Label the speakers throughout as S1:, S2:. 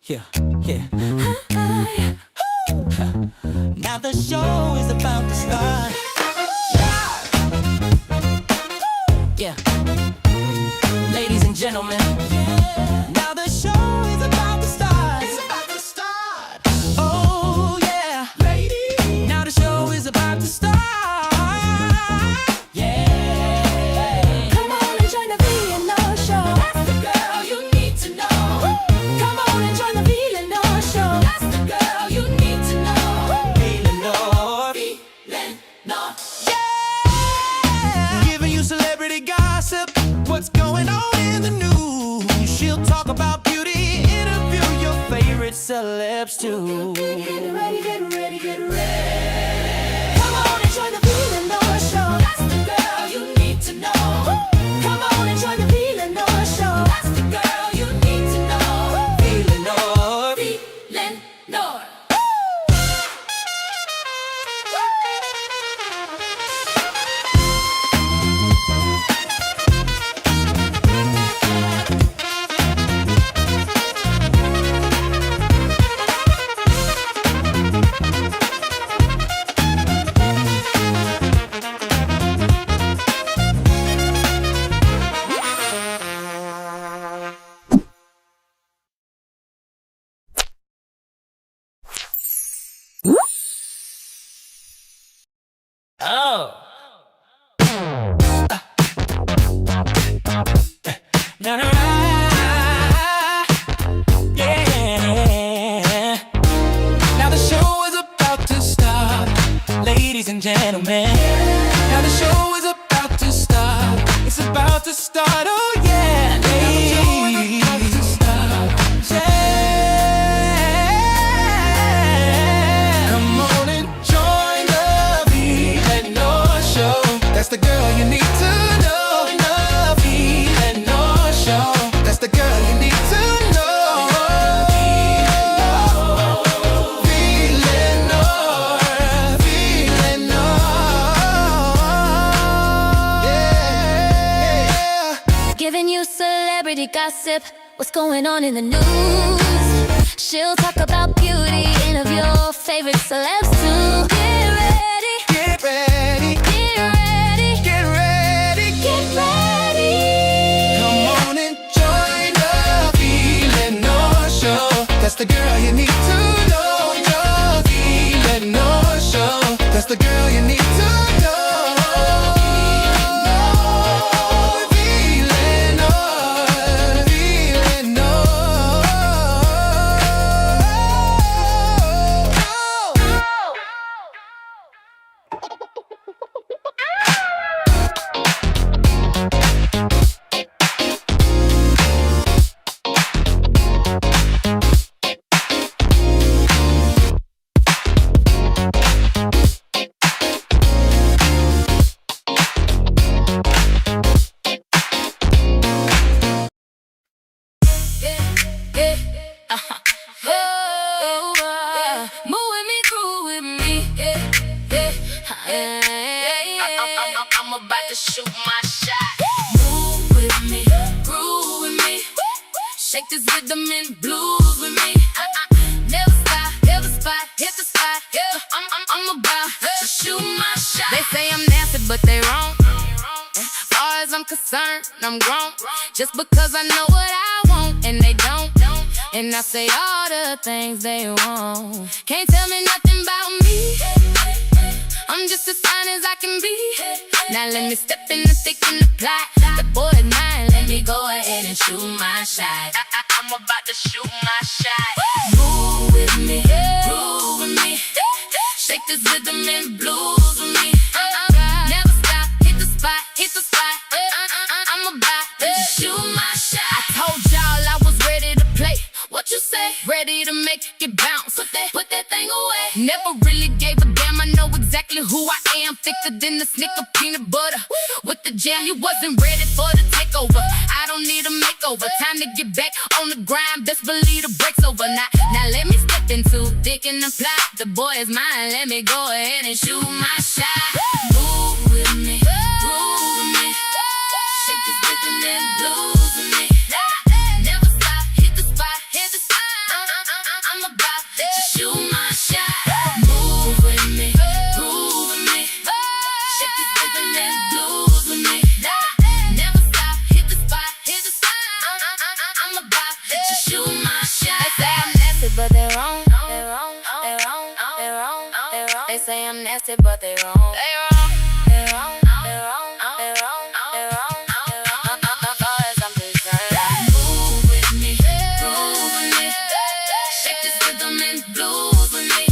S1: Yeah, yeah. Now the show is about to start. Yeah. Ladies and gentlemen, now the show is about to start. It's about to start. Oh yeah, ladies. Now the show is about to start. Yeah.
S2: Come on and join the VLenore show.
S1: That's the girl you need to know.
S2: Come on and join the VLenore show.
S1: That's the girl you need to know. VLenore, VLenore. Yeah. Giving you celebrity gossip. What's going on in the news? She'll talk about beauty, interview your favorite celebs too.
S2: Get ready, get ready, get ready. Come on and join the VLenore show.
S1: That's the girl you need to know.
S2: Come on and join the VLenore show.
S1: That's the girl you need to know. VLenore,
S2: VLenore.
S1: Oh. Now, yeah. Now the show is about to start, ladies and gentlemen. Now the show is about to start. It's about to start. Oh yeah, ladies. Yeah. Come on and join the VLenore show. That's the girl you need to know. The VLenore show. That's the girl you need to know. VLenore, VLenore. Yeah.
S2: Giving you celebrity gossip. What's going on in the news? She'll talk about beauty, interview your favorite celebs too. Get ready,
S1: Get ready,
S2: get ready,
S1: get ready.
S2: get ready.
S1: Come on and join the VLenore show. That's the girl you need to know. The VLenore show. That's the girl you need to know. VLenore,
S2: Move with me, groove with me.
S3: I'm about to shoot my shot.
S2: Move with me, groove with me. Shake this rhythm and blues with me. Never stop, never spot, hit the spot. I'm about to shoot my shot. They say I'm nasty, but they wrong. As far as I'm concerned, I'm grown. Just because I know what I want and they don't. And I say all the things they want. Can't tell me nothing about me. I'm just as fine as I can be. Now let me step in the thick and the plot. The boy is mine, let me go ahead and shoot my shot.
S3: I'm about to shoot my shot.
S2: Move with me, groove with me. Shake this rhythm and blues with me. Never stop, hit the spot, hit the spot. I'm about to shoot my shot. I told y'all I was ready to play. What you say? Ready to make it bounce. Put that thing away. Never really gave a damn. I know exactly who I am. Thicker than the Snicker peanut butter with the jam. You wasn't ready for the takeover. I don't need a makeover. Time to get back on the grind. Best believe the break's over. Now let me step into thick and apply. The boy is mine. Let me go ahead and shoot my shot. Move with me, groove with me. Shake this rhythm and blues with me. Never stop, hit the spot, hit the spot. about it, but they wrong. They wrong. They wrong. They wrong. They wrong. They wrong. Cause I'm different. Move with me. Groove with me. Shake this rhythm and blues with me.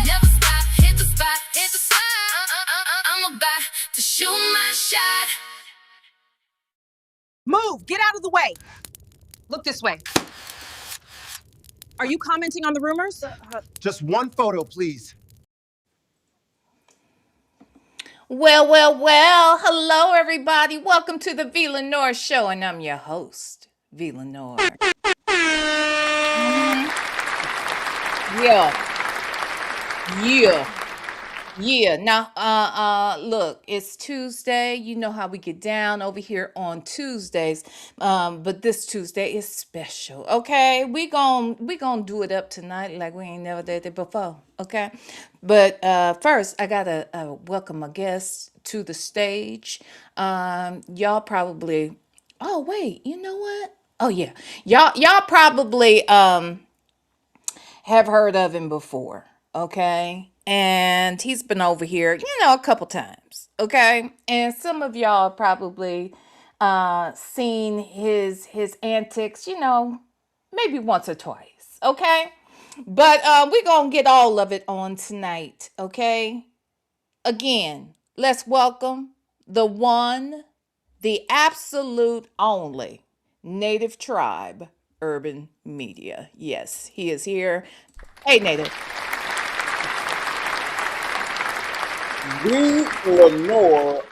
S2: Never stop. Hit the spot. Hit the spot. I'm about to shoot my shot.
S4: Move! Get out of the way! Look this way. Are you commenting on the rumors?
S5: Just one photo, please.
S6: Well. Hello, everybody. Welcome to the VLenore Show, and I'm your host, VLenore. Yeah. Now, look, it's Tuesday. You know how we get down over here on Tuesdays. But this Tuesday is special. Okay, we gon' do it up tonight like we ain't never did it before. Okay, but first I gotta welcome a guest to the stage. Y'all probably. Oh wait, you know what? Oh yeah, y'all probably have heard of him before, okay? And he's been over here, a couple times, okay? And some of y'all probably seen his antics, maybe once or twice, okay? But we're gonna get all of it on tonight, okay? Again, let's welcome the one, the absolute only Native Tribe Urban Media. Yes, he is here. Hey, Native.
S7: VLenore,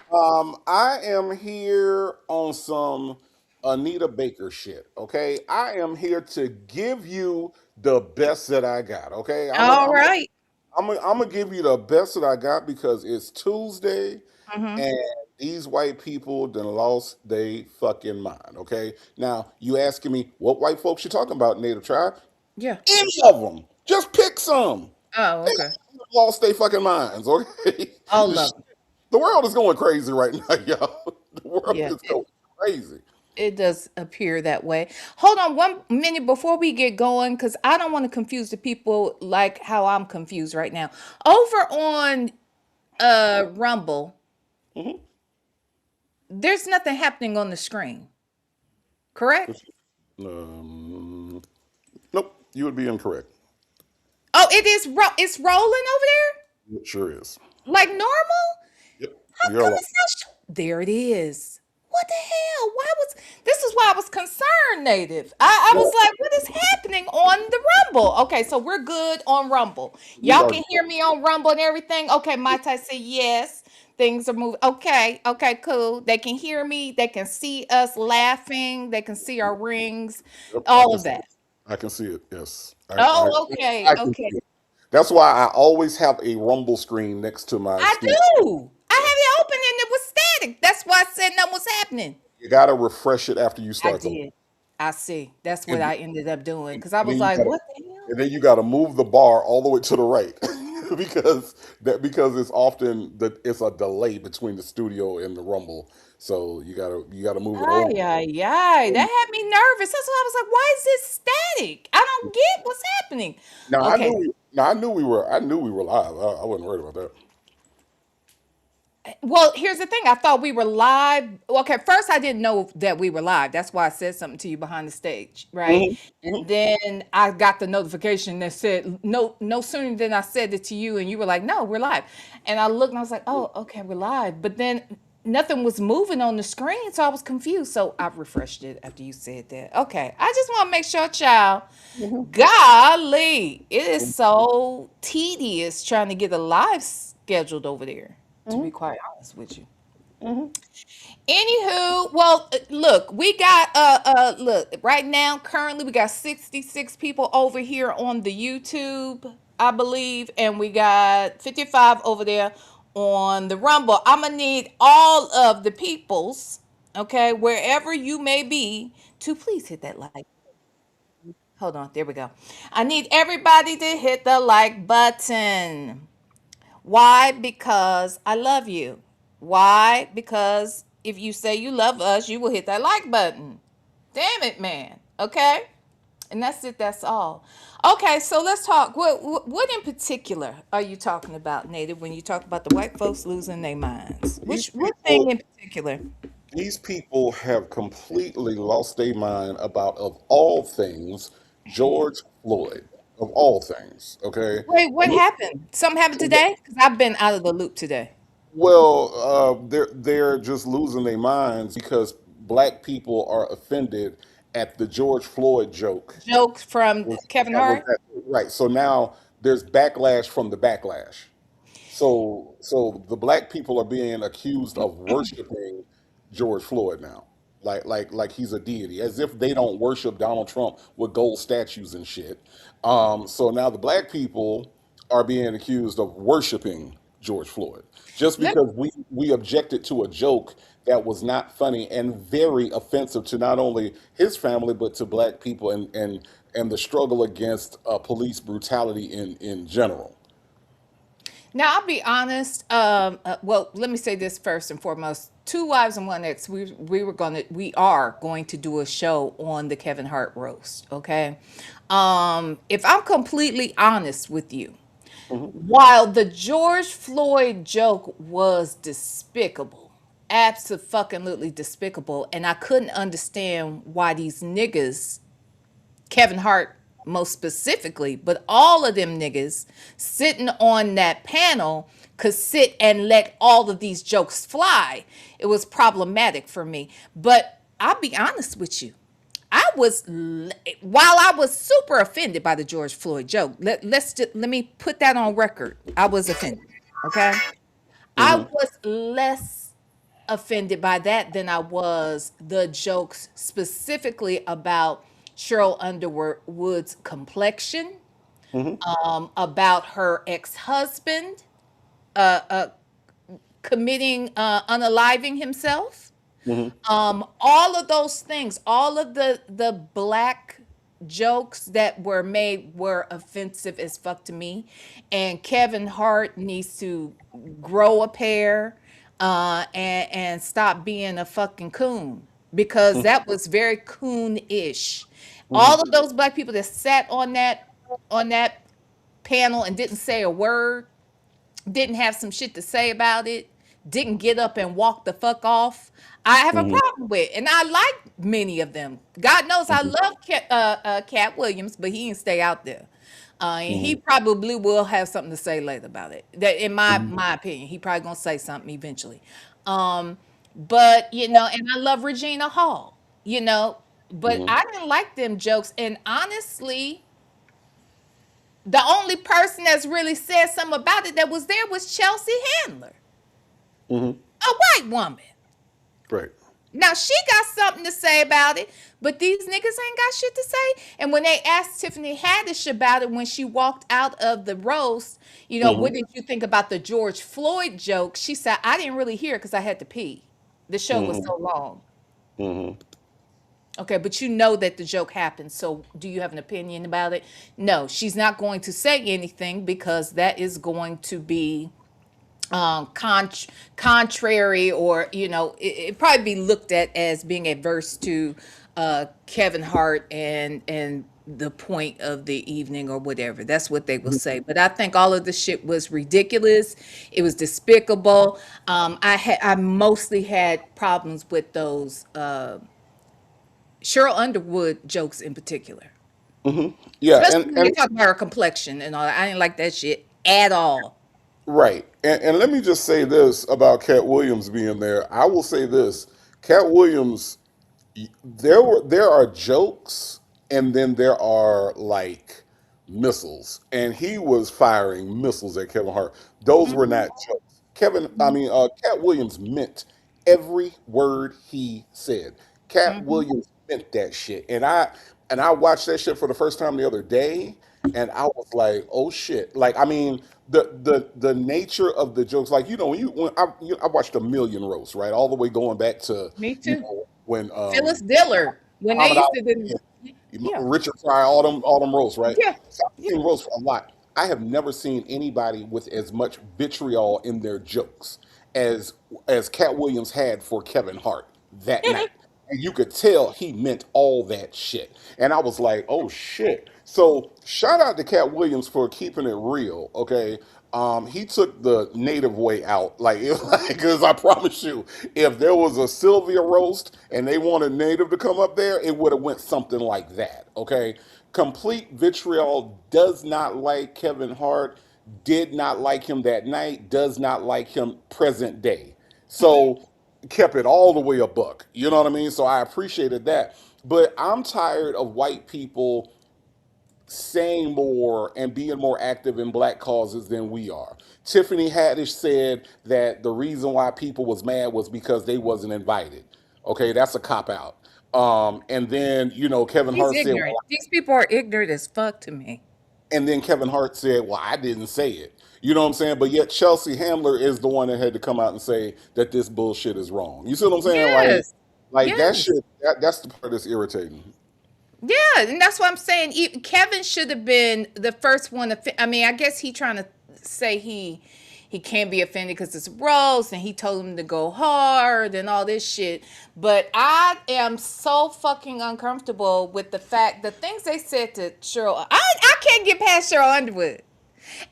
S7: I am here on some Anita Baker shit. Okay, I am here to give you the best that I got. Okay,
S6: All right.
S7: I'm gonna give you the best that I got because it's Tuesday
S6: Mm-hmm.
S7: and these white people done lost they fucking mind. Okay, now you asking me what white folks you talking about, Native Tribe?
S6: Yeah.
S7: Any of them? Just pick some.
S6: Oh,
S7: They
S6: okay.
S7: lost their fucking minds. Okay,
S6: All of them.
S7: the world is going crazy right now, y'all. The world
S6: Yeah,
S7: is going crazy.
S6: it does appear that way. Hold on 1 minute before we get going, because I don't want to confuse the people like how I'm confused right now. Over on Rumble,
S7: Mhm.
S6: there's nothing happening on the screen, correct?
S7: Um, nope, you would be incorrect.
S6: Oh, it's rolling over there
S7: It sure is.
S6: like normal.
S7: Yep,
S6: How
S7: you're
S6: come
S7: alive.
S6: it's not? There it is. What the hell? Why was this is why I was concerned, Native. I was
S7: No,
S6: like, what is happening on the Rumble? Okay, so we're good on Rumble.
S7: we
S6: Y'all
S7: are.
S6: can hear me on Rumble and everything. Okay, Mai Tai said yes. Things are moving. Okay, cool. They can hear me. They can see us laughing. They can see our rings.
S7: Yep,
S6: All of that.
S7: I can see it. Yes,
S6: Oh, okay,
S7: I can
S6: okay.
S7: see it. That's why I always have a Rumble screen next to my
S6: I
S7: studio.
S6: do. I have it open and it was static. That's why I said nothing was happening.
S7: You gotta refresh it after you
S6: I
S7: start the.
S6: did. I see. That's what
S7: And,
S6: I ended up doing because I
S7: and then
S6: was
S7: you
S6: like,
S7: gotta
S6: what the hell?
S7: and then you gotta move the bar all the way to the right because it's often that it's a delay between the studio and the Rumble. So you gotta move it over.
S6: Ay, ay, ay. That had me nervous. That's why I was like, why is this static? I don't get what's happening. Okay.
S7: I knew we were live. I wasn't worried about that.
S6: Well, here's the thing. I thought we were live. Okay, first I didn't know that we were live. That's why I said something to you behind the stage, right?
S7: Hmm.
S6: And then I got the notification that said no sooner than I said it to you, and you were like, "No, we're live." And I looked and I was like, "Oh, okay, we're live." But then nothing was moving on the screen, so I was confused. So I refreshed it after you said that. Okay, I just want to make sure, child. Golly, it is so tedious trying to get a live scheduled over there. To be quite honest with you. Anywho, well, look, we got look, right now currently we got 66 people over here on the YouTube, I believe, and we got 55 over there on the Rumble. I'm gonna need all of the peoples, okay, wherever you may be, to please hit that like. Hold on, there we go. I need everybody to hit the like button. Why? Because I love you. Why? Because if you say you love us, you will hit that like button. Damn it, man. Okay? And that's it. That's all. Okay, so let's talk. What in particular are you talking about, Native, when you talk about the white folks losing their minds?
S7: These
S6: What thing
S7: people,
S6: in particular?
S7: these people have completely lost their mind about, of all things, George Floyd. Of all things, okay.
S6: Wait, what
S7: And this,
S6: happened? Something happened today? Because I've been out of the loop today.
S7: well, they're just losing their minds because black people are offended at the George Floyd joke.
S6: Joke from
S7: Was,
S6: Kevin
S7: that was
S6: Hart.
S7: that right? So now there's backlash from the backlash. So the black people are being accused of worshiping George Floyd now, like he's a deity, as if they don't worship Donald Trump with gold statues and shit. So now the black people are being accused of worshiping George Floyd just
S6: Let
S7: because we objected to a joke that was not funny and very offensive to not only his family but to black people and the struggle against police brutality in general.
S6: Now, I'll be honest. Well, let me say this first and foremost. Two Wives and One Ex. We are going to do a show on the Kevin Hart roast. Okay. If I'm completely honest with you,
S7: Hmm.
S6: while the George Floyd joke was despicable, absolutely despicable, and I couldn't understand why these niggas, Kevin Hart most specifically, but all of them niggas sitting on that panel could sit and let all of these jokes fly. It was problematic for me. But I'll be honest with you. While I was super offended by the George Floyd joke, let me put that on record. I was offended. Okay. I
S7: Hmm.
S6: was less offended by that than I was the jokes specifically about Cheryl Underwood's complexion,
S7: Hmm.
S6: about her ex-husband committing unaliving himself.
S7: Hmm.
S6: All of those things, all of the black jokes that were made were offensive as fuck to me. And Kevin Hart needs to grow a pair and stop being a fucking coon because that was very coon-ish.
S7: Hmm.
S6: All of those black people that sat on that panel and didn't say a word, didn't have some shit to say about it, didn't get up and walk the fuck off, I have a
S7: Hmm.
S6: problem with. And I like many of them. God knows I
S7: Hmm.
S6: love Cat Williams, but he didn't stay out there. And he
S7: Hmm.
S6: probably will have something to say later about it. That, in
S7: Hmm.
S6: my opinion, he probably gonna say something eventually. Um, but and I love Regina Hall, but
S7: Hmm.
S6: I didn't like them jokes. And honestly, the only person that's really said something about it that was there was Chelsea Handler,
S7: Hmm.
S6: a white woman.
S7: Right.
S6: Now she got something to say about it, but these niggas ain't got shit to say. And when they asked Tiffany Haddish about it when she walked out of the roast,
S7: Hmm.
S6: what did you think about the George Floyd joke? She said, I didn't really hear it because I had to pee. The show was
S7: Hmm.
S6: so long.
S7: Hmm.
S6: Okay, but you know that the joke happened. So do you have an opinion about it? No, she's not going to say anything because that is going to be contrary, or it probably be looked at as being adverse to Kevin Hart and the point of the evening or whatever. That's what they will say. But I think all of the shit was ridiculous. It was despicable. I mostly had problems with those Cheryl Underwood jokes in particular,
S7: Hmm. Yeah,
S6: especially when they talk about her complexion and all that. I didn't like that shit at all.
S7: right. And let me just say this about Cat Williams being there. I will say this: Cat Williams, there are jokes, and then there are like missiles, and he was firing missiles at Kevin Hart. Those were
S6: Mhm,
S7: not jokes. Cat Williams meant every word he said. Cat
S6: mhm.
S7: Williams meant that shit, and I watched that shit for the first time the other day, and I was like, oh shit! Like, I mean, the nature of the jokes, like I watched a million roasts, right, all the way going back to
S6: Me too.
S7: when
S6: Phyllis Diller, when they
S7: Muhammad
S6: used to
S7: Ali,
S6: do, yeah,
S7: Richard Pryor, all them roles, right?
S6: yeah,
S7: So I've
S6: yeah.
S7: seen roles a lot. I have never seen anybody with as much vitriol in their jokes as Cat Williams had for Kevin Hart that night. And you could tell he meant all that shit. And I was like, oh shit. So shout out to Cat Williams for keeping it real. Okay. He took the native way out. Like, because I promise you, if there was a Sylvia roast and they wanted native to come up there, it would have went something like that. Okay. Complete vitriol does not like Kevin Hart, did not like him that night, does not like him present day. So kept it all the way a buck. You know what I mean? So I appreciated that. But I'm tired of white people saying more and being more active in black causes than we are. Tiffany Haddish said that the reason why people was mad was because they wasn't invited. Okay, that's a cop out. And then Kevin
S6: He's
S7: Hart said,
S6: ignorant.
S7: well,
S6: These people are ignorant as fuck to me.
S7: and then Kevin Hart said, well, I didn't say it. You know what I'm saying? But yet Chelsea Handler is the one that had to come out and say that this bullshit is wrong. You see what I'm saying?
S6: Yes.
S7: Like that
S6: Yes.
S7: shit. That's the part that's irritating.
S6: Yeah, and that's what I'm saying. Kevin should have been the first one to. I mean, I guess he trying to say he can't be offended because it's roast, and he told him to go hard and all this shit. But I am so fucking uncomfortable with the things they said to Cheryl. I can't get past Cheryl Underwood.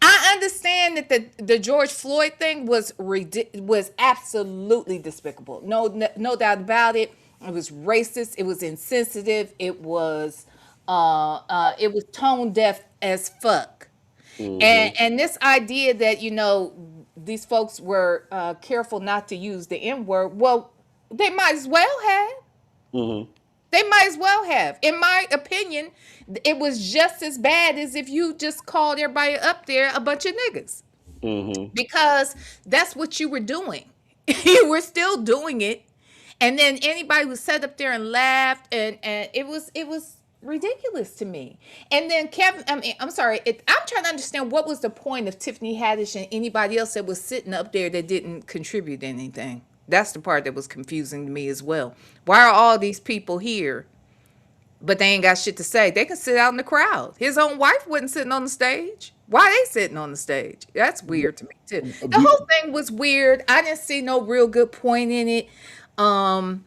S6: I understand that the George Floyd thing was absolutely despicable. No doubt about it. It was racist. It was insensitive. It was tone deaf as fuck.
S7: Hmm.
S6: And this idea that these folks were careful not to use the N word. Well, they might as well have.
S7: Hmm.
S6: They might as well have. In my opinion, it was just as bad as if you just called everybody up there a bunch of niggas.
S7: Hmm.
S6: Because that's what you were doing. You were still doing it. And then anybody who sat up there and laughed, and it was ridiculous to me. And then Kevin, I mean, I'm sorry, I'm trying to understand what was the point of Tiffany Haddish and anybody else that was sitting up there that didn't contribute anything. That's the part that was confusing to me as well. Why are all these people here, but they ain't got shit to say? They can sit out in the crowd. His own wife wasn't sitting on the stage. Why they sitting on the stage? That's weird to me too. The whole thing was weird. I didn't see no real good point in it. Um,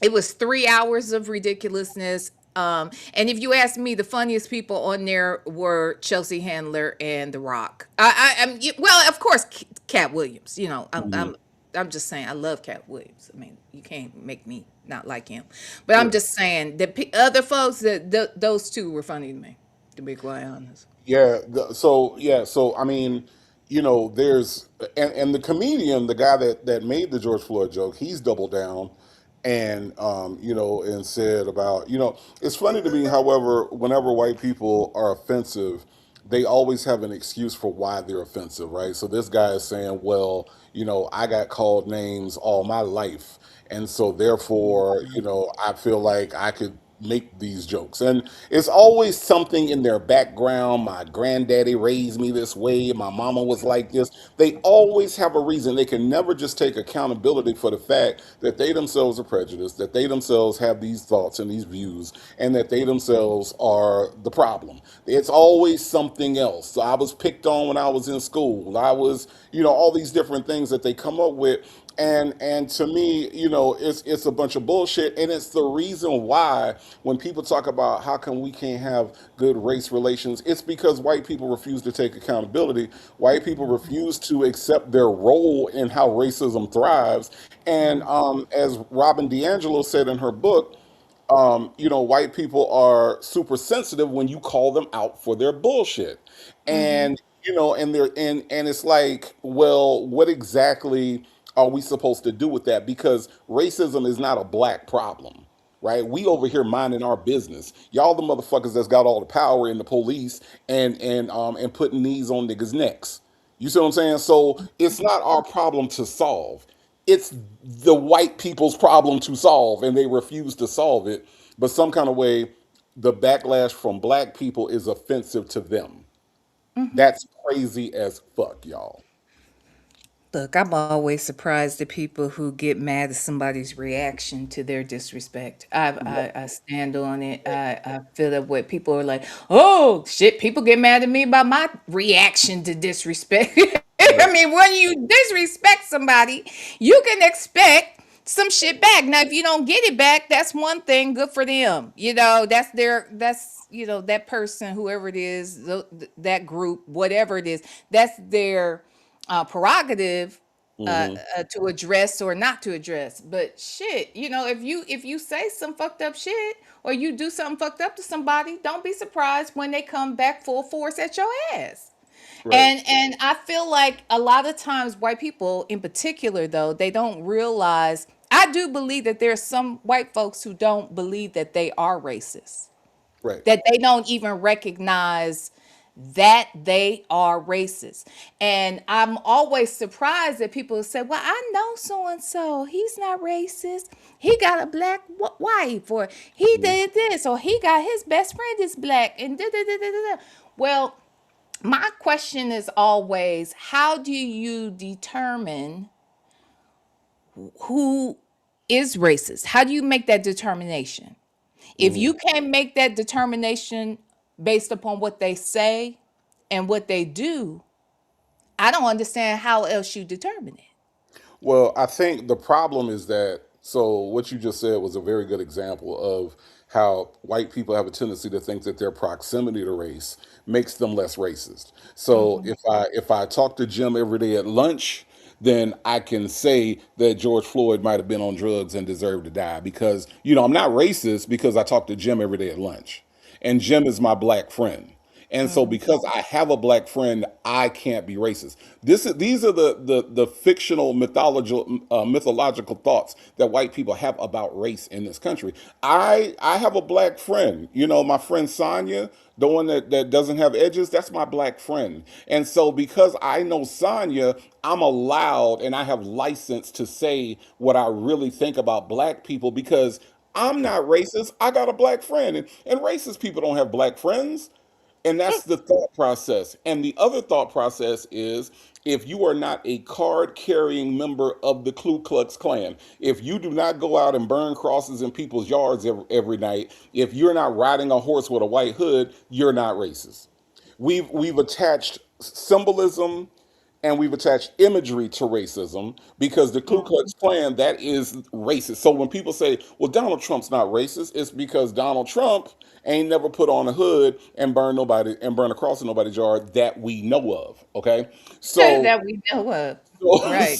S6: it was 3 hours of ridiculousness. And if you ask me, the funniest people on there were Chelsea Handler and The Rock. Well, of course, Cat Williams. I'm just saying, I love Cat Williams. I mean, you can't make me not like him. But I'm
S7: Yeah.
S6: just saying, the other folks, those two were funny to me, to be quite honest.
S7: Yeah. So I mean, there's and the comedian, the guy that made the George Floyd joke, he's doubled down and and said about it's funny to me. However, whenever white people are offensive, they always have an excuse for why they're offensive, right? So this guy is saying, well, I got called names all my life, and so therefore, I feel like I could make these jokes. And it's always something in their background. My granddaddy raised me this way, my mama was like this. They always have a reason. They can never just take accountability for the fact that they themselves are prejudiced, that they themselves have these thoughts and these views, and that they themselves are the problem. It's always something else. So I was picked on when I was in school. I was, all these different things that they come up with. And to me, it's a bunch of bullshit, and it's the reason why when people talk about how come we can't have good race relations, it's because white people refuse to take accountability. White people refuse to accept their role in how racism thrives. And as Robin DiAngelo said in her book, white people are super sensitive when you call them out for their bullshit.
S6: Mm-hmm.
S7: And and it's like, well, what exactly are we supposed to do with that? Because racism is not a black problem, right? We over here minding our business. Y'all the motherfuckers that's got all the power in the police and putting knees on niggas' necks. You see what I'm saying? So it's not our problem to solve. It's the white people's problem to solve, and they refuse to solve it. But some kind of way, the backlash from black people is offensive to them. That's crazy as fuck, y'all.
S6: Look, I'm always surprised at people who get mad at somebody's reaction to their disrespect. I stand on it. I feel that what people are like, oh shit, people get mad at me about my reaction to disrespect. I
S7: Right.
S6: mean, when you disrespect somebody, you can expect some shit back. Now, if you don't get it back, that's one thing. Good for them. That person, whoever it is, that group, whatever it is, that's their prerogative
S7: Hmm.
S6: to address or not to address. But shit, if you say some fucked up shit or you do something fucked up to somebody, don't be surprised when they come back full force at your ass.
S7: Right.
S6: And I feel like a lot of times white people in particular though, they don't realize, I do believe that there's some white folks who don't believe that they are racist,
S7: Right.
S6: that they don't even recognize that they are racist. And I'm always surprised that people say, well, I know so and so, he's not racist. He got a black wife, or he
S7: Mhm.
S6: did this, or he got his best friend is black, and da da da da da. Well, my question is always, how do you determine who is racist? How do you make that determination? If
S7: Mhm.
S6: you can't make that determination based upon what they say and what they do, I don't understand how else you determine it.
S7: Well, I think the problem is that, so what you just said was a very good example of how white people have a tendency to think that their proximity to race makes them less racist. So
S6: Mhm.
S7: if I talk to Jim every day at lunch, then I can say that George Floyd might have been on drugs and deserved to die because, I'm not racist because I talk to Jim every day at lunch. And Jim is my black friend. And so
S6: Mhm.
S7: because I have a black friend, I can't be racist. These are the fictional mythological thoughts that white people have about race in this country. I have a black friend, my friend Sonya, the one that doesn't have edges, that's my black friend. And so because I know Sonya, I'm allowed and I have license to say what I really think about black people because I'm not racist. I got a black friend. And racist people don't have black friends. And that's the thought process. And the other thought process is if you are not a card carrying member of the Ku Klux Klan, if you do not go out and burn crosses in people's yards every night, if you're not riding a horse with a white hood, you're not racist. We've attached symbolism and we've attached imagery to racism because the Ku Klux Klan, that is racist. So when people say, well, Donald Trump's not racist, it's because Donald Trump ain't never put on a hood and burn a cross in nobody's yard that we know of. Okay. So
S6: That we know of.
S7: so,
S6: Right.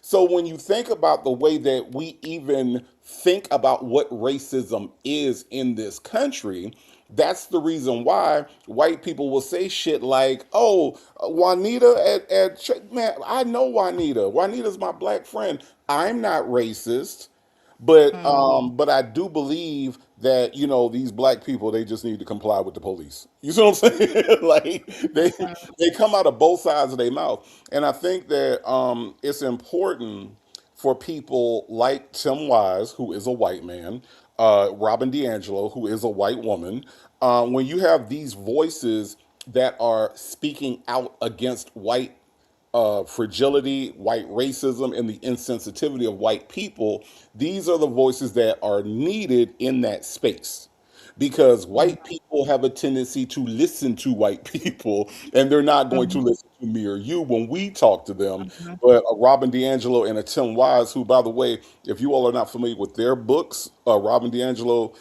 S7: so when you think about the way that we even think about what racism is in this country, that's the reason why white people will say shit like, "Oh, Juanita man, I know Juanita. Juanita's my black friend. I'm not racist." But I do believe that these black people they just need to comply with the police. You see what I'm saying? Like they come out of both sides of their mouth, and I think that it's important for people like Tim Wise, who is a white man, Robin DiAngelo, who is a white woman. When you have these voices that are speaking out against white fragility, white racism, and the insensitivity of white people, these are the voices that are needed in that space. Because white people have a tendency to listen to white people, and they're not going to
S6: Mhm.
S7: listen to me or you when we talk to them.
S6: Mhm.
S7: But a Robin DiAngelo and a Tim Wise, who, by the way, if you all are not familiar with their books, Robin DiAngelo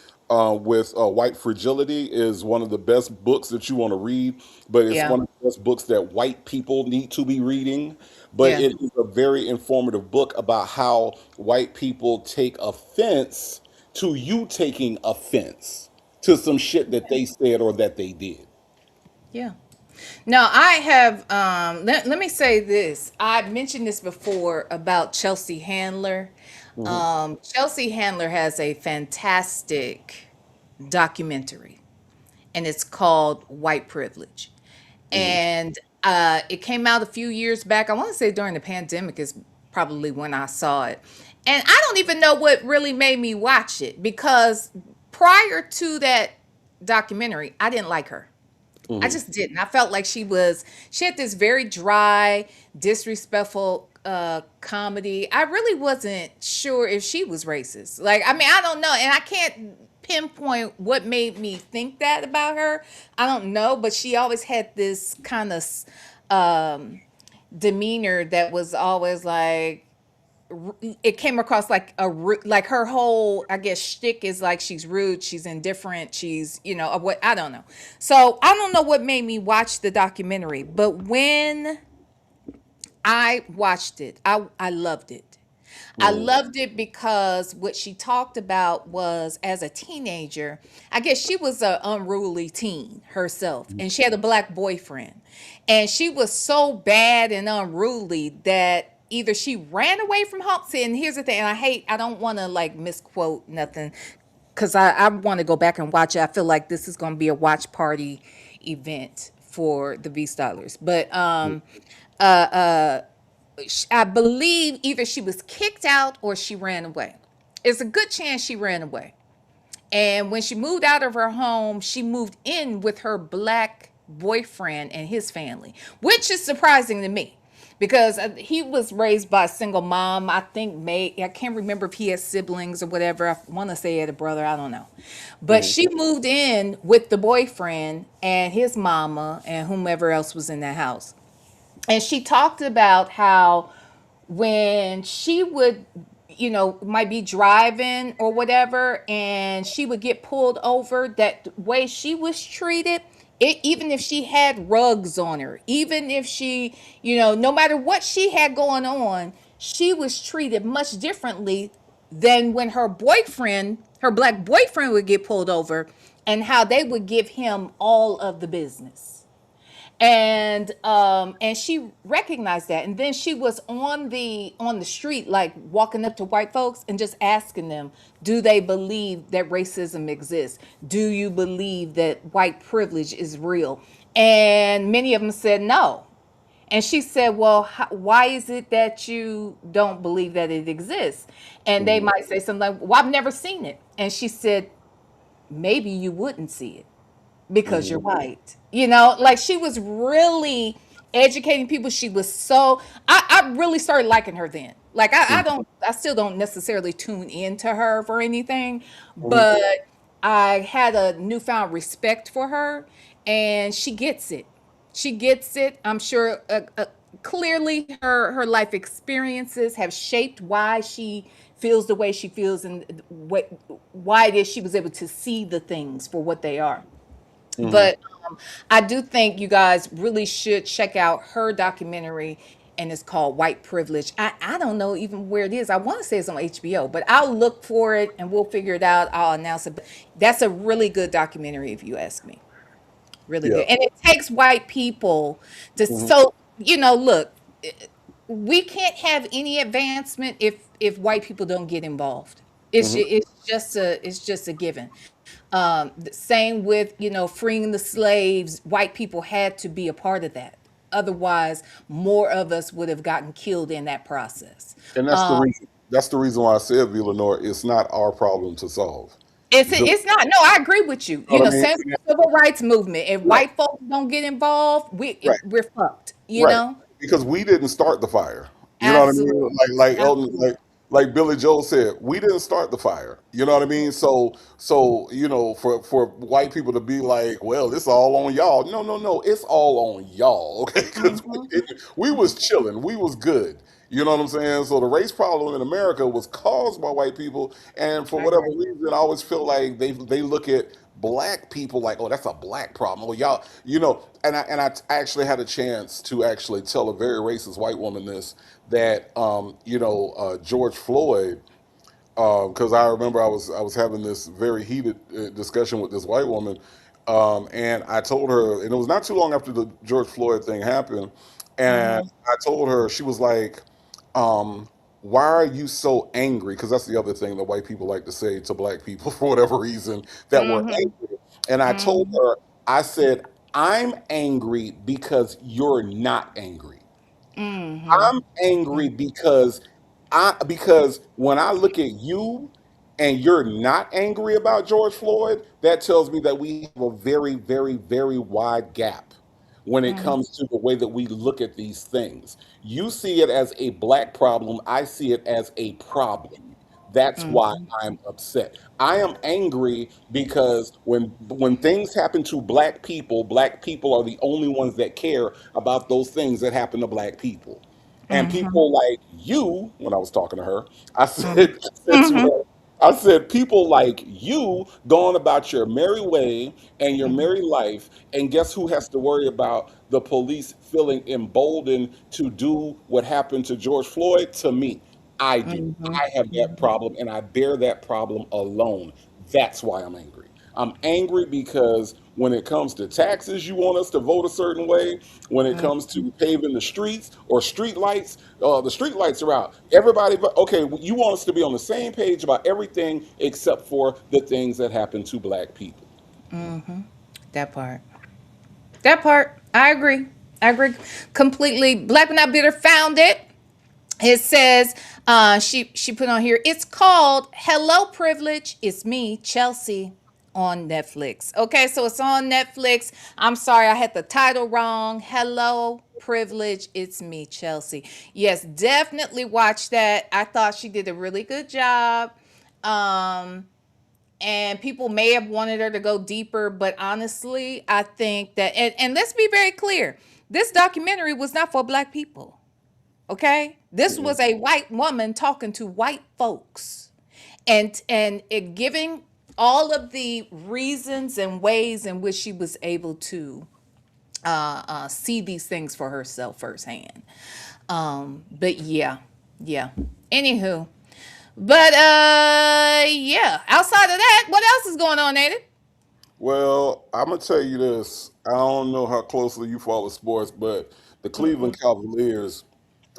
S7: with White Fragility is one of the best books that you want to read, but it's
S6: Yeah.
S7: one of the best books that white people need to be reading. But
S6: Yeah.
S7: it is a very informative book about how white people take offense to you taking offense to some shit that they said or that they did.
S6: Yeah. Now I have let me say this. I mentioned this before about Chelsea Handler.
S7: Hmm.
S6: Chelsea Handler has a fantastic documentary and it's called White Privilege.
S7: Hmm.
S6: And it came out a few years back. I want to say during the pandemic is probably when I saw it. And I don't even know what really made me watch it because prior to that documentary, I didn't like her. I
S7: Hmm.
S6: just didn't. I felt like she had this very dry, disrespectful comedy. I really wasn't sure if she was racist. Like, I mean, I don't know. And I can't pinpoint what made me think that about her. I don't know, but she always had this kind of um demeanor that was always like, it came across like like her whole, I guess, shtick is like she's rude, she's indifferent, she's, what, I don't know. So I don't know what made me watch the documentary, but when I watched it, I loved it. I
S7: Mm-hmm.
S6: loved it because what she talked about was, as a teenager, I guess she was an unruly teen herself, and she had a black boyfriend. And she was so bad and unruly that either she ran away from home. See, and here's the thing, and I don't want to like misquote nothing because I want to go back and watch it. I feel like this is going to be a watch party event for the V Stylers. But I believe either she was kicked out or she ran away. It's a good chance she ran away. And when she moved out of her home, she moved in with her black boyfriend and his family, which is surprising to me because he was raised by a single mom. I think I can't remember if he has siblings or whatever. I want to say he had a brother. I don't know. But
S7: Mm-hmm.
S6: she moved in with the boyfriend and his mama and whomever else was in the house. And she talked about how when she would, might be driving or whatever, and she would get pulled over, that way she was treated, even if she had rugs on her, even if she, no matter what she had going on, she was treated much differently than when her black boyfriend would get pulled over, and how they would give him all of the business. And she recognized that, and then she was on the street, like walking up to white folks and just asking them, do they believe that racism exists? Do you believe that white privilege is real? And many of them said no. And she said, well, why is it that you don't believe that it exists? And they
S7: Mm-hmm.
S6: might say something like, well, I've never seen it. And she said, maybe you wouldn't see it because you're
S7: Mm-hmm.
S6: white. Like she was really educating people. She was so, I really started liking her then. Like I still don't necessarily tune into her for anything,
S7: Mm-hmm.
S6: but I had a newfound respect for her, and she gets it. She gets it. I'm sure clearly her life experiences have shaped why she feels the way she feels, and why it is she was able to see the things for what they are.
S7: Mm-hmm.
S6: But I do think you guys really should check out her documentary, and it's called White Privilege. I don't know even where it is. I want to say it's on HBO, but I'll look for it and we'll figure it out. I'll announce it. But that's a really good documentary, if you ask me. Really
S7: Yeah.
S6: good. And it takes white people to,
S7: Mm-hmm.
S6: so, look, we can't have any advancement if white people don't get involved.
S7: Mm-hmm.
S6: It's just a given. The same with, freeing the slaves. White people had to be a part of that. Otherwise, more of us would have gotten killed in that process.
S7: And that's the reason. That's the reason why I said, VLenore, it's not our problem to solve.
S6: It's
S7: Because
S6: it's not. No, I agree with you.
S7: you know what I mean.
S6: Same with the civil rights movement. If
S7: Right.
S6: white folks don't get involved,
S7: Right.
S6: we're fucked.
S7: Right. Because we didn't start the fire. You know what I mean?
S6: Absolutely,
S7: Like Elton,
S6: absolutely.
S7: like Billy Joel said, we didn't start the fire. You know what I mean? So for white people to be like, well, this all on y'all. No, no, no, it's all on y'all. Okay, because
S6: Hmm.
S7: we was chilling, we was good. You know what I'm saying? So the race problem in America was caused by white people, and for
S6: I
S7: whatever
S6: agree.
S7: reason, I always feel like they look at black people like, oh, that's a black problem. Well, y'all, and I actually had a chance to actually tell a very racist white woman this, that George Floyd, because I remember I was having this very heated discussion with this white woman, and I told her, and it was not too long after the George Floyd thing happened, and
S6: Hmm.
S7: I told her, she was like, why are you so angry? Because that's the other thing that white people like to say to black people for whatever reason, that we're
S6: Hmm.
S7: angry. And I told
S6: Hmm.
S7: her, I said, I'm angry because you're not angry.
S6: Hmm.
S7: I'm angry because when I look at you and you're not angry about George Floyd, that tells me that we have a very, very, very wide gap when it
S6: Hmm.
S7: comes to the way that we look at these things. You see it as a black problem, I see it as a problem. That's why
S6: Hmm.
S7: I'm upset. I am angry because when things happen to black people are the only ones that care about those things that happen to black people. And
S6: Mhm.
S7: people like you, when I was talking to her,
S6: Mhm.
S7: I said to
S6: Mhm.
S7: her, I said, people like you going about your merry way and your
S6: Mhm.
S7: merry life, and guess who has to worry about the police feeling emboldened to do what happened to George Floyd? To me, I do.
S6: Mhm.
S7: I have that
S6: Mhm.
S7: problem, and I bear that problem alone. That's why I'm angry. I'm angry because when it comes to taxes, you want us to vote a certain way. When it comes
S6: Mhm.
S7: to paving the streets or street lights, the street lights are out. Everybody, but okay, you want us to be on the same page about everything except for the things that happen to black people.
S6: Mhm. That part. That part. I agree. I agree completely. Black but not bitter found it. It says, she put on here, it's called Hello Privilege. It's me, Chelsea, on Netflix. Okay, so it's on Netflix. I'm sorry, I had the title wrong. Hello Privilege. It's me, Chelsea. Yes, definitely watch that. I thought she did a really good job. Um, and people may have wanted her to go deeper, but honestly, I think that, and let's be very clear, this documentary was not for black people. Okay, this
S7: Mhm.
S6: was a white woman talking to white folks, and it giving all of the reasons and ways in which she was able to see these things for herself firsthand. But yeah, yeah. Anywho, but yeah. Outside of that, what else is going on, Nathan?
S7: Well, I'm gonna tell you this. I don't know how closely you follow sports, but the
S6: Mm-mm,
S7: Cleveland Cavaliers.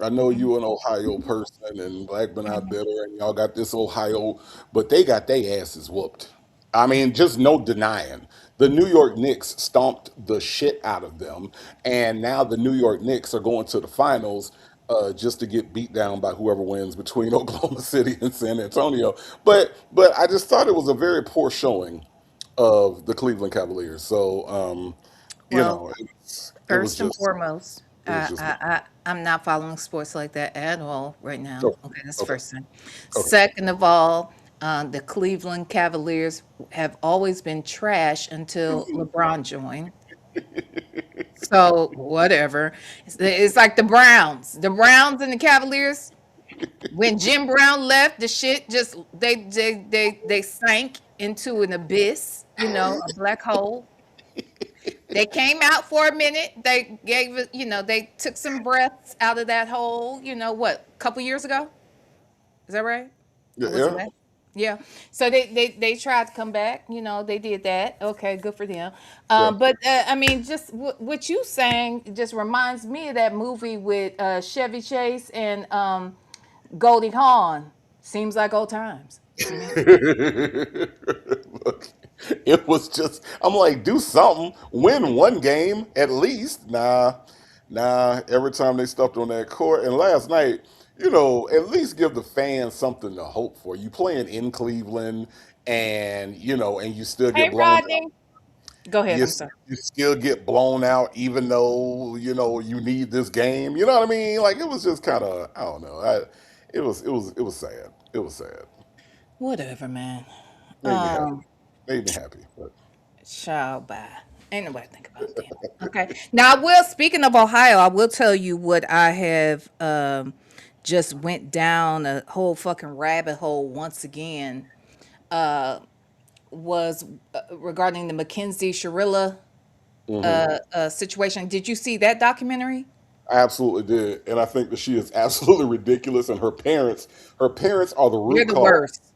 S7: I know
S6: mm-mm,
S7: you an Ohio person and black but not bitter, and y'all got this Ohio, but they got their asses whooped. I mean, just no denying. The New York Knicks stomped the shit out of them, and now the New York Knicks are going to the finals just to get beat down by whoever wins between Oklahoma City and San Antonio. But I just thought it was a very poor showing of the Cleveland Cavaliers. So you
S6: Well,
S7: know, it was
S6: first and
S7: just
S6: foremost,
S7: it was just
S6: I'm not following sports like that at all right now.
S7: okay,
S6: Okay, that's the
S7: okay,
S6: first thing.
S7: okay.
S6: Second of all, the Cleveland Cavaliers have always been trash until LeBron joined. So whatever. It's like the Browns. The Browns and the Cavaliers. When Jim Brown left, the shit just they sank into an abyss. You know, a black hole. They came out for a minute. They gave it, they took some breaths out of that hole, what, a couple years ago? Is that right?
S7: Yeah,
S6: Or was it
S7: yeah,
S6: that? Yeah. So they tried to come back, they did that. Okay, good for them.
S7: yeah.
S6: But I mean, just what you saying just reminds me of that movie with Chevy Chase and Goldie Hawn. Seems like old times to me.
S7: Look, it was just I'm like, do something, win one game at least. Nah. Every time they stepped on that court, and last night, at least give the fans something to hope for. You playing in Cleveland, and and you still
S6: Hey,
S7: get blown out.
S6: Rodney. Go ahead.
S7: You
S6: I'm sorry.
S7: you still get blown out, even though you need this game. You know what I mean? Like it was just kind of I don't know. It was sad. It was sad.
S6: Whatever, man.
S7: Made me happy.
S6: Um,
S7: Made me happy. But
S6: Child, bye. Ain't nobody think about them. Okay. Now I will. Speaking of Ohio, I will tell you what I have just went down a whole fucking rabbit hole once again. Was regarding the Mackenzie Shirilla
S7: mhm.
S6: situation. Did you see that documentary?
S7: I absolutely did, and I think that she is absolutely ridiculous. And her parents are the
S6: You're
S7: root
S6: the
S7: cause.
S6: worst.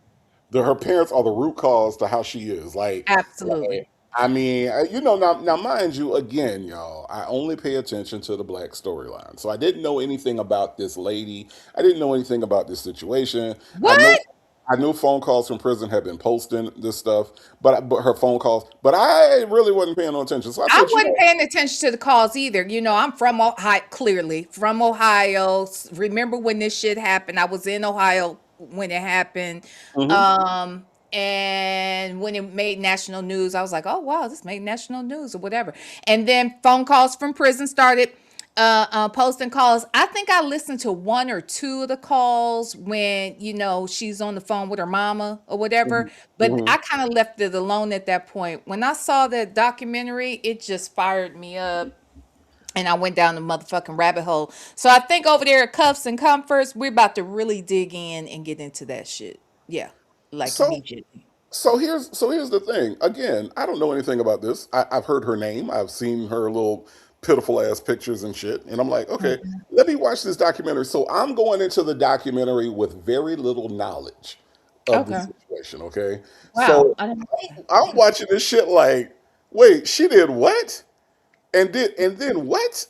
S7: Her parents are the root cause to how she is. Like,
S6: Absolutely.
S7: I mean, now, mind you, again, y'all, I only pay attention to the black storyline, so I didn't know anything about this lady. I didn't know anything about this situation. I know.
S6: What?
S7: I knew phone calls from prison had been posting this stuff, but her phone calls, but I really wasn't paying no attention. So I
S6: I
S7: said,
S6: wasn't paying attention to the calls either. I'm from Ohio, clearly from Ohio. Remember when this shit happened? I was in Ohio when it happened.
S7: mhm.
S6: Um, and when it made national news, I was like, oh wow, this made national news or whatever. And then phone calls from prison started posting calls. I think I listened to one or two of the calls when she's on the phone with her mama or whatever.
S7: Mhm.
S6: But I
S7: Mhm.
S6: kind of left it alone at that point. When I saw that documentary, it just fired me up and I went down the motherfucking rabbit hole. So I think over there at Cuffs and Comforts, we're about to really dig in and get into that shit. Yeah, like
S7: So
S6: immediately.
S7: here's the thing. Again, I don't know anything about this. I've heard her name. I've seen her little pitiful ass pictures and shit. And I'm like, okay,
S6: Mhm.
S7: let me watch this documentary. So I'm going into the documentary with very little knowledge of the
S6: Okay.
S7: situation. Okay,
S6: Wow.
S7: so
S6: I didn't.
S7: I'm watching this shit like, wait, she did what? And then what?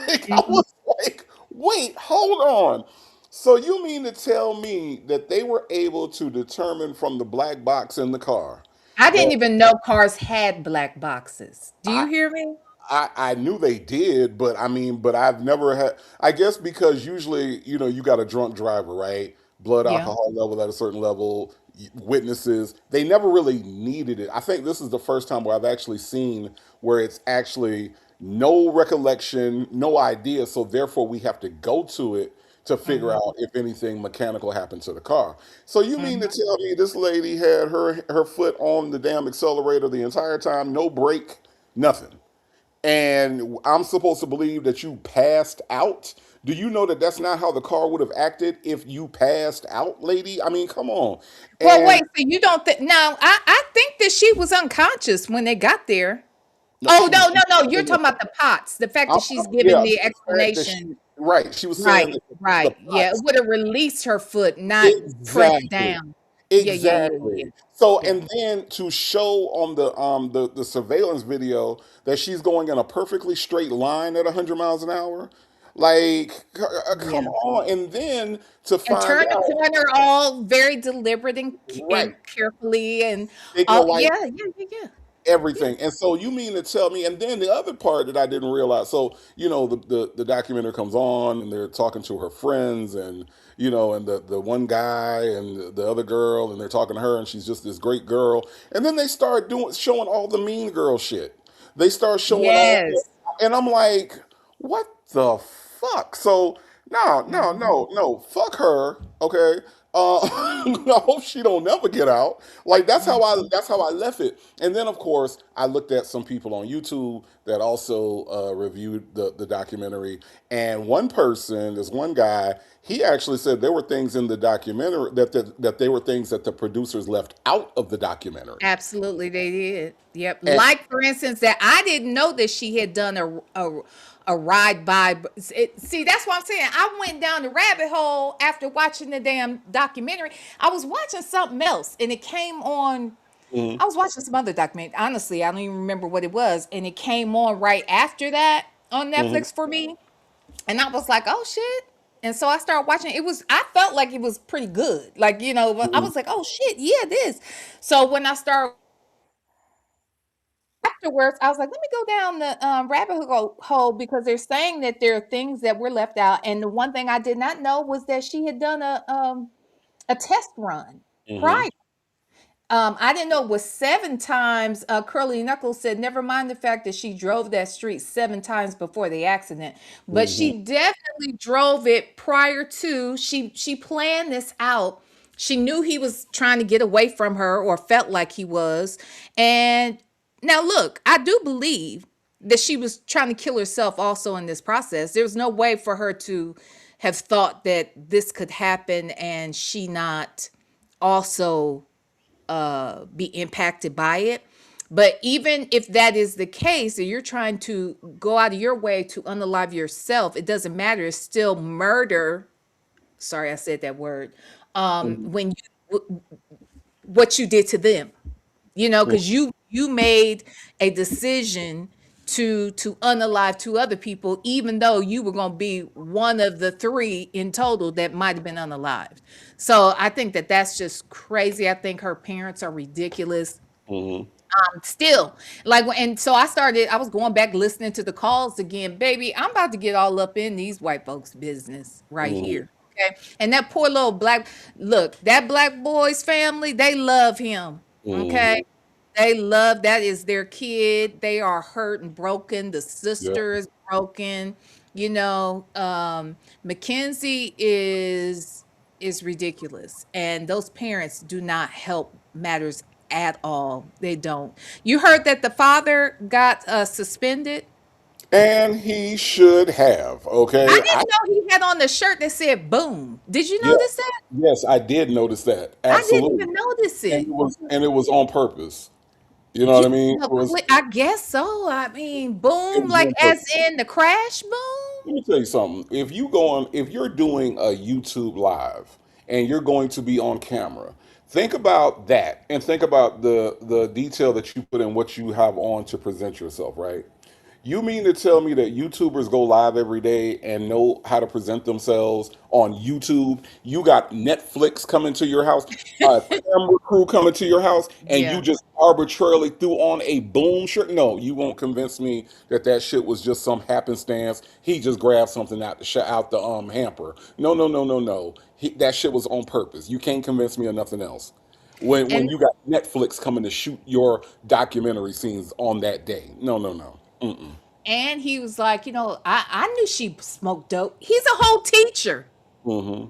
S7: Like, I
S6: Mhm.
S7: was like, wait, hold on. So you mean to tell me that they were able to determine from the black box in the car
S6: I didn't
S7: that
S6: even know cars had black boxes. Do you
S7: I
S6: hear me?
S7: I knew they did, but I mean, but I've never had. I guess because usually, you got a drunk driver, right? Blood
S6: Yeah.
S7: alcohol level at a certain level, witnesses. They never really needed it. I think this is the first time where I've actually seen where it's actually no recollection, no idea. So therefore, we have to go to it to figure
S6: Mhm.
S7: out if anything mechanical happened to the car. So you mean to
S6: Mhm.
S7: tell me this lady had her foot on the damn accelerator the entire time, no brake, nothing? And I'm supposed to believe that you passed out. Do you know that that's not how the car would have acted if you passed out, lady? I mean, come on.
S6: Well,
S7: And
S6: wait. So you don't think? Now, I think that she was unconscious when they got there.
S7: no,
S6: Oh,
S7: she was.
S6: no, no, no. You're talking about the pots. The fact that she's giving
S7: Yeah,
S6: the
S7: the fact that
S6: explanation.
S7: right. She was saying
S6: Right,
S7: that the
S6: right. Yeah, it
S7: pots.
S6: would have released her foot, not pressed
S7: Exactly.
S6: down. Yeah, yeah, yeah, yeah,
S7: Exactly. So,
S6: yeah.
S7: and then to show on the surveillance video that she's going in a perfectly straight line at 100 miles an hour, like, come
S6: Yeah.
S7: on. And then to
S6: And
S7: find
S6: turn the
S7: out,
S6: corner all very deliberate and
S7: right,
S6: carefully and
S7: signal light,
S6: yeah, yeah, yeah, yeah. Yeah.
S7: everything. And so you mean to tell me, and then the other part that I didn't realize, so the documentary comes on and they're talking to her friends and and the one guy and the other girl and they're talking to her and she's just this great girl. And then they start doing showing all the mean girl shit. They start showing all
S6: Yes.
S7: and I'm like, what the fuck? So no, no,
S6: Mhm.
S7: no, no, fuck her. Okay. I hope she don't never get out. Like
S6: Mhm.
S7: that's how I left it. And then of course I looked at some people on YouTube that also reviewed the documentary. And one person, this one guy, he actually said there were things in the documentary that they were things that the producers left out of the documentary.
S6: Absolutely, they did. Yep.
S7: And
S6: Like for instance, that I didn't know that she had done a ride by. See, that's what I'm saying. I went down the rabbit hole after watching the damn documentary. I was watching something else, and it came on.
S7: Mhm,
S6: I was watching some other document. Honestly, I don't even remember what it was, and it came on right after that on
S7: mhm,
S6: Netflix for me, and I was like, "Oh shit!" And so I started watching. It was. I felt like it was pretty good. Like but I
S7: mhm,
S6: was like, "Oh shit, yeah, this." So when I started afterwards, I was like, let me go down the rabbit hole because they're saying that there are things that were left out. And the one thing I did not know was that she had done a test run
S7: mhm,
S6: prior. I didn't know it was 7 times. Curly Knuckles said, never mind the fact that she drove that street 7 times before the accident, but she
S7: mhm,
S6: definitely drove it prior to. She planned this out. She knew he was trying to get away from her, or felt like he was. And now, look, I do believe that she was trying to kill herself also in this process. There was no way for her to have thought that this could happen and she not also be impacted by it. But even if that is the case, and you're trying to go out of your way to unalive yourself, it doesn't matter. It's still murder. Sorry, I said that word.
S7: mhm,
S6: When what you did to them,
S7: mhm,
S6: because you made a decision to unalive two other people, even though you were going to be one of the three in total that might have been unalived. So I think that that's just crazy. I think her parents are ridiculous
S7: mhm,
S6: still. And so I was going back listening to the calls again. Baby, I'm about to get all up in these white folks business right
S7: mhm,
S6: here. Okay. And that poor little look, that black boy's family, they love him. Okay.
S7: mhm.
S6: They love, that is their kid. They are hurt and broken. The
S7: Yeah.
S6: sister is broken. Mackenzie is ridiculous. And those parents do not help matters at all. They don't. You heard that the father got suspended?
S7: And he should have.
S6: I
S7: Okay.
S6: didn't know he had on the shirt that said "boom." Did you
S7: Yeah.
S6: notice that?
S7: Yes, I did notice that.
S6: I didn't
S7: Absolutely.
S6: even notice
S7: And
S6: it.
S7: it was on purpose. You know what
S6: Yeah,
S7: I mean?
S6: well, I guess so. I mean,
S7: It
S6: boom,
S7: was
S6: like
S7: on
S6: as
S7: purpose.
S6: in the crash boom.
S7: Let me tell you something. If you're doing a YouTube live and you're going to be on camera, think about that and think about the detail that you put in what you have on to present yourself, right? You mean to tell me that YouTubers go live every day and know how to present themselves on YouTube? You got Netflix coming to your house, a camera crew coming to your house, and you
S6: Yeah.
S7: just arbitrarily threw on a boom shirt? No, you won't convince me that that shit was just some happenstance. He just grabbed something out the hamper. No, no, no, no, no. That shit was on purpose. You can't convince me of nothing else. When
S6: And
S7: you got Netflix coming to shoot your documentary scenes on that day. No, no, no. Mm-mm.
S6: and he was like, I knew she smoked dope. He's a whole teacher.
S7: Hmm.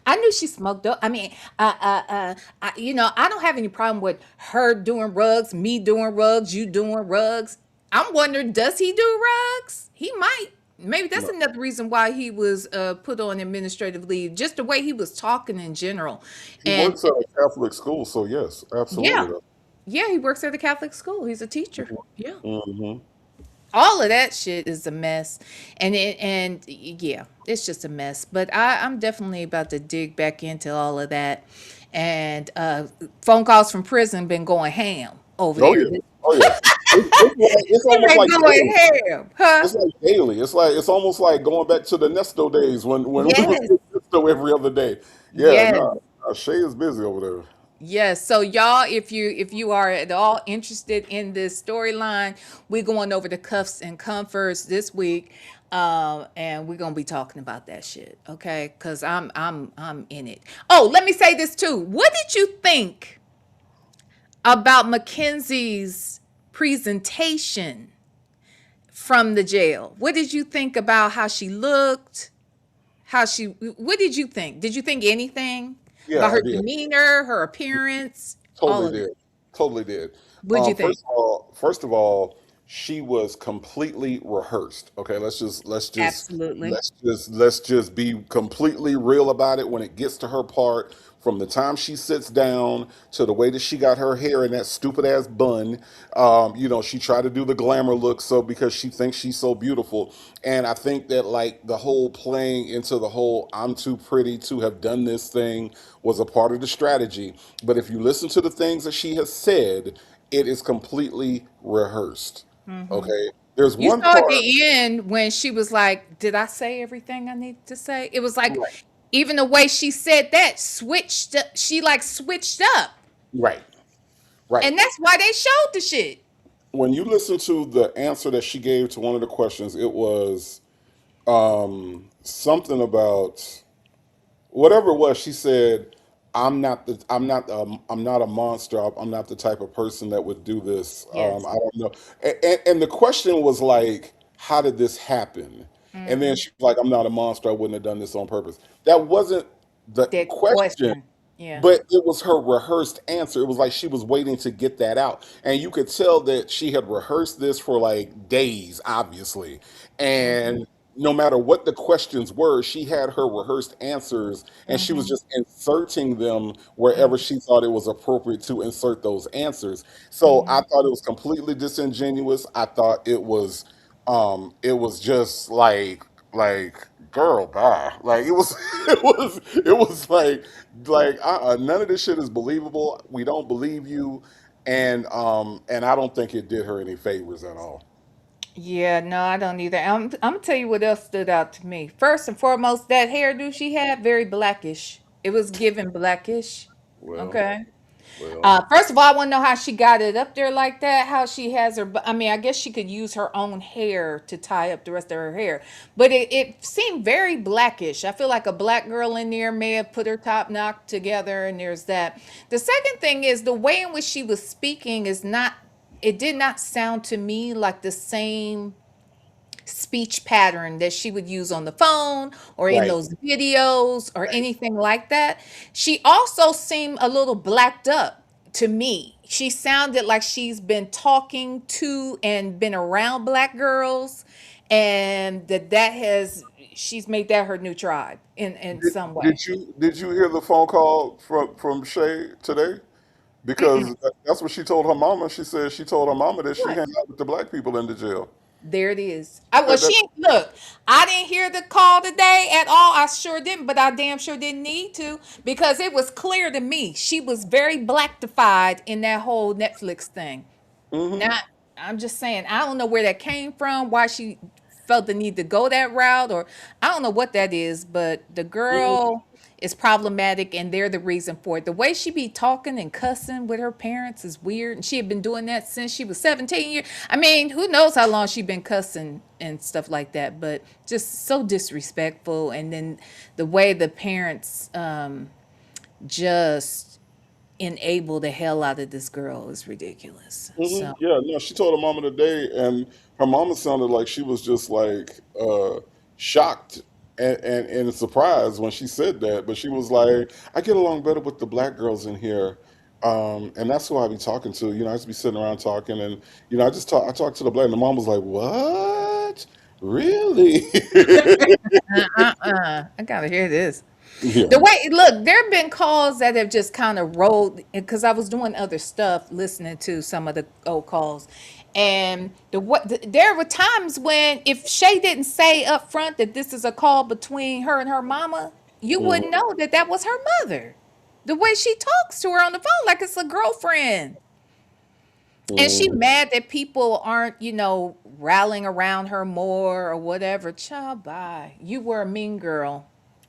S6: I knew she smoked dope. I mean, I don't have any problem with her doing rugs, me doing rugs, you doing rugs. I'm wondering, does he do rugs? He might. Maybe that's
S7: No.
S6: another reason why he was put on administrative leave. Just the way he was talking in general,
S7: He
S6: and
S7: works at a Catholic school, so yes,
S6: yeah,
S7: absolutely.
S6: yeah, he works at a Catholic school. He's a teacher. Yeah,
S7: Hmm.
S6: all of that shit is a mess, yeah, it's just a mess. But I'm definitely about to dig back into all of that, and phone calls from prison been going ham over
S7: Oh
S6: there.
S7: yeah, oh yeah. It's
S6: They've
S7: almost
S6: been
S7: like
S6: going
S7: daily.
S6: ham, huh?
S7: It's like daily. It's almost like going back to the Nesto days when we was
S6: Yes,
S7: getting Nesto every other day. Yeah,
S6: yes.
S7: no, Shay is busy over there.
S6: Yes. So y'all, if you are at all interested in this storyline, we're going over the cuffs and comforts this week. And we're gonna be talking about that shit, okay? Because I'm in it. Oh, let me say this too. What did you think about Mackenzie's presentation from the jail? What did you think about how she looked? What did you think? Did you think anything about
S7: Yeah, I
S6: her
S7: did.
S6: demeanor, her appearance, all
S7: Totally
S6: of that?
S7: did. Totally did.
S6: What did you think?
S7: First of all, she was completely rehearsed. Okay,
S6: Absolutely.
S7: let's just be completely real about it. When it gets to her part, from the time she sits down to the way that she got her hair in that stupid ass bun, she tried to do the glamour look so because she thinks she's so beautiful. And I think that like the whole playing into the whole "I'm too pretty to have done this" thing was a part of the strategy. But if you listen to the things that she has said, it is completely rehearsed.
S6: Hmm.
S7: Okay. There's
S6: You
S7: one
S6: saw at
S7: part.
S6: the end when she was like, "Did I say everything I need to say?" It was like,
S7: Right.
S6: even the way she said that switched. She like switched up,
S7: Right. Right.
S6: and that's why they showed the shit.
S7: When you listen to the answer that she gave to one of the questions, it was something about whatever it was. She said, I'm not a monster. I'm not the type of person that would do this.
S6: Yes.
S7: I don't know." And the question was like, how did this happen? And then
S6: Hmm.
S7: she was like, "I'm not a monster. I wouldn't have done this on purpose." That wasn't the
S6: That
S7: question,
S6: question. Yeah.
S7: but it was her rehearsed answer. It was like she was waiting to get that out. And you could tell that she had rehearsed this for like days, obviously.
S6: Hmm.
S7: And no matter what the questions were, she had her rehearsed answers and she was
S6: Hmm.
S7: just inserting them wherever
S6: Hmm.
S7: she thought it was appropriate to insert those answers. So I
S6: Hmm.
S7: thought it was completely disingenuous. I thought it was just like girl bye. Like it was it was like none of this shit is believable. We don't believe you. And I don't think it did her any favors at all.
S6: Yeah, no, I don't either. I'm gonna tell you what else stood out to me. First and foremost, that hairdo she had, very blackish. It was given blackish.
S7: Well,
S6: Okay.
S7: well.
S6: First of all, I want to know how she got it up there like that. How she has her. I mean, I guess she could use her own hair to tie up the rest of her hair, but it seemed very blackish. I feel like a black girl in there may have put her top knocked together, and there's that. The second thing is the way in which she was speaking is not. It did not sound to me like the same speech pattern that she would use on the phone or in
S7: Right.
S6: those videos or
S7: Right.
S6: anything like that. She also seemed a little blacked up to me. She sounded like she's been talking to and been around black girls and that has she's made that her new tribe in
S7: Did,
S6: some way.
S7: did you hear the phone call from Shay today? Because
S6: Mm-mm.
S7: that's what she told her mama. She said she told her mama that she
S6: What?
S7: hang out with the black people in the jail.
S6: There it is. I well,
S7: That, that,
S6: she look. I didn't hear the call today at all. I sure didn't, but I damn sure didn't need to because it was clear to me she was very blacktified in that whole Netflix thing.
S7: hmm
S6: Now, I'm just saying, I don't know where that came from, why she felt the need to go that route, or I don't know what that is, but the girl is problematic and they're the reason for it. The way she be talking and cussing with her parents is weird. And she had been doing that since she was 17 years. I mean, who knows how long she been cussing and stuff like that, but just so disrespectful. And then the way the parents just enable the hell out of this girl is ridiculous. So
S7: Yeah, no, she told her mama today, and her mama sounded like she was just like shocked and surprised when she said that. But she was like, "I get along better with the black girls in here, and that's who I be talking to. You know, I just be sitting around talking, and I just talk. I talk to the black." And the mom was like, "What? Really?"
S6: I gotta hear this.
S7: Yeah.
S6: The way look, there have been calls that have just kind of rolled because I was doing other stuff, listening to some of the old calls, and there were times when if Shay didn't say up front that this is a call between her and her mama, you wouldn't
S7: Mhm.
S6: know that that was her mother. The way she talks to her on the phone, like it's a girlfriend. And she
S7: Mhm.
S6: mad that people aren't, rallying around her more or whatever. Child, bye. You were a mean girl.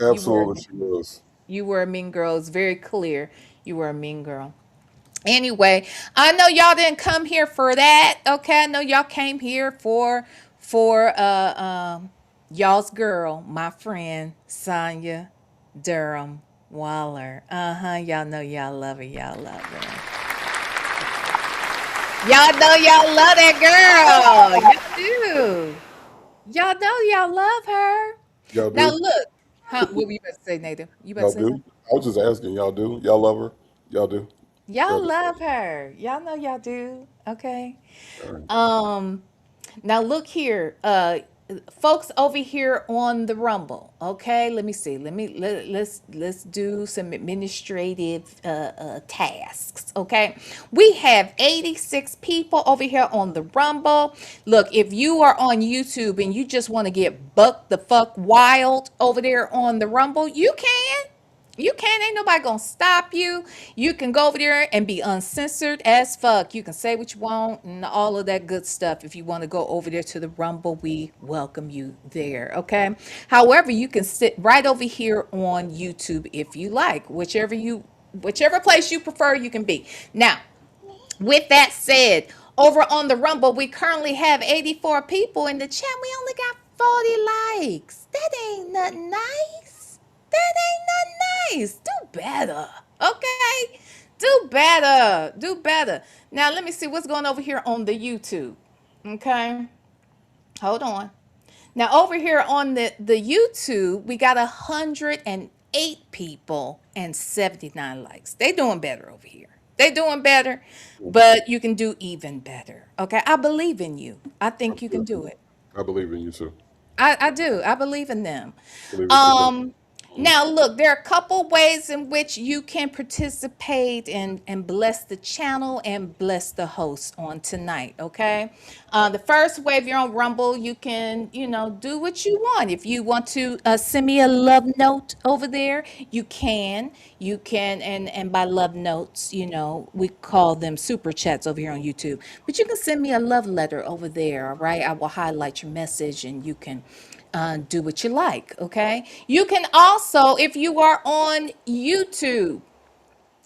S6: You were a
S7: Absolutely,
S6: mean,
S7: she was.
S6: you were a mean girl. It's very clear you were a mean girl. Anyway, I know y'all didn't come here for that. Okay, I know y'all came here for y'all's girl, my friend Sonya Durham-Waller. Y'all know y'all love her. Y'all love her. Y'all know y'all love that girl. Y'all do. Y'all know y'all love her.
S7: Y'all
S6: Now
S7: do?
S6: look, huh? What were you about to say, Nathan? You about to
S7: Y'all
S6: say something?
S7: do? I was just asking. Y'all do? Y'all love her? Y'all do? Y'all
S6: Y'all
S7: do?
S6: love her. Y'all know y'all do. Okay.
S7: All right.
S6: Um, Now look here, folks over here on the Rumble. Okay, let me see. Let's do some administrative tasks. Okay, we have 86 people over here on the Rumble. Look, if you are on YouTube and you just want to get buck the fuck wild over there on the Rumble, you can. You can't, ain't nobody gonna stop you. You can go over there and be uncensored as fuck. You can say what you want and all of that good stuff. If you want to go over there to the Rumble, we welcome you there. Okay. However, you can sit right over here on YouTube if you like, whichever place you prefer, you can be. Now, with that said, over on the Rumble, we currently have 84 people in the chat. We only got 40 likes. That ain't nothing nice. That ain't nothing nice. Do better. Okay? Do better. Do better. Now, let me see what's going over here on the YouTube. Okay? Hold on. Now over here on the YouTube, we got 108 people and 79 likes. They doing better over here. They doing better, but you can do even better. Okay, I believe in you. I think you can do it.
S7: I believe in you too.
S6: I do. I believe in them.
S7: Believe in you too.
S6: Um, Now, look, there are a couple ways in which you can participate and bless the channel and bless the host on tonight. Okay. The first way, if you're on Rumble, you can, do what you want. If you want to send me a love note over there, you can. You can, and by love notes, we call them super chats over here on YouTube. But you can send me a love letter over there. All right. I will highlight your message and you can do what you like, okay? You can also, if you are on YouTube,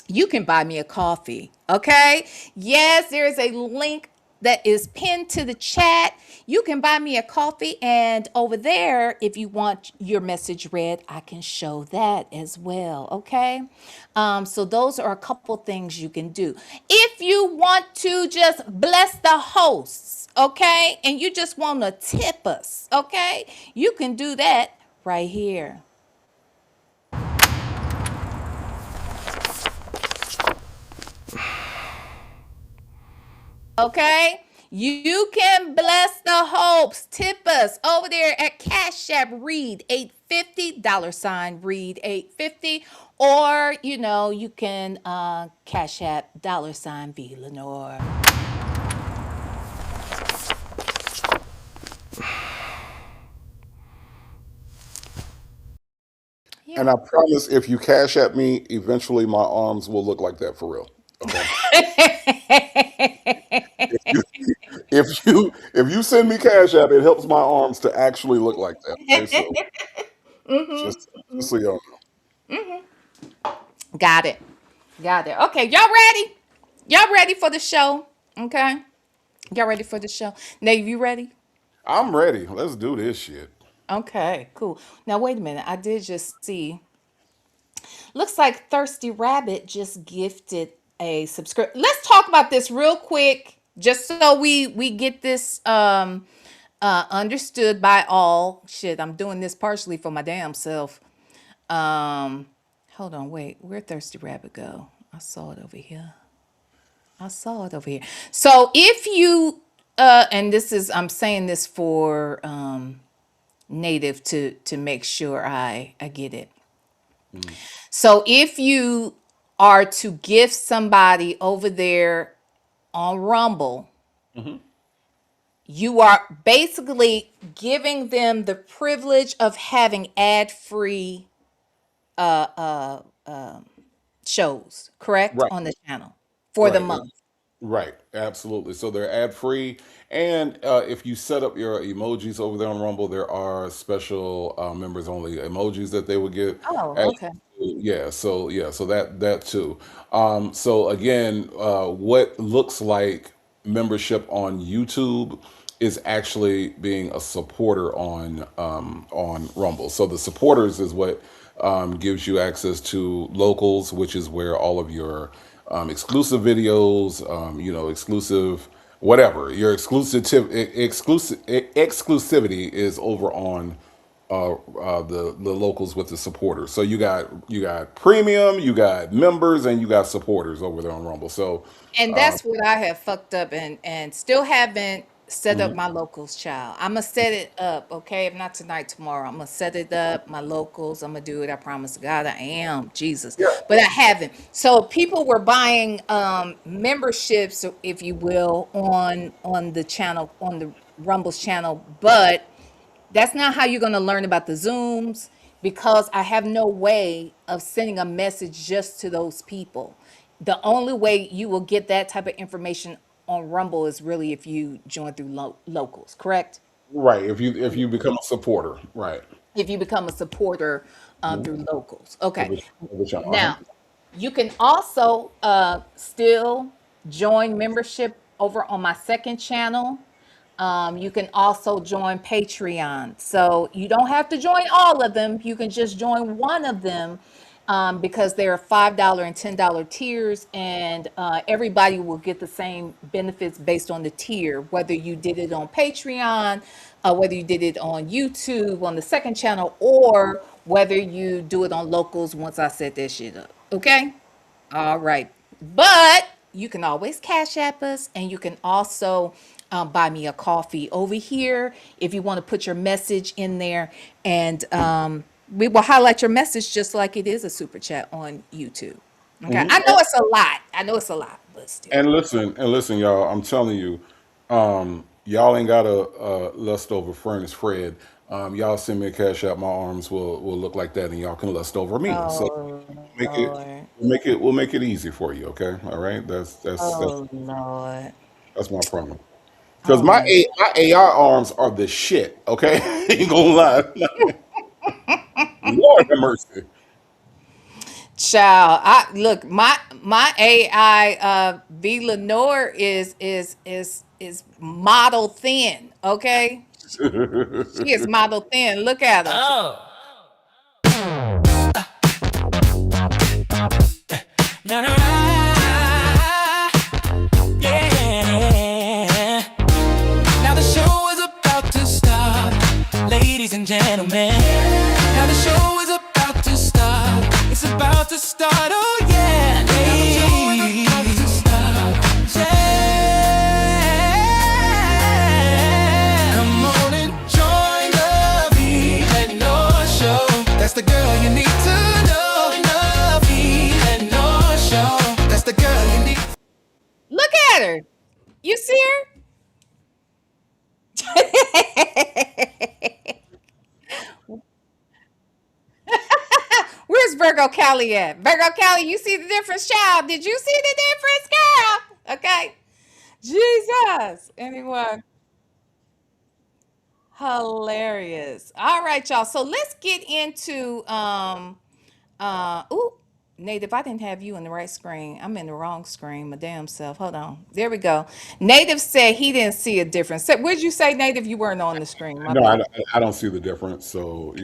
S6: you can buy me a coffee, okay? Yes, there is a link that is pinned to the chat. You can buy me a coffee, and over there, if you want your message read, I can show that as well, okay? So those are a couple things you can do. If you want to just bless the hosts, okay, and you just want to tip us, okay, you can do that right here. Okay? You can bless the hopes. Tip us over there at CashApp Read 850 $ Read 850, or you can Cash App $VLenore. Yeah.
S7: And I promise, if you cash at me, eventually my arms will look like that for real. Okay. If you send me cash app, it helps my arms to actually look like that. Okay, so just so y'all
S6: Got it. Got it. Okay, y'all ready? Y'all ready for the show? Okay. Y'all ready for the show? Nate, you ready?
S7: I'm ready. Let's do this shit.
S6: Okay, cool. Now wait a minute. I did just see. Looks like Thirsty Rabbit just gifted a subscription. Let's talk about this real quick, just so we get this understood by all. Shit, I'm doing this partially for my damn self. Um, Hold on, wait. Where'd Thirsty Rabbit go? I saw it over here. I saw it over here. So if you and this is I'm saying this for native to make sure I get it.
S7: Mm.
S6: So if you are to gift somebody over there on Rumble,
S7: Mm-hmm.
S6: you are basically giving them the privilege of having ad-free shows, correct?
S7: Right,
S6: On the channel for the
S7: right.
S6: month.
S7: Right, absolutely. So they're ad free, and if you set up your emojis over there on Rumble, there are special members only emojis that they would get.
S6: Oh,
S7: And
S6: okay.
S7: so that too. So again, what looks like membership on YouTube is actually being a supporter on Rumble. So the supporters is what gives you access to locals, which is where all of your exclusive videos, exclusive whatever your exclusivity is over on the locals with the supporters. So you got premium, you got members, and you got supporters over there on Rumble. So
S6: And that's what I have fucked up and still haven't set up
S7: mhm.
S6: my locals, child. I'm gonna set it up, okay? If not tonight, tomorrow. I'm gonna set it up, my locals. I'm gonna do it. I promise to God I am, Jesus.
S7: Yeah.
S6: But I haven't. So people were buying memberships, if you will, on the channel, on the Rumble's channel, but that's not how you're going to learn about the Zooms, because I have no way of sending a message just to those people. The only way you will get that type of information on Rumble is really if you join through locals, correct?
S7: Right. If you become a supporter, right.
S6: If you become a supporter
S7: Mhm.
S6: through locals. Okay.
S7: Of the channel. Uh-huh.
S6: Now, you can also still join membership over on my second channel. You can also join Patreon. So you don't have to join all of them. You can just join one of them, because there are $5 and $10 tiers, and everybody will get the same benefits based on the tier, whether you did it on Patreon, whether you did it on YouTube on the second channel, or whether you do it on locals once I set that shit up. Okay? All right. But you can always Cash App us, and you can also buy me a coffee over here if you want to put your message in there. And we will highlight your message just like it is a super chat on YouTube. Okay.
S7: Mhm.
S6: I know it's a lot. I know it's a lot, but still.
S7: And listen, y'all. I'm telling you, y'all ain't got a lust over Furnace Fred. Y'all send me a cash out, my arms will look like that, and y'all can lust over me. So
S6: Oh,
S7: make it,
S6: Lord.
S7: we'll make it easy for you. Okay, all right. That's
S6: Oh, Lord.
S7: that's my promise. Because
S6: Oh, my.
S7: my AI arms are the shit. Okay, ain't gonna lie. Lord have mercy.
S6: Child, I look, my AI VLenore is model thin, okay? She is model thin. Look at her.
S1: Oh. Na, na, na. Yeah. Now the show is about to start, ladies and gentlemen. Now the show is about to start. It's about to start. Oh yeah. Now the show is about to start. Yeah.
S6: at her. You see her? Where's Virgo Cali at? Virgo Cali, you see the difference, child? Did you see the difference, girl? Okay. Jesus. Anyway, hilarious. All right, y'all. So let's get into ooh, Native, I didn't have you in the right screen. I'm in the wrong screen, my damn self. Hold on. There we go. Native said he didn't see a difference. What'd you say, Native? You weren't on the screen. My
S7: No,
S6: bad.
S7: I don't see the difference. So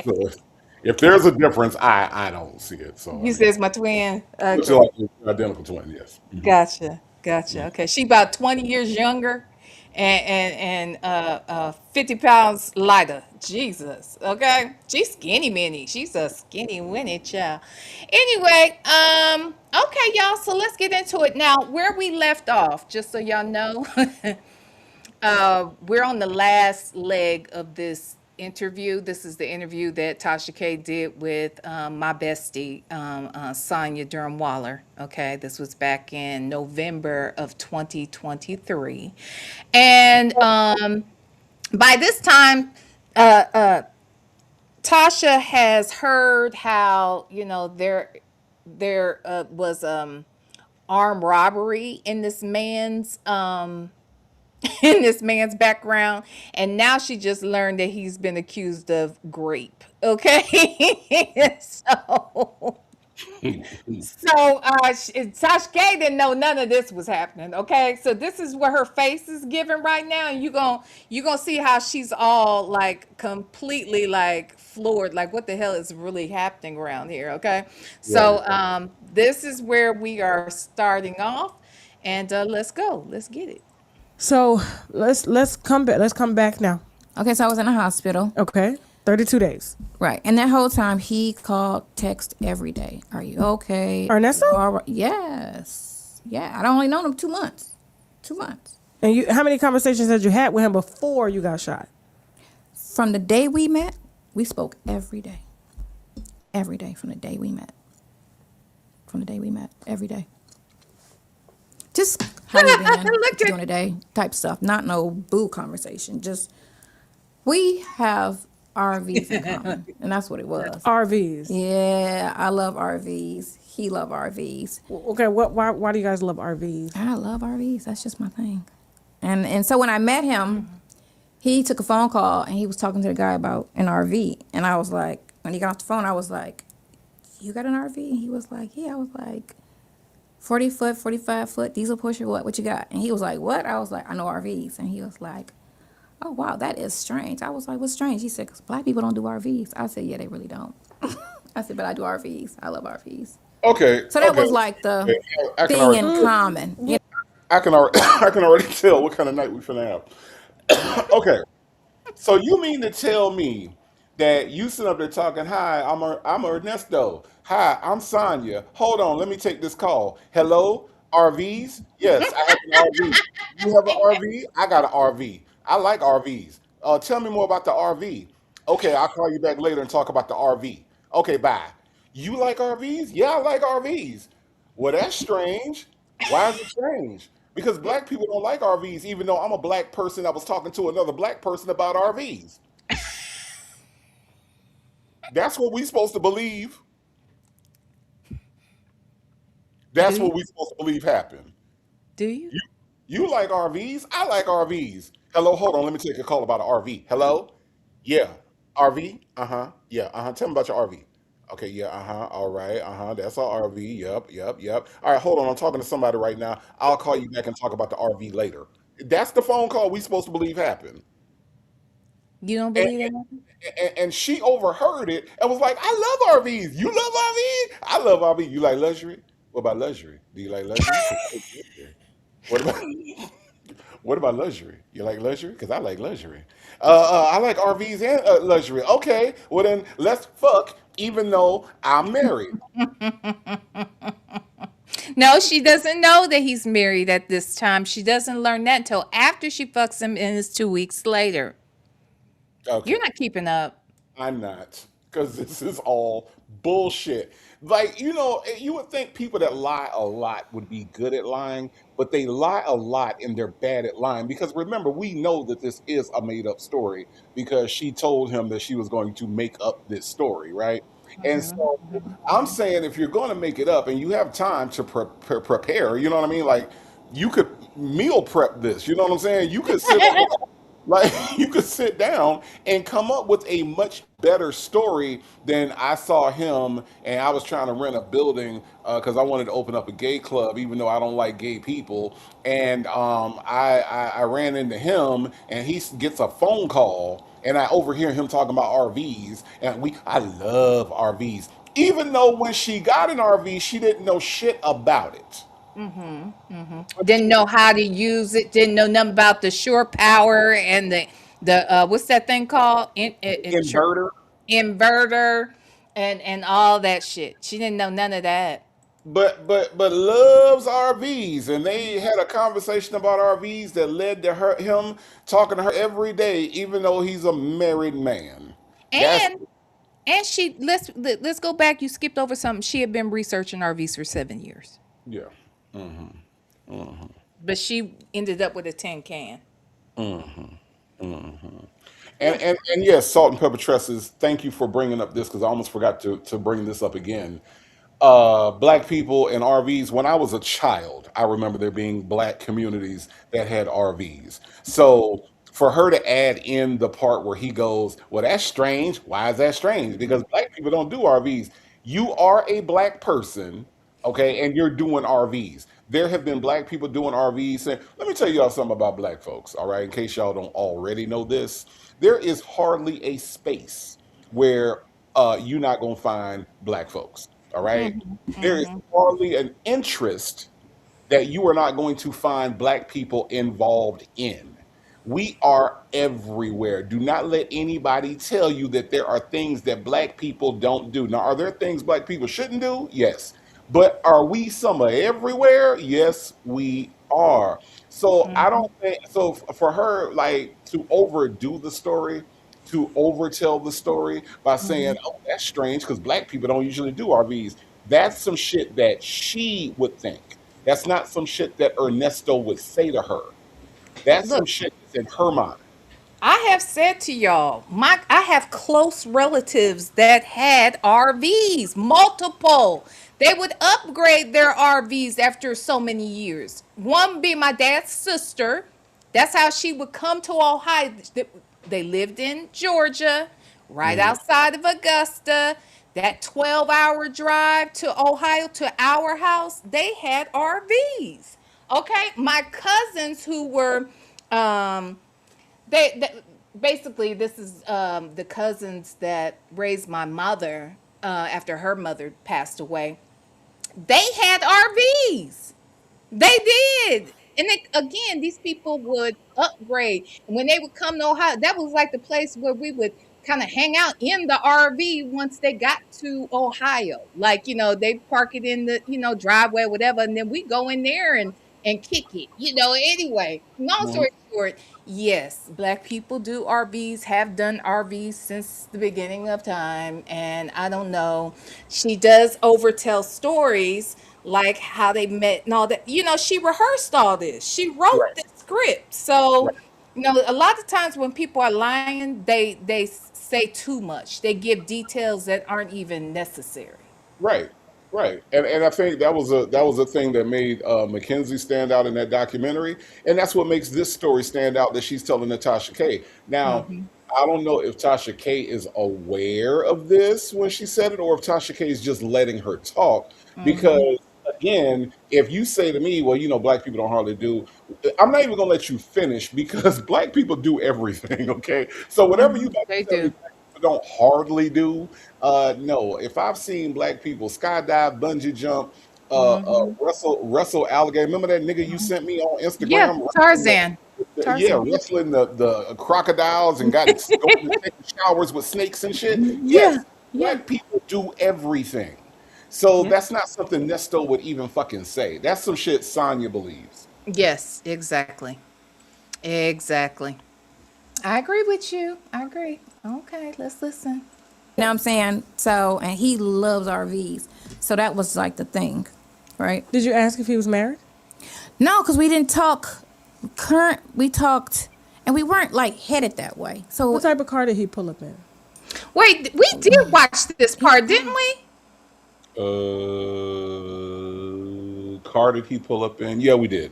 S7: so if there's a difference, I don't see it. So I
S6: You
S7: mean,
S6: says my twin.
S7: looks
S6: Okay.
S7: like an identical twin. Yes.
S6: Gotcha. Gotcha. Okay. She about 20 years younger and 50 pounds lighter. Jesus. Okay. She's skinny mini. She's a skinny winnie child. Anyway, okay, y'all. So let's get into it. Now, where we left off, just so y'all know, we're on the last leg of this interview. This is the interview that Tasha K did with my bestie, Sonya Durham-Waller. Okay, this was back in November of 2023. And by this time, Tasha has heard how, there was armed robbery in this man's in this man's background, and now she just learned that he's been accused of grape. Okay. Sasha K didn't know none of this was happening. Okay, so this is what her face is giving right now, and you gonna see how she's all like completely like floored, like what the hell is really happening around here. Okay,
S7: Right.
S6: so this is where we are starting off, and let's go, let's get it.
S8: So let's come back. Let's come back now.
S9: Okay, so I was in the hospital.
S8: Okay, 32 days.
S9: Right. And that whole time he called, text every day. Are you okay?
S8: Ernesto?
S9: Are you all right? Yes. Yeah. I'd only known him 2 months. 2 months.
S8: And how many conversations had you had with him before you got shot?
S9: From the day we met, we spoke every day. Every day from the day we met. From the day we met. Every day. Just how you been? What you doing today? Type stuff. Not no boo conversation. Just we have RVs in common. And that's what it was.
S8: RVs.
S9: Yeah, I love RVs. He love RVs.
S8: Okay, why do you guys love RVs?
S9: I love RVs. That's just my thing. And so when I met him, he took a phone call and he was talking to the guy about an RV. And I was like, when he got off the phone, I was like, you got an RV? And he was like, yeah. I was like, 40 foot, 45 foot, diesel pusher, what you got? And he was like, what? I was like, I know RVs. And he was like, oh, wow, that is strange. I was like, what's strange? He said, because black people don't do RVs. I said, yeah, they really don't. I said, but I do RVs. I love RVs.
S7: Okay.
S9: So that
S7: okay.
S9: was like the
S7: Okay, I can
S9: thing
S7: already,
S9: in common. You
S7: I can already, I can already tell what kind of night we finna have. Okay. So you mean to tell me that you sit up there talking, hi, I'm Ernesto. Hi, I'm Sonya. Hold on, let me take this call. Hello, RVs? Yes, I have an RV. You have an RV? I got an RV. I like RVs. Tell me more about the RV. Okay, I'll call you back later and talk about the RV. Okay, bye. You like RVs? Yeah, I like RVs. Well, that's strange. Why is it strange? Because black people don't like RVs, even though I'm a black person that was talking to another black person about RVs. That's what we supposed to believe. That's
S6: Do
S7: what
S6: you?
S7: we supposed to believe happened.
S6: Do you?
S7: You you like RVs? I like RVs. Hello, hold on. Let me take a call about an RV. Hello? Yeah. RV? Uh-huh. Yeah. Uh-huh. Tell me about your RV. Okay, yeah, uh-huh. All right. Uh-huh. That's our RV. Yep, yep, yep. All right, hold on. I'm talking to somebody right now. I'll call you back and talk about the RV later. That's the phone call we supposed to believe happened.
S6: You don't
S7: And,
S6: believe that?
S7: and she overheard it and was like, I love RVs. You love RVs? I love RVs. You like luxury? What about luxury? Do you like luxury? 'Cause I like luxury. What about what about luxury? You like luxury? Because I like luxury. I like RVs and luxury. Okay, well then let's fuck, even though I'm married.
S6: No, she doesn't know that he's married at this time. She doesn't learn that until after she fucks him and it's 2 weeks later.
S7: Okay,
S6: You're not keeping up.
S7: I'm not, because this is all bullshit. Like, you would think people that lie a lot would be good at lying, but they lie a lot and they're bad at lying. Because remember, we know that this is a made up story because she told him that she was going to make up this story, right? And so I'm saying if you're going to make it up and you have time to prepare, you know what I mean? Like, you could meal prep this, you know what I'm saying? You could sit down, like, you could sit down and come up with a much better story than I saw him and I was trying to rent a building because I wanted to open up a gay club, even though I don't like gay people. And I ran into him and he gets a phone call and I overhear him talking about RVs. And I love RVs. Even though when she got an RV, she didn't know shit about it.
S6: Didn't know how to use it. Didn't know nothing about the shore power and the what's that thing called?
S7: Inverter.
S6: Inverter and all that shit. She didn't know none of that.
S7: But loves RVs, and they had a conversation about RVs that led to him talking to her every day, even though he's a married man. That's
S6: And she let's go back. You skipped over something. She had been researching RVs for 7 years,
S7: yeah. Hmm. Hmm.
S6: but she ended up with a tin can.
S7: Hmm. And yes, salt and pepper tresses. Thank you for bringing up this because I almost forgot to bring this up again. Black people in RVs. When I was a child, I remember there being black communities that had RVs. So for her to add in the part where he goes, well, that's strange. Why is that strange? Because black people don't do RVs. You are a black person, okay, and you're doing RVs. There have been black people doing RVs. And let me tell y'all something about black folks, all right, in case y'all don't already know this. There is hardly a space where you're not going to find black folks. All right. There is hardly an interest that you are not going to find black people involved in. We are everywhere. Do not let anybody tell you that there are things that black people don't do. Now, are there things black people shouldn't do? Yes. But are we some of everywhere? Yes, we are. So I don't think so for her like to overdo the story, to overtell the story by saying, "Oh, that's strange," because black people don't usually do RVs. That's some shit that she would think. That's not some shit that Ernesto would say to her. That's some
S6: Look,
S7: shit that's in her mind.
S6: I have said to y'all, I have close relatives that had RVs, multiple. They would upgrade their RVs after so many years. One being my dad's sister. That's how she would come to Ohio. They lived in Georgia, right
S7: Mhm.
S6: outside of Augusta. That 12-hour drive to Ohio to our house, they had RVs. Okay, my cousins who were um they basically this is the cousins that raised my mother after her mother passed away. They had RVs. They did. And again, these people would upgrade. And when they would come to Ohio, that was like the place where we would kind of hang out in the RV once they got to Ohio. Like, they park it in the, driveway or whatever, and then we go in there and kick it. Anyway, long
S7: Mhm.
S6: story short, yes, black people do RVs, have done RVs since the beginning of time. And I don't know. She does overtell stories like how they met and all that. She rehearsed all this. She wrote
S7: Right.
S6: the script. So,
S7: Right.
S6: a lot of times when people are lying, they say too much. They give details that aren't even necessary.
S7: Right, right, and I think that was a thing that made Mackenzie stand out in that documentary, and that's what makes this story stand out that she's telling Natasha K. Now,
S6: Hmm.
S7: I don't know if Tasha K is aware of this when she said it, or if Tasha K is just letting her talk.
S6: Hmm.
S7: Because again, if you say to me, "Well, black people don't hardly do," I'm not even gonna let you finish because black people do everything. Okay, so whatever you
S6: Hmm.
S7: about
S6: They
S7: to tell me,
S6: do.
S7: black people don't hardly do. No, if I've seen black people skydive, bungee jump,
S6: Hmm.
S7: wrestle alligator. Remember that nigga you sent me on
S6: Yeah,
S7: Instagram wrestling
S6: Tarzan.
S7: yeah,
S6: Tarzan.
S7: wrestling the crocodiles and got going to take showers with snakes and shit.
S6: Yeah,
S7: Yes,
S6: yeah,
S7: black people do everything. So
S6: yeah.
S7: that's not something Nesto would even fucking say. That's some shit Sonya believes.
S6: Yes, exactly. Exactly. I agree with you. I agree. Okay, let's listen.
S9: You know what I'm saying? So, and he loves RVs. So that was like the thing, right?
S8: Did you ask if he was married?
S9: No, because we didn't talk we talked, and we weren't like headed that way. So
S8: What type of car did he pull up in?
S6: Wait, we did watch this part, didn't we?
S7: Car did he pull up in? Yeah, we did.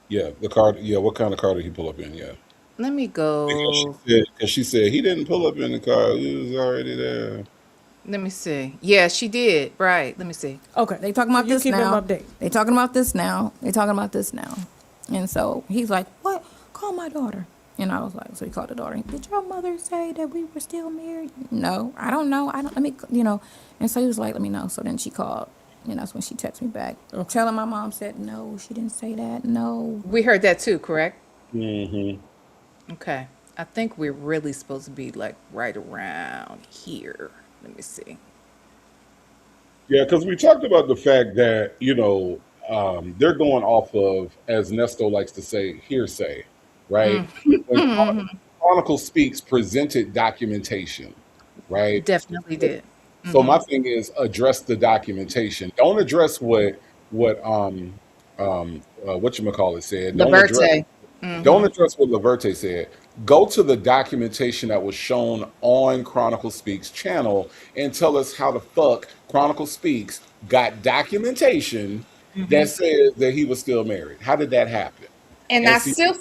S7: Yeah, the car. Yeah, what kind of car did he pull up in? Yeah,
S6: Let me
S7: because
S6: go.
S7: she said he didn't pull up in the car. He was already there.
S6: Let me see. Yeah, she did. Right. Let me see.
S8: Okay.
S9: they talking about
S8: You
S9: this
S8: keep
S9: now.
S8: him updated.
S9: They talking about this now. They talking about this now. And so he's like, "What? Call my daughter." And I was like, so he called the daughter. Did your mother say that we were still married? No, I don't know. I don't. Let me, And so he was like, "Let me know." So then she called. And that's when she texted me back, telling my mom said, "No, she didn't say that. No."
S6: We heard that too, correct?
S7: Mm-hmm.
S6: Okay. I think we're really supposed to be like right around here. Let me see.
S7: Yeah, because we talked about the fact that they're going off of, as Nesto likes to say, hearsay, right? When Chronicle Speaks presented documentation, right?
S6: Definitely did.
S7: So my thing is address the documentation. Don't address whatchamacallit said.
S6: Liberte.
S7: Don't address what Laverte said. Go to the documentation that was shown on Chronicle Speaks channel and tell us how the fuck Chronicle Speaks got documentation that says that he was still married. How did that happen?
S6: And
S7: And
S6: I
S7: see,
S6: still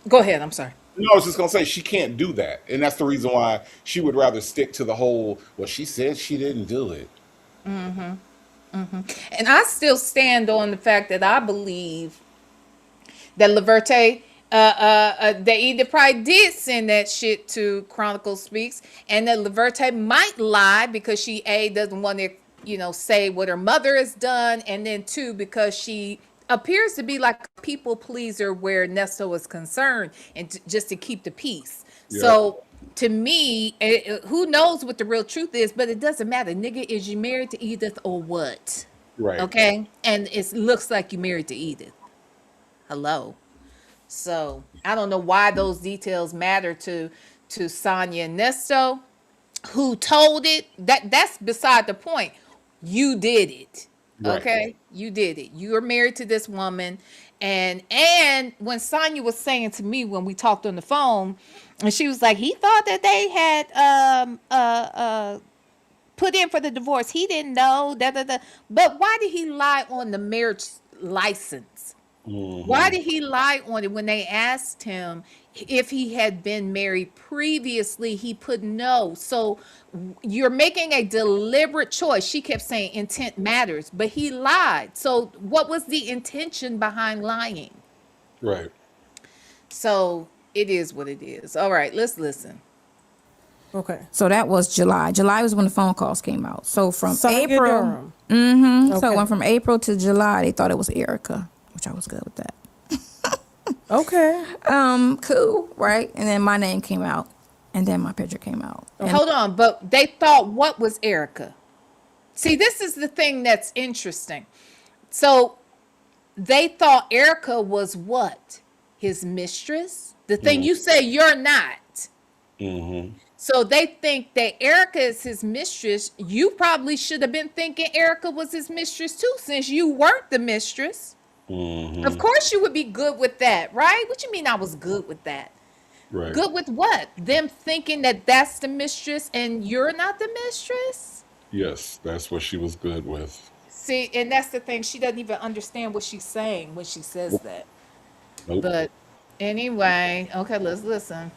S6: go ahead. I'm sorry.
S7: no, I was just gonna say she can't do that, and that's the reason why she would rather stick to the whole. Well, she said she didn't do it.
S6: And I still stand on the fact that I believe that Laverte, they either probably did send that shit to Chronicle Speaks, and that Laverte might lie because she doesn't want to, say what her mother has done, and then two because she appears to be like a people pleaser where Nesto is concerned, and just to keep the peace.
S7: Yeah.
S6: So to me, who knows what the real truth is, but it doesn't matter. Nigga, is you married to Edith or what?
S7: Right.
S6: Okay, and it looks like you married to Edith. Hello. So I don't know why those details matter to Sonya and Nesto, who told it. That's beside the point. You did it.
S7: Right.
S6: Okay? You did it. You are married to this woman. And when Sonya was saying to me when we talked on the phone, and she was like, he thought that they had put in for the divorce. He didn't know. But why did he lie on the marriage license? Why did he lie on it when they asked him if he had been married previously? He put no. So you're making a deliberate choice. She kept saying intent matters, but he lied. So what was the intention behind lying?
S7: Right.
S6: So it is what it is. All right, let's listen.
S8: Okay.
S9: So that was July. July was when the phone calls came out. So from
S8: Sonya
S9: April,
S8: Durham.
S9: so
S8: Okay.
S9: when from April to July, they thought it was Erica, which I was good with that.
S8: Okay.
S9: Cool, right? And then my name came out, and then my picture came out. And
S6: Hold on, but they thought what was Erica? See, this is the thing that's interesting. So they thought Erica was what? His mistress? The thing you say you're not. So they think that Erica is his mistress. You probably should have been thinking Erica was his mistress too, since you weren't the mistress. Of course you would be good with that, right? What you mean I was good with that?
S7: Right.
S6: Good with what? Them thinking that that's the mistress and you're not the mistress?
S7: Yes, that's what she was good with.
S6: See, and that's the thing. She doesn't even understand what she's saying when she says that.
S7: Nope.
S6: But anyway, okay, let's listen.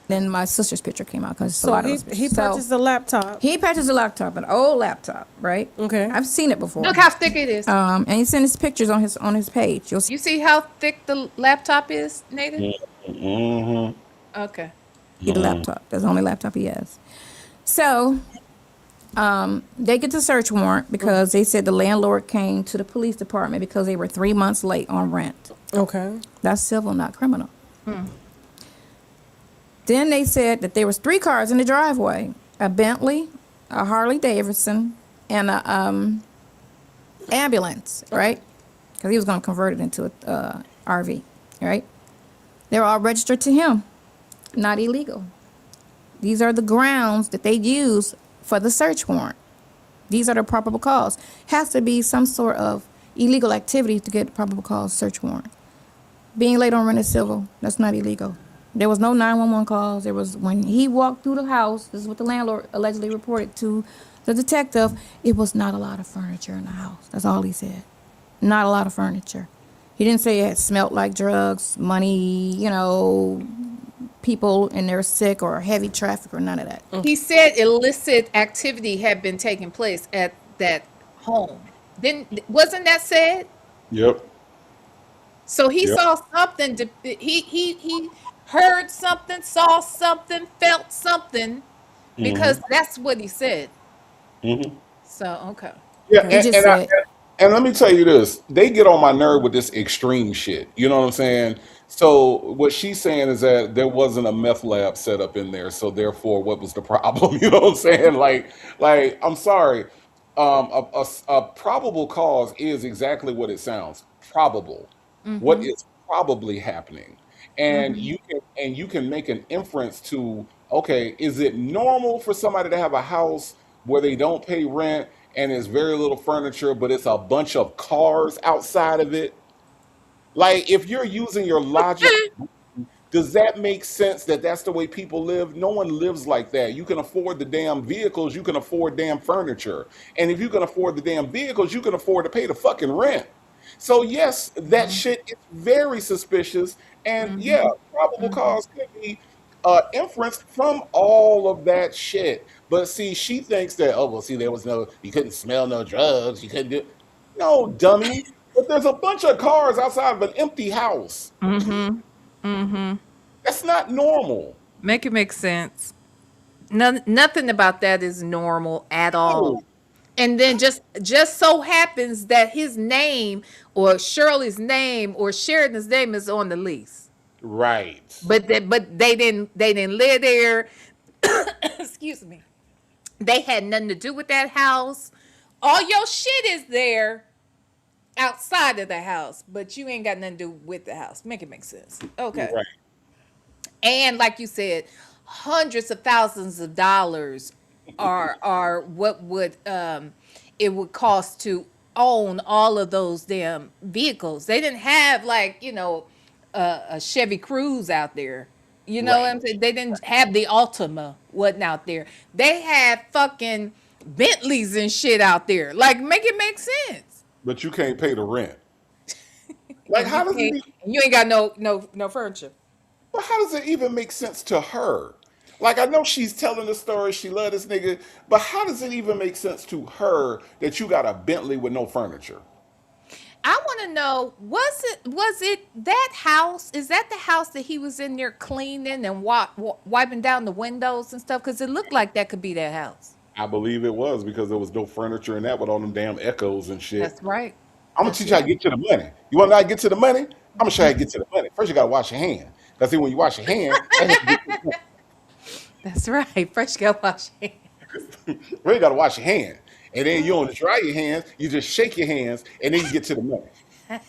S9: then my sister's picture came out because a
S8: So
S9: lot of
S8: he purchased a laptop.
S9: He purchased a laptop, an old laptop, right?
S8: Okay.
S9: I've seen it before.
S6: Look how thick it is.
S9: And he sent his pictures on his page. You'll see.
S6: You see how thick the laptop is, Nathan?
S7: Mm-hmm.
S6: Okay.
S9: The laptop. That's the only laptop he has. So, they get the search warrant because they said the landlord came to the police department because they were 3 months late on rent.
S8: Okay.
S9: That's civil, not criminal. Then they said that there was 3 cars in the driveway: a Bentley, a Harley Davidson, and a ambulance. Right? Because he was going to convert it into a RV. Right? They were all registered to him, not illegal. These are the grounds that they use for the search warrant. These are the probable cause. Has to be some sort of illegal activity to get probable cause search warrant. Being late on rent is civil. That's not illegal. There was no 911 calls. There was, when he walked through the house, this is what the landlord allegedly reported to the detective, it was not a lot of furniture in the house. That's all he said. Not a lot of furniture. He didn't say it smelled like drugs, money, people and they're sick or heavy traffic or none of that.
S6: He said illicit activity had been taking place at that home. Wasn't that said?
S7: Yep.
S6: So he
S7: Yep.
S6: saw something. He heard something, saw something, felt something, because that's what he said.
S7: Mm-hmm.
S6: So okay.
S7: Yeah,
S9: He just said,
S7: and let me tell you this: they get on my nerve with this extreme shit. You know what I'm saying? So what she's saying is that there wasn't a meth lab set up in there, so therefore, what was the problem? You know what I'm saying? Like I'm sorry, a probable cause is exactly what it sounds. Probable. What is probably happening, and you can make an inference to, okay, is it normal for somebody to have a house where they don't pay rent and there's very little furniture, but it's a bunch of cars outside of it? Like, if you're using your logic, does that make sense that that's the way people live? No one lives like that. You can afford the damn vehicles, you can afford damn furniture. And if you can afford the damn vehicles, you can afford to pay the fucking rent. So yes, that shit is very suspicious. And yeah, probable cause could be inference from all of that shit. But see, she thinks that, oh, well, see, you couldn't smell no drugs, you couldn't do. No, dummy. But there's a bunch of cars outside of an empty house. That's not normal.
S6: Make it make sense. Nothing about that is normal at all.
S7: Oh,
S6: And then just so happens that his name or Shirley's name or Sheridan's name is on the lease.
S7: right.
S6: But they didn't live there. Excuse me. They had nothing to do with that house. All your shit is there outside of the house, but you ain't got nothing to do with the house. Make it make sense. Okay.
S7: Right.
S6: And like you said, hundreds of thousands of dollars are what would it would cost to own all of those damn vehicles. They didn't have a Chevy Cruze out there. You know what
S7: Right.
S6: I'm saying? They didn't have the Altima wasn't out there. They had fucking Bentleys and shit out there. Like, make it make sense.
S7: But you can't pay the rent. Like,
S6: And you
S7: how does
S6: can't,
S7: it?
S6: and you ain't got no furniture.
S7: But how does it even make sense to her? Like, I know she's telling the story, she love this nigga, but how does it even make sense to her that you got a Bentley with no furniture?
S6: I want to know, was it that house? Is that the house that he was in there cleaning and wiping down the windows and stuff? Because it looked like that could be that house.
S7: I believe it was, because there was no furniture in that with all them damn echoes and shit.
S6: That's right.
S7: I'm gonna
S6: That's
S7: teach you how to
S6: right.
S7: get to the money. You want to know how to get to the money? I'm gonna show you how to get to the money. First, you gotta wash your hand. Cause see, when you wash your hand, that helps you get to the money.
S6: That's right. First, you got wash your hands.
S7: First, you gotta wash your hand, and then you don't dry your hands. You just shake your hands, and then you get to the money.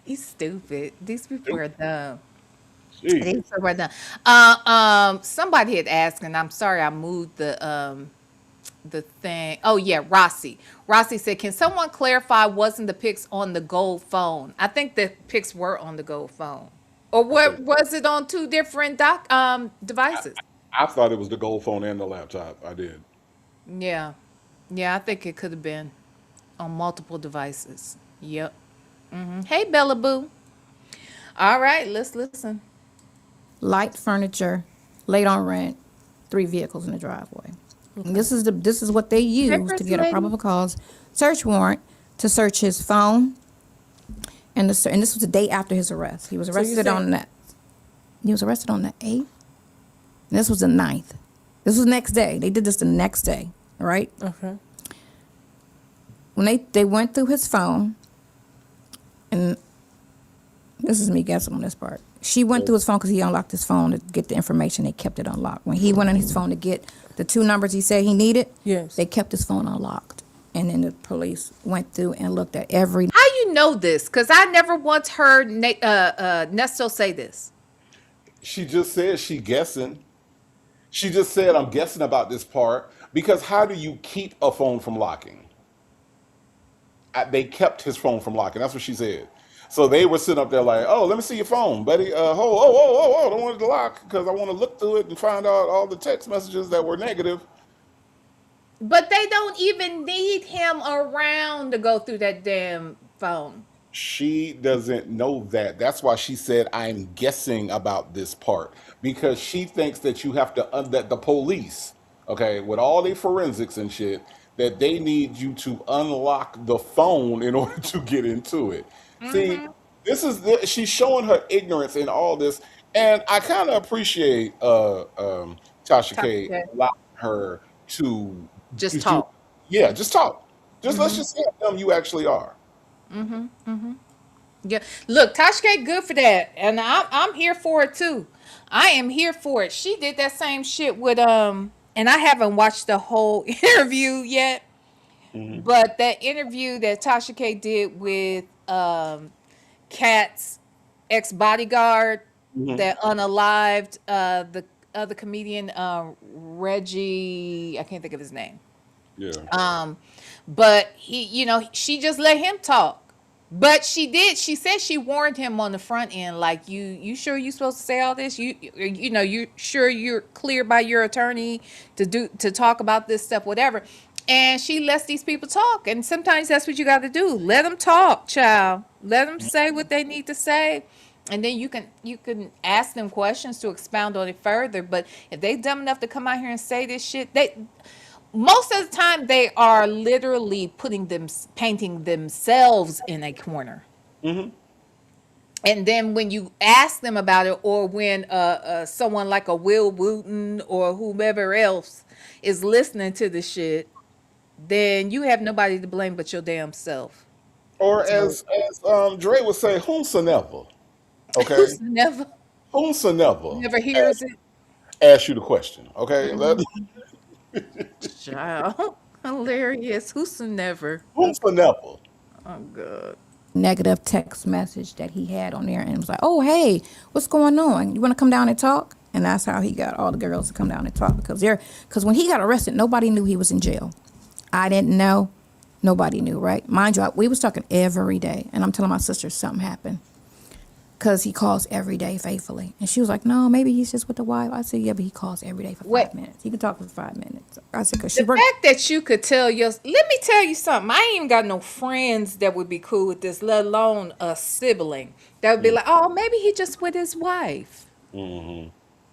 S6: He's stupid. These people are dumb.
S7: Jeez.
S6: These people are dumb. Somebody had asked, and I'm sorry I moved the thing. Oh yeah, Rossi. Rossi said, "Can someone clarify? Wasn't the pics on the gold phone? I think the pics were on the gold phone, or what was it on two different devices?
S7: I thought it was the gold phone and the laptop. I did.
S6: Yeah, yeah. I think it could have been on multiple devices. Yep. Hey, Bella Boo. All right, let's listen.
S9: light furniture, late on rent, 3 vehicles in the driveway. And this is what they use to
S6: First
S9: get a
S6: Lady.
S9: probable cause search warrant to search his phone. And this was the day after his arrest. He was arrested on that. He was arrested on the 8th. And this was the 9th. This was the next day. They did this the next day, right?
S8: Okay.
S9: When they went through his phone, and this is me guessing on this part. She went through his phone because he unlocked his phone to get the information. They kept it unlocked. When he went on his phone to get the 2 numbers he said he needed,
S8: Yes.
S9: they kept his phone unlocked. And then the police went through and looked at every.
S6: How you know this? Because I never once heard Nesto say this.
S7: She just said she guessing. She just said, I'm guessing about this part because how do you keep a phone from locking? They kept his phone from locking. That's what she said. So they were sitting up there like, oh, let me see your phone, buddy. I don't want it to lock because I want to look through it and find out all the text messages that were negative.
S6: But they don't even need him around to go through that damn phone.
S7: She doesn't know that. That's why she said, I'm guessing about this part because she thinks that you have to, that the police, okay, with all their forensics and shit, that they need you to unlock the phone in order to get into it. See, she's showing her ignorance in all this. And I kind of appreciate Tasha K
S6: Okay.
S7: allowing her to,
S6: Just
S7: to
S6: talk.
S7: yeah, just talk. Just let's just see how dumb you actually are.
S6: Yeah. Look, Tasha good for that. And I'm here for it too. I am here for it. She did that same shit with and I haven't watched the whole interview yet,
S7: Hmm.
S6: but that interview that Tasha K did with Kat's ex-bodyguard
S7: Hmm.
S6: that unalived the other comedian Reggie, I can't think of his name.
S7: Yeah.
S6: But he, she just let him talk. But she said she warned him on the front end, like, you sure you supposed to say all this? You sure you're clear by your attorney to talk about this stuff, whatever. And she lets these people talk. And sometimes that's what you got to do. Let them talk, child. Let them say what they need to say. And then you can ask them questions to expound on it further. But if they dumb enough to come out here and say this shit, most of the time they are literally painting themselves in a corner.
S7: Hmm.
S6: And then when you ask them about it, or when someone like a Will Wooten or whomever else is listening to the shit, then you have nobody to blame but your damn self.
S7: Or
S6: So
S7: as Dre would say, whomsoever, okay,
S6: who's never
S7: whomsoever
S6: never hears it?
S7: ask you the question, okay,
S6: Child. Hilarious. Who's never?
S7: whomsoever.
S6: Oh god.
S9: Negative text message that he had on there, and it was like, "Oh, hey, what's going on? You want to come down and talk?" And that's how he got all the girls to come down and talk because when he got arrested, nobody knew he was in jail. I didn't know. Nobody knew, right? Mind you, we was talking every day, and I'm telling my sister something happened because he calls every day faithfully, and she was like, "No, maybe he's just with the wife." I said, "Yeah, but he calls every day for
S6: Wait.
S9: 5 minutes. He can talk for 5 minutes." I said, "Cause she
S6: The
S9: worked."
S6: fact that you could tell let me tell you something. I ain't even got no friends that would be cool with this, let alone a sibling that would be like, oh, maybe he just with his wife.
S7: Hmm.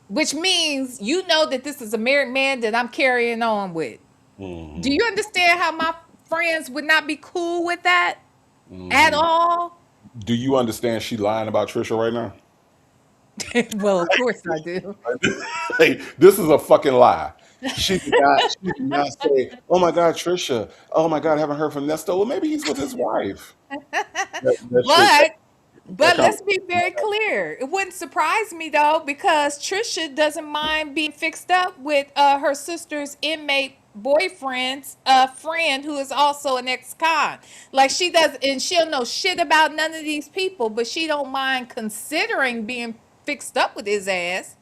S6: Which means you know that this is a married man that I'm carrying on with. Do
S7: Hmm.
S6: you understand how my friends would not be cool with that at
S7: Hmm.
S6: all?
S7: Do you understand she lying about Trisha right now?
S6: Well, of course I do.
S7: Hey, this is a fucking lie. She did not say, oh my God, Trisha. Oh my God, I haven't heard from Nesto. Well, maybe he's with his wife. That shit,
S6: But
S7: that
S6: But let's be
S7: conversation.
S6: very clear. It wouldn't surprise me though, because Trisha doesn't mind being fixed up with her sister's inmate boyfriend's friend who is also an ex-con. Like she does, and she'll know shit about none of these people, but she don't mind considering being fixed up with his ass.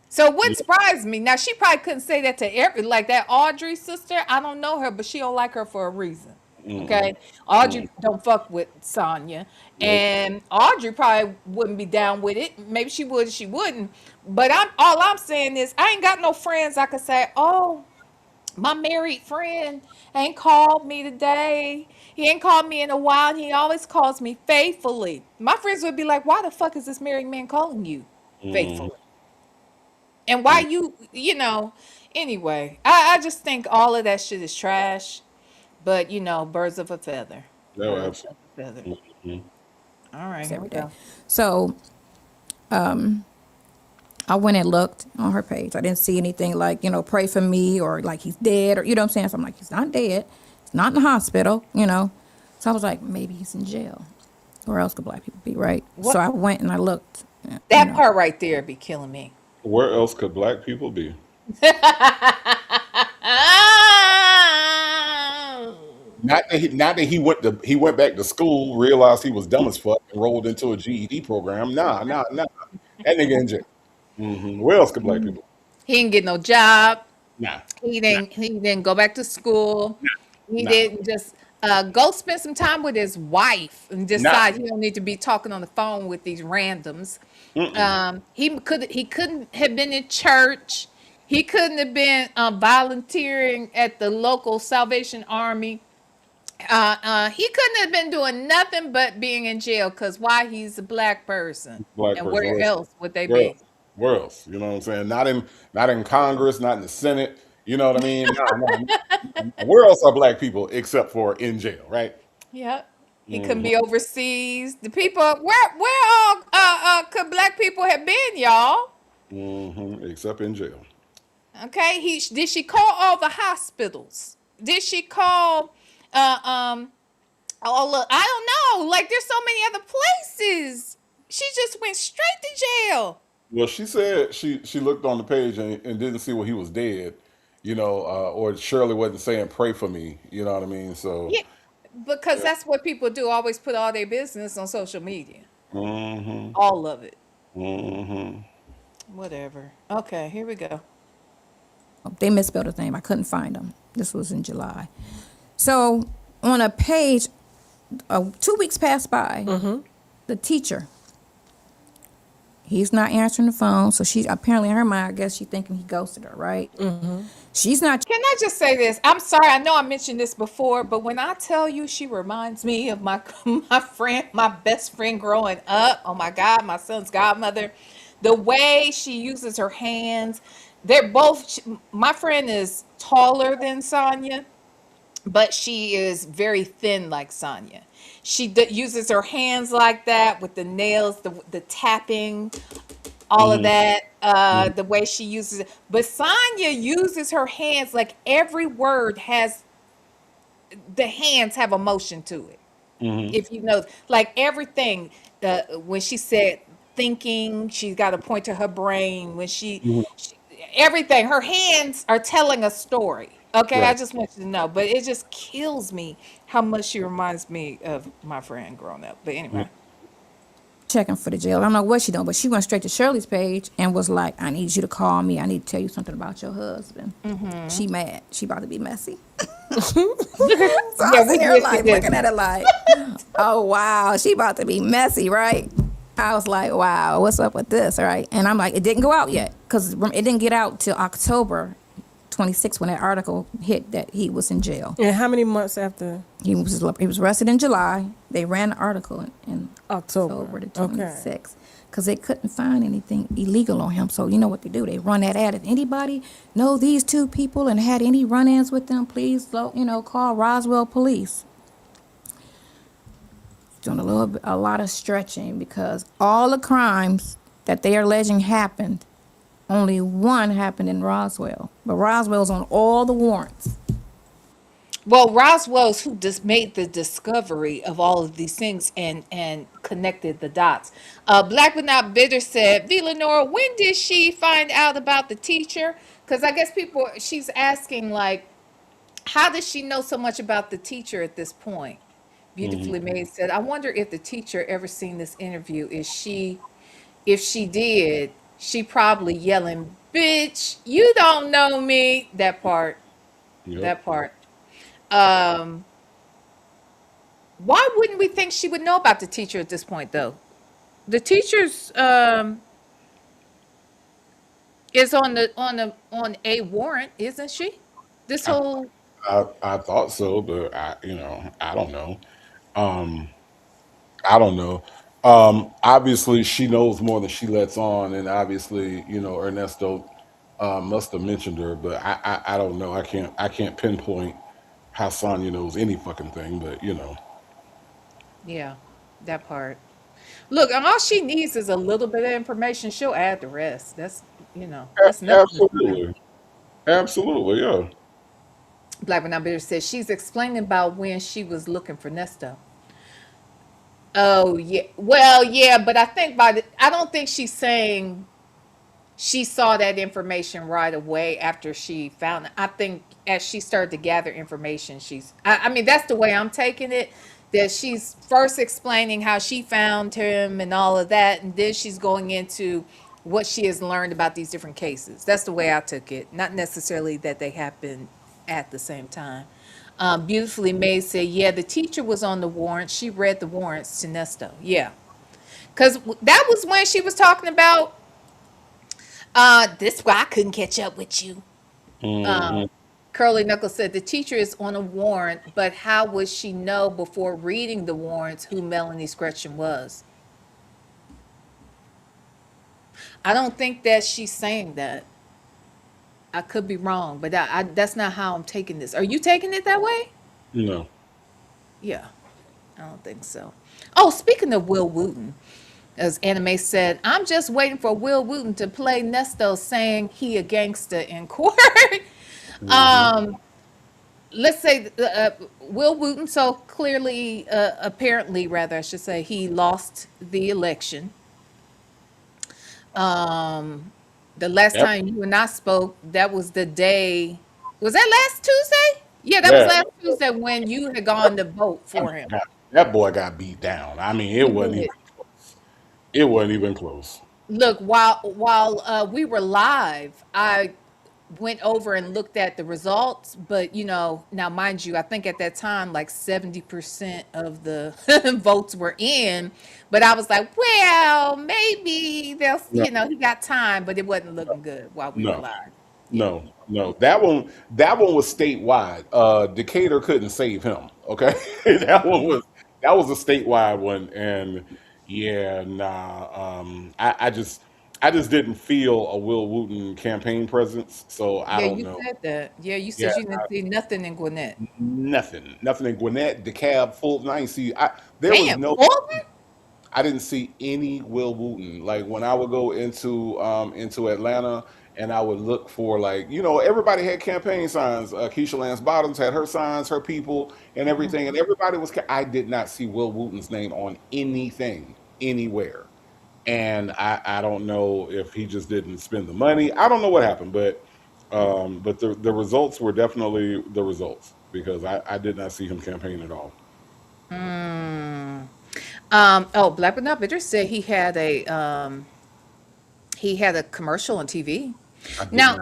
S6: So it wouldn't
S7: Yeah.
S6: surprise me. Now she probably couldn't say that to every like that Audrey sister. I don't know her, but she don't like her for a reason.
S7: Mm-mm.
S6: Okay, Audrey
S7: Mm.
S6: don't fuck with Sonya,
S7: Nope.
S6: and Audrey probably wouldn't be down with it. Maybe she would, she wouldn't. But I'm saying is I ain't got no friends I could say, oh, my married friend ain't called me today. He ain't called me in a while. And he always calls me faithfully. My friends would be like, why the fuck is this married man calling you
S7: Mm.
S6: faithfully? And why anyway, I just think all of that shit is trash. But birds of a feather.
S7: No,
S6: Birds of
S7: absolutely.
S6: a feather.
S7: Mm.
S6: All right, here
S9: Every
S6: we
S9: day.
S6: go.
S9: So I went and looked on her page. I didn't see anything like, pray for me or like he's dead or, you know what I'm saying? So I'm like, he's not dead. He's not in the hospital. So I was like, maybe he's in jail. Where else could black people be, right? So
S6: What
S9: I went and I looked,
S6: that part right there be killing me.
S7: Where else could black people be? Not that he he went back to school, realized he was dumb as fuck, and rolled into a GED program. Nah. That nigga in jail. Where else could black people?
S6: He didn't get no job.
S7: Nah, nah,
S6: He didn't go back to school. He
S7: nah,
S6: didn't just go spend some time with his wife and
S7: nah.
S6: decide he don't need to be talking on the phone with these randoms.
S7: Mm-mm.
S6: He couldn't have been in church. He couldn't have been volunteering at the local Salvation Army. He couldn't have been doing nothing but being in jail because why, he's a black person.
S7: Black
S6: And
S7: person.
S6: where else would they
S7: Where
S6: be?
S7: else? Where else? You know what I'm saying? Not in Congress, not in the Senate. You know what I mean? Where else are black people except for in jail, right?
S6: Yep. He couldn't
S7: Hmm.
S6: be overseas. The people, where all could black people have been, y'all?
S7: Except in jail.
S6: Okay. Did she call all the hospitals? Did she call uh um all of, I don't know. Like, there's so many other places. She just went straight to jail.
S7: Well, she said she looked on the page and didn't see where he was dead, or Shirley wasn't saying pray for me. You know what I mean? So,
S6: Yeah. Because that's what people do. Always put all their business on social media.
S7: hmm
S6: All of it.
S7: hmm
S6: Whatever. Okay, here we go.
S9: They misspelled his name. I couldn't find him. This was in July. So on a page, 2 weeks passed by. The teacher, he's not answering the phone. So she apparently in her mind, I guess she thinking he ghosted her, right? She's not.
S6: Can I just say this? I'm sorry. I know I mentioned this before, but when I tell you she reminds me of my my best friend growing up. Oh my God, my son's godmother. The way she uses her hands. They're both. My friend is taller than Sonya, but she is very thin like Sonya. She uses her hands like that with the nails, the tapping, all of
S7: hmm
S6: that, the way she uses it. But Sonya uses her hands like every word has, the hands have emotion to it.
S7: hmm
S6: If you know, like everything, when she said thinking, she's got to point to her brain. When she, everything, her hands are telling a story. Okay, I
S7: Right.
S6: just want you to know. But it just kills me how much she reminds me of my friend growing up. But anyway.
S9: Checking for the jail. I don't know what she doing, but she went straight to Shirley's page and was like, "I need you to call me. I need to tell you something about your husband." She mad. She about to be messy. So
S6: Yeah,
S9: I'm
S6: we
S9: sitting here
S6: listed
S9: like
S6: this.
S9: looking at it like, "Oh wow, she about to be messy, right?" I was like, "Wow, what's up with this?" Right? And I'm like, it didn't go out yet because it didn't get out till October 26th when that article hit that he was in jail.
S8: And how many months after
S9: He was arrested in July. They ran the article in
S8: October?
S9: October the
S8: Okay.
S9: 26th because they couldn't find anything illegal on him. So you know what they do? They run that ad. If anybody know these two people and had any run-ins with them, please, call Roswell Police. Doing a lot of stretching because all the crimes that they are alleging happened, only one happened in Roswell. But Roswell's on all the warrants.
S6: Well, Roswell's who just made the discovery of all of these things and connected the dots. Black but not bitter said, VLenore, when did she find out about the teacher? Because I guess she's asking like, how does she know so much about the teacher at this point?
S7: hmm
S6: Beautifully Made said, I wonder if the teacher ever seen this interview. If she did, she probably yelling, "Bitch, you don't know me." That part.
S7: Yep.
S6: That part. Um, why wouldn't we think she would know about the teacher at this point, though? The teacher's is on a warrant, isn't she? This
S7: I,
S6: whole
S7: I thought so, but I don't know. Um, I don't know. Obviously, she knows more than she lets on, and obviously, Ernesto must have mentioned her, but I don't know. I can't pinpoint how Sonya knows any fucking thing, but
S6: yeah, that part. Look, and all she needs is a little bit of information. She'll add the rest. That's nothing to sign.
S7: Absolutely, absolutely, yeah.
S6: Black but not bitter says she's explaining about when she was looking for Nesto. Oh yeah, well yeah, but I don't think she's saying she saw that information right away after she found it. I think as she started to gather information, I mean, that's the way I'm taking it. That she's first explaining how she found him and all of that, and then she's going into what she has learned about these different cases. That's the way I took it. Not necessarily that they happened at the same time. Beautifully Made said, yeah, the teacher was on the warrant. She read the warrants to Nesto. Yeah. Because that was when she was talking about, this why I couldn't catch up with you.
S7: Hmm.
S6: Curly Knuckles said, the teacher is on a warrant, but how would she know before reading the warrants who Melanie Scretchen was? I don't think that she's saying that. I could be wrong, but that's not how I'm taking this. Are you taking it that way?
S7: No.
S6: Yeah, I don't think so. Oh, speaking of Will Wooten, as Anime said, I'm just waiting for Will Wooten to play Nesto saying he a gangster in court.
S7: Hmm.
S6: Let's say Will Wooten, so clearly, apparently, rather, I should say, he lost the election. The last
S7: Yep.
S6: time you and I spoke, that was the day. Was that last Tuesday? Yeah, that was
S7: Yeah.
S6: last Tuesday when you had gone to vote
S7: That
S6: for
S7: boy
S6: him.
S7: got, that boy got beat down. I mean,
S6: He did.
S7: it wasn't even close.
S6: Look, while we were live, I went over and looked at the results, but now mind you, I think at that time like 70% of the votes were in, but I was like, well, maybe they'll,
S7: No,
S6: he got time, but it wasn't looking good while we were
S7: no,
S6: live. Yeah.
S7: no. That one was statewide. Decatur couldn't save him. Okay, that one was that was a statewide one, and yeah, nah. I just didn't feel a Will Wooten campaign presence, so I
S6: Yeah,
S7: don't
S6: you
S7: know.
S6: said that. Yeah, you
S7: Yeah,
S6: said you didn't see nothing in Gwinnett.
S7: nothing in Gwinnett, DeKalb, Fulton. I ain't see. There was
S6: Damn,
S7: no.
S6: Fulton?
S7: I didn't see any Will Wooten. Like when I would go into Atlanta and I would look for like everybody had campaign signs. Keisha Lance Bottoms had her signs, her people, and everything, and everybody was. I did not see Will Wooten's name on anything anywhere, and I don't know if he just didn't spend the money. I don't know what happened, but the results were definitely the results because I did not see him campaign at all.
S6: Mm. Oh, Black but not bitter said he had a commercial on TV.
S7: I did
S6: Now,
S7: not.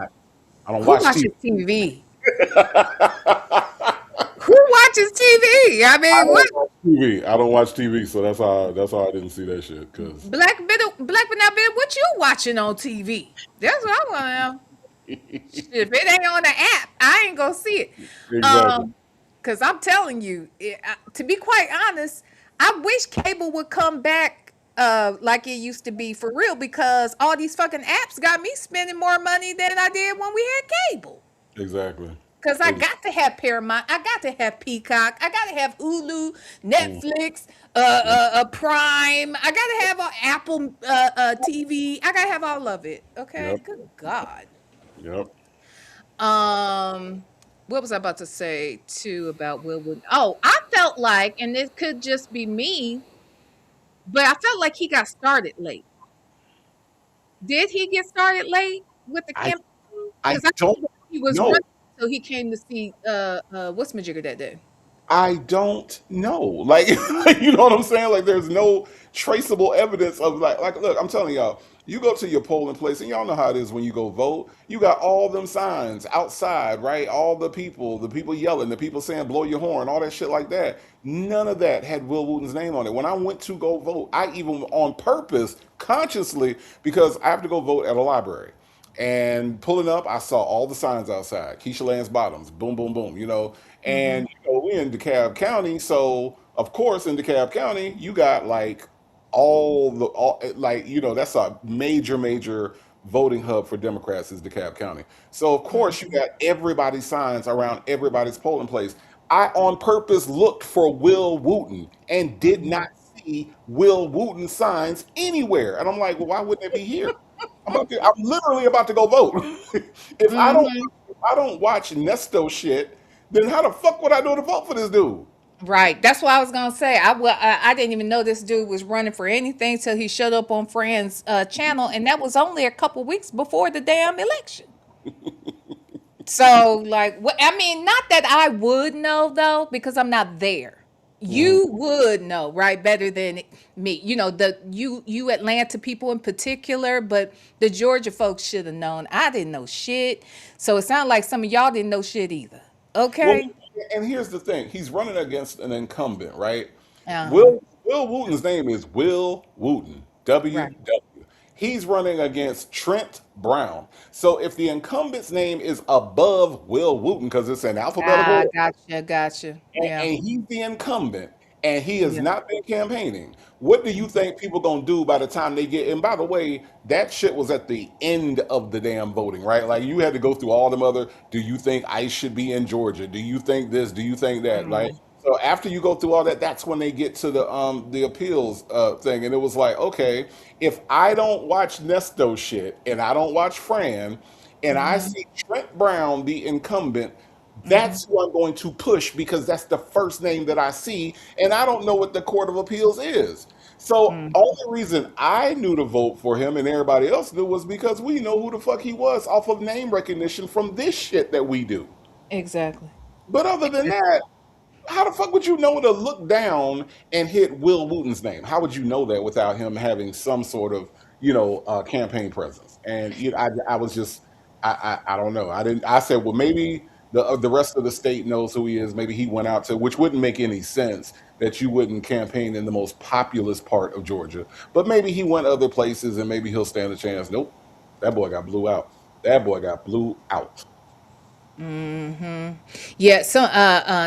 S7: I don't
S6: who
S7: watch TV.
S6: watches TV? Who watches TV? I
S7: I
S6: mean, what?
S7: don't watch TV. I don't watch TV, so that's how I didn't see that shit. Cause
S6: Black but not bitter. What you watching on TV? That's what I want to know. If it ain't on the app, I ain't gonna see it.
S7: exactly,
S6: Um, Cause I'm telling you, to be quite honest, I wish cable would come back like it used to be for real. Because all these fucking apps got me spending more money than I did when we had cable.
S7: exactly.
S6: Cause I
S7: Ex-
S6: got to have Paramount, I got to have Peacock, I got to have Hulu,
S7: mm,
S6: Netflix, Prime. I got to have Apple TV. I got to have all of it. Okay,
S7: yep,
S6: good God.
S7: yep.
S6: Um, what was I about to say too about Will Wood? Oh, I felt like, and it could just be me, but I felt like he got started late. Did he get started late with the
S7: I
S6: campaign?
S7: I
S6: Because I
S7: don't
S6: know that he was
S7: know.
S6: running, so he came to see what's Majigger that day.
S7: I don't know. Like, you know what I'm saying? Like, there's no traceable evidence of like. Look, I'm telling y'all. You go to your polling place, and y'all know how it is when you go vote. You got all them signs outside, right? All the people yelling, the people saying "blow your horn," all that shit like that. None of that had Will Wooten's name on it. When I went to go vote, I even on purpose, consciously, because I have to go vote at a library. And pulling up, I saw all the signs outside. Keisha Lance Bottoms, boom, boom, boom.
S6: Hmm.
S7: And we in DeKalb County, so of course in DeKalb County, you got like all like that's a major voting hub for Democrats is DeKalb County. So of course you
S6: Hmm.
S7: got everybody's signs around everybody's polling place. I on purpose looked for Will Wooten and did not
S6: Hmm.
S7: see Will Wooten signs anywhere. And I'm like, well, why wouldn't it be here? I'm literally about to go vote. if I don't
S6: Hmm.
S7: if I don't watch Nesto shit, then how the fuck would I know to vote for this dude?
S6: Right. That's what I was gonna say. I didn't even know this dude was running for anything till he showed up on Friends channel, and that was only a couple weeks before the damn election. So, like, what I mean, not that I would know though, because I'm not there. you would know, right, better than me. You know, the you Atlanta people in particular, but the Georgia folks should have known. I didn't know shit. So it sounded like some of y'all didn't know shit either.
S7: Well,
S6: Okay?
S7: and here's the thing: he's running against an incumbent, right?
S6: Uh-huh.
S7: Will Wooten's name is Will Wooten, W
S6: Right.
S7: W. He's running against Trent Brown. So if the incumbent's name is above Will Wooten because it's in
S6: Ah,
S7: alphabetical,
S6: gotcha. Yeah.
S7: and he's the incumbent, and he has
S6: Yeah.
S7: not been campaigning. What do you think people gonna do by the time they get? And by the way, that shit was at the end of the damn voting, right? Like you had to go through all them other. Do you think ICE should be in Georgia? Do you think this? Do you think that? Right? So after you go through all that, that's when they get to the appeals thing, and it was like, okay, if I don't watch Nesto shit and I don't watch Fran, and I
S6: Mm-hmm.
S7: see Trent Brown, the incumbent,
S6: Mm-hmm.
S7: that's who I'm going to push because that's the first name that I see, and I don't know what the Court of Appeals is. So
S6: Mm-hmm.
S7: only reason I knew to vote for him and everybody else knew was because we know who the fuck he was off of name recognition from this shit that we do.
S6: Exactly.
S7: But other than that, how the fuck would you know to look down and hit Will Wooten's name? How would you know that without him having some sort of, campaign presence? And I was just, I don't know. I didn't. I said, well, maybe the rest of the state knows who he is. Maybe he went out to, which wouldn't make any sense that you wouldn't campaign in the most populous part of Georgia. But maybe he went other places and maybe he'll stand a chance. Nope, that boy got blew out. That boy got blew out.
S6: Yeah, so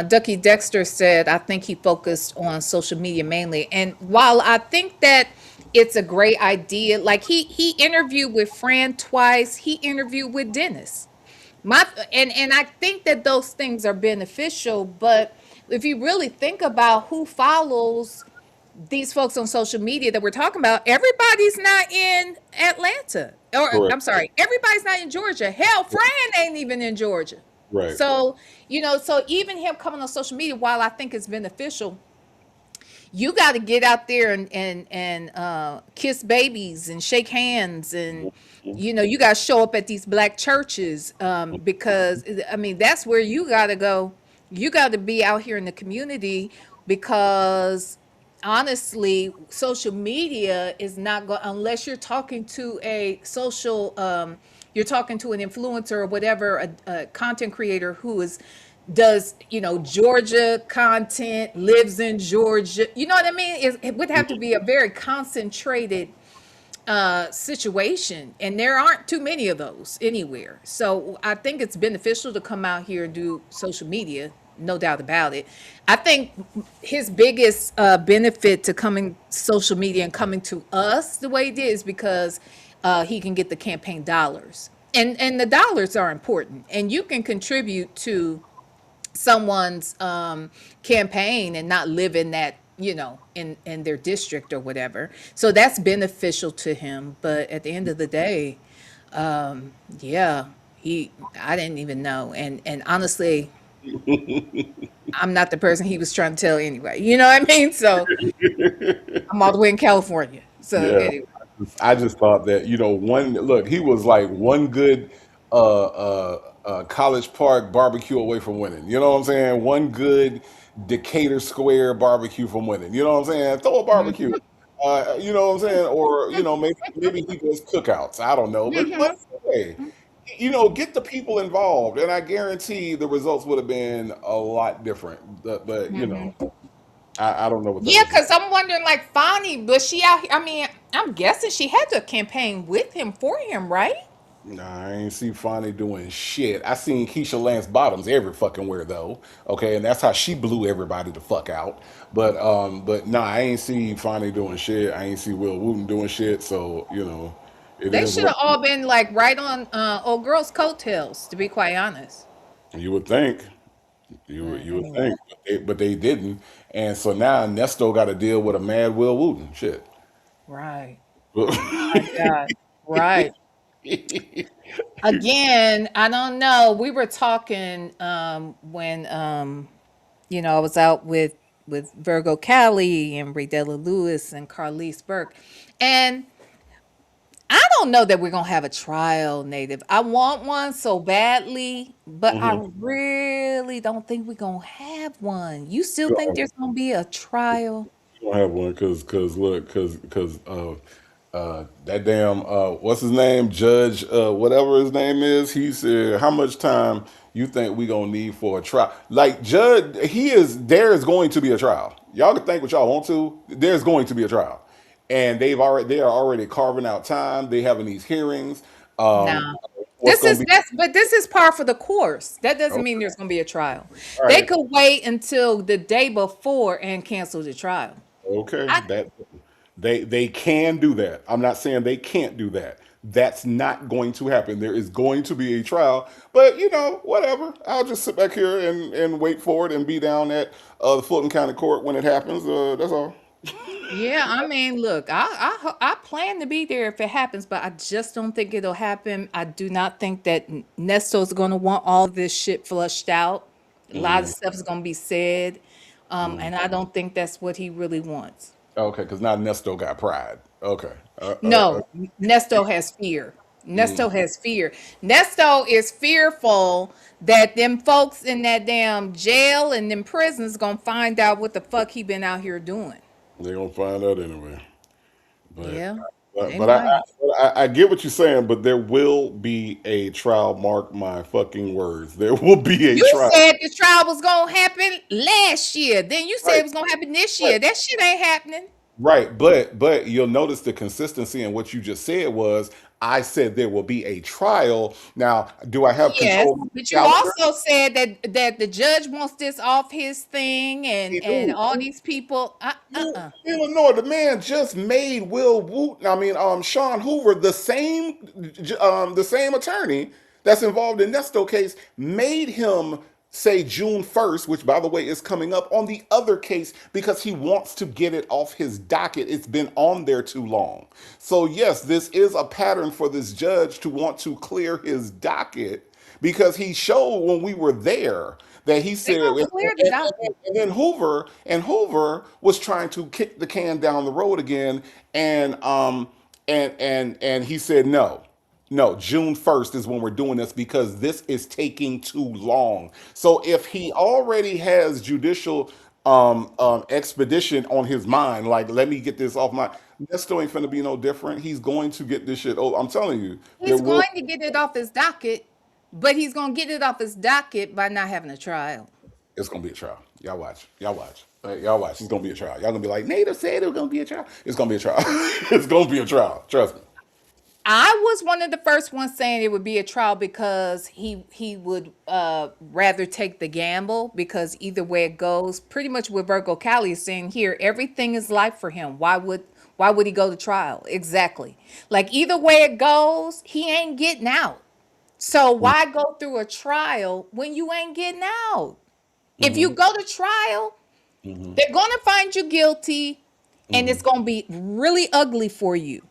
S6: Ducky Dexter said I think he focused on social media mainly. And while I think that it's a great idea, like he interviewed with Fran twice, he interviewed with Dennis. My and I think that those things are beneficial, but if you really think about who follows these folks on social media that we're talking about, everybody's not in Atlanta. Or
S7: Correct.
S6: I'm sorry, everybody's not in Georgia. Hell, Fran ain't even in Georgia.
S7: Right.
S6: So, so even him coming on social media, while I think it's beneficial, you got to get out there and kiss babies and shake hands and you got to show up at these black churches because I mean that's where you got to go. You got to be out here in the community because honestly, social media is not going unless you're talking to a social you're talking to an influencer or whatever a content creator who is does Georgia content, lives in Georgia, you know what I mean? It would have to be a very concentrated situation, and there aren't too many of those anywhere. So I think it's beneficial to come out here and do social media, no doubt about it. I think his biggest benefit to coming social media and coming to us the way it is because he can get the campaign dollars, and the dollars are important, and you can contribute to someone's campaign and not live in that in their district or whatever, so that's beneficial to him. But at the end of the day, yeah, he I didn't even know, and honestly, I'm not the person he was trying to tell anyway, you know what I mean? So I'm all the way in California, so
S7: Yeah,
S6: anyway.
S7: I just thought that one look, he was like one good College Park barbecue away from winning. You know what I'm saying? One good Decatur Square barbecue from winning. You know what I'm saying? Throw a barbecue. You know what I'm saying? Or maybe he does cookouts. I don't know, but hey, get the people involved, and I guarantee the results would have been a lot different. But I don't know what that
S6: Yeah,
S7: was.
S6: because I'm wondering, like, Fonnie, was she out here? I mean, I'm guessing she had to campaign with him for him, right?
S7: Nah, I ain't see Fonnie doing shit. I seen Keisha Lance Bottoms every fucking where though. Okay, and that's how she blew everybody the fuck out. But nah, I ain't see Fonnie doing shit. I ain't see Will Wooten doing shit. So it
S6: They
S7: is
S6: should
S7: what
S6: have all been like right on old girl's coattails, to be quite honest.
S7: you would think. You would
S6: Anyway,
S7: think, but they didn't. And so now Nesto got to deal with a mad Will Wooten. Shit.
S6: right. My God. Right. Again, I don't know. We were talking when I was out with Virgo Cali and Bradella Lewis and Carlise Burke. And I don't know that we're gonna have a trial, Native. I want one so badly, but I really don't think we're gonna have one. You still think there's gonna be a trial?
S7: don't have one because look because that damn what's his name, Judge whatever his name is, he said how much time you think we gonna need for a trial. Like Judge, there is going to be a trial. Y'all can think what y'all want to, there's going to be a trial, and they are already carving out time, they having these hearings. um
S6: No.
S7: what's gonna be
S6: This is par for the course. That doesn't mean
S7: okay,
S6: there's gonna be a trial.
S7: all
S6: They
S7: right.
S6: could wait until the day before and cancel the trial.
S7: Okay,
S6: I
S7: that they can do that. I'm not saying they can't do that. That's not going to happen. There is going to be a trial, but whatever. I'll just sit back here and wait for it and be down at the Fulton County Court when it happens. That's all.
S6: Yeah, I mean, look, I plan to be there if it happens, but I just don't think it'll happen. I do not think that Nesto's going to want all this shit flushed out. A lot of stuff is going to be said, and I don't think that's what he really wants.
S7: Okay, because now Nesto got pride. Okay.
S6: No, Nesto has fear. Nesto has fear. Nesto is fearful that them folks in that damn jail and them prisons gonna find out what the fuck he been out here doing.
S7: They're gonna find out anyway. But
S6: Yeah,
S7: but,
S6: they
S7: but I,
S6: might.
S7: I get what you're saying, but there will be a trial. Mark my fucking words. There will be a
S6: You
S7: trial.
S6: said the trial was gonna happen last year. Then you said
S7: Right.
S6: it was gonna happen this
S7: Right.
S6: year. That shit ain't happening.
S7: Right, but you'll notice the consistency in what you just said was I said there will be a trial. Now, do I have
S6: Yes,
S7: control of the
S6: but you
S7: calendar?
S6: also said that the judge wants this off his thing
S7: He
S6: and
S7: do.
S6: all these people.
S7: Illinois, the man just made Will Wooten, Sean Hoover, the same attorney that's involved in Nesto case, made him say June 1st, which by the way is coming up on the other case because he wants to get it off his docket. It's been on there too long. So yes, this is a pattern for this judge to want to clear his docket because he showed when we were there that he
S6: They
S7: said,
S6: gonna clear the docket.
S7: and then Hoover was trying to kick the can down the road again, and he said no, June 1st is when we're doing this because this is taking too long. So if he already has judicial expedition on his mind, like let me get this off my, that still ain't finna be no different. He's going to get this shit. Oh, I'm telling you, there
S6: He's
S7: will.
S6: going to get it off his docket, but he's gonna get it off his docket by not having a trial.
S7: It's gonna be a trial. Y'all watch. Y'all watch. Y'all watch. It's gonna be a trial. Y'all gonna be like, Native said it was gonna be a trial. It's gonna be a trial. It's gonna be a trial. Trust me.
S6: I was one of the first ones saying it would be a trial because he would rather take the gamble because either way it goes, pretty much what Virgo Cali is saying here, everything is life for him. Why would he go to trial? Exactly. Like either way it goes, he ain't getting out. So why go through a trial when you ain't getting out? If you go to trial, they're gonna find you guilty, and it's gonna be really ugly for you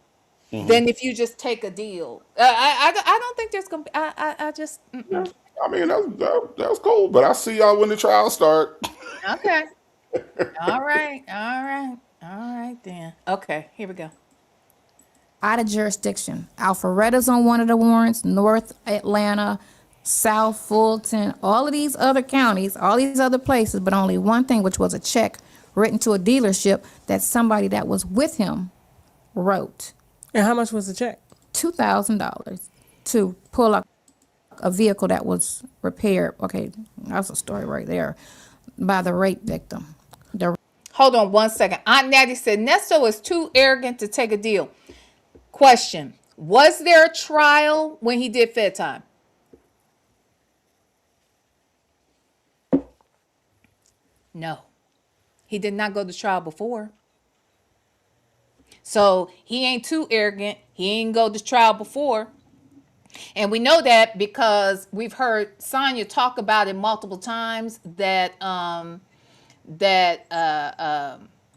S6: than if you just take a deal. I don't think there's gonna be. I just
S7: Yeah. I mean, that's cool. But I see y'all when the trial start.
S6: okay. All right, all right, all right then. Okay, here we go.
S9: Out of jurisdiction. Alpharetta's on one of the warrants, North Atlanta, South Fulton, all of these other counties, all these other places, but only one thing, which was a check written to a dealership that somebody that was with him wrote.
S8: And how much was the check?
S9: $2,000 to pull up a vehicle that was repaired. Okay, that's a story right there. By the rape victim.
S6: Hold on one second. Aunt Natty said Nesto is too arrogant to take a deal. Question: was there a trial when he did Fed time? No, he did not go to trial before. So he ain't too arrogant. He ain't go to trial before. And we know that because we've heard Sonya talk about it multiple times that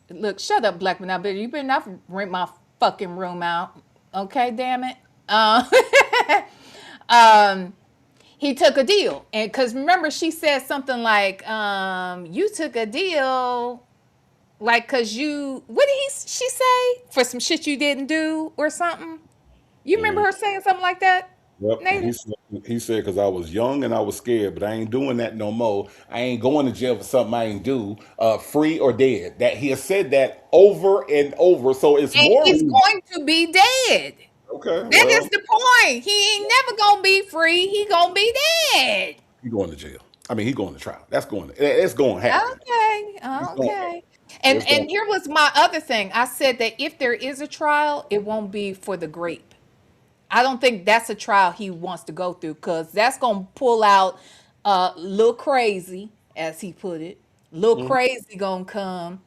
S6: look, shut up, Black man. You better not rent my fucking room out. Okay, damn it. He took a deal. And because remember, she said something like, you took a deal like because you, what did she say? For some shit you didn't do or something? You remember her saying something like that?
S7: Yep. And
S6: Nathan?
S7: he said, because I was young and I was scared, but I ain't doing that no more. I ain't going to jail for something I ain't do, free or dead. That he has said that over and over. So it's
S6: And
S7: more
S6: he's
S7: reason.
S6: going to be dead.
S7: Okay,
S6: That is
S7: well,
S6: the point. He ain't never gonna be free. He gonna be dead.
S7: he going to jail. I mean, he going to trial. It's going to happen.
S6: Okay,
S7: It's going to happen.
S6: okay. And
S7: It's going.
S6: here was my other thing. I said that if there is a trial, it won't be for the grape. I don't think that's a trial he wants to go through because that's gonna pull out Lil Crazy, as he put it. Lil Crazy gonna come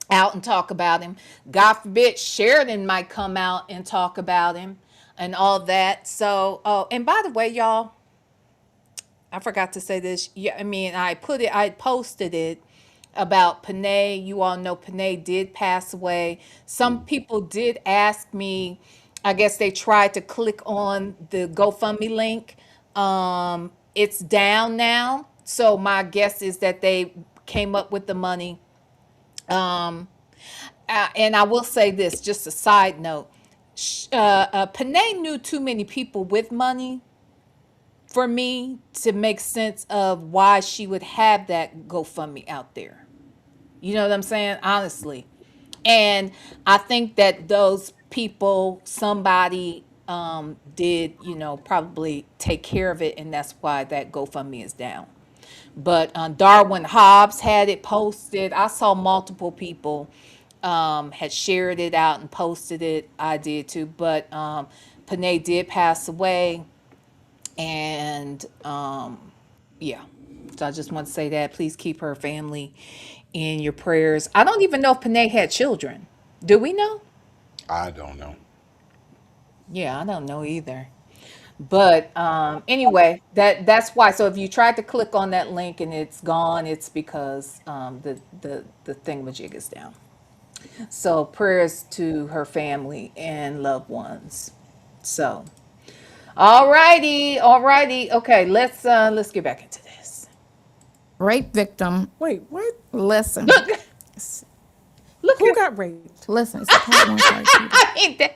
S6: out and talk about him. God forbid Sheridan might come out and talk about him and all that. So, oh, and by the way, y'all, I forgot to say this. Yeah, I mean, I posted it about Panay. You all know Panay did pass away. Some people did ask me, I guess they tried to click on the GoFundMe link. It's down now. So my guess is that they came up with the money. And I will say this, just a side note. Panay knew too many people with money for me to make sense of why she would have that GoFundMe out there. You know what I'm saying? Honestly. And I think that those people, somebody did, probably take care of it, and that's why that GoFundMe is down. But Darwin Hobbs had it posted. I saw multiple people had shared it out and posted it. I did too. But Panay did pass away. And yeah, so I just want to say that. Please keep her family in your prayers. I don't even know if Panay had children. Do we know?
S7: I don't know.
S6: Yeah, I don't know either. But anyway, that's why. So if you tried to click on that link and it's gone, it's because the thingamajig is down. So prayers to her family and loved ones. So, all righty. Okay, let's get back into this.
S9: Rape victim.
S8: Wait, what?
S9: Listen,
S6: Look, look
S8: Who
S6: here.
S8: got raped?
S9: listen. It's a part one, part two.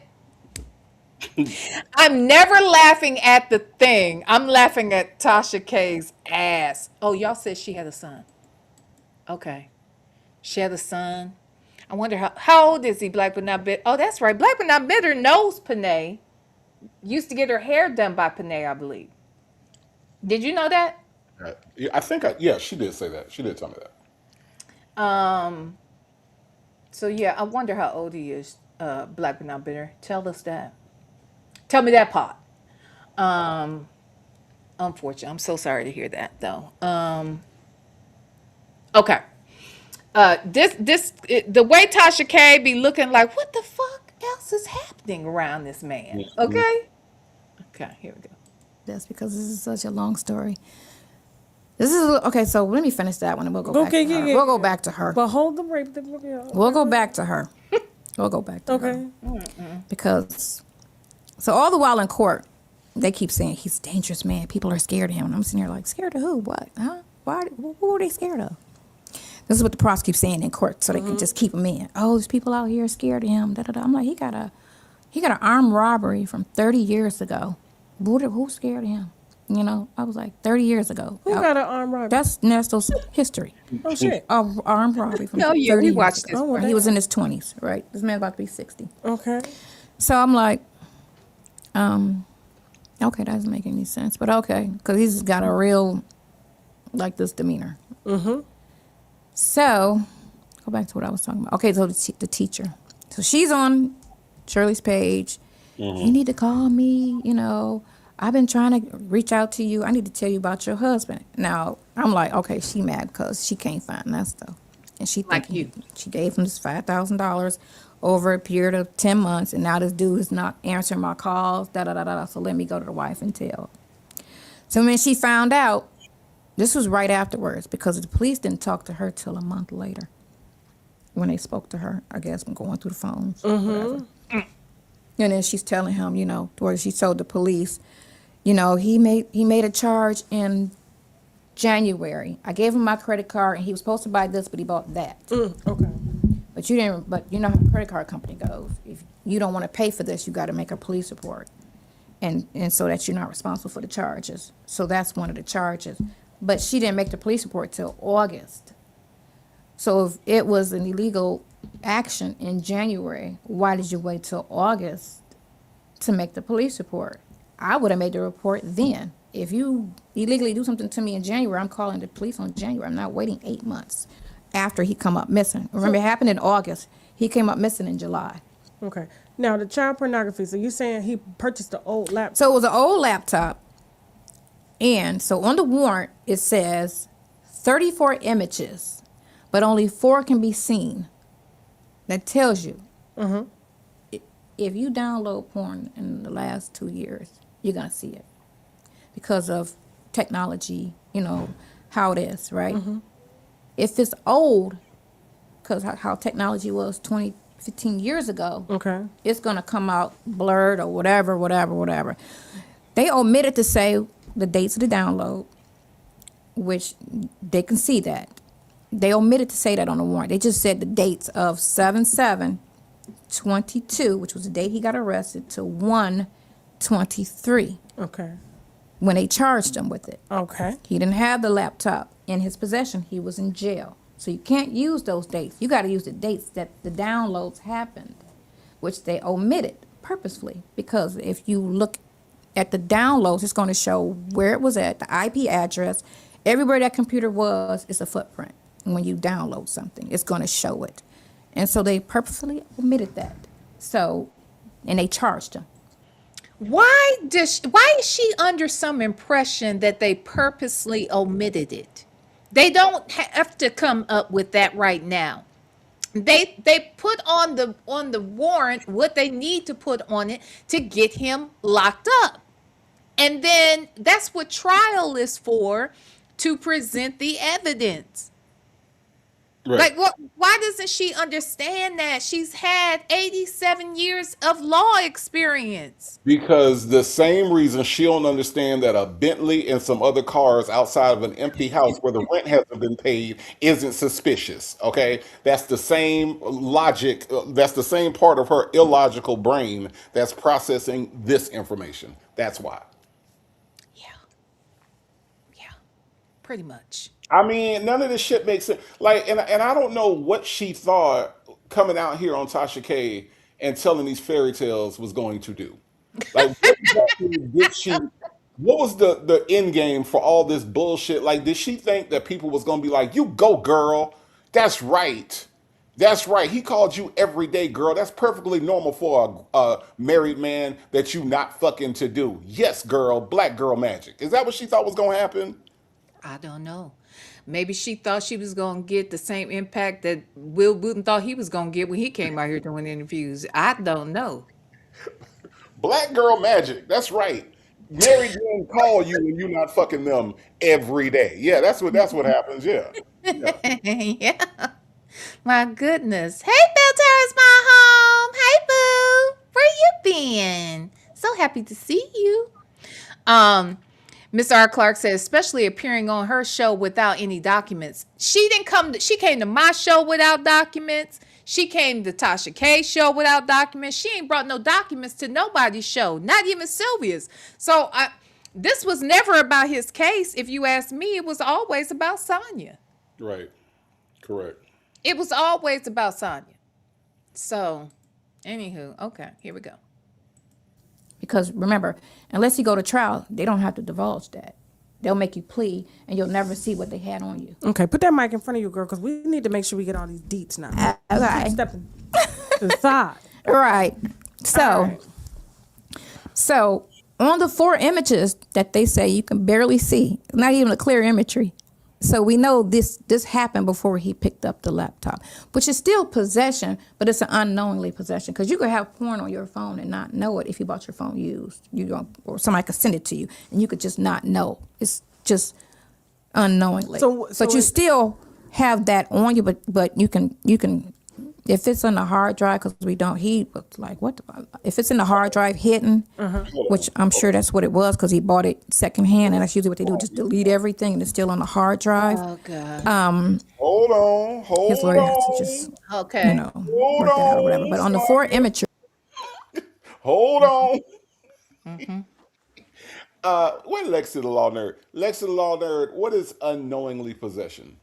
S6: I'm never laughing at the thing. I'm laughing at Tasha K's ass. Oh, y'all said she had a son. Okay. She had a son. I wonder how old is he, Black but not bitter? Oh, that's right. Black but not bitter knows Panay. Used to get her hair done by Panay, I believe. Did you know that?
S7: Yeah, I think. Yeah, she did say that. She did tell me that.
S6: So yeah, I wonder how old he is, Black but not bitter. Tell us that. Tell me that part. Unfortunately, I'm so sorry to hear that though. Okay. The way Tasha K be looking like, what the fuck else is happening around this man?
S7: Mhm.
S6: Okay. Okay, here we go.
S9: That's because this is such a long story. This is okay. So let me finish that one, and we'll go back
S8: Okay,
S9: to her.
S8: yeah.
S9: We'll go back to her.
S8: But hold the rape.
S9: We'll go back to her. We'll go back to her
S8: Okay.
S9: because so all the while in court, they keep saying he's a dangerous man. People are scared of him, and I'm sitting here like, scared of who? What? Huh? Why? Who are they scared of? This is what the prosecutor's saying in court, so they can just keep him in. Oh, there's people out here scared of him. Da, da, da. I'm like, he got an armed robbery from 30 years ago. Who's scared of him? You know, I was like 30 years ago.
S8: Who got an armed robbery?
S9: That's Nestle's history.
S8: Oh shit.
S9: Of armed robbery from
S6: Oh,
S9: 30
S6: yeah, we
S9: years
S6: watched
S9: ago.
S6: this.
S8: Oh, well,
S9: He was in his 20s, right? This man about to be 60.
S8: Okay.
S9: So I'm like, okay, that doesn't make any sense, but okay, because he's got a real, like this demeanor. So, go back to what I was talking about. Okay, so the teacher. So she's on Shirley's page. You need to call me, you know. I've been trying to reach out to you. I need to tell you about your husband. Now, I'm like, okay, she mad because she can't find that stuff. And she
S6: Like
S9: thinking
S6: you.
S9: she gave him this $5,000 over a period of 10 months, and now this dude is not answering my calls, da-da-da-da. So let me go to the wife and tell. So when she found out, this was right afterwards because the police didn't talk to her till a month later when they spoke to her, I guess, when going through the phones. Whatever. And then she's telling him, you know, where she told the police, you know, he made a charge in January. I gave him my credit card, and he was supposed to buy this, but he bought that.
S8: Okay.
S9: But you didn't. But you know how the credit card company goes. If you don't want to pay for this, you got to make a police report. and so that you're not responsible for the charges. So that's one of the charges. But she didn't make the police report till August. So if it was an illegal action in January, why did you wait till August to make the police report? I would have made the report then. If you illegally do something to me in January, I'm calling the police on January. I'm not waiting 8 months after he come up missing. Remember, it happened in August. He came up missing in July.
S8: Okay. Now the child pornography. So you saying he purchased the old laptop?
S9: So it was an old laptop. And so on the warrant, it says 34 images, but only 4 can be seen. That tells you if you download porn in the last 2 years, you're going to see it because of technology, you know, how it is, right? If it's old, because how technology was 20, 15 years ago, it's going to come out blurred or whatever. They omitted to say the dates of the download, which they can see that. They omitted to say that on the warrant. They just said the dates of 7/7/22, which was the date he got arrested, to 1/23.
S8: Okay.
S9: When they charged him with it.
S8: Okay.
S9: He didn't have the laptop in his possession. He was in jail. So you can't use those dates. You got to use the dates that the downloads happened, which they omitted purposefully. Because if you look at the downloads, it's going to show where it was at, the IP address. Everywhere that computer was, it's a footprint. And when you download something, it's going to show it. And so they purposefully omitted that. So, and they charged him.
S6: Why is she under some impression that they purposely omitted it? They don't have to come up with that right now. They put on the warrant what they need to put on it to get him locked up. And then that's what trial is for, to present the evidence.
S7: Right.
S6: Like, why doesn't she understand that? She's had 87 years of law experience.
S7: Because the same reason she don't understand that a Bentley and some other cars outside of an empty house where the rent hasn't been paid isn't suspicious. Okay, that's the same logic. That's the same part of her illogical brain that's processing this information. That's why.
S6: Yeah, pretty much.
S7: I mean, none of this shit makes sense. Like, and I don't know what she thought coming out here on Tasha K and telling these fairy tales was going to do. Like, what exactly did she? What was the end game for all this bullshit? Like, did she think that people was gonna be like, "You go, girl. That's right. That's right. He called you every day, girl. That's perfectly normal for a married man that you not fucking to do. Yes, girl. Black girl magic. Is that what she thought was gonna happen?
S6: I don't know. Maybe she thought she was going to get the same impact that Will Wooten thought he was going to get when he came out here doing interviews. I don't know.
S7: Black girl magic. That's right. Married men call you when you're not fucking them every day. Yeah, that's what happens. Yeah.
S6: Yeah. My goodness. Hey, Filter, is my home. Hey, boo. Where you been? So happy to see you. Miss R. Clark says, especially appearing on her show without any documents. She came to my show without documents. She came to Tasha K's show without documents. She ain't brought no documents to nobody's show, not even Sylvia's. So this was never about his case. If you ask me, it was always about Sonya.
S7: Right. Correct.
S6: It was always about Sonya. So, anywho, okay, here we go.
S9: Because remember, unless you go to trial, they don't have to divulge that. They'll make you plea, and you'll never see what they had on you.
S8: Okay, put that mic in front of you, girl, because we need to make sure we get all these deets now.
S9: Okay.
S8: Keep stepping to the side.
S9: Right. So on the 4 images that they say you can barely see, not even a clear imagery. So we know this happened before he picked up the laptop, which is still possession, but it's an unknowingly possession, because you could have porn on your phone and not know it if you bought your phone used. You don't, or somebody could send it to you and you could just not know. It's just unknowingly. But you still have that on you, but you can if it's on the hard drive, because he was like, what if it's in the hard drive hidden, which I'm sure that's what it was, because he bought it secondhand, and that's usually what they do, just delete everything and it's still on the hard drive.
S6: Oh, God.
S7: Hold on.
S9: His lawyer has to just, work that out or whatever. But on the 4 imagery.
S7: Hold on. What Lexi the Law Nerd? Lexi the Law Nerd, what is unknowingly possession?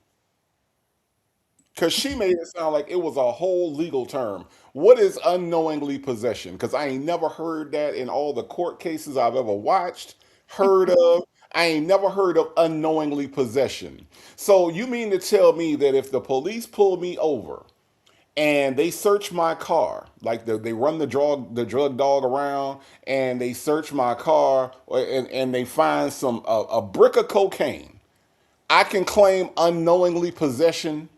S7: Because she made it sound like it was a whole legal term. What is unknowingly possession? Because I ain't never heard that in all the court cases I've ever watched, heard of. I ain't never heard of unknowingly possession. So you mean to tell me that if the police pull me over and they search my car, like they run the drug dog around and they search my car and they find a brick of cocaine, I can claim unknowingly possession.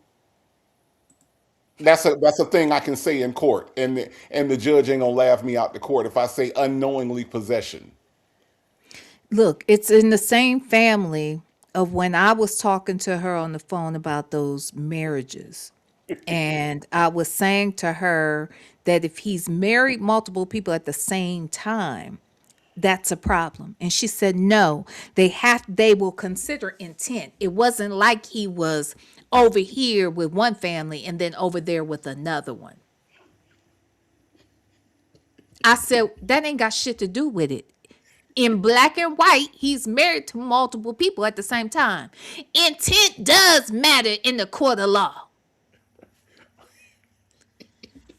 S7: That's a thing I can say in court, and the judge ain't gonna laugh me out the court if I say unknowingly possession.
S6: Look, it's in the same family of when I was talking to her on the phone about those marriages. And I was saying to her that if he's married multiple people at the same time, that's a problem. And she said, no, they will consider intent. It wasn't like he was over here with one family and then over there with another one. I said, that ain't got shit to do with it. In black and white, he's married to multiple people at the same time. Intent does matter in the court of law.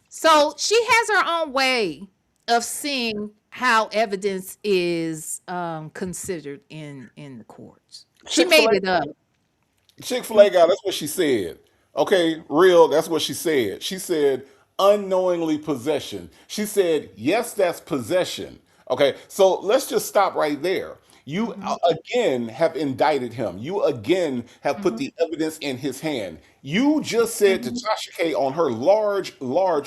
S6: So she has her own way of seeing how evidence is considered in the courts. She
S7: Chick Fil
S6: made
S7: A,
S6: it up.
S7: Chick Fil A guy. That's what she said. Okay, real. That's what she said. She said unknowingly possession. She said yes, that's possession. Okay, so let's just stop right there. You again have indicted him. You again have put the evidence in his hand. You just said to Tasha K on her large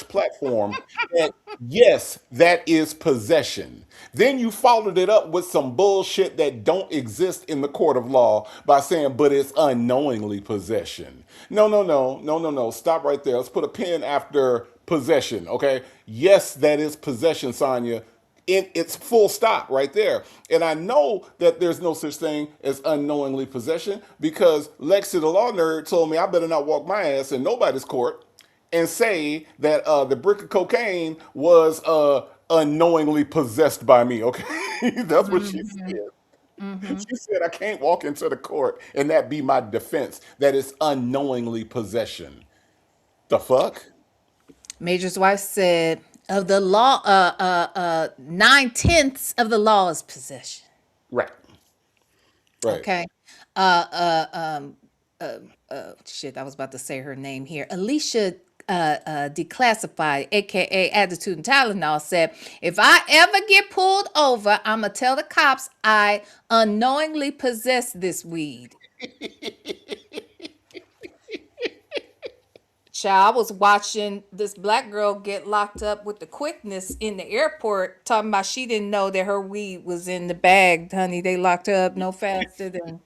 S7: platform that yes, that is possession. Then you followed it up with some bullshit that don't exist in the court of law by saying, but it's unknowingly possession. No, no, no, no, no, no. Stop right there. Let's put a pin after possession. Okay. Yes, that is possession, Sonya. It's full stop right there. And I know that there's no such thing as unknowingly possession because Lexi the Law Nerd told me I better not walk my ass in nobody's court and say that the brick of cocaine was unknowingly possessed by me. Okay, that's what she said. She said I can't walk into the court and that be my defense. That is unknowingly possession. The fuck?
S6: Major's wife said, of the law, 9/10 of the law is possession.
S7: Right. Right.
S6: Okay. Shit, I was about to say her name here. Alicia Declassified, aka Attitude and Tylenol, said, if I ever get pulled over, I'ma tell the cops I unknowingly possess this weed. Child, I was watching this black girl get locked up with the quickness in the airport, talking about she didn't know that her weed was in the bag, honey. They locked her up no faster than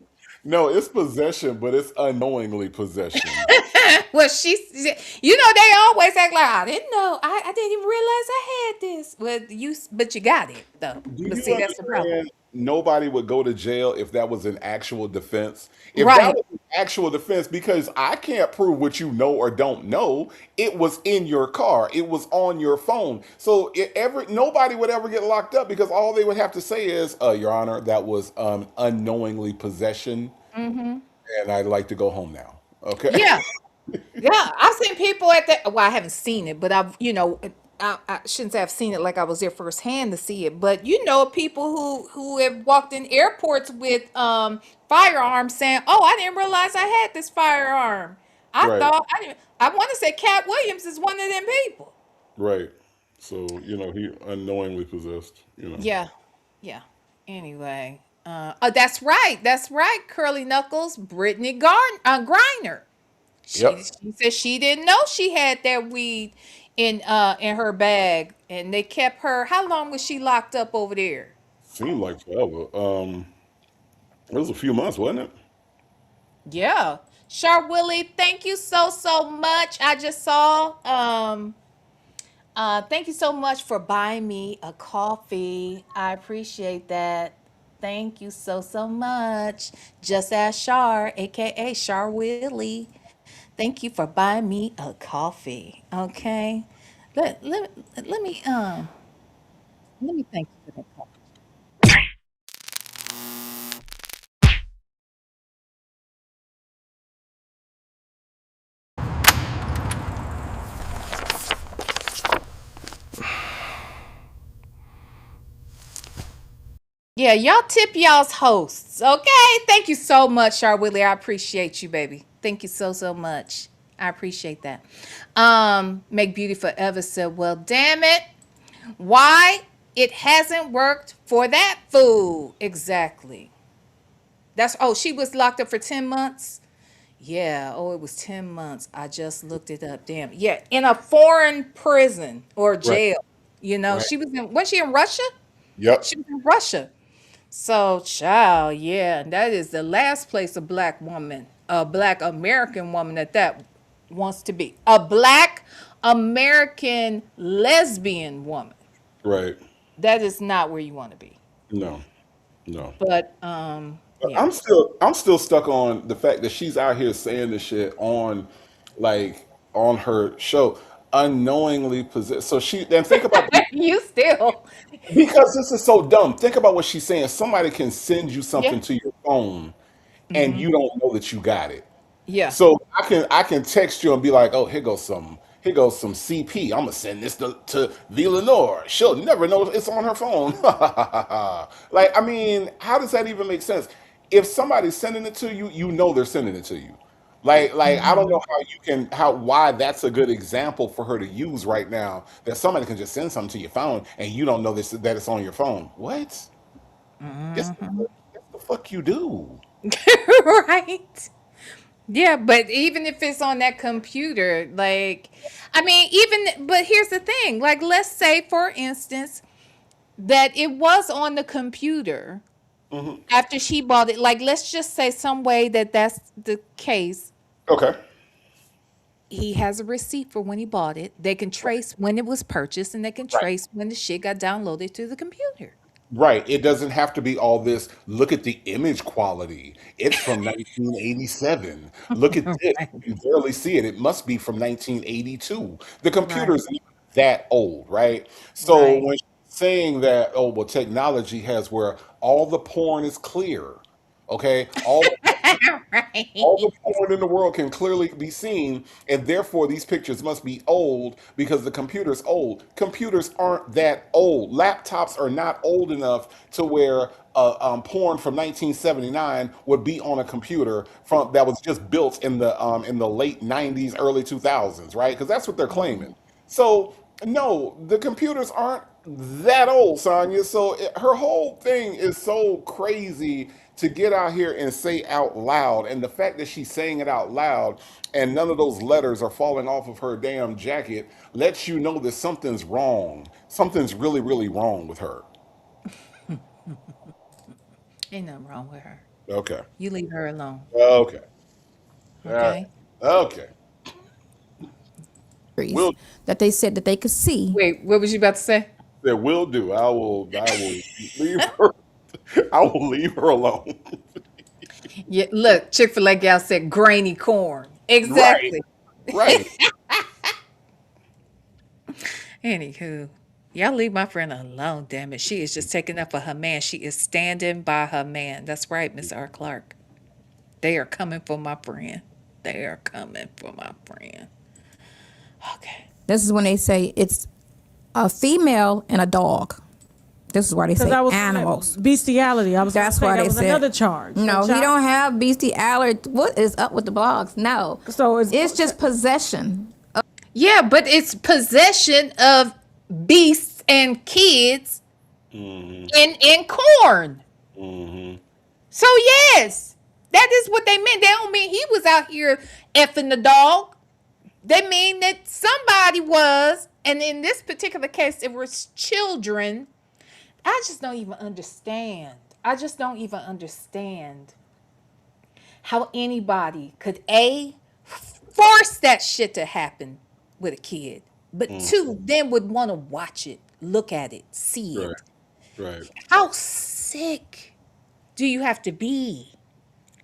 S7: No, it's possession, but it's unknowingly possession.
S6: well, you know, they always act like I didn't know. I didn't even realize I had this. But you got it though.
S7: Do
S6: But
S7: you
S6: see, that's the problem.
S7: understand? Nobody would go to jail if that was an actual defense. If that
S6: Right.
S7: was an actual defense, because I can't prove what you know or don't know, it was in your car, it was on your phone. So nobody would ever get locked up because all they would have to say is, "Your Honor, that was unknowingly possession, and I'd like to go home now." Okay.
S6: Yeah. Yeah, I've seen people at that. Well, I haven't seen it, but I shouldn't say I've seen it like I was there firsthand to see it. But you know, people who have walked in airports with firearms, saying, "Oh, I didn't realize I had this firearm. I
S7: Right.
S6: thought I didn't." I want to say Cat Williams is one of them people.
S7: Right. So he unknowingly possessed.
S6: Yeah, yeah. Anyway, oh, that's right. That's right. Curly Knuckles, Brittany Griner. She
S7: Yep.
S6: she said she didn't know she had that weed in her bag, and they kept her. How long was she locked up over there?
S7: Seemed like forever. It was a few months, wasn't it?
S6: Yeah, Char Willie, thank you so much. I just saw. Thank you so much for buying me a coffee. I appreciate that. Thank you so much. Just as Char, aka Char Willie. Thank you for buying me a coffee. Okay. Let, let, let me let me thank you for that coffee. Yeah, y'all tip y'all's hosts, okay? Thank you so much, Char Whitley. I appreciate you, baby. Thank you so much. I appreciate that. Make Beauty Forever said, well, damn it. Why it hasn't worked for that fool? Exactly. She was locked up for 10 months. Yeah, it was 10 months. I just looked it up. Damn. Yeah, in a foreign prison or
S7: Right.
S6: jail.
S7: Right.
S6: Was she in Russia?
S7: Yep.
S6: She was in Russia. So, child, yeah, and that is the last place a black American woman that wants to be. A black American lesbian woman.
S7: Right.
S6: That is not where you want to be.
S7: No. No.
S6: But yeah.
S7: I'm still stuck on the fact that she's out here saying this shit on like on her show unknowingly possess. So she then think about
S6: You still.
S7: because this is so dumb. Think about what she's saying. Somebody can send you
S6: Yeah.
S7: something to your phone and
S6: Hmm.
S7: you don't know that you got it.
S6: Yeah.
S7: So I can text you and be like, oh, here goes some CP. I'm gonna send this to VLenore. She'll never know it's on her phone. Like, I mean, how does that even make sense? If somebody's sending it to you, you know they're sending it to you. Like I don't know how you can how why that's a good example for her to use right now. That somebody can just send something to your phone and you don't know that it's on your phone. What? Yes, that's the fuck you do.
S6: Right. Yeah, but even if it's on that computer, like, I mean, but here's the thing. Like, let's say, for instance, that it was on the computer
S7: Hmm.
S6: after she bought it. Like, let's just say some way that's the case.
S7: Okay.
S6: He has a receipt for when he bought it. They can trace when it was purchased and they can
S7: Right.
S6: trace when the shit got downloaded to the computer.
S7: Right. It doesn't have to be all this. Look at the image quality. It's from 1987. Look at this.
S6: Right.
S7: You can barely see it. It must be from 1982. The
S6: Right.
S7: computer's not that old, right? So
S6: Right.
S7: when she's saying that, oh, well, technology has where all the porn is clear, okay? All the
S6: Right.
S7: porn in the world can clearly be seen, and therefore these pictures must be old because the computer's old. Computers aren't that old. Laptops are not old enough to where porn from 1979 would be on a computer from that was just built in the late 90s, early 2000s, right? Because that's what they're claiming. So no, the computers aren't that old, Sonya. So her whole thing is so crazy to get out here and say out loud. And the fact that she's saying it out loud and none of those letters are falling off of her damn jacket lets you know that something's wrong. Something's really, really wrong with her.
S6: Ain't nothing wrong with her.
S7: Okay.
S6: You leave her alone.
S7: Okay. All right.
S6: Okay.
S7: Okay. Will
S9: that they said that they could see.
S6: Wait, what was you about to say?
S7: that will do. I will leave her. I will leave her alone.
S6: Yeah, look, Chick-fil-A gal said grainy corn.
S7: Right.
S6: Exactly.
S7: Right.
S6: Anywho, y'all leave my friend alone, damn it. She is just taking up for her man. She is standing by her man. That's right, Miss R. Clark. They are coming for my friend. They are coming for my friend. Okay.
S9: This is when they say it's a female and a dog. This is why they
S8: Because
S9: say
S8: I was
S9: animals.
S8: bestiality. I was
S9: That's
S8: gonna say
S9: why
S8: that
S9: they
S8: was
S9: said
S8: another charge.
S9: No,
S8: So
S9: he
S8: child-
S9: don't have bestiality. What is up with the blogs? No,
S8: So
S9: it's just possession.
S6: Yeah, but it's possession of beasts and kids in corn. So yes, that is what they meant. They don't mean he was out here effing the dog. They mean that somebody was, and in this particular case, it was children. I just don't even understand. I just don't even understand how anybody could force that shit to happen with a kid, but two, then would want to watch it, look at it, see
S7: Right.
S6: it.
S7: Right.
S6: How sick do you have to be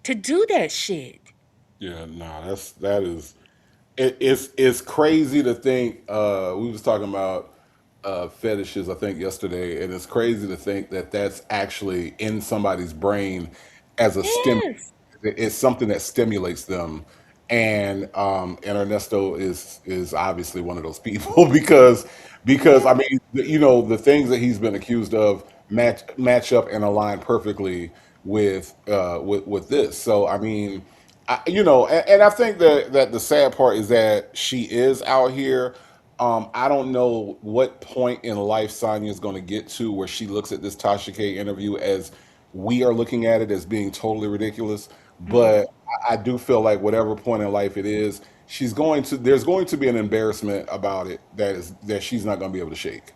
S6: to do that shit?
S7: Yeah. Nah. That is. It's crazy to think. We was talking about fetishes, I think, yesterday, and it's crazy to think that that's actually in somebody's brain as a stim.
S6: Yes.
S7: It's something that stimulates them, and Ernesto is obviously one of those people because I mean, the things that he's been accused of match up and align perfectly with this. So I mean, and I think that the sad part is that she is out here. I don't know what point in life Sonya is going to get to where she looks at this Tasha K interview as we are looking at it as being totally ridiculous.
S6: Mhm.
S7: But I do feel like whatever point in life it is, there's going to be an embarrassment about it that she's not going to be able to shake,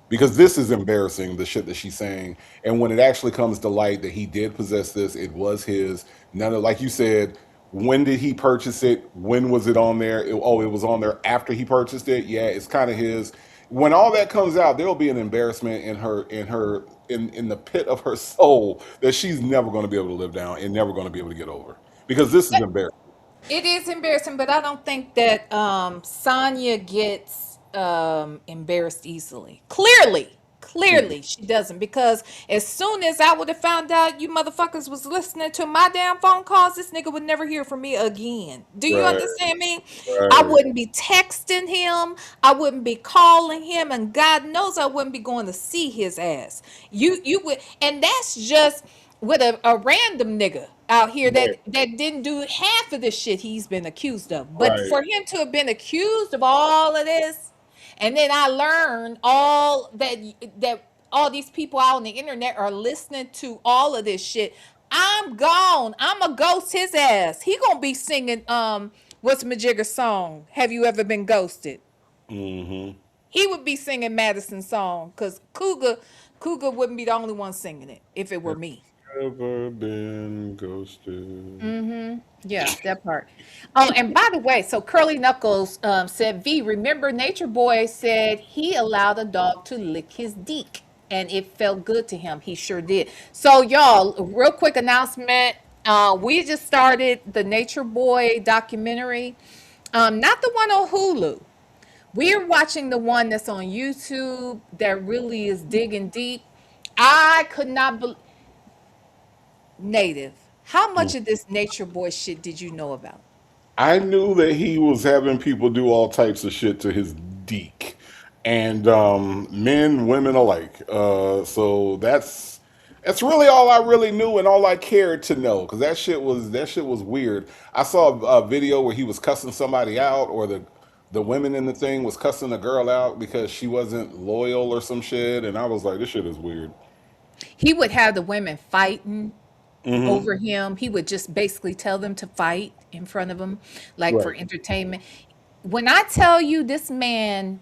S7: because this is embarrassing, the shit that she's saying. And when it actually comes to light that he did possess this, it was his. None of, like you said, when did he purchase it? When was it on there? It was on there after he purchased it. Yeah, it's kind of his. When all that comes out, there will be an embarrassment in the pit of her soul that she's never going to be able to live down and never going to be able to get over, because this is embarrassing.
S6: It is embarrassing, but I don't think that Sonya gets embarrassed easily. Clearly, she doesn't, because as soon as I would have found out you motherfuckers was listening to my damn phone calls, this nigga would never hear from me again. Do you
S7: Right,
S6: understand me? I
S7: right,
S6: wouldn't be texting him, I wouldn't be calling him, and God knows I wouldn't be going to see his ass. You would, and that's just with a random nigga out here
S7: right,
S6: that didn't do half of the shit he's been accused of. But
S7: right.
S6: for him to have been accused of all of this, and then I learned all that all these people out on the internet are listening to all of this shit. I'm gone. I'm a ghost his ass. He gonna be singing what's Majigger's song? Have you ever been ghosted?
S7: Mm-hmm.
S6: He would be singing Madison's song, because Cougar wouldn't be the only one singing it if it were me.
S7: Ever been ghosted?
S6: Yeah, that part. Oh, and by the way, so Curly Knuckles said, V, remember Nature Boy said he allowed a dog to lick his deek and it felt good to him. He sure did. So, y'all, real quick announcement. We just started the Nature Boy documentary, not the one on Hulu. We're watching the one that's on YouTube that really is digging deep. I could not believe. Native, how much of this Nature Boy shit did you know about?
S7: I knew that he was having people do all types of shit to his deek, and men, women alike. So that's really all I really knew and all I cared to know, because that shit was weird. I saw a video where he was cussing somebody out, or the women in the thing was cussing a girl out because she wasn't loyal or some shit, and I was like, this shit is weird.
S6: He would have the women fighting
S7: Hmm.
S6: over him. He would just basically tell them to fight in front of him, like for
S7: Right.
S6: entertainment. When I tell you this man,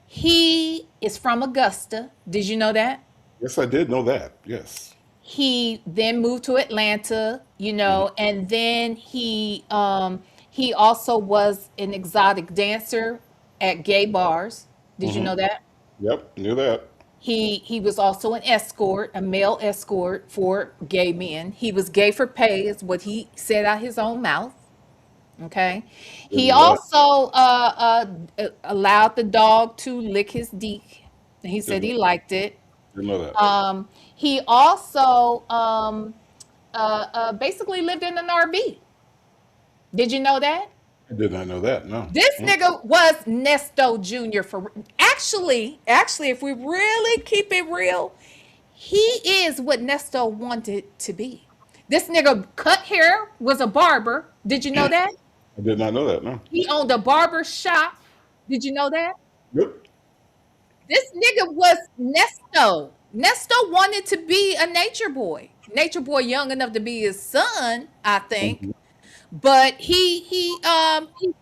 S6: he is from Augusta. Did you know that?
S7: Yes, I did know that. Yes.
S6: He then moved to Atlanta,
S7: Mhm.
S6: and then he also was an exotic dancer at gay bars. Did you
S7: Hmm.
S6: know that?
S7: Yep, knew that.
S6: He was also an escort, a male escort for gay men. He was gay for pay, is what he said out his own mouth. Okay.
S7: Didn't
S6: He
S7: know that.
S6: also allowed the dog to lick his deek. He
S7: Didn't
S6: said
S7: know,
S6: he liked it.
S7: didn't know that.
S6: He also basically lived in an RV. Did you know that?
S7: I did not know that. No.
S6: This
S7: Mm.
S6: nigga was Nesto Jr. for actually, if we really keep it real, he is what Nesto wanted to be. This nigga cut hair, was a barber. Did you know that?
S7: I did not know that. No.
S6: He owned a barber shop. Did you know that?
S7: Yep.
S6: This nigga was Nesto. Nesto wanted to be a nature boy. Nature boy young enough to be his son, I think.
S7: Mhm.
S6: But he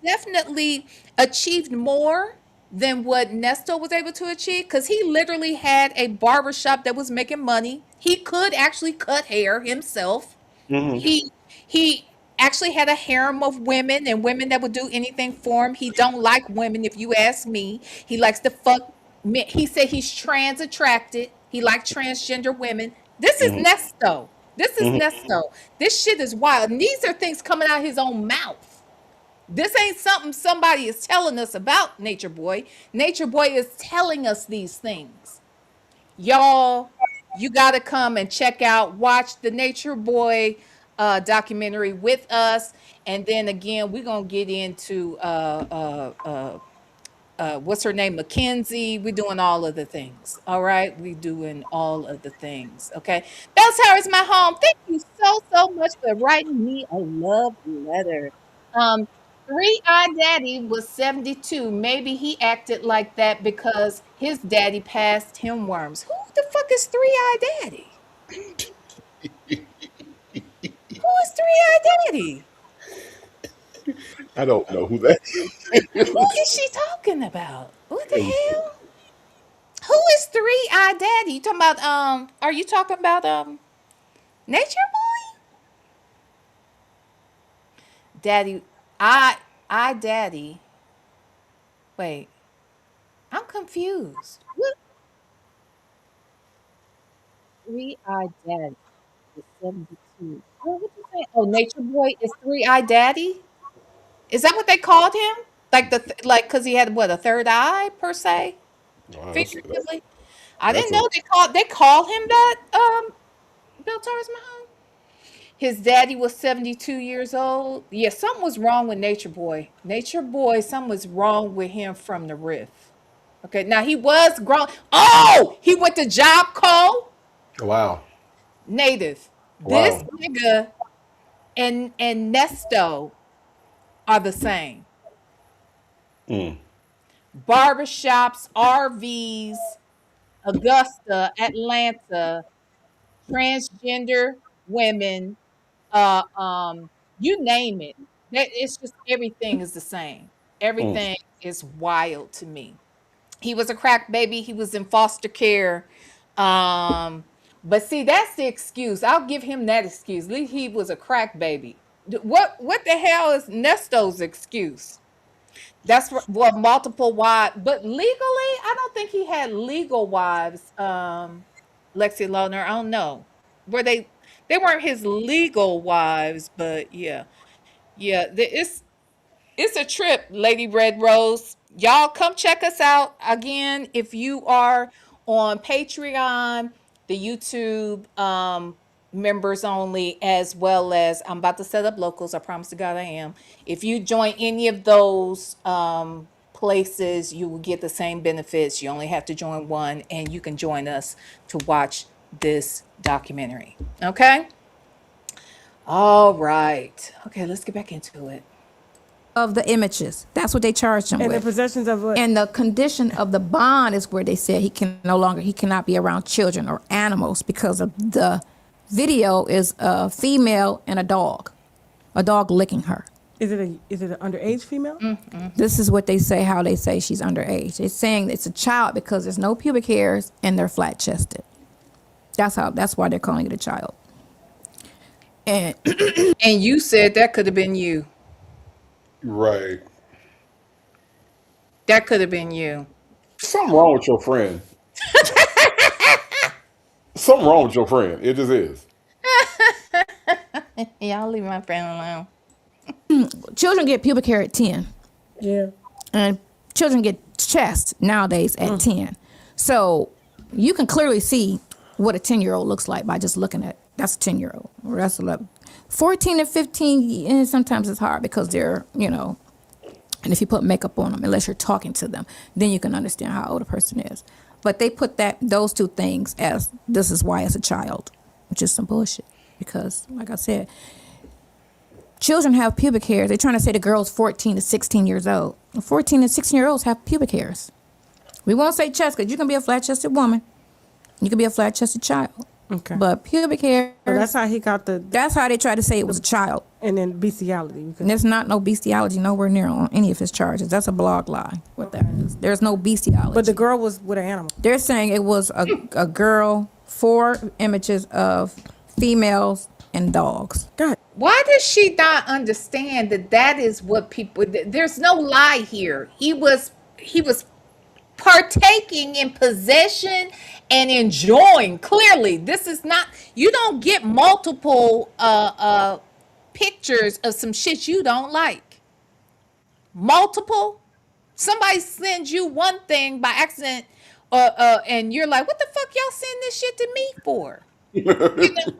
S6: definitely achieved more than what Nesto was able to achieve, because he literally had a barber shop that was making money. He could actually cut hair himself.
S7: Mhm.
S6: He actually had a harem of women, and women that would do anything for him. He don't like women, if you ask me. He likes to fuck men. He said he's trans attracted. He likes transgender women. This is
S7: Mhm.
S6: Nesto. This is
S7: Mhm.
S6: Nesto. This shit is wild. And these are things coming out of his own mouth. This ain't something somebody is telling us about Nature Boy. Nature Boy is telling us these things. Y'all, you got to come and check out, watch the Nature Boy documentary with us. And then again, we're going to get into what's her name, Mackenzie. We're doing all of the things. All right, we doing all of the things. Okay, Bell Tower is my home. Thank you so much for writing me a love letter. Um, Three Eye Daddy was 72. Maybe he acted like that because his daddy passed him worms. Who the fuck is Three Eye Daddy? Who is Three Eye Daddy?
S7: I don't know who that
S6: Who
S7: is.
S6: is she talking about? What the hell? Who is Three Eye Daddy? You talking about are you talking about Nature Boy? Daddy I Daddy. Wait, I'm confused. What Three Eye Daddy is 72? What you saying? Oh, Nature Boy is Three Eye Daddy? Is that what they called him? Like like because he had what, a third eye per se?
S7: Wow,
S6: Figuratively? I
S7: that's
S6: didn't
S7: a
S6: know they called him that, Bill Torres Mahone. His daddy was 72 years old. Yeah, something was wrong with Nature Boy. Nature Boy, something was wrong with him from the riff. Okay, now he was grown. Oh, he went to Job Co.
S7: wow,
S6: Native. This
S7: wow.
S6: nigga and Nesto are the same.
S7: Mm.
S6: Barbershops, RVs, Augusta, Atlanta, transgender women, uh um you name it. That it's just everything is the same.
S7: Mm.
S6: Everything is wild to me. He was a crack baby, he was in foster care. But see, that's the excuse. I'll give him that excuse. At least he was a crack baby. What the hell is Nesto's excuse? That's what multiple wives, but legally, I don't think he had legal wives. Lexi Loner, I don't know. Were they weren't his legal wives, but yeah. Yeah, it's a trip, Lady Red Rose. Y'all come check us out again if you are on Patreon, the YouTube members only, as well as I'm about to set up locals. I promise to God I am. If you join any of those places, you will get the same benefits. You only have to join one, and you can join us to watch this documentary. Okay? All right. Okay, let's get back into it.
S9: Of the images. That's what they charged him
S8: And the
S9: with.
S8: possessions of what?
S9: And the condition of the bond is where they said he cannot be around children or animals because of the video is a female and a dog licking her.
S8: Is it an underage female?
S9: This is what they say, how they say she's underage. They're saying it's a child because there's no pubic hairs and they're flat chested. That's why they're calling it a child. And
S6: And you said that could have been you.
S7: Right.
S6: That could have been you.
S7: Something wrong with your friend. Something wrong with your friend. It just is.
S6: Y'all leave my friend alone.
S9: children get pubic hair at 10.
S8: Yeah.
S9: And children get chest nowadays at 10. So you can clearly see what a 10-year-old looks like by just looking at, that's a 10-year-old. Or that's 11. 14 and 15, and sometimes it's hard because they're, and if you put makeup on them, unless you're talking to them, then you can understand how old a person is. But they put those two things as, this is why it's a child, which is some bullshit. Because, like I said, children have pubic hairs. They're trying to say the girl's 14 to 16 years old. 14 and 16-year-olds have pubic hairs. We won't say chest because you can be a flat-chested woman. You can be a flat-chested child.
S8: Okay.
S9: But pubic hair,
S8: So that's how he got
S9: that's how they try to say it was a child.
S8: and then bestiality. Because
S9: And there's not no bestiality nowhere near on any of his charges. That's a blog lie. What that is. There's no bestiality.
S8: But the girl was with an animal.
S9: They're saying it was a girl, 4 images of females and dogs.
S8: God.
S6: Why does she not understand that is what people? There's no lie here. He was partaking in possession and enjoying. Clearly, this is not. You don't get multiple pictures of some shit you don't like. Multiple. Somebody sends you one thing by accident, and you're like, "What the fuck y'all send this shit to me for?" You know?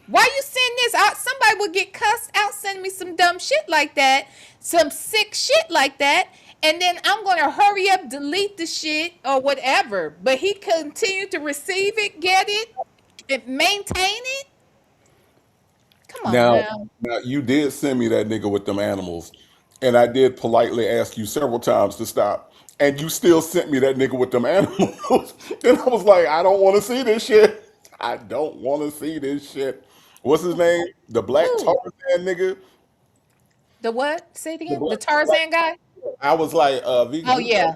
S6: Why you send this out? Somebody would get cussed out sending me some dumb shit like that, some sick shit like that, and then I'm gonna hurry up, delete the shit or whatever. But he continued to receive it, get it, and maintain it. Come on
S7: Now,
S6: now.
S7: now you did send me that nigga with them animals, and I did politely ask you several times to stop, and you still sent me that nigga with them animals, and I was like, I don't want to see this shit. I don't want to see this shit. What's his name? The Black
S6: Who?
S7: Tarzan nigga.
S6: The what? Say it
S7: The
S6: again. The
S7: black.
S6: Tarzan guy?
S7: I was like, vegan.
S6: Oh yeah.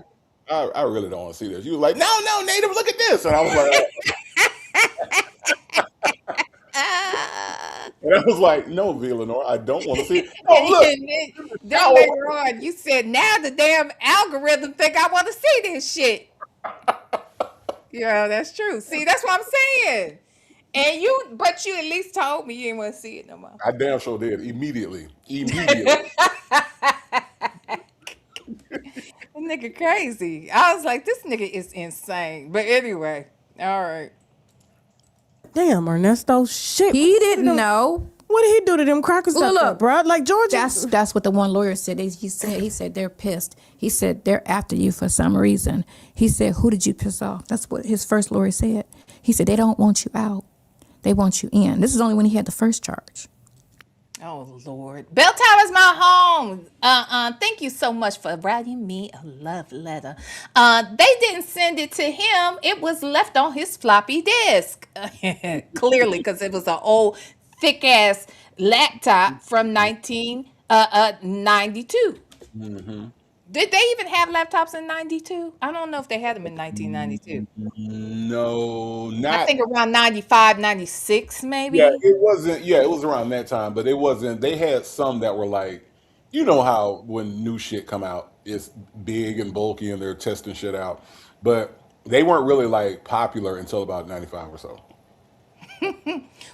S7: I really don't want to see this. You was like, no, no, Native, look at this, and I was like,
S6: Ah.
S7: and I was like, no, VLenore, I don't want to see it. Oh, look,
S6: And then later on, you said, now the damn algorithm think I want to see this shit. Yeah, that's true. See, that's what I'm saying. And but you at least told me you didn't want to see it no more.
S7: I damn sure did immediately, immediately.
S6: That nigga crazy. I was like, this nigga is insane. But anyway, all right.
S8: Damn, Ernesto, shit.
S9: He didn't know.
S8: What did he do to them crackers
S9: Look,
S8: up there,
S9: look.
S8: bro? Like Georgia.
S9: That's what the one lawyer said. He said they're pissed. He said they're after you for some reason. He said, who did you piss off? That's what his first lawyer said. He said they don't want you out. They want you in. This is only when he had the first charge.
S6: Oh Lord. Bell Tower's my home. Thank you so much for writing me a love letter. They didn't send it to him. It was left on his floppy disk. Clearly, because it was an old thick ass laptop from 1992. Did they even have laptops in 92? I don't know if they had them in 1992.
S7: No,
S6: I
S7: not
S6: think around 95, 96,
S7: yeah.
S6: maybe.
S7: It wasn't. Yeah, it was around that time, but it wasn't. They had some that were like, you know how when new shit come out, it's big and bulky, and they're testing shit out, but they weren't really like popular until about 95 or so.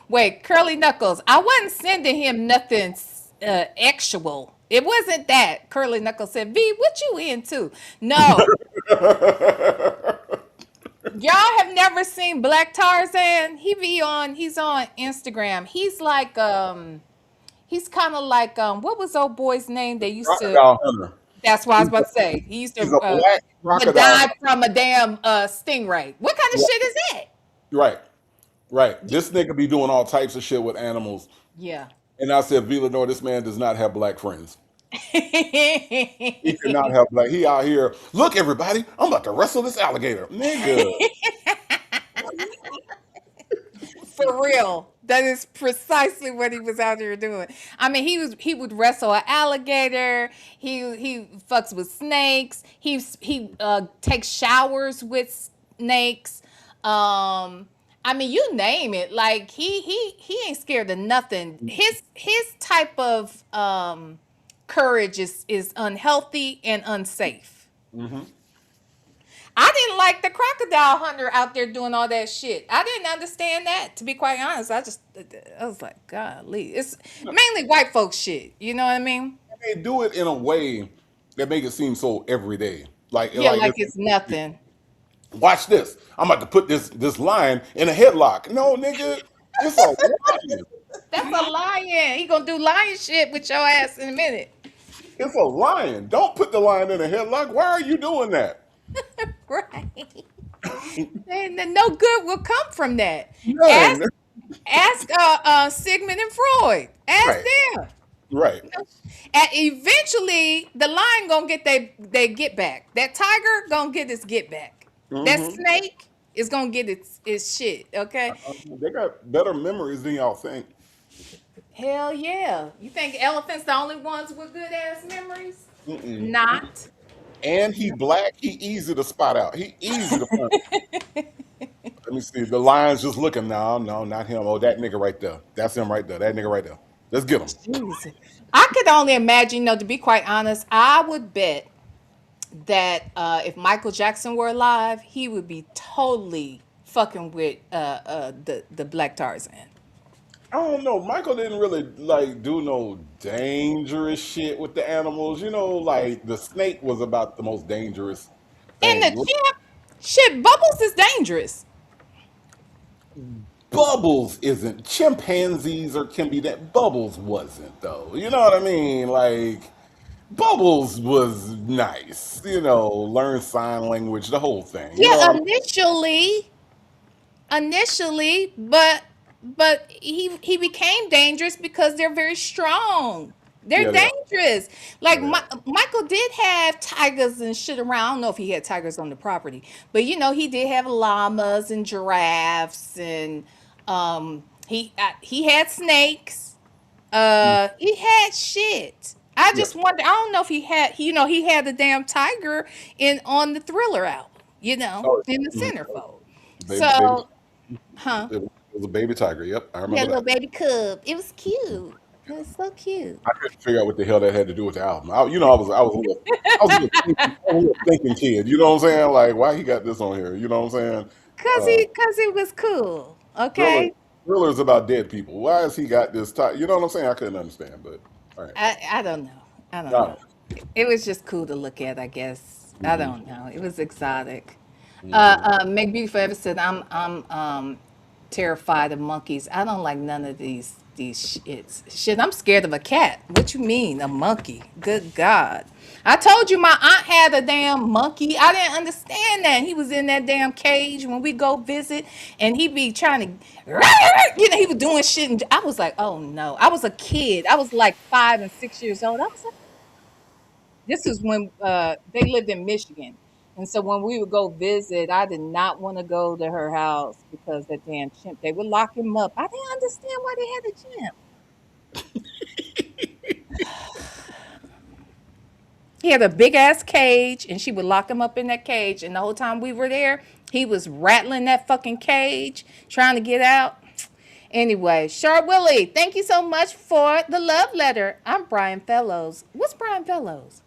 S6: Wait, Curly Knuckles. I wasn't sending him nothing actual. It wasn't that. Curly Knuckles said, V, what you into? No. Y'all have never seen Black Tarzan? He's on Instagram. He's kind of like what was old boy's name? They used to
S7: Crocodile Hunter.
S6: That's what I was about to say. He used to
S7: He's a black crocodile.
S6: die from a damn stingray. What kind of
S7: Yeah.
S6: shit is that?
S7: Right, right. This nigga be doing all types of shit with animals,
S6: Yeah.
S7: and I said, VLenore, this man does not have black friends. He
S6: For
S7: cannot have black. He out here. Look, everybody, I'm about to wrestle this alligator, nigga.
S6: real. That is precisely what he was out here doing. I mean, he would wrestle an alligator. He fucks with snakes. He takes showers with snakes. I mean, you name it. Like he ain't scared of nothing. His type of courage is unhealthy and unsafe. I didn't like the crocodile hunter out there doing all that shit. I didn't understand that, to be quite honest. I was like, golly, it's mainly white folks shit. You know what I mean?
S7: They do it in a way that make it seem so everyday.
S6: Yeah, like it's nothing.
S7: watch this. I'm about to put this lion in a headlock. No, nigga, it's a lion.
S6: That's a lion. He gonna do lion shit with your ass in a minute.
S7: It's a lion. Don't put the lion in a headlock. Why are you doing that?
S6: Right. And then no good will come from that.
S7: None.
S6: Ask Sigmund and Freud. Ask
S7: Right.
S6: them.
S7: Right.
S6: And eventually the lion gonna get they get back. That tiger gonna get its get back. That snake is gonna get its shit, okay?
S7: They got better memories than y'all think.
S6: Hell yeah. You think elephants the only ones with good ass memories? Not.
S7: And he black. He easy to spot out. He easy to find. Let me see. The lion's just looking. No, no, not him. Oh, that nigga right there. That's him right there. That nigga right there. Let's get him.
S6: Jeez. I could only imagine, to be quite honest, I would bet that if Michael Jackson were alive, he would be totally fucking with the Black Tarzan.
S7: I don't know. Michael didn't really like do no dangerous shit with the animals. You know, like the snake was about the most dangerous
S6: And the
S7: thing.
S6: champ, shit, Bubbles is dangerous.
S7: Bubbles isn't. Chimpanzees or can be that. Bubbles wasn't though. You know what I mean? Like Bubbles was nice, learn sign language, the whole thing.
S6: Yeah, initially, but he became dangerous because they're very strong. They're
S7: Yeah, they are.
S6: dangerous.
S7: Yeah,
S6: Like
S7: they are.
S6: Michael did have tigers and shit around. I don't know if he had tigers on the property, but he did have llamas and giraffes and he had snakes. He had shit. I
S7: Yeah.
S6: just wonder. I don't know if he had the damn tiger in on the Thriller album.
S7: Oh,
S6: In the
S7: mhm.
S6: centerfold.
S7: Baby,
S6: So, huh?
S7: it was a baby tiger. Yep, I
S6: Yeah,
S7: remember
S6: little
S7: that.
S6: baby cub. It was cute. It was so cute.
S7: I couldn't figure out what the hell that had to do with the album. I was a little thinking kid. You know what I'm saying? Like, why he got this on here? You know what I'm saying? Uh,
S6: Cause he was cool.
S7: Thriller,
S6: Okay.
S7: Thriller's about dead people. Why has he got this? You know what I'm saying? I couldn't understand, but all right.
S6: I don't know. I don't
S7: Got
S6: know. It was just cool to look at, I guess. I
S7: hmm
S6: don't know. It was exotic.
S7: hmm
S6: Make Beautiful Ever said, I'm terrified of monkeys. I don't like none of these shits. Shit, I'm scared of a cat. What you mean, a monkey? Good God. I told you my aunt had a damn monkey. I didn't understand that. He was in that damn cage when we go visit, and he be trying to, he was doing shit. And I was like, oh no. I was a kid. I was like 5 and 6 years old. I was like, this is when they lived in Michigan. And so when we would go visit, I did not want to go to her house because that damn chimp, they would lock him up. I didn't understand why they had a chimp. He had a big ass cage and she would lock him up in that cage. And the whole time we were there, he was rattling that fucking cage, trying to get out. Anyway, Sharp Willie, thank you so much for the love letter. I'm Brian Fellows. What's Brian Fellows?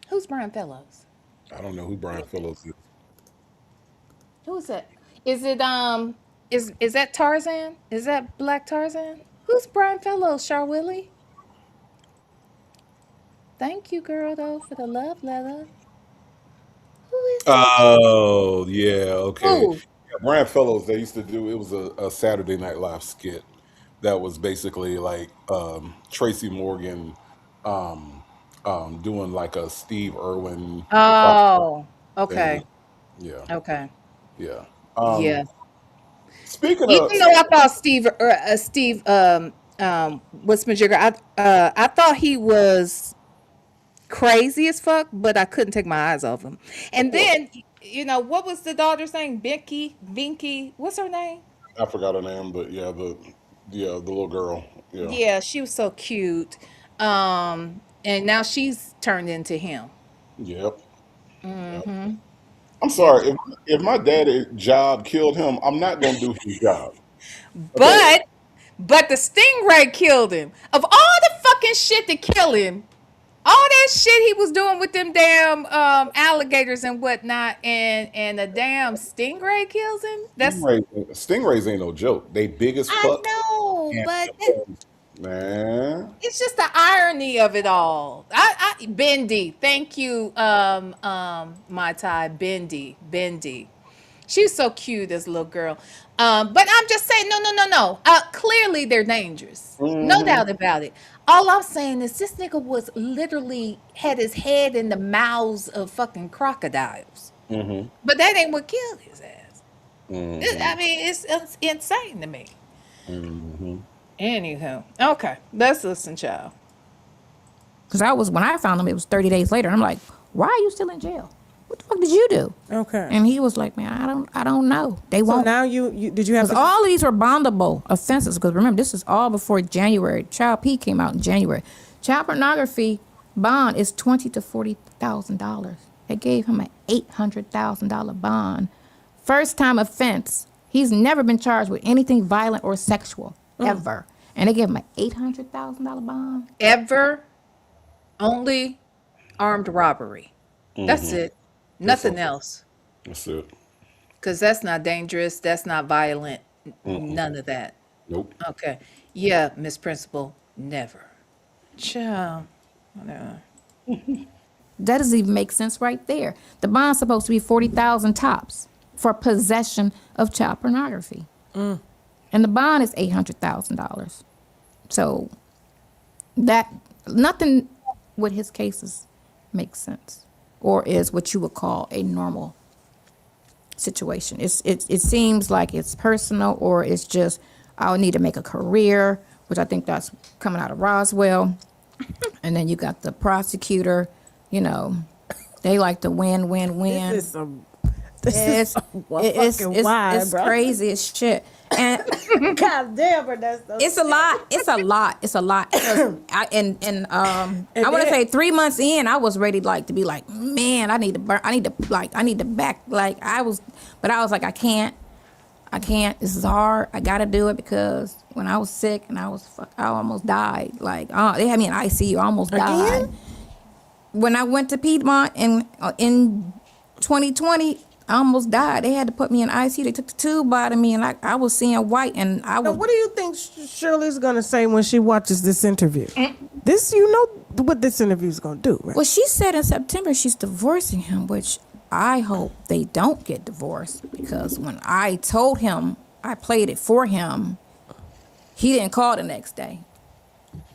S6: Who's Brian Fellows?
S7: I don't know who Brian Phillips is.
S6: Who is that? Is it is that Tarzan? Is that Black Tarzan? Who's Brian Fellows, Char Willie? Thank you, girl, though, for the love letter. Who is that?
S7: Oh, yeah, okay.
S6: Who?
S7: Yeah, Brian Fellows, they used to do, it was a Saturday Night Live skit that was basically like Tracy Morgan um, doing like a Steve Irwin type
S6: Oh,
S7: thing.
S6: okay.
S7: Yeah,
S6: Okay.
S7: yeah.
S6: Yeah.
S7: Um, speaking of,
S6: Even though I thought Steve what's Majigger? I thought he was crazy as fuck, but I couldn't take my eyes off him.
S7: of
S6: And
S7: course,
S6: then, what was the daughter's name? Vinky, what's her name?
S7: I forgot her name, but the little girl. Yeah,
S6: Yeah, she was so cute. And now she's turned into him.
S7: yep, yep.
S6: Hmm.
S7: I'm
S6: Yeah.
S7: sorry if my daddy job killed him, I'm not gonna do his job. Okay,
S6: But the stingray killed him. Of all the fucking shit to kill him, all that shit he was doing with them damn alligators and whatnot, and the damn stingray kills him. That's
S7: stingrays ain't no joke. They big as
S6: I
S7: fuck.
S6: know,
S7: And
S6: but
S7: man,
S6: it's just the irony of it all. Bendy, thank you, my Thai Bendy. She's so cute, this little girl. But I'm just saying, no. Clearly they're dangerous. No
S7: hmm
S6: doubt about it. All I'm saying is this nigga was literally had his head in the mouths of fucking crocodiles.
S7: hmm
S6: But that ain't what killed his ass.
S7: hmm
S6: I mean, it's insane to me.
S7: hmm
S6: Anywho, okay, let's listen, child.
S9: Because when I found him, it was 30 days later. I'm like, why are you still in jail? What the fuck did you do?
S8: Okay.
S9: And he was like, man, I don't know. They
S8: So
S9: won't.
S8: now you did you have
S9: Because
S8: to?
S9: all of these were bondable offenses. Because remember, this is all before January. Child P came out in January. Child pornography bond is $20,000 to $40,000. They gave him an $800,000 bond. First time offense. He's never been charged with anything violent or sexual ever. And they gave him an $800,000 bond.
S6: Ever only armed robbery. That's
S7: hmm
S6: it.
S7: That's
S6: Nothing
S7: all.
S6: else.
S7: That's it.
S6: Because that's not dangerous. That's not violent.
S7: Mm-mm.
S6: None of that.
S7: Nope.
S6: Okay. Yeah, Miss Principal, never. Child. Whatever.
S9: That doesn't even make sense right there. The bond's supposed to be 40,000 tops for possession of child pornography. And the bond is $800,000. So that nothing would his cases make sense, or is what you would call a normal situation? It seems like it's personal, or it's just I need to make a career, which I think that's coming out of Roswell. And then you got the prosecutor, you know, they like to win, win, win.
S8: This is some. This is fucking wild,
S9: it's
S8: bro.
S9: crazy as shit. And
S8: God damn, bro, that's so
S9: it's a lot. It's a lot. It's a lot. 'Cause I want to say 3 months in, I was ready like to be like, man, I need to burn. I need to back. Like but I was like, I can't. This is hard. I got to do it because when I was sick and I almost died. Like, they had me in ICU. I almost died. When I went to Piedmont in 2020, I almost died. They had to put me in ICU. They took the tube out of me, and I was seeing white. And I was.
S8: Now, what do you think Shirley's gonna say when she watches this interview? This, you know, what this interview is gonna do, right?
S9: Well, she said in September she's divorcing him, which I hope they don't get divorced, because when I told him I played it for him, he didn't call the next day.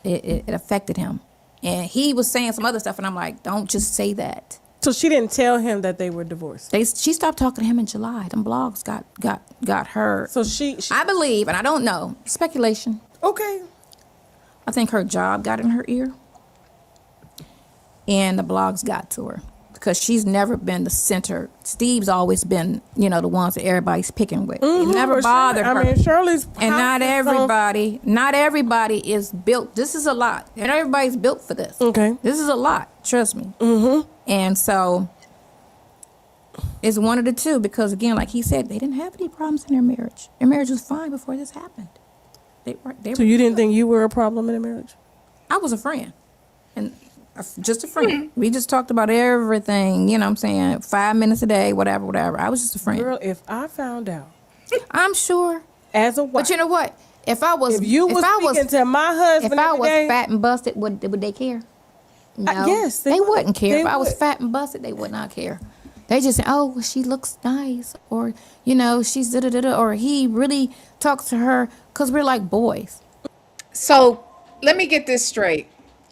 S9: It affected him, and he was saying some other stuff, and I'm like, don't just say that.
S8: So she didn't tell him that they were divorced.
S9: She stopped talking to him in July. Them blogs got her.
S8: So she
S9: I believe, and I don't know, speculation.
S8: okay.
S9: I think her job got in her ear, and the blogs got to her because she's never been the center. Steve's always been, the ones that everybody's picking with. It never bothered her.
S8: I mean, Shirley's
S9: and not everybody is built. This is a lot, and everybody's built for this.
S8: Okay,
S9: this is a lot. Trust me. Mm-hmm. And so it's one of the two, because again, like he said, they didn't have any problems in their marriage. Their marriage was fine before this happened.
S8: So you didn't think you were a problem in a marriage?
S9: I was a friend, and just a friend. We just talked about everything. You know what I'm saying? 5 minutes a day, whatever. I was just a friend.
S8: Girl, if I found out,
S9: I'm sure.
S8: As a wife,
S9: but you know what? If I was
S8: speaking to my husband,
S9: if I was fat and busted, would they care? No,
S8: yes,
S9: they wouldn't care.
S8: They
S9: if I was
S8: would.
S9: fat and busted, they would not care. They just say, "Oh, well, she looks nice," or she's da da da, or he really talks to her, because we're like boys.
S6: So let me get this straight.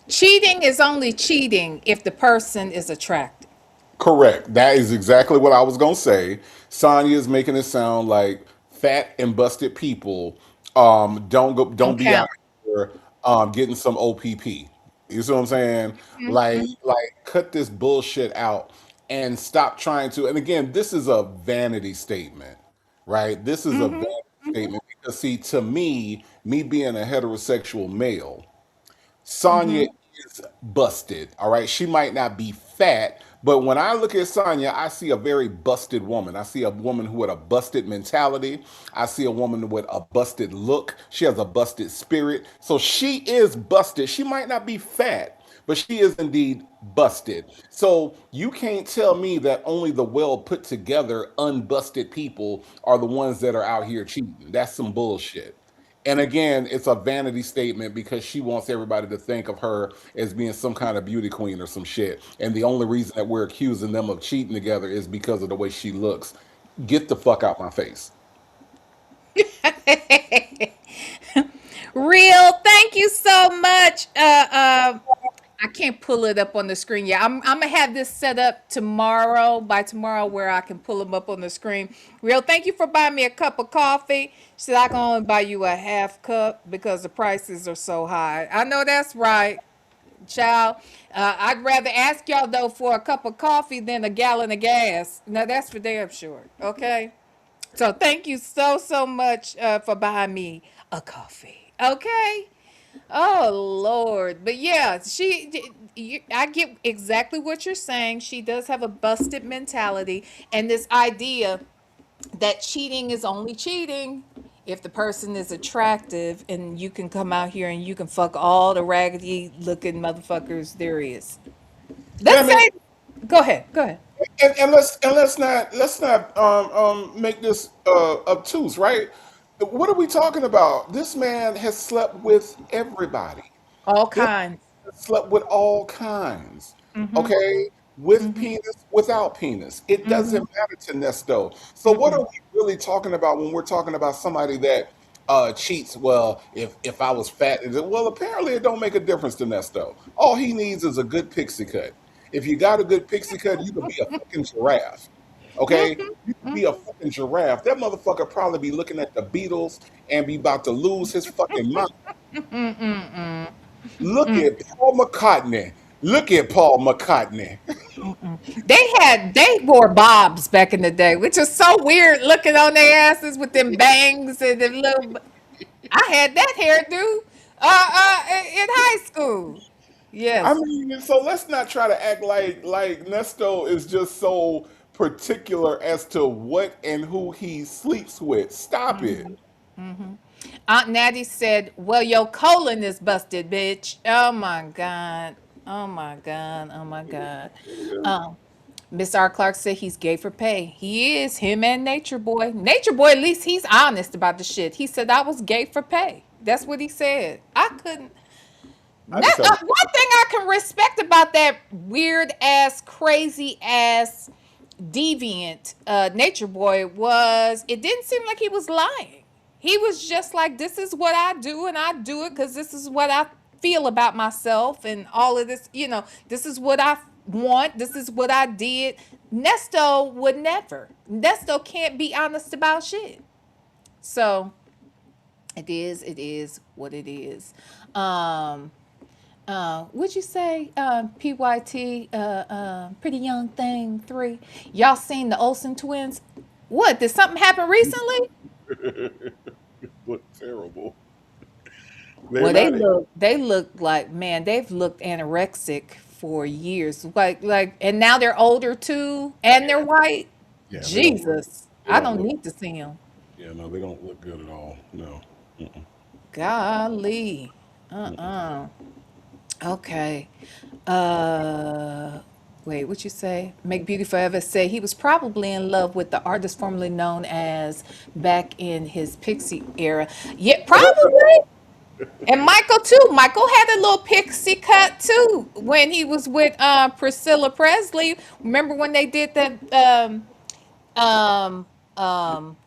S6: Cheating is only cheating if the person is attractive.
S7: Correct. That is exactly what I was gonna say. Sonya is making it sound like fat and busted people don't be out
S6: Count.
S7: here getting some OPP. You see what I'm saying? Like cut this bullshit out and stop trying to. And again, this is a vanity statement, right? This is a vanity statement because see, to me being a heterosexual male, Sonya is busted. All right. She might not be fat, but when I look at Sonya, I see a very busted woman. I see a woman who with a busted mentality. I see a woman with a busted look. She has a busted spirit. So she is busted. She might not be fat, but she is indeed busted. So you can't tell me that only the well put together, unbusted people are the ones that are out here cheating. That's some bullshit. And again, it's a vanity statement because she wants everybody to think of her as being some kind of beauty queen or some shit. And the only reason that we're accusing them of cheating together is because of the way she looks. Get the fuck out my face.
S6: Real, thank you so much. I can't pull it up on the screen yet. I'm gonna have this set up by tomorrow, where I can pull them up on the screen. Real, thank you for buying me a cup of coffee. She said I can only buy you a half cup because the prices are so high. I know that's right, child. I'd rather ask y'all though for a cup of coffee than a gallon of gas. Now that's for damn sure. Okay. So thank you so much for buying me a coffee. Okay. Oh Lord, but yeah, I get exactly what you're saying. She does have a busted mentality, and this idea that cheating is only cheating if the person is attractive, and you can come out here and you can fuck all the raggedy looking motherfuckers there is.
S7: Yeah, I
S6: Let's
S7: mean,
S6: say, go ahead.
S7: and let's not make this obtuse, right? What are we talking about? This man has slept with everybody.
S6: All
S7: This
S6: kinds.
S7: man slept with all kinds.
S6: Mm-hmm.
S7: Okay, with
S6: Mm-hmm.
S7: penis, without penis. It
S6: Mm-hmm.
S7: doesn't matter to Nesto. So what are we really talking about when we're talking about somebody that cheats. Well, if I was fat, well, apparently it don't make a difference to Nesto. All he needs is a good pixie cut. If you got a good pixie cut, you can be a fucking giraffe. Okay, you can be a fucking giraffe. That motherfucker probably be looking at the Beatles and be about to lose his fucking mind. Look at Paul McCartney. Look at Paul McCartney.
S6: They wore bobs back in the day, which is so weird looking on their asses with them bangs and them little. I had that hairdo in high school.
S7: I
S6: Yes.
S7: mean, so let's not try to act like Nesto is just so particular as to what and who he sleeps with. Stop it.
S6: Aunt Natty said, "Well, your colon is busted, bitch." Oh my god. Oh my god. Oh my god. Um, Miss R. Clark said he's gay for pay. He is, him and Nature Boy. Nature Boy, at least he's honest about the shit. He said I was gay for pay. That's what he said. I couldn't.
S7: I just have
S6: One thing I can respect about that weird ass, crazy ass, deviant Nature Boy was it didn't seem like he was lying. He was just like, this is what I do, and I do it because this is what I feel about myself, and all of this, this is what I want, this is what I did. Nesto would never. Nesto can't be honest about shit. So it is what it is. Um, would you say PYT, Pretty Young Thing 3? Y'all seen the Olsen twins? What? Did something happen recently?
S7: look terrible. They're
S6: Well,
S7: not.
S6: they look like, man, they've looked anorexic for years. And now they're older too, and they're white.
S7: Yeah, they don't.
S6: Jesus,
S7: They
S6: I
S7: don't
S6: don't
S7: look.
S6: need to see them.
S7: Yeah, no, they don't look good at all. No. Mm-mm,
S6: Golly.
S7: mm-mm.
S6: Uh-uh. Okay. Uh, Wait, what you say? Make Beauty Forever say he was probably in love with the artist formerly known as back in his Pixie era. Yeah, probably. And Michael too. Michael had a little pixie cut too when he was with Priscilla Presley. Remember when they did that um um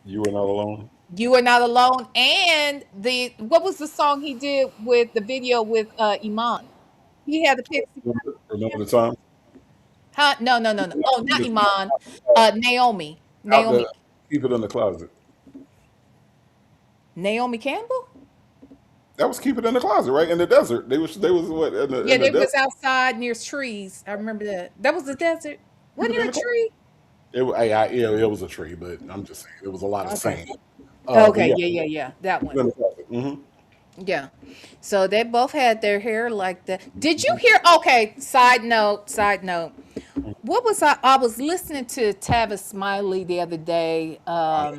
S7: You were not alone.
S6: You Are Not Alone, and the what was the song he did with the video with Iman? He had a pixie cut.
S7: Remember the time?
S6: Huh? No, no, no, no. Oh, not Iman. Naomi.
S7: Out
S6: Naomi.
S7: the keep it in the closet.
S6: Naomi Campbell?
S7: That was keep it in the closet, right? In the desert. They was what
S6: Yeah,
S7: in the
S6: they
S7: desert.
S6: was outside near trees. I remember that. That was the desert.
S7: Keep
S6: Wasn't
S7: it in
S6: there a
S7: the closet.
S6: tree?
S7: Yeah, it was a tree, but I'm just saying it was a lot of
S6: Okay.
S7: sand. But
S6: Okay,
S7: yeah,
S6: yeah, yeah, yeah. That
S7: keep it
S6: one.
S7: in the closet.
S6: Yeah. So they both had their hair like that. Did you hear? Okay, side note. What was I was listening to Tavis Smiley the other day.
S7: Why?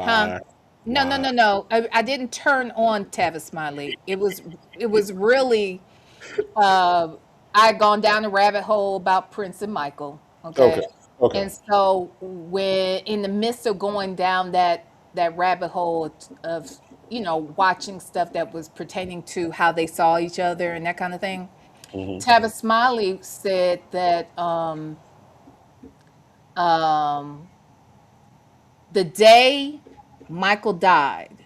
S6: Huh?
S7: Why?
S6: No, no,
S7: Why?
S6: no, no. I didn't turn on Tavis Smiley. It was really I'd gone down a rabbit hole about Prince and Michael.
S7: Okay.
S6: Okay.
S7: Okay.
S6: And so when in the midst of going down that rabbit hole of watching stuff that was pertaining to how they saw each other and that kind of thing,
S7: hmm
S6: Tavis Smiley said that um, the day Michael died,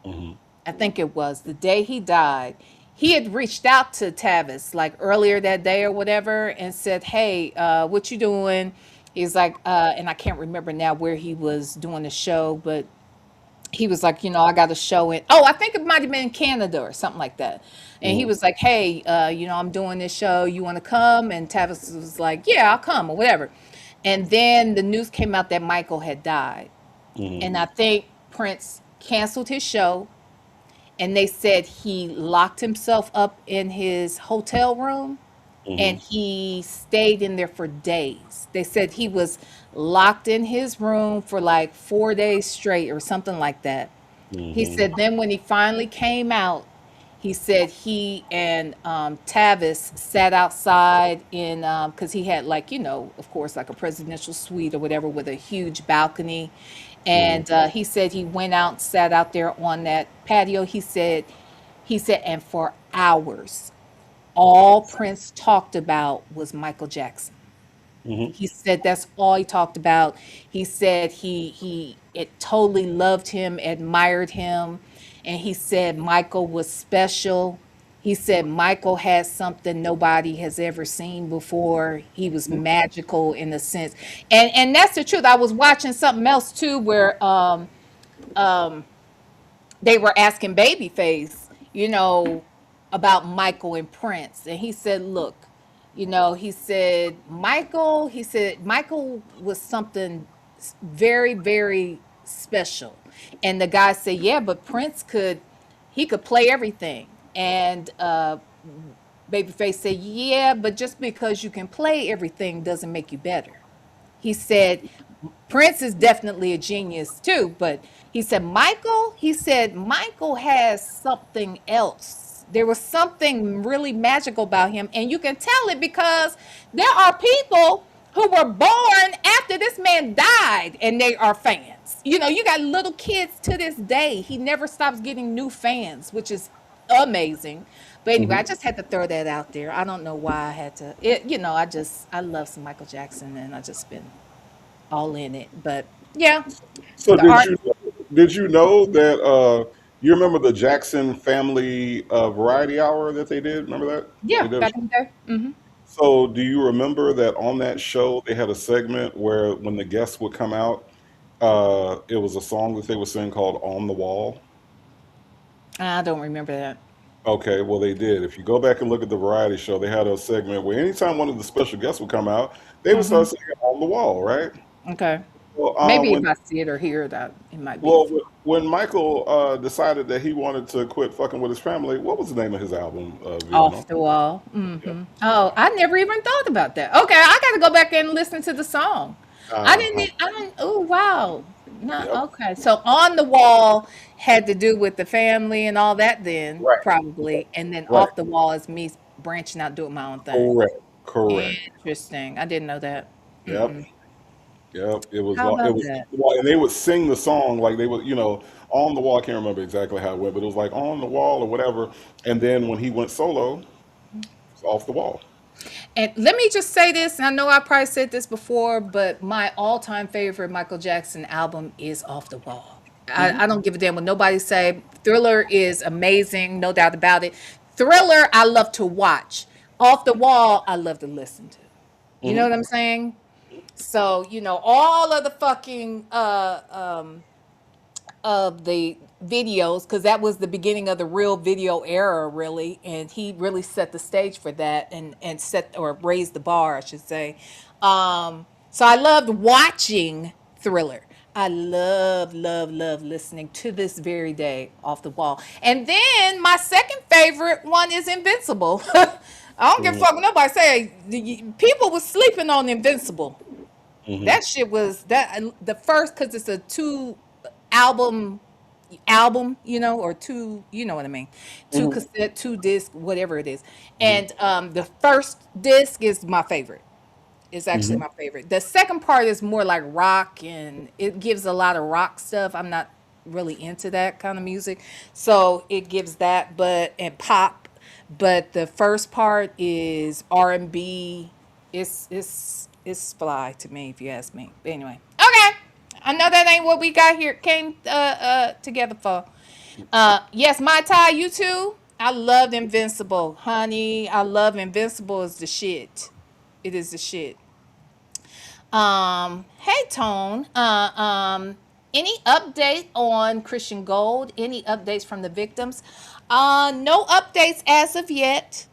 S7: hmm
S6: I think it was the day he died, he had reached out to Tavis like earlier that day or whatever and said, "Hey, what you doing?" He's like, and I can't remember now where he was doing the show, but he was like, I got a show in, oh, I think it might have been Canada or something like that. And he
S7: hmm
S6: was like, "Hey, I'm doing this show. You want to come?" And Tavis was like, "Yeah, I'll come," or whatever. And then the news came out that Michael had died.
S7: hmm
S6: And I think Prince canceled his show, and they said he locked himself up in his hotel room and
S7: hmm
S6: he stayed in there for days. They said he was locked in his room for like 4 days straight or something like that. He
S7: hmm
S6: said then when he finally came out, he said he and Tavis sat outside in because he had like of course like a presidential suite or whatever with a huge balcony,
S7: hmm
S6: and he said he went out, sat out there on that patio. He said, and for hours, all Prince talked about was Michael Jackson. He said that's all he talked about. He said he it totally loved him, admired him, and he said Michael was special. He said Michael had something nobody has ever seen before. He was magical in a sense. And that's the truth. I was watching something else too where they were asking Babyface, about Michael and Prince. And he said, look, he said Michael was something very, very special. And the guy said, yeah, but he could play everything. And Babyface said, yeah, but just because you can play everything doesn't make you better. He said Prince is definitely a genius too, but he said Michael has something else. There was something really magical about him, and you can tell it because there are people who were born after this man died and they are fans. You got little kids to this day. He never stops getting new fans, which is amazing. But anyway, I just had to throw that out there. I don't know why I had to. I love some Michael Jackson, and I just been all in it. But yeah,
S7: So
S6: the art.
S7: did you know that you remember the Jackson Family Variety Hour that they did? Remember that they
S6: Yeah,
S7: did?
S6: back in the day.
S7: So do you remember that on that show they had a segment where when the guests would come out, it was a song that they would sing called "On the Wall."
S6: I don't remember that.
S7: Okay, well they did. If you go back and look at the variety show, they had a segment where anytime one of the special guests would come out, they would start singing "On the Wall," right?
S6: Okay,
S7: Well,
S6: maybe if I see it or hear that, it might be.
S7: when Michael decided that he wanted to quit fucking with his family, what was the name of his album,
S6: Off
S7: VLenore?
S6: the wall.
S7: Yeah.
S6: Oh, I never even thought about that. Okay, I got to go back and listen to the song. I didn't.
S7: Uh-huh.
S6: I didn't. Oh wow. No.
S7: Yep.
S6: Okay. So on the wall had to do with the family and all that. Then
S7: Right.
S6: probably, and then
S7: Right.
S6: off the wall is me branching out doing my own thing.
S7: Correct. Correct.
S6: Interesting. I didn't know that.
S7: Yep. Yep.
S6: How
S7: It
S6: about
S7: was
S6: that?
S7: and they would sing the song like they would, on the wall. I can't remember exactly how it went, but it was like on the wall or whatever. And then when he went solo, it's off the wall.
S6: And let me just say this, and I know I probably said this before, but my all-time favorite Michael Jackson album is Off the Wall. I don't give a damn what nobody say. Thriller is amazing, no doubt about it. Thriller, I love to watch. Off the Wall, I love to listen to. You know what I'm saying? So, all of the fucking of the videos, because that was the beginning of the real video era, really, and he really set the stage for that, and set or raised the bar, I should say. So I loved watching Thriller. I love, love, love listening to this very day Off the Wall. And then my second favorite one is Invincible. I don't give a fuck what nobody say. People was sleeping on Invincible. That shit was that the first, because it's a two album or two, you know what I mean, two cassette, two disc, whatever it is. And the first disc is my favorite. It's actually my favorite. The second part is more like rock, and it gives a lot of rock stuff. I'm not really into that kind of music, so it gives that, and pop. But the first part is R&B. It's fly to me, if you ask me. But anyway, okay. I know that ain't what we got here. Came together for. Yes, my tie. You too. I loved Invincible, honey. I love Invincible is the shit. It is the shit. Hey Tone. Any update on Christian Gold? Any updates from the victims? No updates as of yet.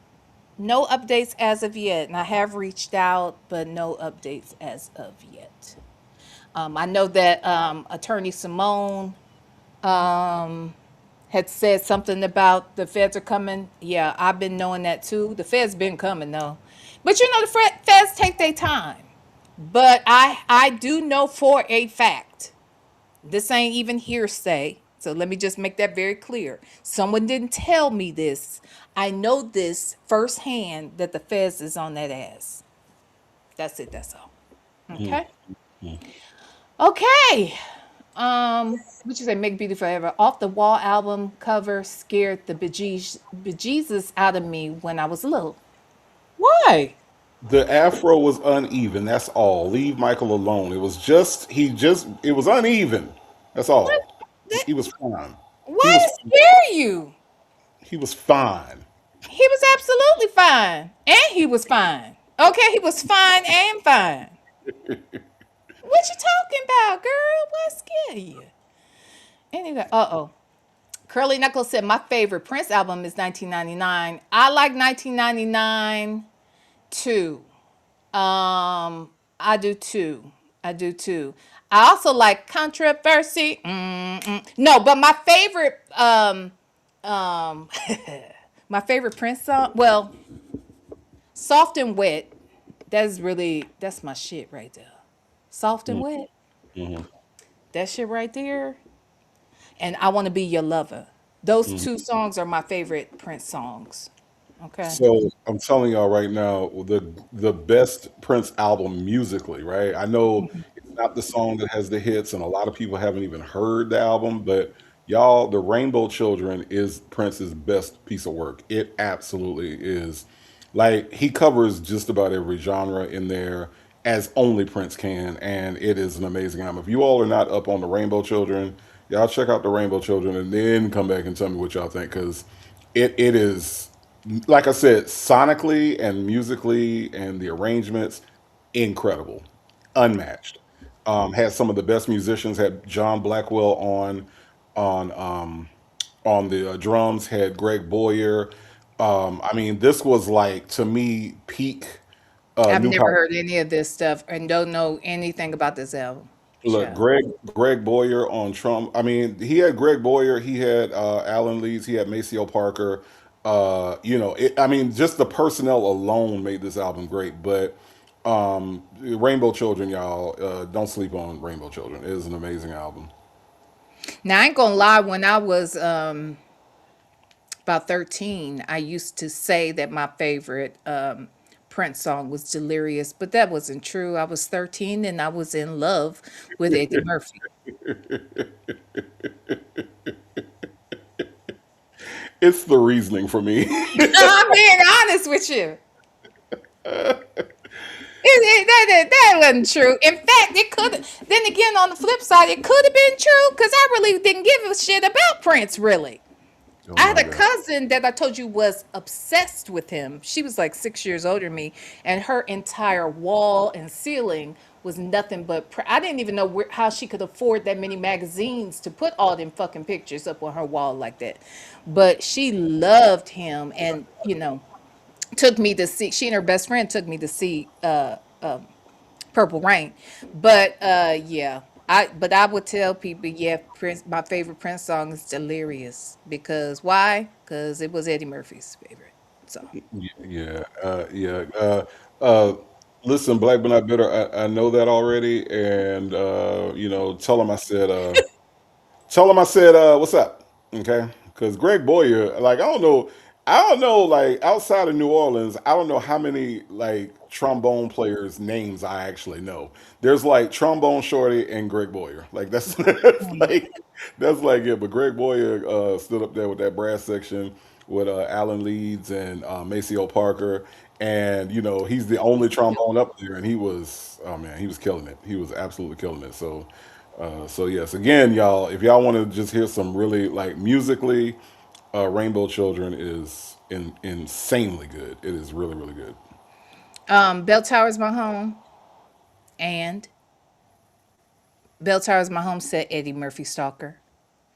S6: No updates as of yet. And I have reached out, but no updates as of yet. I know that Attorney Simone had said something about the feds are coming. Yeah, I've been knowing that too. The feds been coming though. But the feds take their time. But I do know for a fact, this ain't even hearsay. So let me just make that very clear. Someone didn't tell me this. I know this firsthand that the feds is on that ass. That's it. That's all. Okay. Okay. What you say? Make Beauty Forever. Off the Wall album cover scared the bejesus out of me when I was little. Why?
S7: The afro was uneven. That's all. Leave Michael alone. It was just it was uneven. That's
S6: What?
S7: all.
S6: That,
S7: He was fine. He
S6: why
S7: was
S6: did it scare you?
S7: he was fine.
S6: He was absolutely fine. And he was fine. Okay, he was fine and fine. What you talking about, girl? What scared you? Anyway, uh-oh. Curly Knuckles said, my favorite Prince album is 1999. I like 1999 too. I do too. I do too. I also like Controversy. No, but um, my favorite Prince song, well, Soft and Wet. That's my shit right there. Soft and Wet. That shit right there. And I Want to Be Your Lover. Those two songs are my favorite Prince songs. Okay.
S7: So I'm telling y'all right now, the best Prince album musically, right? I know it's not the song that has the hits, and a lot of people haven't even heard the album, but y'all, the Rainbow Children is Prince's best piece of work. It absolutely is. Like he covers just about every genre in there as only Prince can, and it is an amazing album. If you all are not up on the Rainbow Children, y'all check out the Rainbow Children and then come back and tell me what y'all think because it is like I said, sonically and musically and the arrangements, incredible, unmatched. Had some of the best musicians. Had John Blackwell on on the drums. Had Greg Boyer. I mean, this was like to me peak
S6: I've
S7: new
S6: never
S7: power.
S6: heard any of this stuff and don't know anything about this album.
S7: Look,
S6: Child.
S7: Greg Boyer on Trump. I mean, he had Greg Boyer, he had Alan Leeds, he had Maceo Parker. I mean, just the personnel alone made this album great. But Rainbow Children, y'all, don't sleep on Rainbow Children. It is an amazing album.
S6: Now I ain't gonna lie, when I was about 13, I used to say that my favorite Prince song was Delirious, but that wasn't true. I was 13 and I was in love with Eddie Murphy.
S7: It's the reasoning for me.
S6: I'm being honest with you. That wasn't true. In fact, it could. Then again, on the flip side, it could have been true because I really didn't give a shit about Prince. Really,
S7: Oh
S6: I had
S7: my
S6: a
S7: God.
S6: cousin that I told you was obsessed with him. She was like 6 years older than me, and her entire wall and ceiling was nothing but. I didn't even know how she could afford that many magazines to put all them fucking pictures up on her wall like that. But she loved him, and took me to see. She and her best friend took me to see Purple Rain. But yeah, I would tell people, yeah, Prince, my favorite Prince song is Delirious because why? Because it was Eddie Murphy's favorite song.
S7: Yeah, yeah. Uh, listen, Black but not bitter. I know that already, and tell him I said. Tell him I said, what's up? Okay. Because Greg Boyer, like, I don't know, like, outside of New Orleans, I don't know how many, like, trombone players' names I actually know. There's, like, Trombone Shorty and Greg Boyer. Like, that's, that's like it. But Greg Boyer stood up there with that brass section with Alan Leeds and Maceo Parker. And, he's the only trombone up there. And oh man, he was killing it. He was absolutely killing it. So yes, again, y'all, if y'all want to just hear some really like musically, Rainbow Children is insanely good. It is really really good.
S6: Bell Tower's my home, and Bell Tower's my home said Eddie Murphy stalker,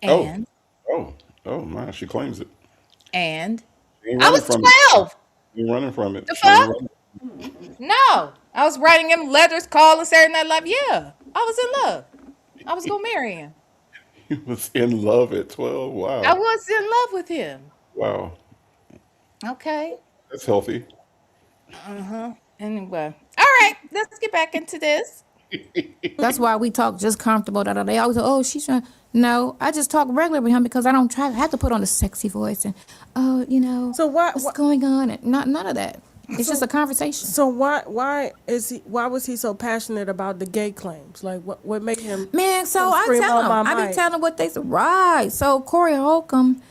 S7: Oh,
S6: and
S7: oh, oh my, she claims it.
S6: and
S7: She ain't
S6: I
S7: running
S6: was
S7: from it.
S6: 12.
S7: She ain't running from it.
S6: The
S7: She ain't
S6: fuck?
S7: running.
S6: No, I was writing him letters, calling Saturday Night Live. Yeah, I was in love. I was gonna marry him.
S7: He was in love at 12.
S6: I
S7: Wow,
S6: was in love with him.
S7: wow,
S6: Okay.
S7: that's healthy.
S6: Anyway. All right. Let's get back into this.
S9: That's why we talk just comfortable. Da, da, they always say, oh, she's trying. No, I just talk regular with him because I don't have to put on a sexy voice and, oh,
S8: So why,
S9: what's
S8: why
S9: going on? And none of that. It's just a conversation.
S8: so why was he so passionate about the gay claims? Like what made him
S9: Man, so I
S8: scream
S9: tell
S8: on
S9: them.
S8: my
S9: I be
S8: mic?
S9: telling them what they say. Right. So Corey Holcomb,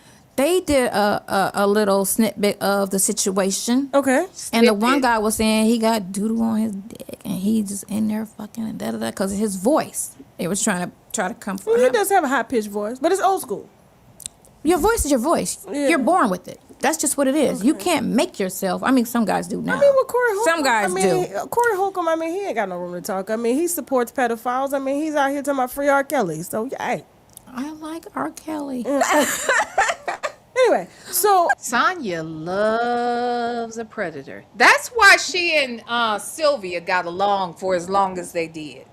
S9: they did a little snippet of the situation.
S8: Okay.
S9: And the one guy was saying he got doodle on his dick, and he just in there fucking and da da da because of his voice. They was trying to come for
S8: Well, he
S9: him.
S8: does have a high pitched voice, but it's old school.
S9: Your voice is your voice.
S8: Yeah.
S9: You're born with it. That's just what it is. You can't make yourself. I mean, some guys do now.
S8: I mean, with Corey Holcomb,
S9: Some guys do.
S8: Corey Holcomb, I mean, he ain't got no room to talk. I mean, he supports pedophiles. I mean, he's out here talking about free R. Kelly. So, yeah. Hey.
S9: I like R. Kelly.
S8: Anyway, so
S6: Sonya loves a predator. That's why she and Sylvia got along for as long as they did.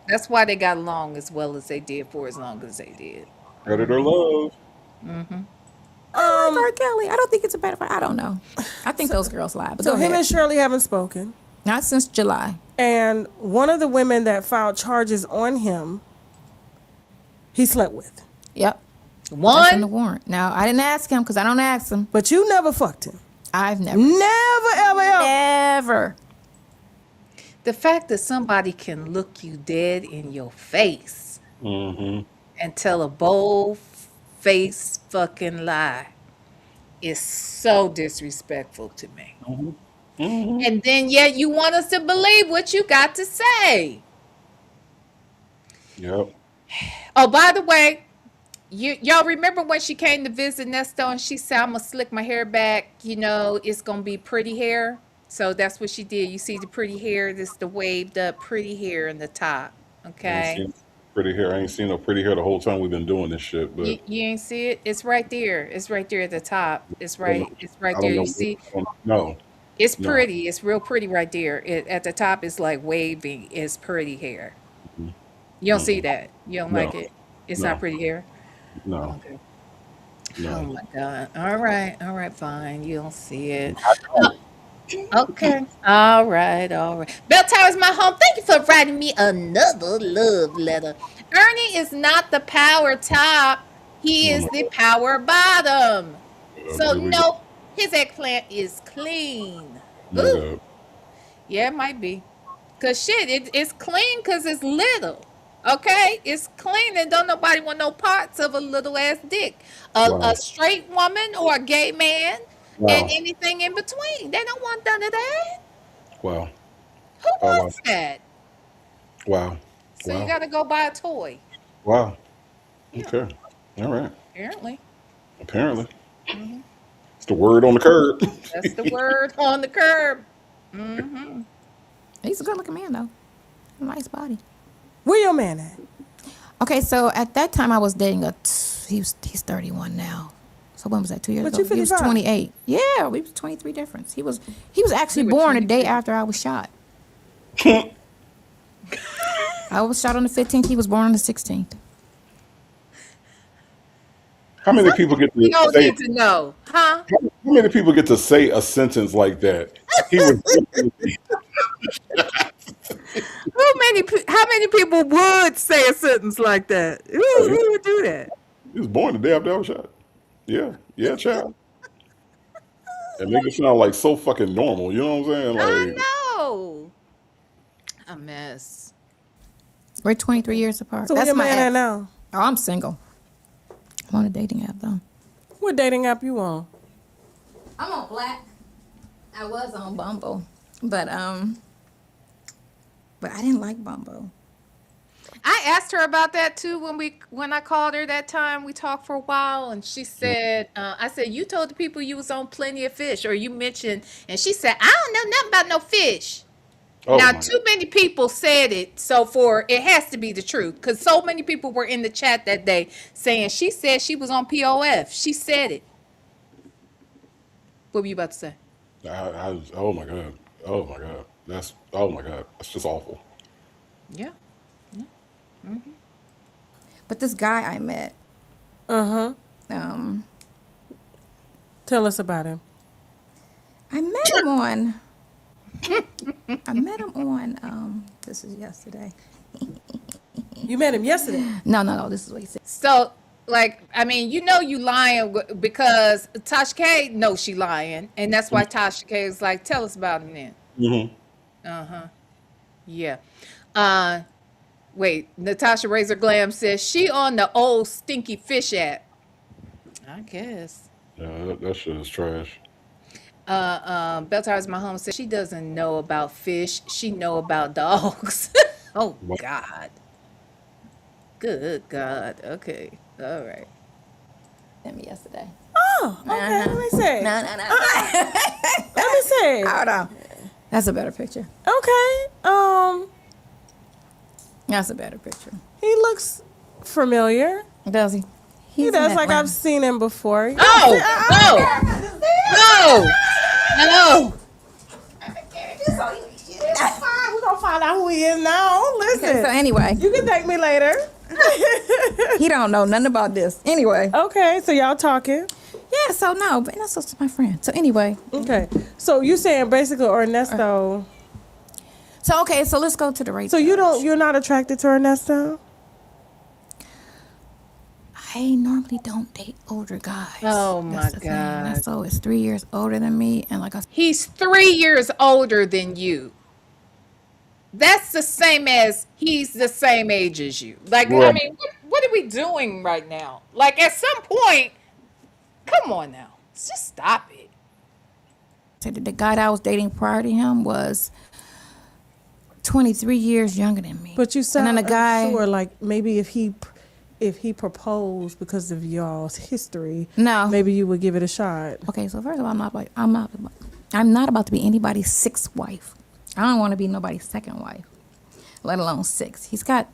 S6: That's why they got along as well as they did for as long as they did.
S7: Predator love.
S9: I like R. Kelly. I don't think it's a pedophile. I don't know. I think those girls lie. But
S8: so
S9: go
S8: him
S9: ahead.
S8: and Shirley haven't spoken.
S9: Not since July.
S8: And one of the women that filed charges on him, he slept with.
S9: Yep. That's in the
S6: One,
S9: warrant. Now, I didn't ask him because I don't ask him.
S8: But you never fucked him.
S9: I've never.
S8: Never, ever, ever.
S9: Never.
S6: the fact that somebody can look you dead in your face and tell a bold face fucking lie is so disrespectful to me. And then yet you want us to believe what you got to say.
S7: Yep.
S6: Oh, by the way, y'all remember when she came to visit Nesto and she said, I'm gonna slick my hair back, you know, it's gonna be pretty hair. So that's what she did. You see the pretty hair, this the waved up pretty hair in the top.
S7: I ain't
S6: Okay.
S7: seen pretty hair. I ain't seen no pretty hair the whole time we've been doing this shit. But
S6: You ain't see it? It's right there. It's right there at the top. It's
S7: I
S6: right,
S7: don't know.
S6: it's right
S7: I
S6: there.
S7: don't know.
S6: You see?
S7: No.
S6: It's
S7: No.
S6: pretty. It's real pretty right there. At the top, it's like waving. It's pretty hair. You don't see that. You don't like
S7: No.
S6: it. It's
S7: No.
S6: not pretty hair.
S7: No.
S6: Okay. Oh
S7: No.
S6: my God. All right, fine. You don't see it. Okay. All right. Bell Tower's my home. Thank you for writing me another love letter. Ernie is not the power top. He
S7: Oh
S6: is
S7: my
S6: the power bottom. So
S7: Here we go.
S6: no, his eggplant is clean.
S7: My
S6: Ooh.
S7: God.
S6: Yeah, it might be. Cause shit, it's clean cause it's little. Okay? It's clean and don't nobody want no parts of a little ass dick.
S7: Wow.
S6: A straight woman or a gay man
S7: Wow.
S6: and anything in between. They don't want none of that.
S7: Wow.
S6: Who
S7: Oh, wow.
S6: wants that?
S7: Wow.
S6: So you
S7: Wow.
S6: gotta go buy a toy.
S7: Wow.
S6: Yeah,
S7: Okay. All right.
S6: apparently.
S7: Apparently. It's the word on the curb.
S6: That's the word on the curb. Mm-hmm.
S9: He's a good looking man, though. Nice body.
S8: Where your man at?
S9: Okay, so at that time I was dating he's 31 now. So when was that? 2 years
S8: But
S9: ago?
S8: you
S9: He was
S8: 55.
S9: 28. Yeah, we was 23 difference. He was actually
S6: were
S9: born a day
S6: 23.
S9: after I was shot. I was shot on the 15th. He was born on the 16th.
S7: How many people get
S6: We
S7: to
S6: don't
S7: say?
S6: need to know, huh?
S7: How many people get to say a sentence like that? He was.
S6: How many people would say a sentence like that? Who would do that?
S7: He was born the day after I was shot. Yeah. Yeah, child. And make it sound like so fucking normal. You know what I'm saying?
S6: I
S7: Like,
S6: know. A mess.
S9: We're 23 years apart.
S8: So where
S9: That's
S8: your
S9: my
S8: man at
S9: ex.
S8: now?
S9: Oh, I'm single. I'm on a dating app, though.
S8: What dating app you on?
S9: I'm on Black. I was on Bumble. But I didn't like Bumble.
S6: I asked her about that too when I called her that time. We talked for a while, and she said, "I said you told the people you was on Plenty of Fish, or you mentioned," and she said, "I don't know nothing about no fish."
S7: oh
S6: Now,
S7: my
S6: too many people said it, so it has to be the truth, because so many people were in the chat that day saying she said she was on POF. She said it. What were you about to say?
S7: oh my god. Oh my god. Oh my god. That's just awful.
S6: Yeah.
S9: But this guy I met,
S8: Uh-huh.
S9: um,
S8: Tell us about him.
S9: I met him on, this is yesterday.
S8: You met him yesterday.
S9: No, this is what he said.
S6: So, like, I mean, you know you lying because Tasha K knows she lying, and that's why Tasha K is like, tell us about him then.
S7: Mm-hmm.
S6: Yeah. Wait, Natasha Razor Glam says she on the old Stinky Fish app. I guess.
S7: Yeah, that shit is trash.
S6: Beltars, my home said she doesn't know about fish. She know about dogs. Oh
S7: But
S6: God. Good God. Okay. All right.
S9: Him yesterday.
S8: Oh, okay. Let me see.
S9: No.
S8: Let me see.
S9: Hold on. That's a better picture.
S8: Okay.
S9: That's a better picture.
S8: He looks familiar.
S9: Does he?
S8: He
S9: He's
S8: does
S9: in
S8: like
S9: Atlanta.
S8: I've seen him before.
S6: Oh no! No!
S8: We're gonna find out who he is now. Listen.
S9: Okay, so anyway,
S8: You can thank me later.
S9: he don't know nothing about this. Anyway.
S8: Okay, so y'all talking.
S9: Yeah, so no, but that's just my friend. So anyway.
S8: Okay. So you saying basically Ernesto.
S9: So okay, so let's go to the race.
S8: So you're not attracted to Ernesto?
S9: I normally don't date older guys.
S6: Oh,
S9: That's
S6: my
S9: the thing.
S6: God.
S9: Ernesto is 3 years older than me, and like I said,
S6: He's 3 years older than you. That's the same as he's the same age as you. Like, I
S7: Well,
S6: mean, what are we doing right now? Like, at some point, come on now. Just stop it.
S9: the guy that I was dating prior to him was 23 years younger than me.
S8: But you sound
S9: and then the guy,
S8: sure like maybe if he proposed because of y'all's history,
S9: No.
S8: maybe you would give it a shot.
S9: Okay, so first of all, I'm not about to be anybody's sixth wife. I don't want to be nobody's second wife, let alone six. He's got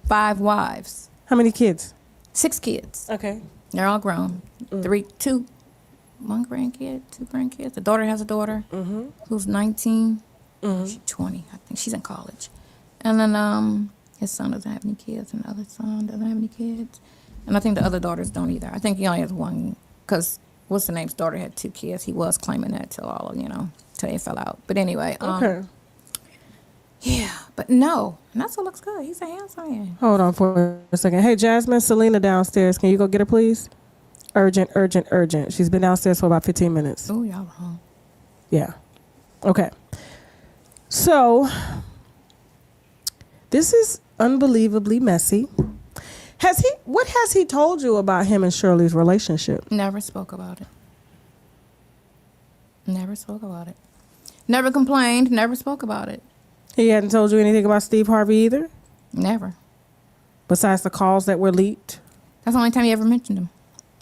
S9: 5 wives,
S8: How many kids?
S9: 6 kids.
S8: Okay.
S9: They're all grown. 1 grandkid, 2 grandkids. The daughter has a daughter who's 19. She's 20. I think she's in college. And then his son doesn't have any kids, and the other son doesn't have any kids. And I think the other daughters don't either. I think he only has one, because what's the name's daughter had 2 kids. He was claiming that till they fell out. But anyway,
S8: Okay.
S9: yeah, but no, and that's what looks good. He's a handsome man.
S8: Hold on for a second. Hey, Jasmine, Selena downstairs. Can you go get her, please? Urgent, urgent, urgent. She's been downstairs for about 15 minutes.
S9: Oh, y'all wrong.
S8: Yeah. Okay. So, this is unbelievably messy. What has he told you about him and Shirley's relationship?
S9: Never spoke about it. Never spoke about it. Never complained. Never spoke about it.
S8: He hadn't told you anything about Steve Harvey either?
S9: Never.
S8: Besides the calls that were leaked?
S9: That's the only time he ever mentioned him.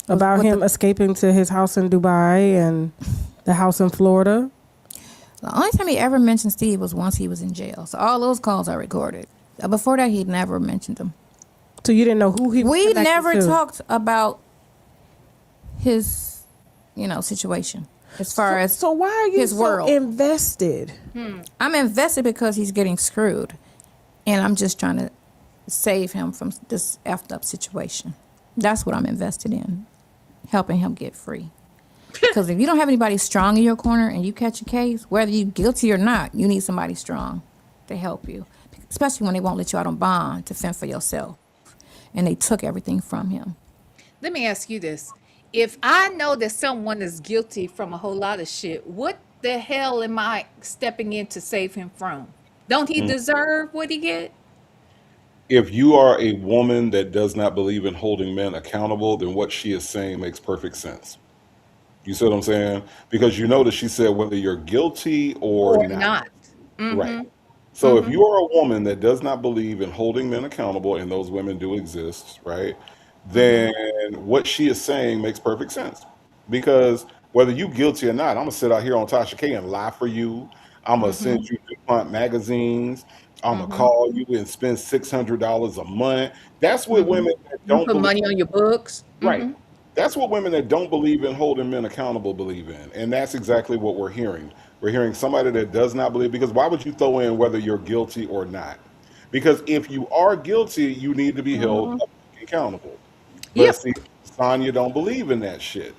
S8: About
S9: With
S8: him escaping to his house in Dubai and the house in Florida?
S9: The only time he ever mentioned Steve was once he was in jail. So all those calls are recorded. Before that, he'd never mentioned him.
S8: So you didn't know who he was
S9: We
S8: connected
S9: never
S8: to?
S9: talked about his, situation as far as
S8: So why are you
S9: his
S8: so
S9: world.
S8: invested?
S9: I'm invested because he's getting screwed, and I'm just trying to save him from this effed up situation. That's what I'm invested in, helping him get free. Because if you don't have anybody strong in your corner and you catch a case, whether you're guilty or not, you need somebody strong to help you, especially when they won't let you out on bond to fend for yourself. And they took everything from him.
S6: Let me ask you this. If I know that someone is guilty from a whole lot of shit, what the hell am I stepping in to save him from? Don't he deserve what he get?
S7: if you are a woman that does not believe in holding men accountable, then what she is saying makes perfect sense. You see what I'm saying? Because you notice she said whether you're guilty or
S6: Or
S7: not.
S6: not?
S7: Right. So if you are a woman that does not believe in holding men accountable, and those women do exist, right? Then what she is saying makes perfect sense. Because whether you guilty or not, I'm gonna sit out here on Tasha K and lie for you. I'm gonna send you DuPont magazines. I'm gonna call you and spend $600 a month. That's what women that
S6: You
S7: don't
S6: put
S7: believe.
S6: money on your books?
S7: Right. That's what women that don't believe in holding men accountable believe in. And that's exactly what we're hearing. We're hearing somebody that does not believe, because why would you throw in whether you're guilty or not? Because if you are guilty, you need to be held accountable. But
S6: Yep.
S7: see, Sonya don't believe in that shit.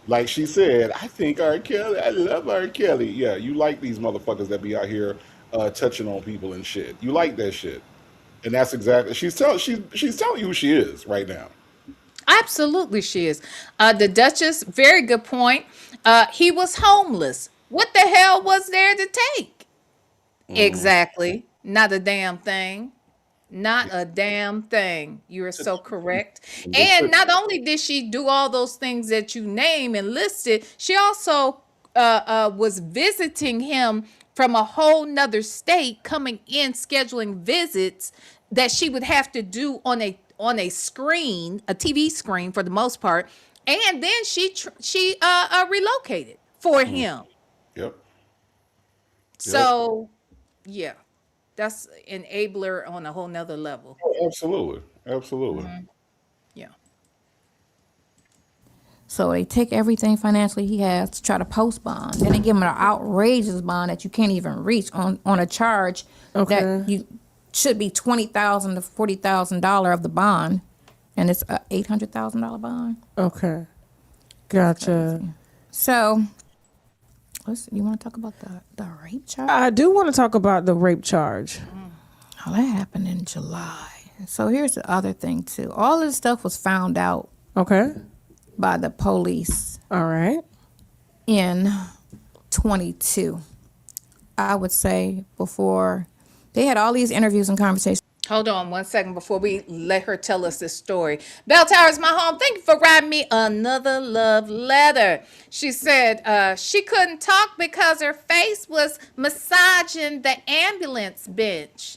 S7: Like she said, I think R. Kelly, I love R. Kelly. Yeah, you like these motherfuckers that be out here touching on people and shit. You like that shit. And that's exactly, she's telling you who she is right now.
S6: Absolutely, she is. The Duchess, very good point. He was homeless. What the hell was there to take? Exactly. Not a damn thing. Not a damn thing. You are so correct.
S7: And they
S6: And
S7: took
S6: not only did she do all those things that you name and listed, she also was visiting him from a whole nother state, coming in, scheduling visits that she would have to do on a screen, a TV screen for the most part. And then she relocated for him.
S7: Yep. Yep.
S6: So yeah, that's enabler on a whole nother level.
S7: Oh, absolutely. Absolutely.
S6: Yeah.
S9: So they take everything financially he has to try to post bond. Then they give him an outrageous bond that you can't even reach on a charge
S8: Okay.
S9: that you should be $20,000 to $40,000 of the bond, and it's a $800,000 bond.
S8: Okay. Gotcha.
S9: So, you want to talk about the rape charge?
S8: I do want to talk about the rape charge.
S9: Oh, that happened in July. So here's the other thing too. All this stuff was found out
S8: Okay.
S9: by the police
S8: All right.
S9: in 22. I would say before they had all these interviews and conversations.
S6: Hold on one second before we let her tell us this story. Bell Tower's my home. Thank you for writing me another love letter. She said she couldn't talk because her face was massaging the ambulance bench.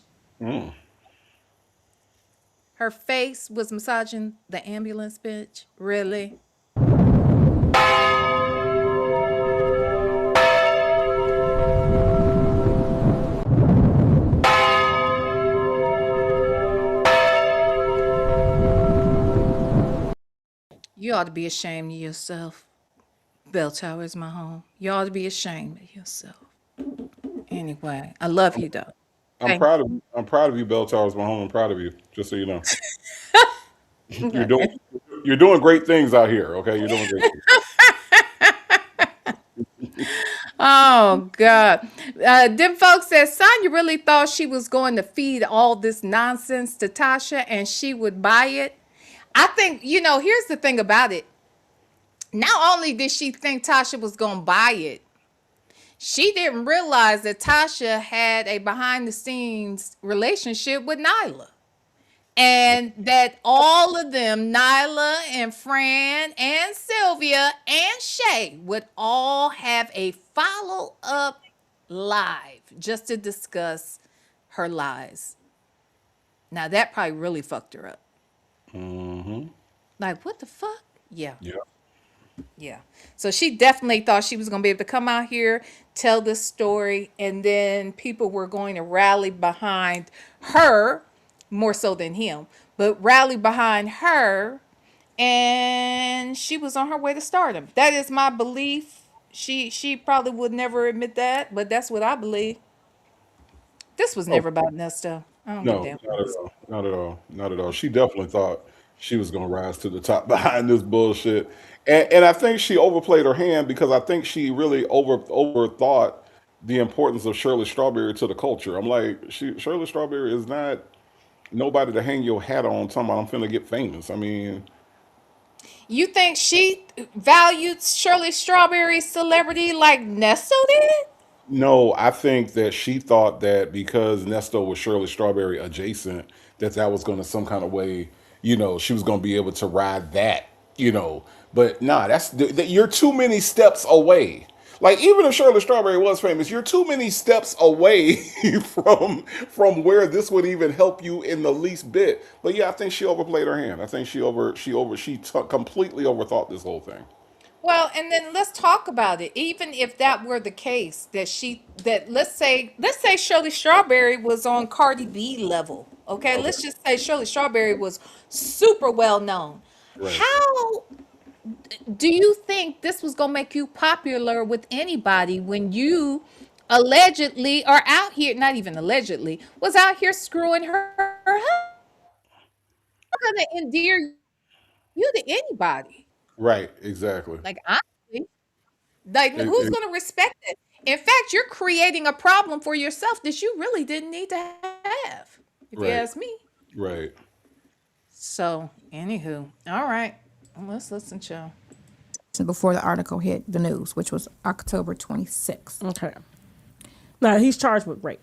S6: Her face was massaging the ambulance bench? Really? You ought to be ashamed of yourself. Bell Tower is my home. You ought to be ashamed of yourself. Anyway, I love you though.
S7: I'm proud of you. I'm proud of you, Bell Towers, my home. I'm proud of you. Just so you know. You're doing you're doing great things out here, okay? You're doing great things.
S6: Oh God. Them folks said Sonya really thought she was going to feed all this nonsense to Tasha and she would buy it. I think, here's the thing about it. Not only did she think Tasha was going to buy it, she didn't realize that Tasha had a behind the scenes relationship with Nyla. And that all of them, Nyla and Fran and Sylvia and Shay, would all have a follow-up live just to discuss her lies. Now that probably really fucked her up. Like, what the fuck? Yeah.
S7: Yeah.
S6: Yeah. So she definitely thought she was going to be able to come out here, tell this story, and then people were going to rally behind her more so than him, but rally behind her, and she was on her way to stardom. That is my belief. She probably would never admit that, but that's what I believe. This was
S7: Oh,
S6: never about Nesta. I don't give a
S7: no,
S6: damn.
S7: not at all. Not at all. Not at all. She definitely thought she was gonna rise to the top behind this bullshit. And I think she overplayed her hand because I think she really overthought the importance of Shirley Strawberry to the culture. I'm like, Shirley Strawberry is not nobody to hang your hat on talking about I'm finna get famous. I mean,
S6: You think she valued Shirley Strawberry's celebrity like Nesta did?
S7: no, I think that she thought that because Nesto was Shirley Strawberry adjacent, that was going to some kind of way, she was going to be able to ride that. But nah, you're too many steps away. Like even if Shirley Strawberry was famous, you're too many steps away from where this would even help you in the least bit. But yeah, I think she overplayed her hand. I think completely overthought this whole thing.
S6: Well, and then let's talk about it. Even if that were the case, that let's say Shirley Strawberry was on Cardi B level. Okay,
S7: Okay.
S6: let's just say Shirley Strawberry was super well known.
S7: Right.
S6: How do you think this was gonna make you popular with anybody when you allegedly are out here, not even allegedly, was out here screwing her husband? How gonna endear you to anybody?
S7: Right. Exactly.
S6: Like honestly. Like,
S7: It,
S6: who's
S7: it,
S6: going to respect it? In fact, you're creating a problem for yourself that you really didn't need to have, if you
S7: right.
S6: ask me.
S7: Right.
S6: So, anywho, all right, let's listen, y'all.
S9: Before the article hit the news, which was October 26th.
S8: Okay. Now he's charged with rape.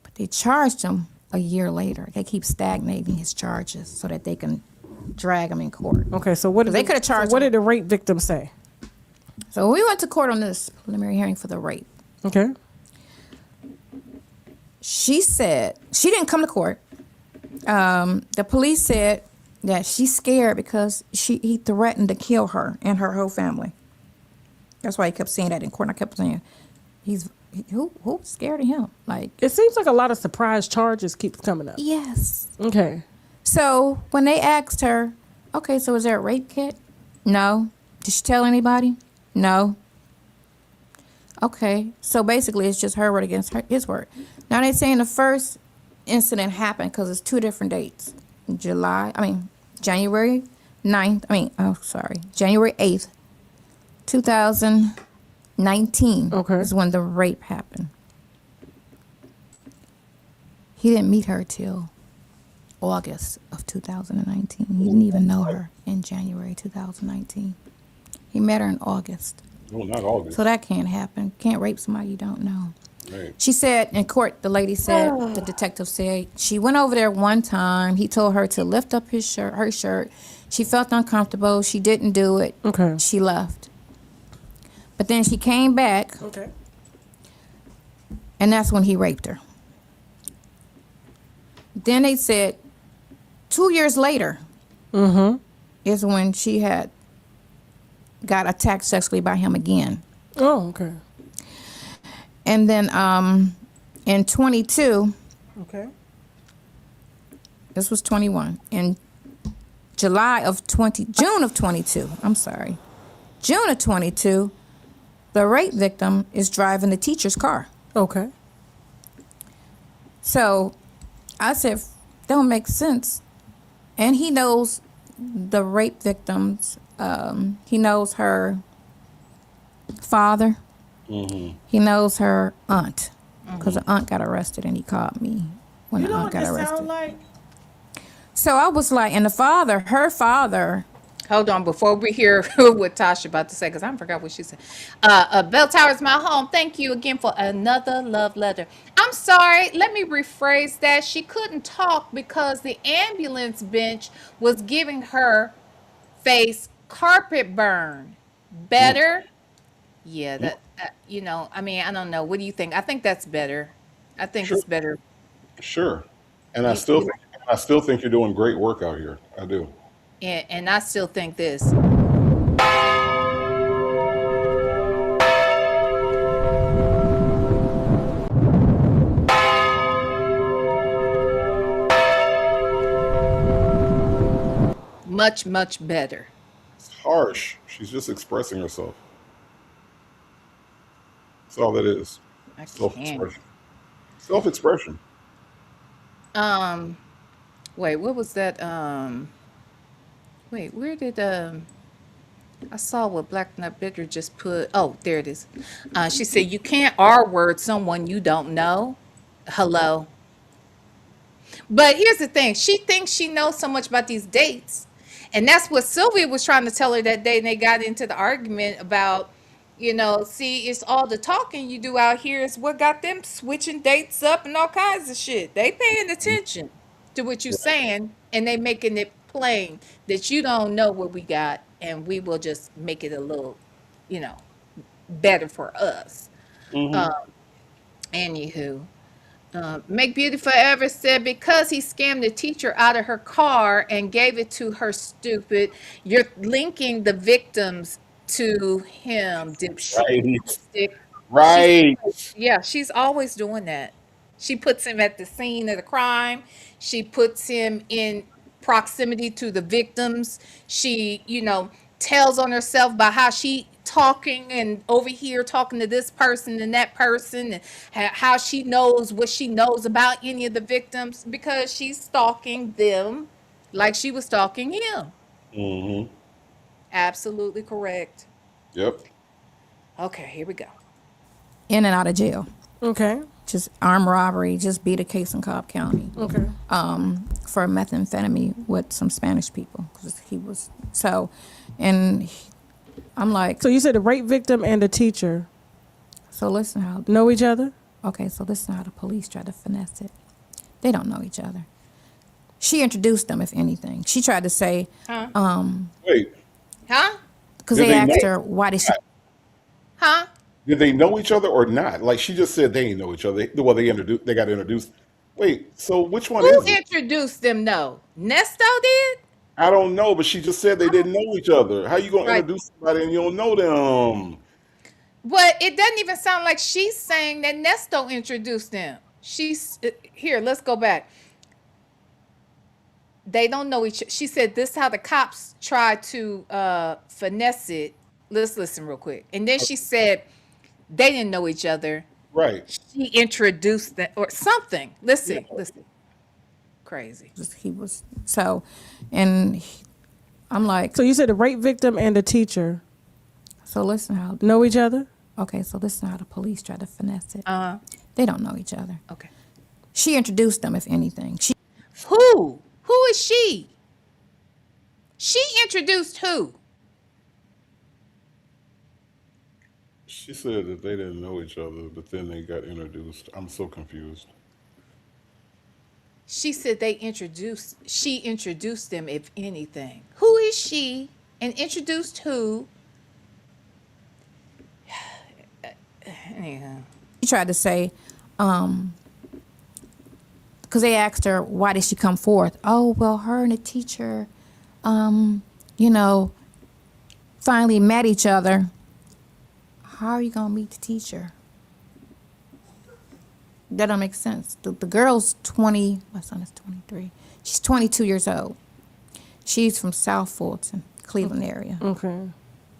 S9: But they charged him a year later. They keep stagnating his charges so that they can drag him in court.
S8: Okay, so what did
S9: They coulda charged
S8: what
S9: him.
S8: did the rape victim say?
S9: So we went to court on this preliminary hearing for the rape.
S8: Okay.
S9: She said she didn't come to court. The police said that she's scared because he threatened to kill her and her whole family. That's why he kept saying that in court. And I kept saying, who's scared of him? Like,
S8: It seems like a lot of surprise charges keeps coming up.
S9: yes.
S8: Okay.
S9: So when they asked her, okay, so is there a rape kit? No. Did she tell anybody? No. Okay, so basically it's just her word against his word. Now they're saying the first incident happened because it's 2 different dates. January 8th, 2019 is when the rape happened. He didn't meet her till August of 2019. He didn't even know her in January 2019. He met her in August.
S7: No, not August.
S9: So that can't happen. Can't rape somebody you don't know.
S7: Right.
S9: She said in court, the lady said, the detective said, she went over there one time. He told her to lift up her shirt. She felt uncomfortable. She didn't do it.
S8: Okay.
S9: She left. But then she came back.
S8: Okay.
S9: And that's when he raped her. Then they said 2 years later is when she had got attacked sexually by him again.
S8: Oh, okay.
S9: And then in 22,
S8: Okay.
S9: this was 21. In June of 22, June of 22, the rape victim is driving the teacher's car.
S8: Okay.
S9: So I said, don't make sense. And he knows the rape victims. He knows her father. He knows her aunt. Because the aunt got arrested and he called me when the aunt got arrested.
S8: Like?
S9: So I was like, and her father.
S6: Hold on, before we hear what Tasha about to say, because I forgot what she said. Bell Tower's my home. Thank you again for another love letter. I'm sorry, let me rephrase that. She couldn't talk because the ambulance bench was giving her face carpet burn. Better? Yeah, that, I don't know. What do you think? I think that's better. I think it's better.
S7: Sure. And I still think you're doing great work out here. I do.
S6: And I still think this. Much, much better.
S7: It's harsh. She's just expressing herself. That's all that is.
S6: I can't.
S7: Self-expression. Self-expression.
S6: Wait, what was that? Wait, where did I saw what Black Nut Bitter just put. Oh, there it is. She said you can't R-word someone you don't know. Hello. But here's the thing. She thinks she knows so much about these dates. And that's what Sylvia was trying to tell her that day. And they got into the argument about, see, it's all the talking you do out here is what got them switching dates up and all kinds of shit. They paying attention to what you're saying. And they making it plain that you don't know what we got. And we will just make it a little, better for us. Anywho. Make Beauty Forever said because he scammed the teacher out of her car and gave it to her stupid, you're linking the victims to him, dipshit.
S7: Right.
S6: She's always doing that. She puts him at the scene of the crime. She puts him in proximity to the victims. She, tells on herself by how she talking and over here talking to this person and that person and how she knows what she knows about any of the victims because she's stalking them like she was stalking him.
S7: Mm-hmm.
S6: Absolutely correct.
S7: Yep.
S6: Okay, here we go.
S9: In and out of jail.
S8: Okay.
S9: Just armed robbery, just beat a case in Cobb County.
S8: Okay.
S9: For methamphetamine with some Spanish people. 'Cause he was, I'm like.
S8: So you said the rape victim and the teacher
S9: So listen how.
S8: know each other?
S9: Okay, so listen how the police tried to finesse it. They don't know each other. She introduced them, if anything. She tried to say,
S7: Wait,
S6: Huh?
S9: because
S7: did
S9: they
S7: they know?
S9: asked her, why did she?
S6: Huh?
S7: Did they know each other or not? Like she just said, they ain't know each other. Well, they introduced. They got introduced. Wait, so which one
S6: Who
S7: is it?
S6: introduced them though? Nesto did?
S7: I don't know, but she just said they didn't know each other. How you gonna
S6: Right.
S7: introduce somebody and you don't know them?
S6: But it doesn't even sound like she's saying that Nesto introduced them. She's here, let's go back. They don't know each. She said this is how the cops tried to finesse it. Let's listen real quick. And then she said they didn't know each other.
S7: Right.
S6: She introduced them or something. Let's
S7: Yeah.
S6: see. Listen. Crazy.
S9: He was so, and I'm like,
S8: So you said the rape victim and the teacher
S9: so listen how.
S8: know each other?
S9: Okay, so listen how the police try to finesse it.
S6: Uh-huh.
S9: They don't know each other.
S6: Okay.
S9: She introduced them, if anything. She
S6: Who? Who is she? She introduced who?
S7: She said that they didn't know each other, but then they got introduced. I'm so confused.
S6: She said she introduced them, if anything. Who is she? And introduced who? Anyhow.
S9: She tried to say, because they asked her, why did she come forth? Oh, well, her and the teacher, you know, finally met each other. How are you going to meet the teacher? That don't make sense. The girl's 20, my son is 23. She's 22 years old. She's from South Fulton, Cleveland area.
S8: Okay.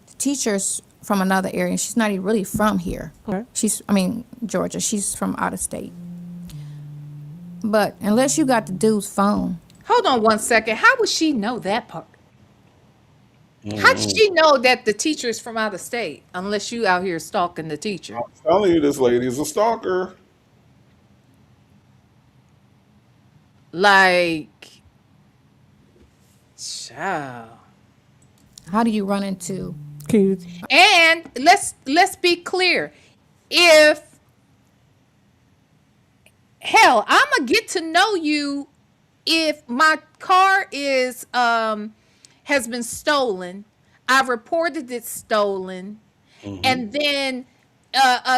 S9: The teacher's from another area. She's not even really from here.
S8: Okay.
S9: Georgia. She's from out of state. But unless you got the dude's phone,
S6: Hold on one second. How would she know that part? How did she know that the teacher is from out of state? Unless you out here stalking the teacher.
S7: I'm telling you, this lady is a stalker.
S6: Like, child.
S9: how do you run into?
S8: Can you,
S6: And let's be clear. If hell, I'ma get to know you if my car is has been stolen. I've reported it stolen, and then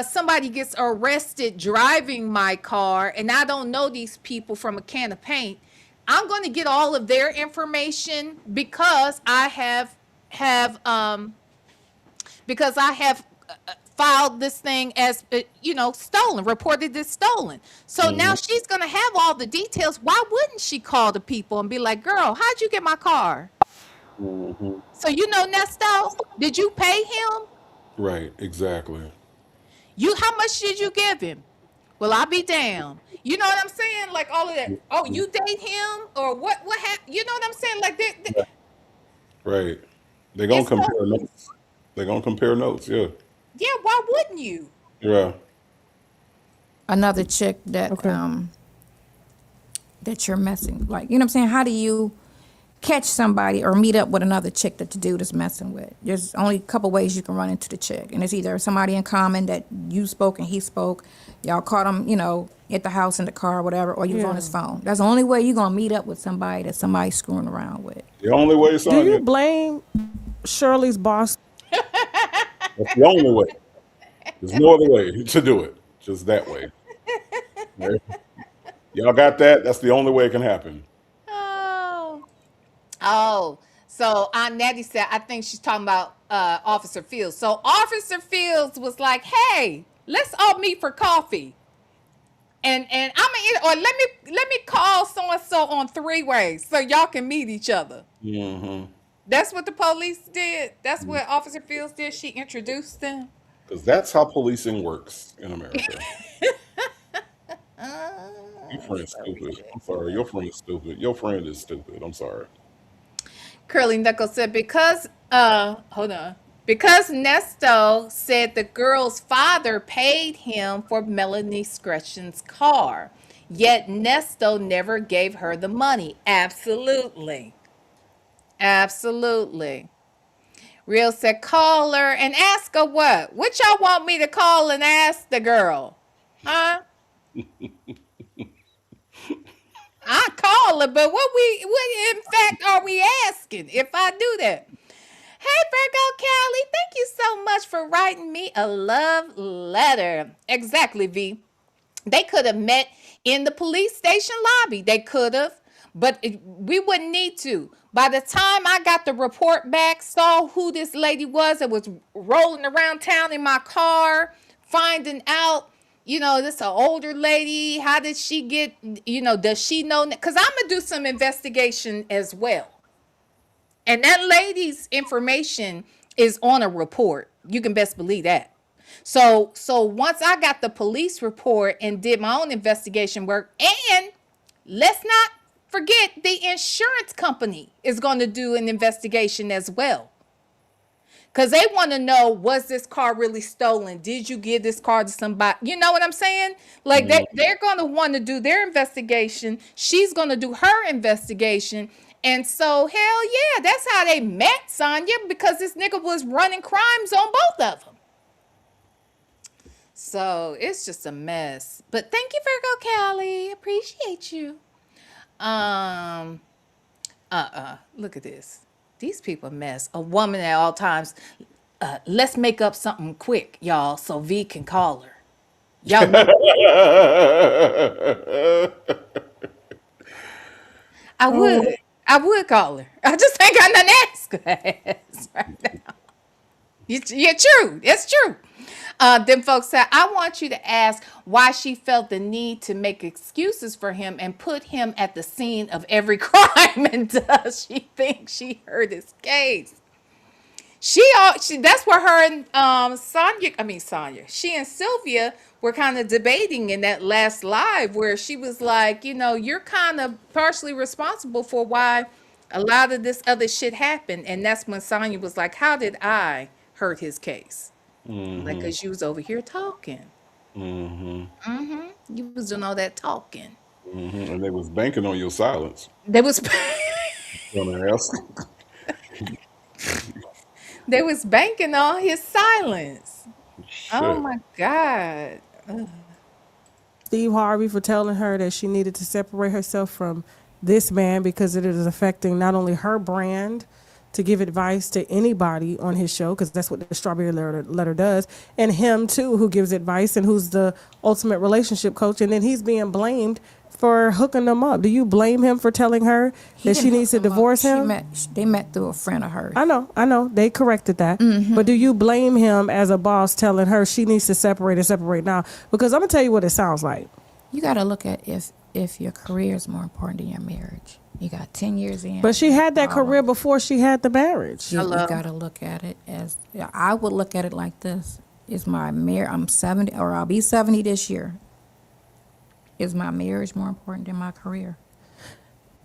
S6: somebody gets arrested driving my car, and I don't know these people from a can of paint. I'm going to get all of their information because I have filed this thing as stolen, reported this stolen. So now she's gonna have all the details. Why wouldn't she call the people and be like, "Girl, how'd you get my car?" So Nesto, did you pay him?
S7: Right, exactly.
S6: How much did you give him? Well, I'll be damned. You know what I'm saying? Like all of that. Oh, you date him or what? What happened? You know what I'm saying? Like
S7: Right. They're gonna
S6: it's so,
S7: compare notes. They're gonna compare notes, yeah.
S6: yeah. Why wouldn't you?
S7: Yeah.
S9: Another chick that that you're messing, like, you know what I'm saying? How do you catch somebody or meet up with another chick that the dude is messing with? There's only a couple ways you can run into the chick, and it's either somebody in common that you spoke and he spoke, y'all caught him, at the house in the car or whatever, or you was on his phone. That's the only way you're gonna meet up with somebody that somebody's screwing around with.
S7: The only way,
S8: do
S7: Sonya.
S8: you blame Shirley's boss?
S7: That's the only way. There's no other way to do it. Just that way. Right? Y'all got that? That's the only way it can happen.
S6: Oh. Oh, so Aunt Nettie said, I think she's talking about Officer Fields. So Officer Fields was like, "Hey, let's all meet for coffee, and or let me call so and so on three ways so y'all can meet each other." That's what the police did. That's what Officer Fields did. She introduced them.
S7: Because that's how policing works in America. Your friend's stupid. I'm sorry. Your friend is stupid. Your friend is stupid. I'm sorry.
S6: Curly Knuckles said because Nesto said the girl's father paid him for Melanie Scretchen's car, yet Nesto never gave her the money. Absolutely. Real said call her and ask her what? What y'all want me to call and ask the girl? Huh? I call her, but what in fact are we asking if I do that? Hey, Virgo Callie, thank you so much for writing me a love letter. Exactly, V. They could have met in the police station lobby. They could have, but we wouldn't need to. By the time I got the report back, saw who this lady was that was rolling around town in my car, finding out, this is an older lady. How did she get, does she know? Because I'm going to do some investigation as well. And that lady's information is on a report. You can best believe that. So once I got the police report and did my own investigation work, and let's not forget the insurance company is going to do an investigation as well. Because they want to know, was this car really stolen? Did you give this car to somebody? You know what I'm saying? Like they're going to want to do their investigation. She's going to do her investigation. And so, hell yeah, that's how they met, Sonya, because this nigga was running crimes on both of them. So it's just a mess. But thank you, Virgo Callie. Appreciate you. Look at this. These people a mess. A woman at all times. Let's make up something quick, y'all, so V can call her. Y'all know I would. I would call her. I just ain't got nothing to ask her ass right now. You're true. It's true. Then folks said, I want you to ask why she felt the need to make excuses for him and put him at the scene of every crime. And does she think she heard his case? She that's where her and Sonya, she and Sylvia were kind of debating in that last live where she was like, you're kind of partially responsible for why a lot of this other shit happened. And that's when Sonya was like, how did I hurt his case? Like, because you was over here talking. You was doing all that talking.
S7: And they was banking on your silence.
S6: They was
S7: Dumbass.
S6: they was banking on his silence. Oh
S7: Shit.
S6: my God.
S8: Steve Harvey for telling her that she needed to separate herself from this man because it is affecting not only her brand, to give advice to anybody on his show, because that's what the Strawberry letter does, and him too, who gives advice and who's the ultimate relationship coach, and then he's being blamed for hooking them up. Do you blame him for telling her that she needs to divorce him?
S9: They met through a friend of hers.
S8: I know. They corrected that. But do you blame him as a boss telling her she needs to separate now? Because I'm going to tell you what it sounds like.
S9: You got to look at if your career is more important than your marriage. You got 10 years in.
S8: But she had that career before she had the marriage.
S9: You got to look at it as, I would look at it like this. Is my marriage, I'm 70, or I'll be 70 this year. Is my marriage more important than my career?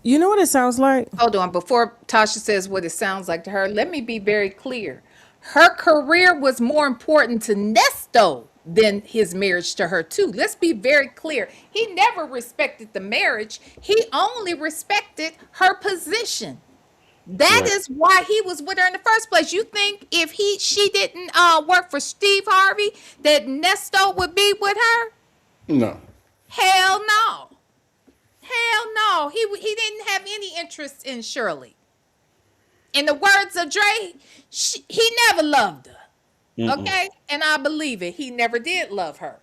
S8: You know what it sounds like?
S6: Hold on. Before Tasha says what it sounds like to her, let me be very clear. Her career was more important to Nesto than his marriage to her, too. Let's be very clear. He never respected the marriage. He only respected her position. That
S7: Right.
S6: is why he was with her in the first place. You think if she didn't work for Steve Harvey, that Nesto would be with her?
S7: No.
S6: Hell no. Hell no. He didn't have any interest in Shirley. In the words of Dre, he never loved her. Okay? And I believe it. He never did love her.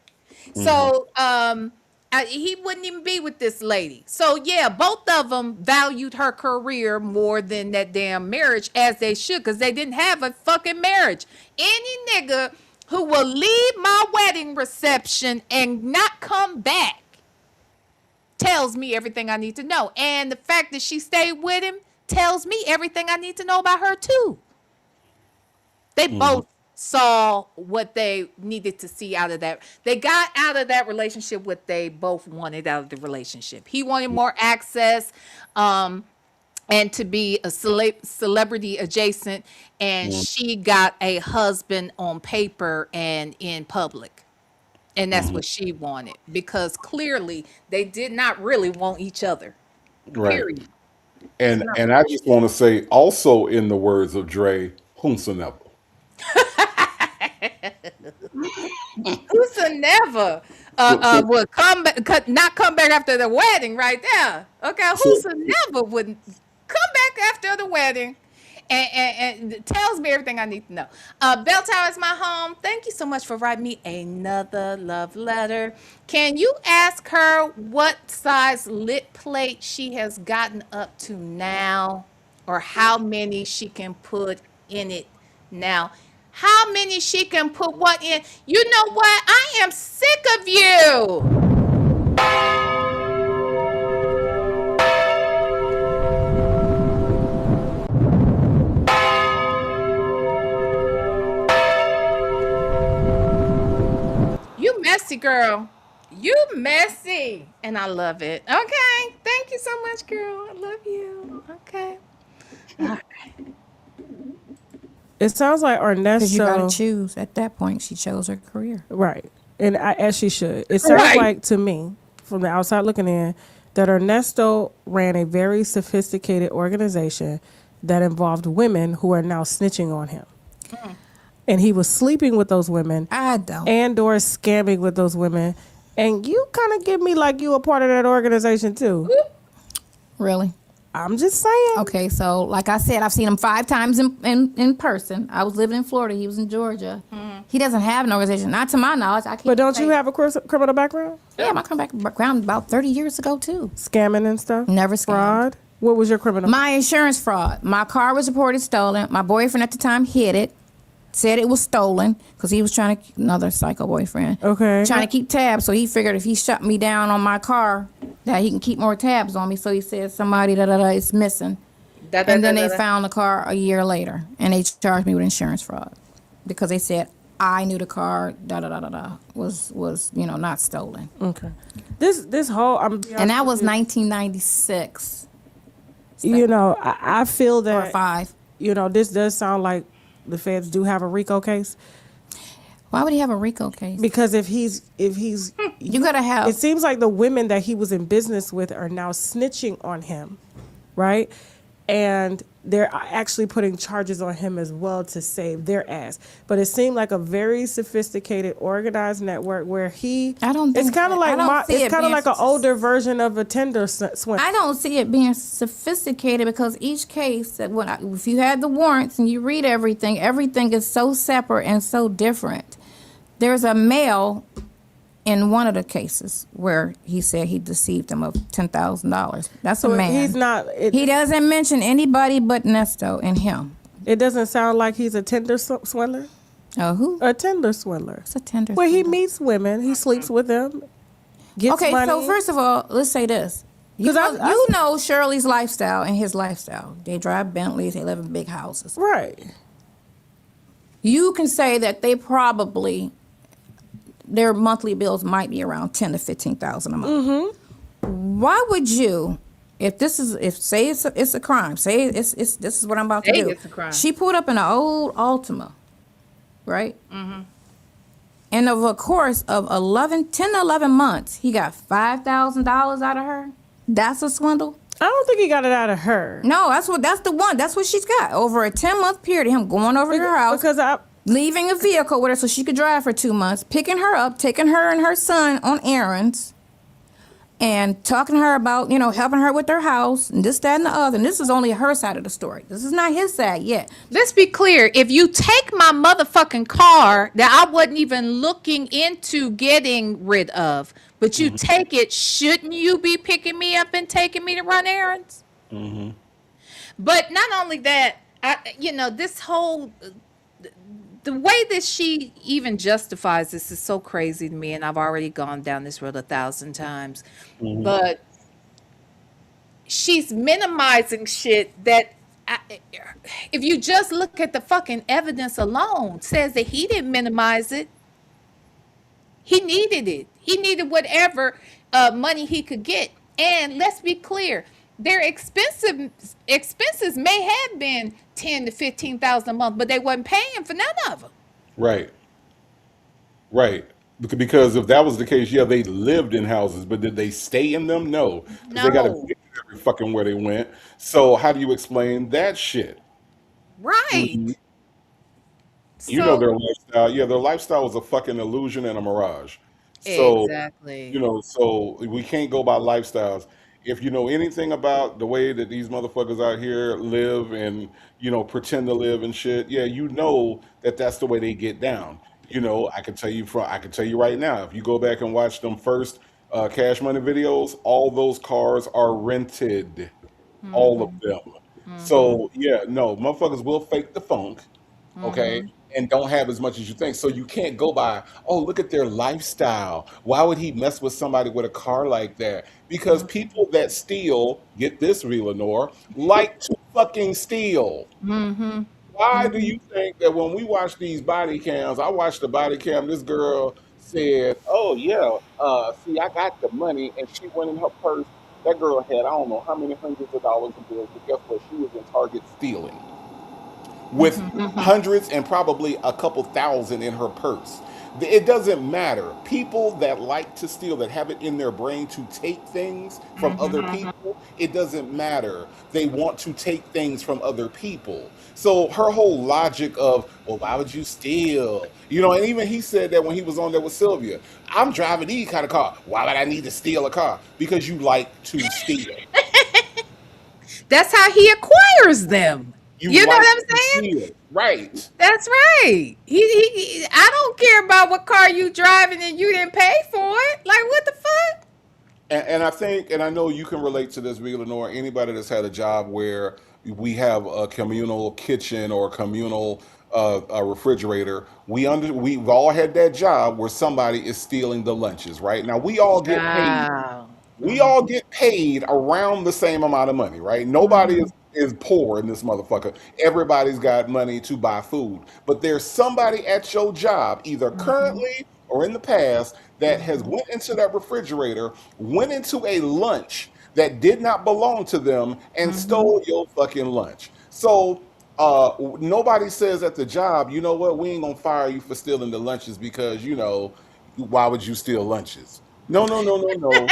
S6: So he wouldn't even be with this lady. So yeah, both of them valued her career more than that damn marriage, as they should, because they didn't have a fucking marriage. Any nigga who will leave my wedding reception and not come back tells me everything I need to know. And the fact that she stayed with him tells me everything I need to know about her too. They both saw what they needed to see out of that. They got out of that relationship what they both wanted out of the relationship. He wanted more access and to be a celebrity adjacent, and she got a husband on paper and in public. And that's what she wanted, because clearly they did not really want each other.
S7: Right.
S6: Period.
S7: And I just want to say, also in the words of Dre, whomsoever.
S6: Whosoever
S7: So,
S6: would not come back after the wedding right there. Okay,
S7: so
S6: whosoever would come back after the wedding and tells me everything I need to know. Bell Tower is my home. Thank you so much for writing me another love letter. Can you ask her what size lit plate she has gotten up to now, or how many she can put in it now? How many she can put what in? You know what? I am sick of you. You messy girl. You messy. And I love it. Okay. Thank you so much, girl. I love you. Okay.
S8: It sounds like
S9: Because you got to
S8: Ernesto,
S9: choose. At that point, she chose her career.
S8: right? And as she should. It sounds
S6: Right.
S8: like to me, from the outside looking in, that Ernesto ran a very sophisticated organization that involved women who are now snitching on him. And he was sleeping with those women
S9: I don't.
S8: and or scamming with those women. And you kind of give me like you a part of that organization too.
S9: Really?
S8: I'm just saying.
S9: Okay, so like I said, I've seen him 5 times in person. I was living in Florida. He was in Georgia. He doesn't have an organization. Not to my knowledge. I can't
S8: But don't
S9: say.
S8: you have a criminal background?
S9: Yeah, my background about 30 years ago, too.
S8: Scamming and stuff?
S9: Never scammed.
S8: Fraud? What was your criminal?
S9: My insurance fraud. My car was reported stolen. My boyfriend at the time hid it. Said it was stolen because he was trying to, another psycho boyfriend.
S8: Okay.
S9: Trying to keep tabs. So he figured if he shut me down on my car, that he can keep more tabs on me. So he said somebody is missing. And then they found the car a year later. And they charged me with insurance fraud. Because they said I knew the car, was not stolen.
S8: Okay. This whole,
S9: And that was 1996.
S8: I feel
S9: Or
S8: that,
S9: 5.
S8: this does sound like the feds do have a RICO case.
S9: Why would he have a RICO case?
S8: Because if he's
S9: You gotta have.
S8: it seems like the women that he was in business with are now snitching on him, right? And they're actually putting charges on him as well to save their ass. But it seemed like a very sophisticated, organized network where he.
S9: I don't think
S8: it's kind of
S9: I
S8: like
S9: don't see it
S8: it's kind of
S9: being
S8: like an older version of a Tinder swindle.
S9: I don't see it being sophisticated because each case, if you had the warrants and you read everything is so separate and so different. There's a male in one of the cases where he said he deceived him of $10,000. That's a man.
S8: He's not.
S9: He doesn't mention anybody but Nesto and him.
S8: It doesn't sound like he's a Tinder swindler.
S9: Who?
S8: A Tinder swindler.
S9: It's a tender.
S8: Where he meets women, he sleeps with them, gets
S9: Okay,
S8: money.
S9: so first of all, let's say this. You know Shirley's lifestyle and his lifestyle. They drive Bentleys. They live in big houses.
S8: Right.
S9: You can say that they probably, their monthly bills might be around $10,000 to $15,000 a month.
S8: Mm-hmm.
S9: Why would you, say it's a crime, say this is what I'm about to do.
S6: It's a crime.
S9: She pulled up in an old Altima, right? Mm-hmm. And over a course of 10 to 11 months, he got $5,000 out of her. That's a swindle.
S8: I don't think he got it out of her.
S9: No, that's what she's got. Over a 10-month period of him going over to her house.
S8: Because
S9: leaving a vehicle with her so she could drive for 2 months, picking her up, taking her and her son on errands, and talking to her about, helping her with her house, and this, that, and the other. And this is only her side of the story. This is not his side yet.
S6: Let's be clear. If you take my motherfucking car that I wasn't even looking into getting rid of, but you take it, shouldn't you be picking me up and taking me to run errands? Mm-hmm. But not only that, this whole, the way that she even justifies this is so crazy to me, and I've already gone down this road 1,000 times. Mm-hmm. But she's minimizing shit that, if you just look at the fucking evidence alone, says that he didn't minimize it. He needed it. He needed whatever money he could get. And let's be clear, their expenses may have been $10,000 to $15,000 a month, but they wasn't paying for none of them.
S7: Right. Because if that was the case, yeah, they lived in houses, but did they stay in them? No. 'Cause
S6: No.
S7: they got evicted every fucking where they went. So how do you explain that shit?
S6: Right.
S7: You know
S6: So
S7: their lifestyle. Yeah, their lifestyle is a fucking illusion and a mirage. So,
S6: exactly.
S7: so we can't go by lifestyles. If you know anything about the way that these motherfuckers out here live and, pretend to live and shit, yeah, you know that that's the way they get down. I can tell you right now, if you go back and watch them first Cash Money videos, all those cars are rented, all of
S6: Mm-hmm.
S7: them.
S6: Mm-hmm.
S7: So yeah, no, motherfuckers will fake the funk, okay,
S6: Mm-hmm.
S7: and don't have as much as you think. So you can't go by, oh, look at their lifestyle. Why would he mess with somebody with a car like that? Because people that steal, get this, VLenore, like to fucking steal.
S6: Mm-hmm.
S7: Why do
S6: Mm-hmm.
S7: you think that when we watch these body cams, I watched the body cam, this girl said, oh yeah, see, I got the money, and she went in her purse. That girl had, I don't know how many hundreds of dollars in bills, but guess what? She was in Target stealing with hundreds and probably a couple thousand in her purse. It doesn't matter. People that like to steal, that have it in their brain to take things from other people, it doesn't matter. They want to take things from other people. So her whole logic of, well, why would you steal? And even he said that when he was on there with Sylvia. I'm driving these kind of car. Why would I need to steal a car? Because you like to steal.
S6: That's how he acquires them.
S7: You
S6: You know
S7: like
S6: what I'm
S7: to
S6: saying?
S7: steal. Right.
S6: That's right. I don't care about what car you driving and you didn't pay for it. Like what the fuck?
S7: And I think, and I know you can relate to this, Lenore. Anybody that's had a job where we have a communal kitchen or communal a refrigerator, we've all had that job where somebody is stealing the lunches. Right now, we all get paid.
S6: Wow.
S7: We all get paid around the same amount of money, right? Nobody is poor in this motherfucker. Everybody's got money to buy food. But there's somebody at your job, either currently or in the past, that has went into that refrigerator, went into a lunch that did not belong to them, and stole your fucking lunch. So nobody says at the job, you know what, we ain't gonna fire you for stealing the lunches because, why would you steal lunches? No, no, no, no, no. No,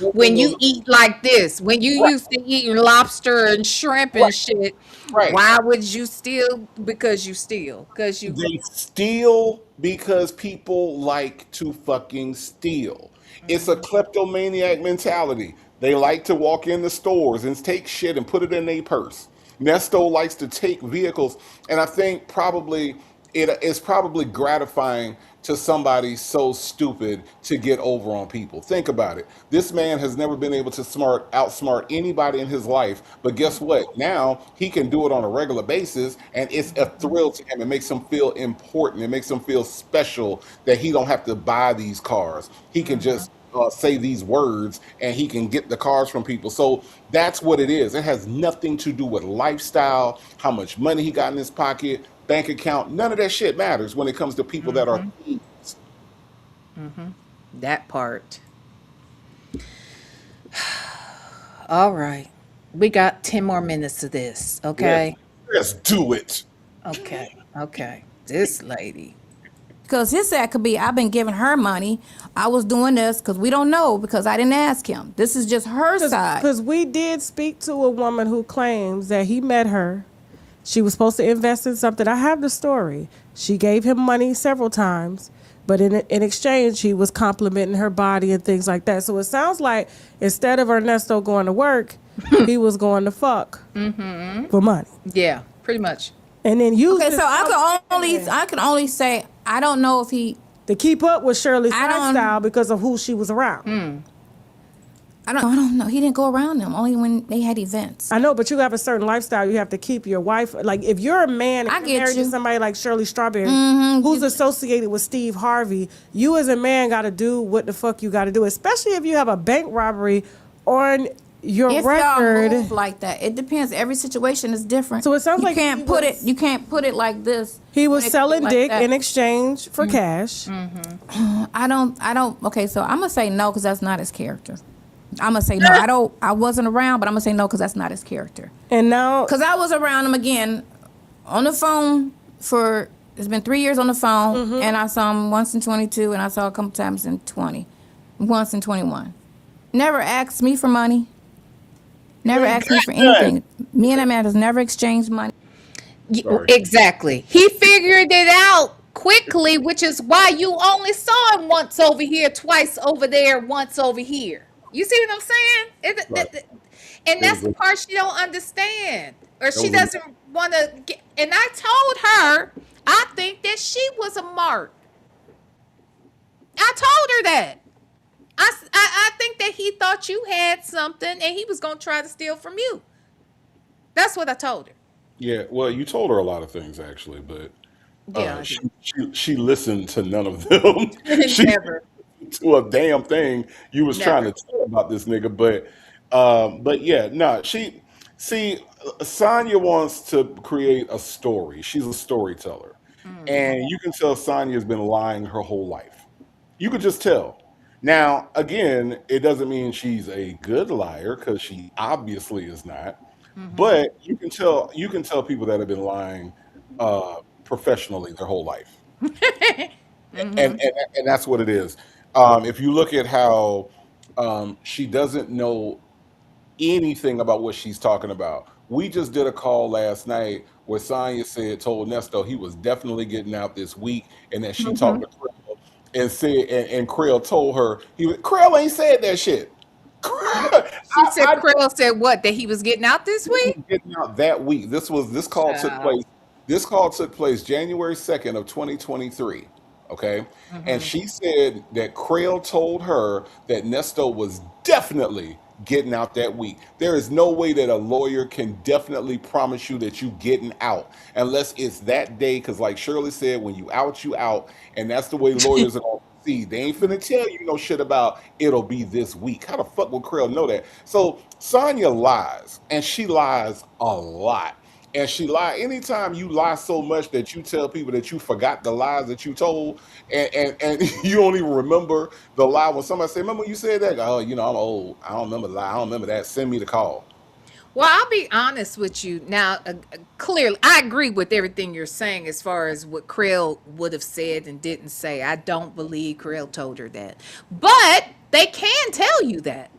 S7: no,
S6: When
S7: no,
S6: you
S7: no.
S6: eat like this, when you
S7: Right,
S6: used to eating lobster and shrimp
S7: right,
S6: and shit,
S7: right.
S6: why would you steal? Because you steal. Because you.
S7: They steal because people like to fucking steal. It's a kleptomaniac mentality. They like to walk in the stores and take shit and put it in their purse. Nesto likes to take vehicles, and I think probably it is probably gratifying to somebody so stupid to get over on people. Think about it. This man has never been able to outsmart anybody in his life, but guess what? Now he can do it on a regular basis, and it's a thrill to him. It makes him feel important. It makes him feel special that he don't have to buy these cars. He can just say these words and he can get the cars from people. So that's what it is. It has nothing to do with lifestyle, how much money he got in his pocket, bank account. None of that shit matters when it comes to people that are thieves.
S6: That part. All right. We got 10 more minutes of this.
S7: Let's,
S6: Okay.
S7: let's do it.
S6: Okay. Okay. This lady.
S9: Because his side could be, I've been giving her money. I was doing this because we don't know because I didn't ask him. This is just her side.
S8: Because we did speak to a woman who claims that he met her. She was supposed to invest in something. I have the story. She gave him money several times, but in exchange, he was complimenting her body and things like that. So it sounds like instead of Ernesto going to work, he was going to fuck for money.
S6: Yeah, pretty much.
S8: And then use
S9: Okay,
S8: this
S9: so I could only say I don't know if he.
S8: to keep up with Shirley's
S9: I don't-
S8: lifestyle because of who she was around.
S9: I don't know. He didn't go around them only when they had events.
S8: I know, but you have a certain lifestyle. You have to keep your wife. Like, if you're a man
S9: I
S8: and
S9: get
S8: you're married to
S9: you.
S8: somebody like Shirley Strawberry, who's associated with Steve Harvey, you as a man got to do what the fuck you got to do, especially if you have a bank robbery on your
S9: If
S8: record.
S9: y'all move like that, it depends. Every situation is different.
S8: So it sounds
S9: you
S8: like
S9: can't
S8: he
S9: put
S8: was-
S9: it. You can't put it like this.
S8: He was
S9: when it
S8: selling
S9: comes like
S8: dick
S9: that.
S8: in exchange for cash.
S9: I don't. Okay, so I'm gonna say no because that's not his character. I'm gonna say no. I wasn't around, but I'm gonna say no because that's not his character.
S8: And now,
S9: Because I was around him again on the phone for. It's been 3 years on the phone, and I saw him once in 22, and I saw a couple times in 20, once in 21. Never asked me for money. Never asked me for anything. Me and that man has never exchanged money.
S7: Sorry.
S6: Exactly. He figured it out quickly, which is why you only saw him once over here, twice over there, once over here. You see what I'm saying?
S7: Right.
S6: And
S7: It
S6: that's
S7: was
S6: the
S7: a,
S6: part she don't understand, or
S7: that
S6: she
S7: was a,
S6: doesn't want to get. And I told her, I think that she was a mark. I told her that. I think that he thought you had something, and he was gonna try to steal from you. That's what I told her.
S7: yeah. Well, you told her a lot of things actually, but
S6: Yeah, I did.
S7: she listened to none of them. She
S6: Never,
S7: to a damn thing you was trying to
S6: never.
S7: tell about this nigga. But yeah, no, she see Sonya wants to create a story. She's a storyteller, and you can tell Sonya's been lying her whole life. You could just tell. Now, again, it doesn't mean she's a good liar because she obviously is not. But you can tell people that have been lying professionally their whole life, and that's what it is. If you look at how she doesn't know anything about what she's talking about. We just did a call last night where Sonya said told Nesto he was definitely getting out this week, and that she talked to Krill and said and Krill told her Krill ain't said that shit.
S6: She said Krill said what? That he was getting out this
S7: He was
S6: week?
S7: getting out that week. This call took
S6: Child.
S7: place. This call took place January 2nd of 2023. Okay. And she said that Crail told her that Nesto was definitely getting out that week. There is no way that a lawyer can definitely promise you that you getting out unless it's that day. Because like Shirley said, when you out, you out. And that's the way lawyers are going to see. They ain't finna tell you no shit about it'll be this week. How the fuck would Crail know that? So Sonya lies, and she lies a lot. And she lie anytime you lie so much that you tell people that you forgot the lies that you told, and you don't even remember the lie. When somebody say, "Remember when you said that?" Oh, I'm old. I don't remember the lie. I don't remember that. Send me the call.
S6: Well, I'll be honest with you now. Clearly, I agree with everything you're saying as far as what Krill would have said and didn't say. I don't believe Krill told her that, but they can tell you that.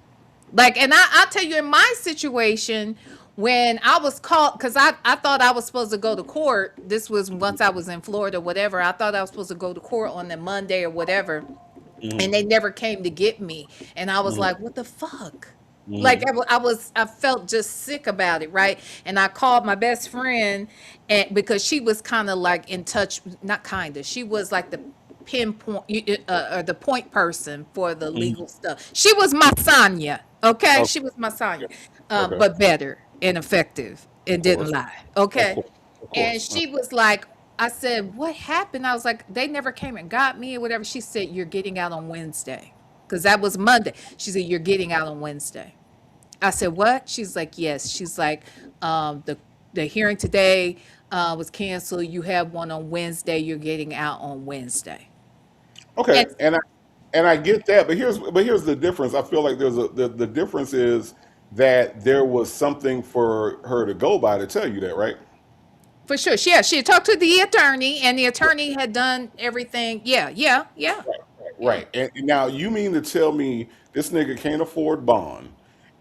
S6: Like, and I'll tell you in my situation when I was called, because I thought I was supposed to go to court. This was once I was in Florida, whatever. I thought I was supposed to go to court on the Monday or whatever, and
S7: Hmm.
S6: they never came to get me. And I was
S7: Hmm.
S6: like, what the fuck? Like
S7: Hmm.
S6: I felt just sick about it, right? And I called my best friend, and because she was kind of like in touch, not kind of, she was like the pinpoint or the point person for the
S7: Hmm.
S6: legal stuff. She was my Sonya, okay? She
S7: Okay.
S6: was my Sonya,
S7: Okay.
S6: but better and effective
S7: Of
S6: and didn't
S7: course.
S6: lie,
S7: Of
S6: okay?
S7: course. Of
S6: And
S7: course.
S6: she was like, I said, what happened? I was like, they never came and got me or whatever. She said, you're getting out on Wednesday. Because that was Monday. She said, you're getting out on Wednesday. I said, what? She's like, yes. She's like, the hearing today was canceled. You have one on Wednesday. You're getting out on Wednesday. And
S7: Okay. And I get that, but here's the difference. I feel like the difference is that there was something for her to go by to tell you that, right?
S6: for sure, she had talked to the attorney, and the attorney had done everything. Yeah, yeah, yeah, yeah.
S7: Right. And now you mean to tell me this nigga can't afford bond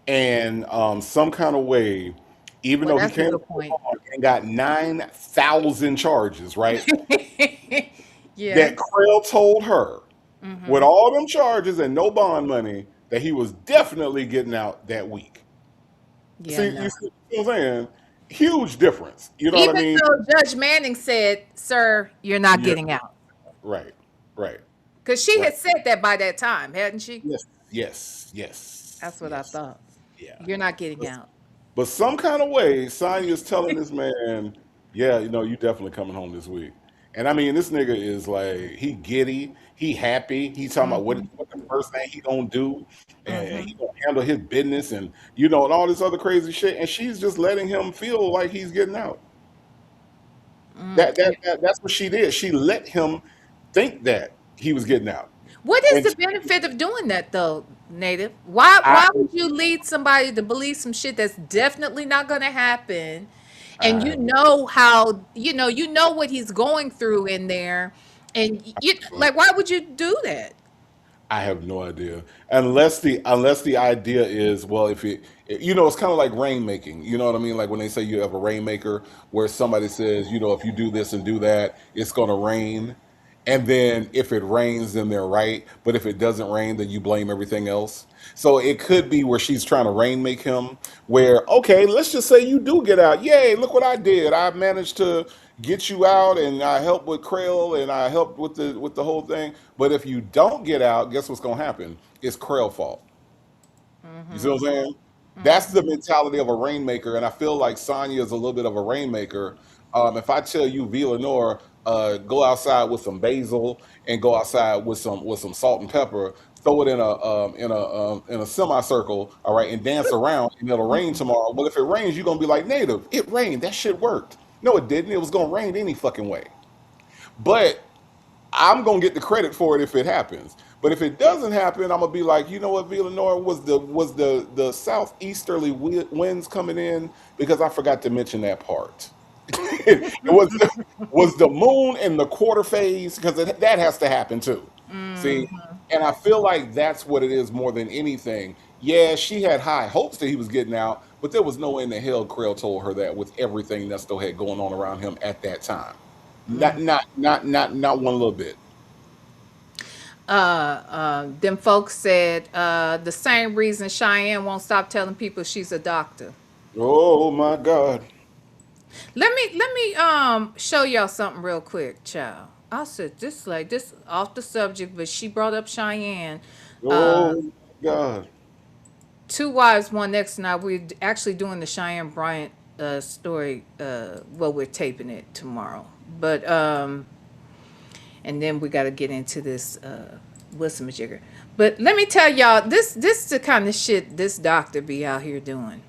S7: and some kind of way, even
S6: Well,
S7: though he
S6: that's a
S7: can't
S6: good
S7: afford
S6: point.
S7: bond and got 9,000 charges, right?
S6: Yeah.
S7: That Krell told her with all them charges and no bond money that he was definitely getting out that week.
S6: Yeah,
S7: See, you
S6: no.
S7: see what I'm saying? Huge difference. You know what I
S6: Even
S7: mean?
S6: though Judge Manning said, "Sir, you're not
S7: Yeah,
S6: getting out,"
S7: right, right,
S6: because she
S7: right.
S6: had said that by that time, hadn't she?
S7: Yes, yes, yes,
S6: That's what I
S7: yes.
S6: thought.
S7: Yeah.
S6: You're not getting
S7: But,
S6: out.
S7: but some kind of way, Sonya's telling this man, yeah, you definitely coming home this week. And I mean, this nigga is like, he giddy, he happy, he talking about what the first thing he gonna do, and he gonna handle his business, and and all this other crazy shit. And she's just letting him feel like he's getting out. That's what she did. She let him think that he was getting out.
S6: What is
S7: And
S6: the benefit of doing that though, Native? Why
S7: I,
S6: why would you lead somebody to believe some shit that's definitely not gonna happen? And
S7: I,
S6: you know how you know what he's going through in there. And you like why would you do that?
S7: I have no idea. Unless the idea is, well, if it's kind of like rainmaking. You know what I mean? Like when they say you have a rainmaker, where somebody says, if you do this and do that, it's going to rain. And then if it rains, then they're right. But if it doesn't rain, then you blame everything else. So it could be where she's trying to rain make him, where, okay, let's just say you do get out. Yay, look what I did. I managed to get you out and I helped with Krail and I helped with the whole thing. But if you don't get out, guess what's gonna happen? It's Krail's fault. You see what I'm saying? That's the mentality of a rainmaker, and I feel like Sonya is a little bit of a rainmaker. If I tell you, VLenore, go outside with some basil and go outside with some salt and pepper, throw it in a semicircle, all right, and dance around, and it'll rain tomorrow. Well, if it rains, you're gonna be like, Native, it rained. That shit worked. No, it didn't. It was gonna rain any fucking way. But I'm gonna get the credit for it if it happens. But if it doesn't happen, I'm gonna be like, you know what, Villanor, was the southeasterly winds coming in, because I forgot to mention that part. It was the moon in the quarter phase, because that has to happen too. See, and I feel like that's what it is more than anything. Yeah, she had high hopes that he was getting out, but there was no way in the hell Krail told her that with everything that still had going on around him at that time. Not one little bit.
S6: Them folks said the same reason Cheyenne won't stop telling people she's a doctor.
S7: Oh my God.
S6: Let me show y'all something real quick, child. I said this off the subject, but she brought up Cheyenne.
S7: Oh my God.
S6: Two Wives, One Next night. We're actually doing the Cheyenne Bryant story. Well, we're taping it tomorrow, but and then we got to get into this Wilson Majigger. But let me tell y'all, this is the kind of shit this doctor be out here doing.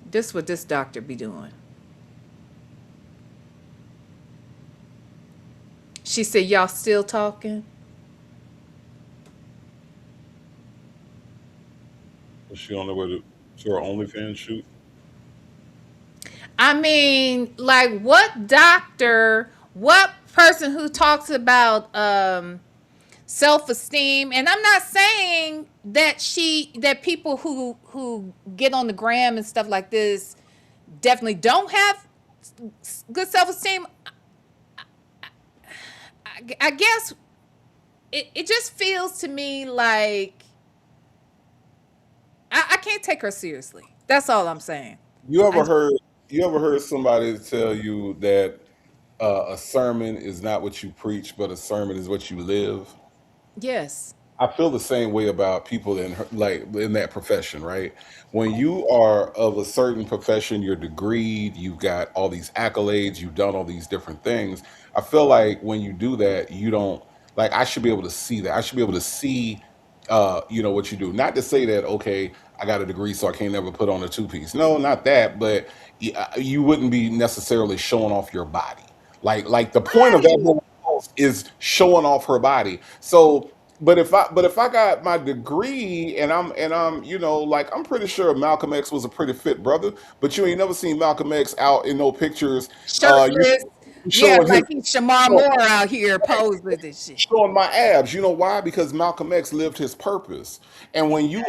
S6: This what this doctor be doing. She said, "Y'all still talking?"
S7: Is she on the way to her OnlyFans shoot?
S6: I mean, like, what doctor, what person who talks about self-esteem, and I'm not saying that people who get on the gram and stuff like this definitely don't have good self-esteem. I guess it just feels to me like I can't take her seriously. That's all I'm saying.
S7: You
S6: I
S7: ever heard you ever heard somebody tell you that a sermon is not what you preach, but a sermon is what you live?
S6: Yes.
S7: I feel the same way about people like in that profession, right? When you are of a certain profession, you're degreed, you've got all these accolades, you've done all these different things. I feel like when you do that, you don't like. I should be able to see that. I should be able to see, what you do. Not to say that okay, I got a degree, so I can't never put on a two piece. No, not that. But you wouldn't be necessarily showing off your body. Like the point of that whole post is showing off her body. So but if I got my degree and I'm like I'm pretty sure Malcolm X was a pretty fit brother, but you ain't never seen Malcolm X out in no pictures
S6: Shirtless. Yeah,
S7: showing his
S6: like he's Shamar
S7: showing,
S6: Moore out here posed with this shit.
S7: showing my abs. You know why? Because Malcolm X lived his purpose. And when you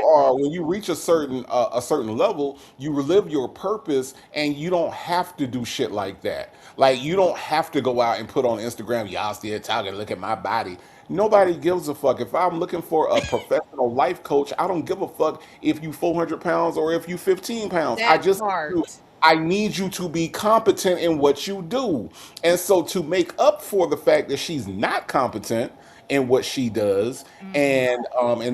S7: reach a certain level, you relive your purpose, and you don't have to do shit like that. Like you don't have to go out and put on Instagram, y'all still talking, look at my body. Nobody gives a fuck. If I'm looking for a professional life coach, I don't give a fuck if you 400 pounds or if you 15 pounds. I
S6: That
S7: just
S6: part.
S7: I need you to be competent in what you do. And so to make up for the fact that she's not competent in what she does, and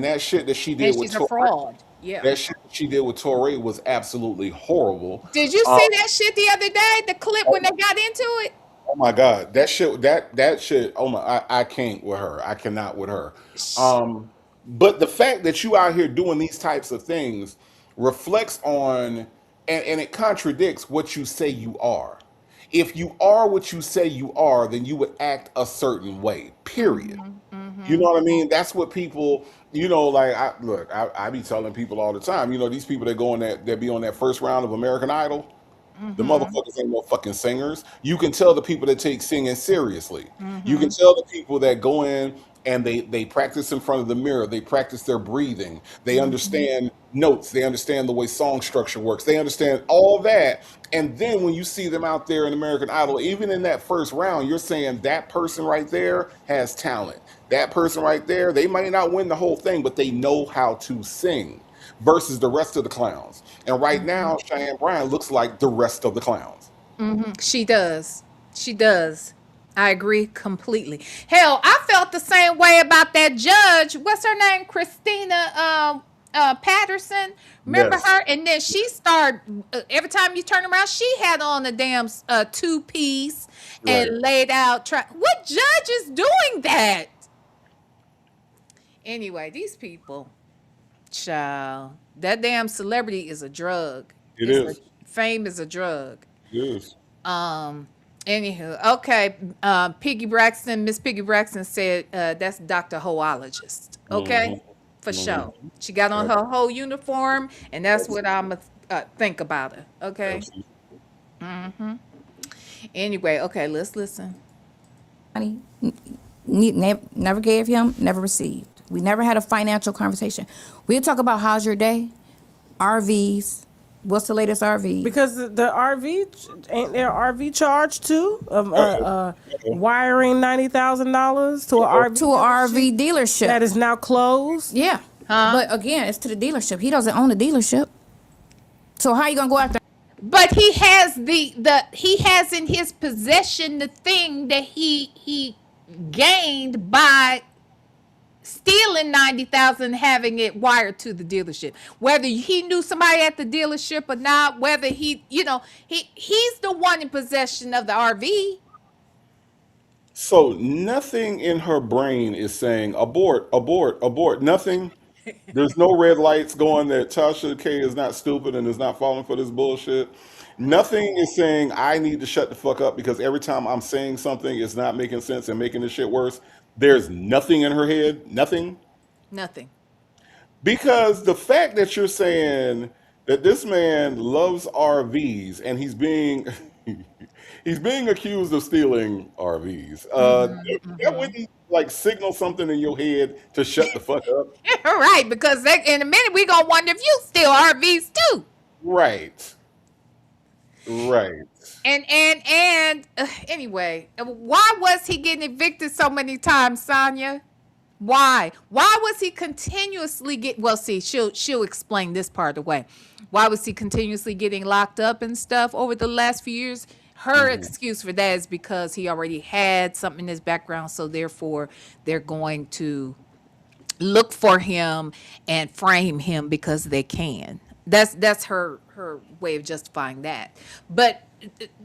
S7: that shit that she
S6: And
S7: did with
S6: she's a
S7: Tori,
S6: fraud. Yeah.
S7: that shit that she did with Tori was absolutely horrible.
S6: Did you
S7: Um,
S6: see that shit the other day? The clip when they got into it?
S7: Oh my God, that shit. Oh my, I can't with her. I cannot with her. But the fact that you out here doing these types of things reflects on, and it contradicts what you say you are. If you are what you say you are, then you would act a certain way. Period. You know what I mean? That's what people, like I be telling people all the time. These people that be on that first round of American Idol. The motherfuckers ain't no fucking singers. You can tell the people that take singing seriously. You can
S6: Mm-hmm.
S7: tell the people that go in and they practice in front of the mirror. They practice their breathing. They
S6: Mm-hmm.
S7: understand notes. They understand the way song structure works. They understand all that. And then when you see them out there in American Idol, even in that first round, you're saying that person right there has talent. That person right there, they might not win the whole thing, but they know how to sing versus the rest of the clowns. And right
S6: Mm-hmm.
S7: now, Cheyenne Bryan looks like the rest of the clowns.
S6: Mm-hmm. She does. She does. I agree completely. Hell, I felt the same way about that judge. What's her name? Christina Patterson. Remember
S7: Yes.
S6: her? And then she started, every time you turn around, she had on a damn two-piece
S7: Right.
S6: and laid out. What judge is doing that? Anyway, these people, child, that damn celebrity is a drug.
S7: It is.
S6: Fame is a drug.
S7: It is.
S6: Anywho, okay. Miss Piggy Braxton said that's Dr. Hoologist. Okay, for sure. She got on her whole uniform, and that's what I'm think about her. Okay.
S7: Absolutely.
S6: Anyway, okay, let's listen.
S9: Money, never gave him, never received. We never had a financial conversation. We'd talk about how's your day, RVs, what's the latest RV?
S8: Because the RV ain't there RV charge too of
S7: Uh-oh.
S8: wiring $90,000 to an RV
S9: To an RV dealership.
S8: that is now closed.
S9: Yeah. But again, it's to the dealership. He doesn't own the dealership. So how you gonna go after?
S6: But he has he has in his possession the thing that he gained by stealing 90,000, having it wired to the dealership. Whether he knew somebody at the dealership or not, whether he's the one in possession of the RV.
S7: So nothing in her brain is saying abort, abort, abort. Nothing. There's no red lights going that Tasha K is not stupid and is not falling for this bullshit. Nothing is saying I need to shut the fuck up because every time I'm saying something, it's not making sense and making this shit worse. There's nothing in her head. Nothing.
S6: Nothing.
S7: Because the fact that you're saying that this man loves RVs and he's being he's being accused of stealing RVs, that wouldn't like signal something in your head to shut the fuck up.
S6: Right, because in a minute we gonna wonder if you steal RVs too.
S7: Right. Right.
S6: And anyway, why was he getting evicted so many times, Sonya? Why? Why was he continuously well, see, she'll explain this part of the way. Why was he continuously getting locked up and stuff over the last few years? Her excuse for that is because he already had something in his background, so therefore they're going to look for him and frame him because they can. That's her way of justifying that. But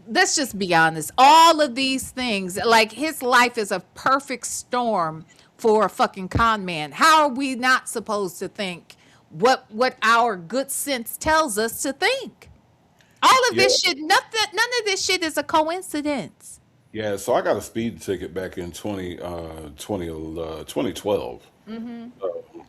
S6: let's just be honest. All of these things, like his life is a perfect storm for a fucking con man. How are we not supposed to think what our good sense tells us to think? All of this shit, none of this shit is a coincidence.
S7: Yeah, so I got a speed ticket back in 2012.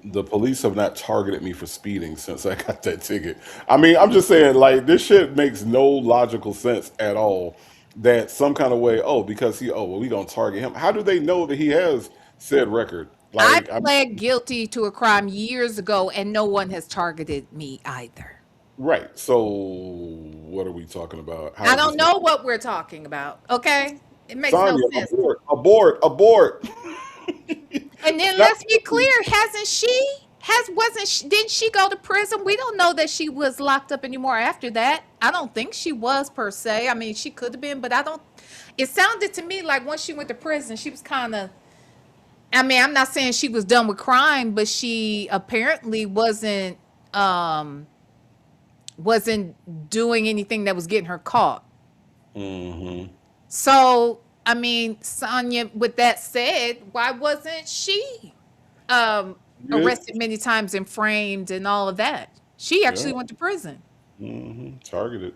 S7: The police have not targeted me for speeding since I got that ticket. I mean, I'm just saying, like, this shit makes no logical sense at all. That some kind of way, because we gonna target him. How do they know that he has said record?
S6: I
S7: Like,
S6: pled guilty to a crime years ago, and no one has targeted me either.
S7: right. So what are we talking about? How
S6: I
S7: is
S6: don't
S7: this
S6: know what we're talking about. Okay, it makes no
S7: Sonya,
S6: sense.
S7: abort, abort, abort.
S6: And then
S7: Not-
S6: let's be clear, hasn't she? Didn't she go to prison? We don't know that she was locked up anymore after that. I don't think she was per se. I mean, she could have been, but I don't. It sounded to me like once she went to prison, she was kind of. I mean, I'm not saying she was done with crime, but she apparently wasn't doing anything that was getting her caught. So, I mean, Sonya, with that said, why wasn't she arrested many times and framed and all of that? She actually went to prison.
S7: Targeted.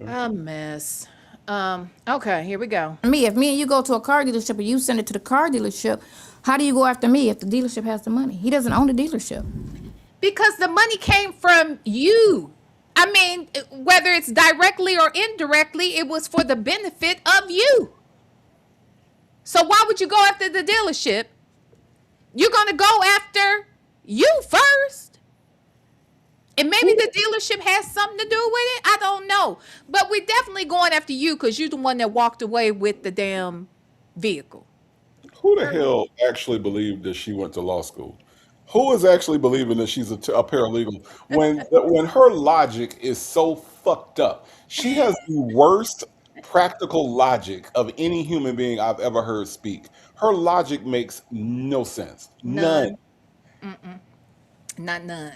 S6: A mess. Okay, here we go.
S9: Me, if me and you go to a car dealership and you send it to the car dealership, how do you go after me if the dealership has the money? He doesn't own the dealership.
S6: Because the money came from you. I mean, whether it's directly or indirectly, it was for the benefit of you. So why would you go after the dealership? You're going to go after you first. And maybe the dealership has something to do with it. I don't know. But we're definitely going after you because you're the one that walked away with the damn vehicle.
S7: Who the hell actually believed that she went to law school? Who is actually believing that she's a paralegal when her logic is so fucked up? She has the worst practical logic of any human being I've ever heard speak. Her logic makes no sense. None.
S6: Not none.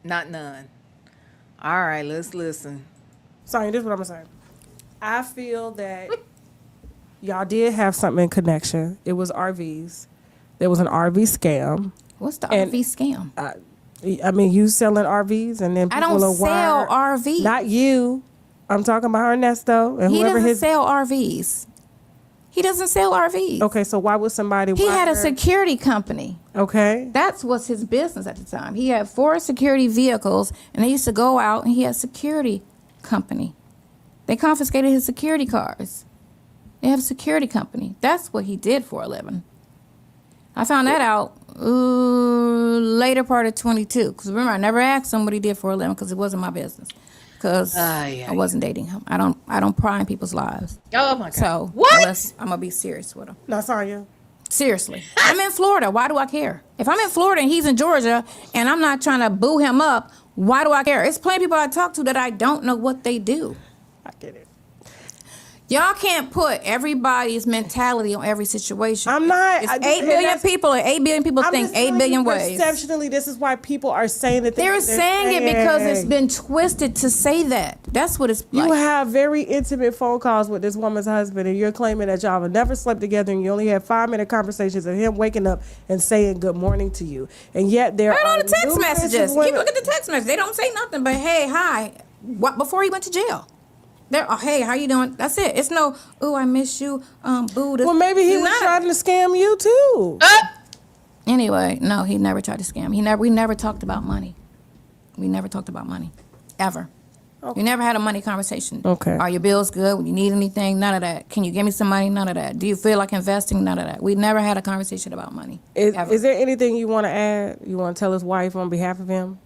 S6: Not none. All right, let's listen.
S8: Sonya, this is what I'm gonna say. I feel that y'all did have something in connection. It was RVs. There was an RV scam.
S9: What's the
S8: And-
S9: RV scam?
S8: I mean, you selling RVs and then
S9: I
S8: people
S9: don't
S8: are
S9: sell RVs.
S8: Not you. I'm talking about Ernesto and
S9: He
S8: whoever
S9: doesn't
S8: his.
S9: sell RVs. He doesn't sell RVs.
S8: Okay, so why would somebody?
S9: He had a
S8: wire-
S9: security company.
S8: Okay.
S9: That was his business at the time. He had 4 security vehicles, and they used to go out, and he had a security company. They confiscated his security cars. They have a security company. That's what he did for a living. I found that out later part of 22. Because remember, I never asked him what he did for a living because it wasn't my business. Because I wasn't dating him. I don't pry in people's lives.
S6: Oh my God.
S9: So
S6: What?
S9: unless I'm gonna be serious with him.
S8: Now, Sonya.
S9: Seriously. I'm in Florida. Why do I care? If I'm in Florida and he's in Georgia and I'm not trying to boo him up, why do I care? It's plenty of people I talk to that I don't know what they do.
S8: I get it.
S9: Y'all can't put everybody's mentality on every situation.
S8: I'm not.
S9: It's 8 billion people, and 8 billion people
S8: I'm
S9: think
S8: just
S9: 8
S8: telling
S9: billion
S8: you
S9: ways.
S8: Perceptionally, this is why people are saying that
S9: They're saying it because it's been twisted to say that. That's what it's like.
S8: You have very intimate phone calls with this woman's husband, and you're claiming that y'all have never slept together, and you only had 5-minute conversations of him waking up and saying good morning to you. And yet there
S9: Right
S8: are
S9: on the text
S8: numerous
S9: messages.
S8: women-
S9: You look at the text message. They don't say nothing but hey, hi. What before he went to jail? They're hey, how you doing? That's it. It's no, oh, I miss you, boo.
S8: Well, maybe he was
S9: None of
S8: trying to scam you too.
S9: Anyway, no, he never tried to scam. We never talked about money. We never talked about money. Ever. We never had a money conversation.
S8: Okay.
S9: Are your bills good? When you need anything? None of that. Can you give me some money? None of that. Do you feel like investing? None of that. We never had a conversation about money. Ever.
S8: Is there anything you want to add? You want to tell his wife on behalf of him?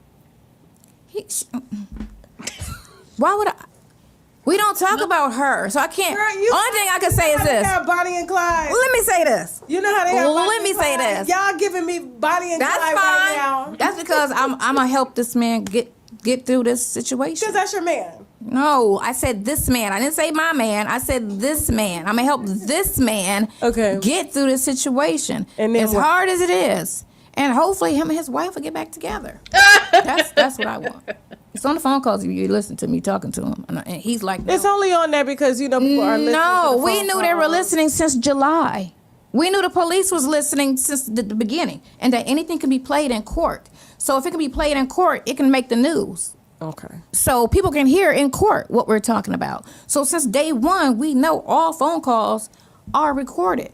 S9: Why would I? We don't talk about her, so I can't.
S8: Girl, you-
S9: only thing I can say is
S8: They
S9: this.
S8: got Bonnie and Clyde.
S9: Let me say this.
S8: You know how they have Bonnie
S9: Let me
S8: and
S9: say
S8: Clyde?
S9: this.
S8: Y'all giving me Bonnie and
S9: That's
S8: Clyde
S9: fine.
S8: right now.
S9: That's because I'm gonna help this man get through this situation.
S8: Because that's your man.
S9: No, I said this man. I didn't say my man. I said this man. I'm gonna help this man get through this situation.
S8: And then
S9: as
S8: what?
S9: hard as it is, and hopefully him and his wife will get back together. That's what I want. It's on the phone calls. If you listen to me talking to him, and he's like, no.
S8: It's only on there because people are listening.
S9: No,
S8: to the
S9: we
S8: phone
S9: knew they were
S8: calls.
S9: listening since July. We knew the police was listening since the beginning, and that anything can be played in court. So if it can be played in court, it can make the news.
S8: Okay.
S9: So people can hear in court what we're talking about. So since day one, we know all phone calls are recorded.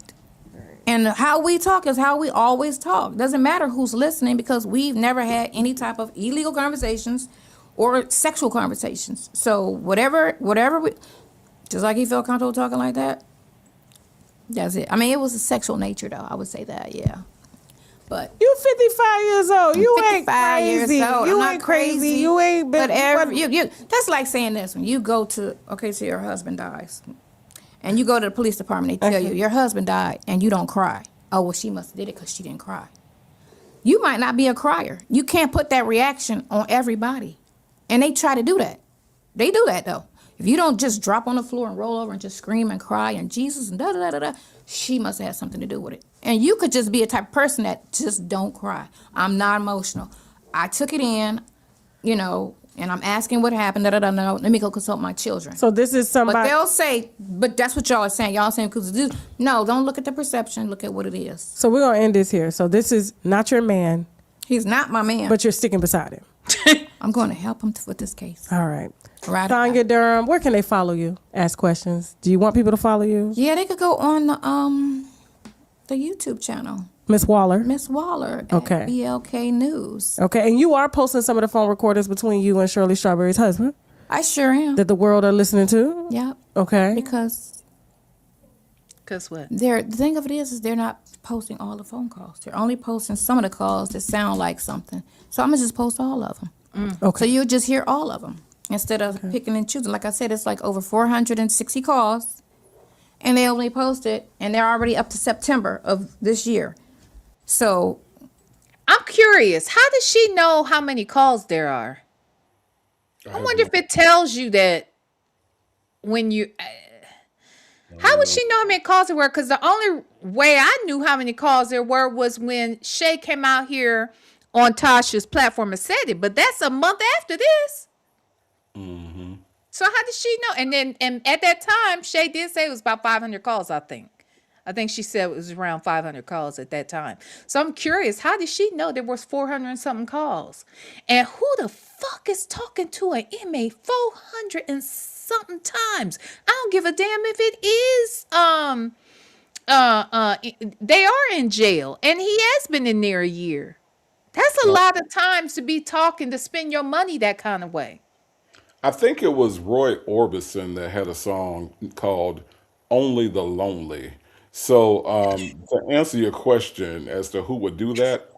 S9: And how we talk is how we always talk. Doesn't matter who's listening because we've never had any type of illegal conversations or sexual conversations. So whatever we, just like he felt comfortable talking like that, that's it. I mean, it was a sexual nature though. I would say that, yeah. But
S8: You 55 years old. You ain't
S9: 55
S8: crazy.
S9: years old.
S8: You
S9: I'm
S8: ain't
S9: not
S8: crazy. You ain't been.
S9: But that's like saying this when you go to so your husband dies, and you go to the police department. They tell you your husband died, and you don't cry. Oh well, she must have did it because she didn't cry. You might not be a crier. You can't put that reaction on everybody, and they try to do that. They do that though. If you don't just drop on the floor and roll over and just scream and cry and Jesus and da da da da, she must have had something to do with it. And you could just be a type of person that just don't cry. I'm not emotional. I took it in, and I'm asking what happened. Da da da. No, let me go consult my children.
S8: So this is
S9: But
S8: somebody.
S9: they'll say, but that's what y'all are saying. Y'all saying because no, don't look at the perception. Look at what it is.
S8: So we're gonna end this here. So this is not your man,
S9: He's not my man.
S8: but you're sticking beside him.
S9: I'm going to help him with this case.
S8: All right.
S9: Right.
S8: Sonya Durham, where can they follow you? Ask questions. Do you want people to follow you?
S9: Yeah, they could go on the YouTube channel.
S8: Miss Waller.
S9: Miss Waller at
S8: Okay.
S9: BLK News.
S8: Okay, and you are posting some of the phone recordings between you and Shirley Strawberry's husband
S9: I sure am.
S8: that the world are listening to.
S9: Yep.
S8: Okay.
S9: Because
S6: what?
S9: the thing of it is they're not posting all the phone calls. They're only posting some of the calls that sound like something. So I'm gonna just post all of them.
S8: Okay.
S9: So you'll just hear all of them instead of picking and choosing. Like I said, it's like over 460 calls, and they only posted, and they're already up to September of this year. So
S6: I'm curious. How does she know how many calls there are? I wonder if it tells you that when you. How would she know how many calls there were? Because the only way I knew how many calls there were was when Shay came out here on Tasha's platform and said it. But that's a month after this. So how did she know? And at that time, Shay did say it was about 500 calls, I think. I think she said it was around 500 calls at that time. So I'm curious, how did she know there was 400 and something calls? And who the fuck is talking to an inmate 400 and something times? I don't give a damn if it is they are in jail and he has been in there a year. That's a lot of times to be talking, to spend your money that kind of way.
S7: I think it was Roy Orbison that had a song called "Only the Lonely." So to answer your question as to who would do that,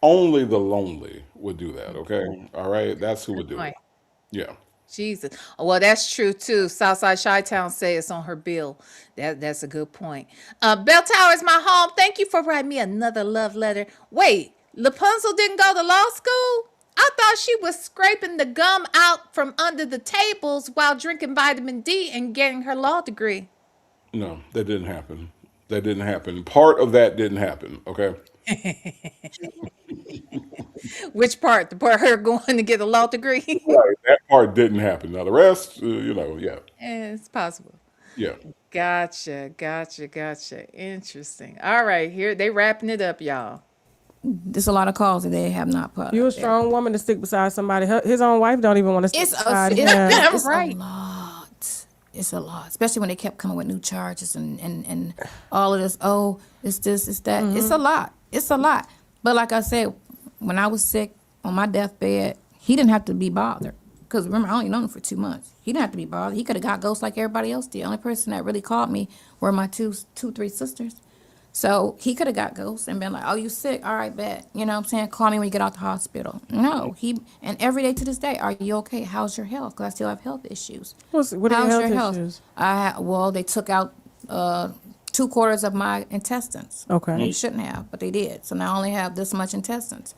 S7: only the lonely would do that. Okay, all right, that's who would do it.
S6: Right.
S7: Yeah.
S6: Jesus. Well, that's true too. Southside Chi-Town say it's on her bill. That's a good point. Bell Tower is my home. Thank you for writing me another love letter. Wait, Rapunzel didn't go to law school? I thought she was scraping the gum out from under the tables while drinking vitamin D and getting her law degree.
S7: No, that didn't happen. That didn't happen. Part of that didn't happen. Okay.
S6: Which part? The part her going to get a law degree?
S7: Right. That part didn't happen. Now the rest, yeah,
S6: It's possible.
S7: yeah.
S6: Gotcha. Interesting. All right, here they wrapping it up, y'all.
S9: there's a lot of calls that they have not put.
S8: You a
S9: up there.
S8: strong woman to stick beside somebody. His own wife don't even want to stick
S9: It's
S8: beside
S9: a,
S8: him.
S9: it's
S6: Right.
S9: a lot. It's a lot, especially when they kept coming with new charges and all of this. Oh, it's this, it's that. It's a lot. It's a lot. But like I said, when I was sick on my deathbed, he didn't have to be bothered. Because remember, I only known him for 2 months. He didn't have to be bothered. He could have got ghosts like everybody else did. The only person that really called me were my three sisters. So he could have got ghosts and been like, oh, you sick? All right, bet. You know what I'm saying? Call me when you get out the hospital. No, and every day to this day, are you okay? How's your health? Because I still have health issues.
S8: What are
S9: How's
S8: your
S9: your
S8: health
S9: health?
S8: issues?
S9: Well, they took out 2/4 of my intestines.
S8: Okay.
S9: They shouldn't have, but they did. So now I only have this much intestines.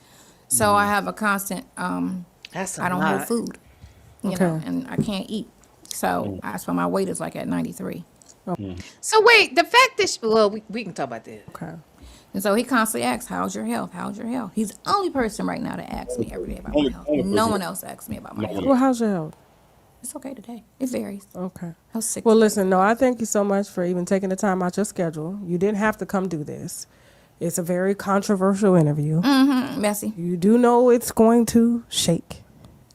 S9: So I have a constant,
S6: That's a
S9: I don't
S6: lot.
S9: hold food, you
S8: Okay.
S9: know, and I can't eat. So that's why my weight is like at 93.
S6: So wait, the fact that we can talk about that.
S8: Okay.
S9: And so he constantly asks, how's your health? How's your health? He's the only person right now that asks me every day about my health. No one else asks me about my health.
S8: Well, how's your health?
S9: It's okay today. It varies.
S8: Okay.
S9: I was sick.
S8: Well,
S9: today.
S8: listen, no, I thank you so much for even taking the time out your schedule. You didn't have to come do this. It's a very controversial interview.
S9: Messy.
S8: You do know it's going to shake.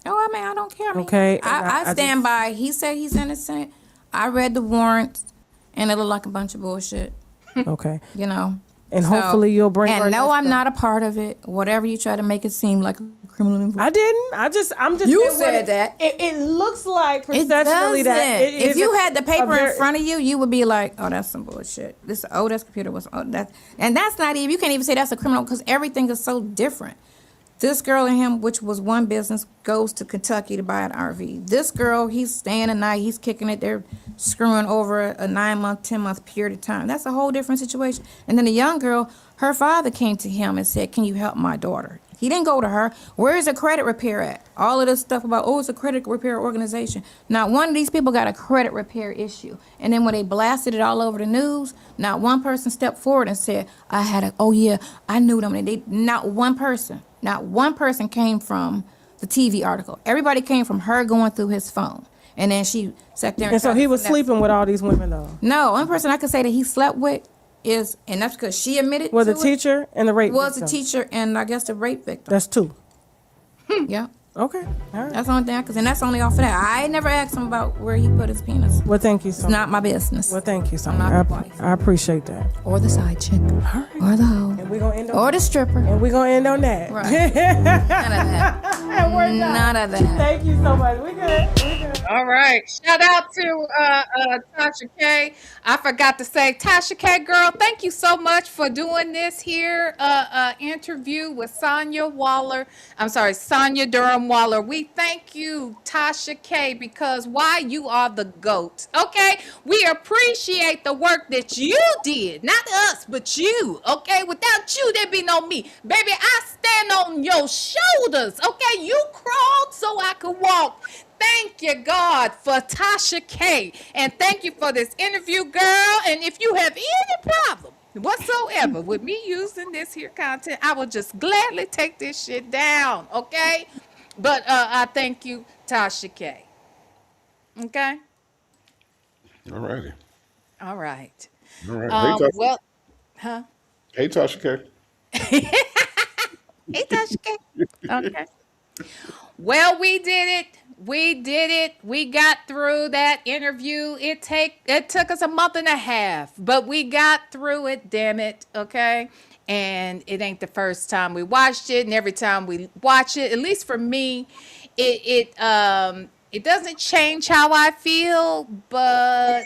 S9: Oh, I mean, I don't care. I mean,
S8: Okay, and
S9: I stand by. He said he's innocent. I read the warrants, and it looked like a bunch of bullshit.
S8: Okay.
S9: You know.
S8: And
S9: So-
S8: hopefully you'll bring her
S9: And no,
S8: next
S9: I'm
S8: time.
S9: not a part of it. Whatever you try to make it seem like a criminal involvement.
S8: I didn't. I'm just.
S9: You
S8: it-
S9: said that.
S8: It looks like
S9: It
S8: perceptually
S9: doesn't.
S8: that it
S9: If
S8: is
S9: you
S8: a-
S9: had the paper
S8: a very-
S9: in front of you, you would be like, "Oh, that's some bullshit." This computer was and that's not even. You can't even say that's a criminal because everything is so different. This girl and him, which was one business, goes to Kentucky to buy an RV. This girl, he's staying a night, he's kicking it. They're screwing over a 9-month, 10-month period of time. That's a whole different situation. And then the young girl, her father came to him and said, "Can you help my daughter?" He didn't go to her. Where is a credit repair at? All of this stuff about, oh, it's a credit repair organization. Not one of these people got a credit repair issue. And then when they blasted it all over the news, not one person stepped forward and said, I knew them. And not one person came from the TV article. Everybody came from her going through his phone. And then she sat there.
S8: And so
S9: tried
S8: he
S9: to
S8: was
S9: finesse-
S8: sleeping with all these women though.
S9: No, one person I could say that he slept with is, and that's because she admitted
S8: Well,
S9: to
S8: the
S9: it,
S8: teacher and the rape
S9: was the
S8: victim.
S9: teacher and I guess the rape victim.
S8: That's two.
S9: Yeah.
S8: Okay. All right.
S9: That's the only thing and that's only off of that. I never asked him about where he put his penis.
S8: Well, thank you
S9: It's
S8: so much.
S9: not my business.
S8: Well, thank you so
S9: I'm
S8: much.
S9: not the wife.
S8: I appreciate that.
S9: Or the side chick.
S8: All right.
S9: Or the hoe.
S8: And we're going to end on
S9: Or the stripper.
S8: And we're going to end on that.
S9: Right. None of that. None of that.
S8: Thank you so much. We good. We good.
S6: All right. Shout out to Tasha K. I forgot to say, Tasha K, girl, thank you so much for doing this here interview with Sonya Waller. I'm sorry, Sonya Durham-Waller. We thank you, Tasha K, because why? You are the GOAT. Okay? We appreciate the work that you did. Not us, but you. Okay? Without you, there'd be no me. Baby, I stand on your shoulders. Okay? You crawled so I could walk. Thank you, God, for Tasha K. And thank you for this interview, girl. And if you have any problem whatsoever with me using this here content, I will just gladly take this shit down, okay? But I thank you, Tasha K. Okay?
S7: All righty.
S6: All right.
S7: All right. Hey, Tasha.
S6: Well, huh?
S7: Hey, Tasha K.
S6: Hey, Tasha K. Okay. Well, we did it. We did it. We got through that interview. It took us a month and a half, but we got through it, damn it. Okay. And it ain't the first time we watched it, and every time we watch it, at least for me, it doesn't change how I feel, but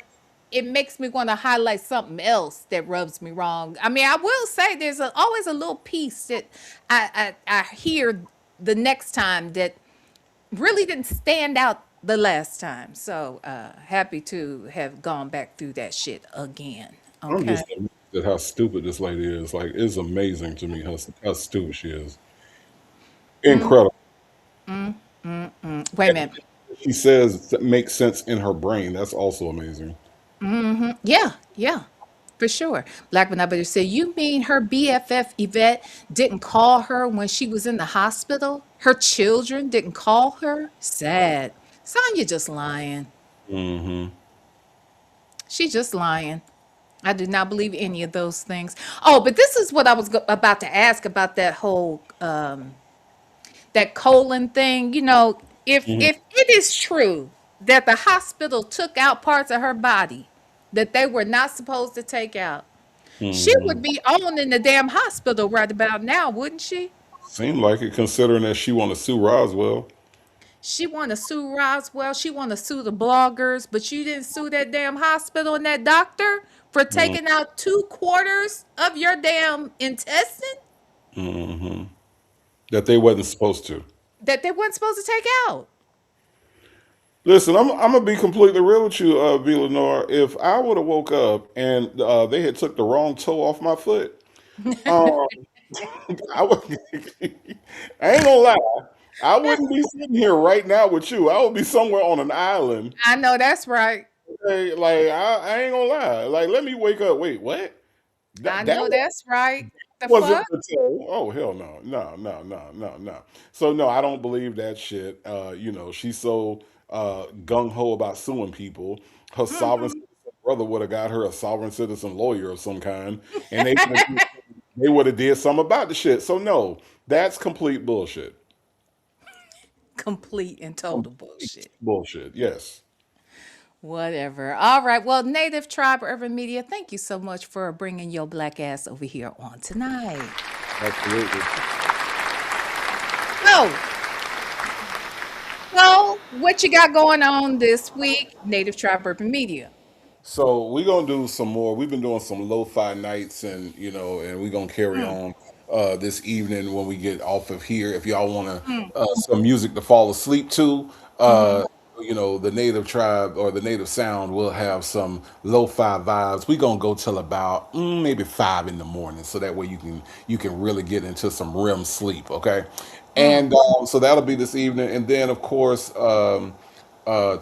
S6: it makes me want to highlight something else that rubs me wrong. I mean, I will say there's always a little piece that I hear the next time that really didn't stand out the last time. So happy to have gone back through that shit again.
S7: I'm
S6: Okay.
S7: just amazed at how stupid this lady is. Like, it's amazing to me how stupid she is. Incredible.
S6: Wait a minute.
S7: She says that makes sense in her brain. That's also amazing.
S6: Yeah, yeah, for sure. Black but not better said, you mean her BFF Yvette didn't call her when she was in the hospital? Her children didn't call her? Sad. Sonya just lying.
S7: Mm-hmm.
S6: She just lying. I do not believe any of those things. Oh, but this is what I was about to ask about that whole that colon thing. You know,
S7: Mm-hmm.
S6: if it is true that the hospital took out parts of her body that they were not supposed to take out, she
S7: Mm-hmm.
S6: would be owning the damn hospital right about now, wouldn't she?
S7: Seemed like it, considering that she want to sue Roswell.
S6: She want to sue Roswell. She want to sue the bloggers, but you didn't sue that damn hospital and that doctor for taking out 2/4 of your damn intestine
S7: Mm-hmm. That they wasn't supposed to.
S6: that they weren't supposed to take out.
S7: Listen, I'm gonna be completely real with you, VLenore. If I would have woke up and they had took the wrong toe off my foot, um, I would. I ain't gonna lie. I wouldn't be sitting here right now with you. I would be somewhere on an island.
S6: I know that's right.
S7: Like I ain't gonna lie. Like, let me wake up. Wait, what?
S6: I
S7: That
S6: know that's right. The
S7: wasn't
S6: fuck?
S7: the toe. Oh, hell no. No, no, no, no, no. So no, I don't believe that shit. She's so gung ho about suing people. Her sovereign
S6: Mhm.
S7: citizen brother would have got her a sovereign citizen lawyer of some kind, and they would have did something about the shit. So no, that's complete bullshit.
S6: Complete and total
S7: Complete
S6: bullshit.
S7: bullshit. Yes.
S6: Whatever. All right. Well, Native Tribe Urban Media, thank you so much for bringing your black ass over here on tonight.
S7: Absolutely.
S6: So, what you got going on this week, Native Tribe Urban Media?
S7: So we're gonna do some more. We've been doing some lo-fi nights, and we're gonna carry
S6: Mm,
S7: on this evening when we get off of here. If y'all want
S6: mm,
S7: some music to fall asleep to,
S6: mhm.
S7: the Native Tribe or the Native Sound will have some lo-fi vibes. We're gonna go till about maybe 5 in the morning, so that way you can really get into some REM sleep. Okay,
S6: Mm.
S7: and so that'll be this evening, and then of course.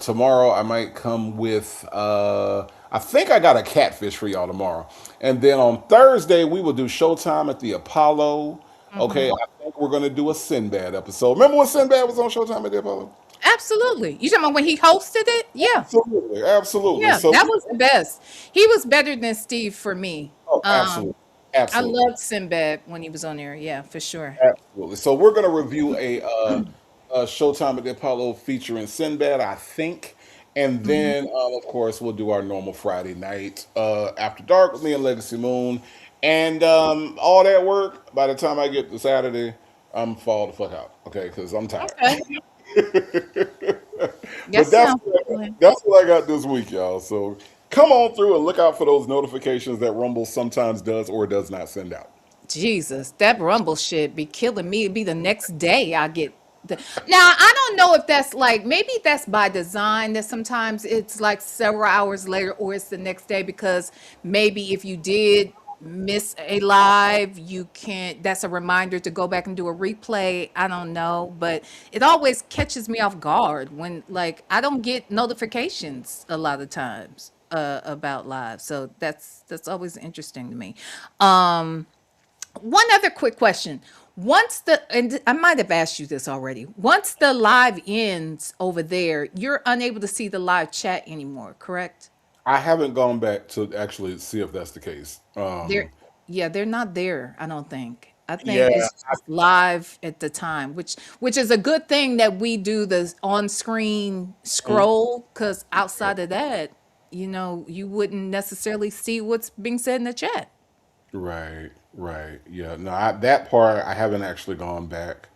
S7: Tomorrow I might come with I think I got a catfish for y'all tomorrow. And then on Thursday we will do Showtime at the Apollo. Okay,
S6: Mhm.
S7: I think we're gonna do a Sinbad episode. Remember when Sinbad was on Showtime at the Apollo?
S6: Absolutely. You talking about when he hosted it? Yeah.
S7: Absolutely, absolutely.
S6: Yeah,
S7: So
S6: that was the best. He was better than Steve for me.
S7: oh, absolutely,
S6: I
S7: absolutely.
S6: loved Sinbad when he was on there. Yeah, for sure.
S7: Absolutely. So we're going to review Showtime at the Apollo featuring Sinbad, I think. And
S6: Hmm.
S7: then, of course, we'll do our normal Friday night after dark with me and Legacy Moon. And all that work, by the time I get to Saturday, I'm fall the fuck out. Okay, because I'm tired.
S6: Okay. That
S7: But that's
S6: sounds good.
S7: that's what I got this week, y'all. So come on through and look out for those notifications that Rumble sometimes does or does not send out.
S6: Jesus, that Rumble shit be killing me. It'd be the next day I get now, I don't know if that's like maybe that's by design that sometimes it's like several hours later or it's the next day because maybe if you did miss a live, you can't that's a reminder to go back and do a replay. I don't know, but it always catches me off guard when like I don't get notifications a lot of times about live. So that's always interesting to me. Um One other quick question. Once the, and I might have asked you this already. Once the live ends over there, you're unable to see the live chat anymore, correct?
S7: I haven't gone back to actually see if that's the case.
S6: They're, yeah, they're not there, I don't think. I
S7: Yeah,
S6: think it's just live at the time, which is a good thing that we do the on-screen
S7: mhm.
S6: scroll, because outside of that, you wouldn't necessarily see what's being said in the chat.
S7: Right, right. Yeah, no, that part I haven't actually gone back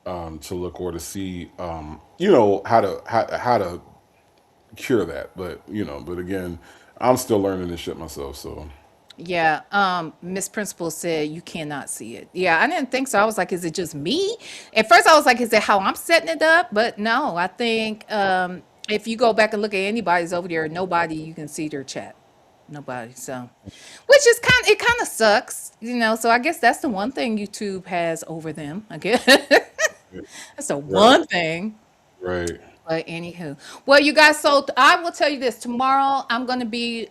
S7: to look or to see, how to cure that. But but again, I'm still learning this shit myself. So
S6: Yeah, Miss Principal said you cannot see it. Yeah, I didn't think so. I was like, is it just me? At first I was like, is it how I'm setting it up? But no, I think if you go back and look at anybody's over there, nobody you can see their chat. Nobody. So which is kind of sucks. So I guess that's the one thing YouTube has over them. I guess that's the
S7: right,
S6: one thing.
S7: right.
S6: But anywho, well, you guys, so I will tell you this. Tomorrow, I'm going to be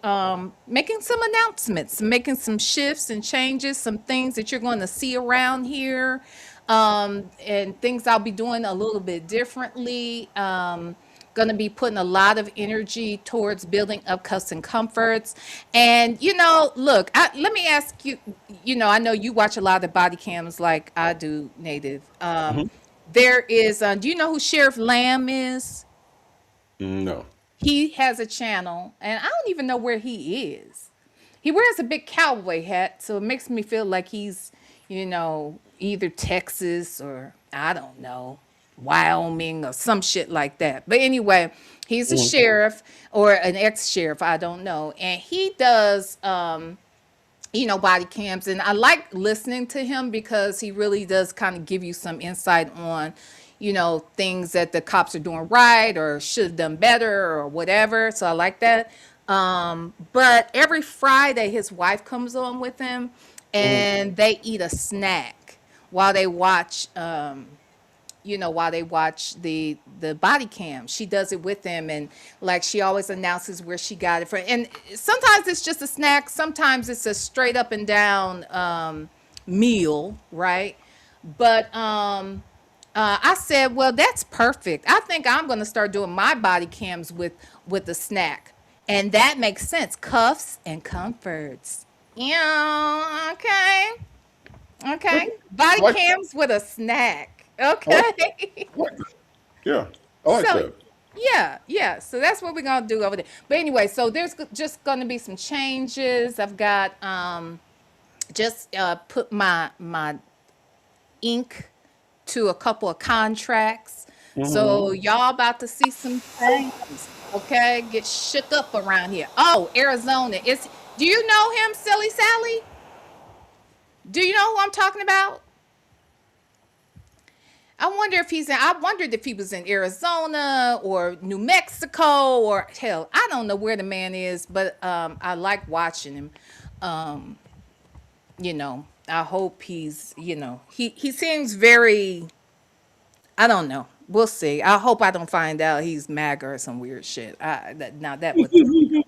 S6: making some announcements, making some shifts and changes, some things that you're going to see around here, and things I'll be doing a little bit differently. Going to be putting a lot of energy towards building up custom comforts. And, look, let me ask you, I know you watch a lot of body cams like I do, Native.
S7: Mhm.
S6: There is, do you know who Sheriff Lamb is?
S7: No.
S6: He has a channel, and I don't even know where he is. He wears a big cowboy hat, so it makes me feel like he's, either Texas or I don't know, Wyoming or some shit like that. But anyway, he's a
S7: Mhm.
S6: sheriff or an ex-sheriff, I don't know. And he does body cams. And I like listening to him because he really does kind of give you some insight on, things that the cops are doing right or should have done better or whatever. So I like that. But every Friday, his wife comes on with him
S7: Mhm.
S6: and they eat a snack while they watch the body cam. She does it with them, and like she always announces where she got it from. And sometimes it's just a snack, sometimes it's a straight up and down meal, right? But I said, well, that's perfect. I think I'm going to start doing my body cams with the snack, and that makes sense. Cuffs and comforts. Yeah, okay. Okay.
S7: I
S6: Body
S7: like that.
S6: cams with a snack.
S7: I like
S6: Okay.
S7: I like that. Yeah, I like
S6: So,
S7: that.
S6: yeah, yeah. So that's what we're gonna do over there. But anyway, so there's just gonna be some changes. I've got just put my ink to a couple of contracts.
S7: Hmm.
S6: So y'all about to see some things. Okay, get shook up around here. Oh, Arizona. Do you know him, Silly Sally? Do you know who I'm talking about? I wondered if he was in Arizona or New Mexico or hell, I don't know where the man is, but I like watching him. Um, I hope he seems very, I don't know. We'll see. I hope I don't find out he's MAGA or some weird shit. Now that would throw me.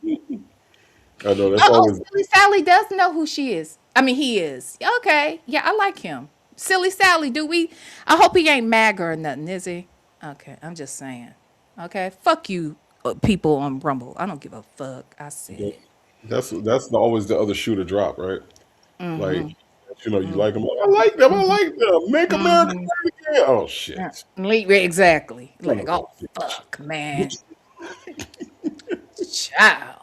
S7: I know that's always.
S6: Silly Sally does know who she is. I mean, he is. Okay. Yeah, I like him. Silly Sally, do we? I hope he ain't MAGA or nothing, is he? Okay, I'm just saying. Okay, fuck you, people on Rumble. I don't give a fuck. I said it.
S7: That's always the other shoe to drop, right? Like You know, you like them. I like them. I like them. Make America great again. Oh
S6: Yeah,
S7: shit.
S6: exactly.
S7: Son
S6: Like,
S7: of a
S6: oh
S7: bitch.
S6: fuck, man. Child.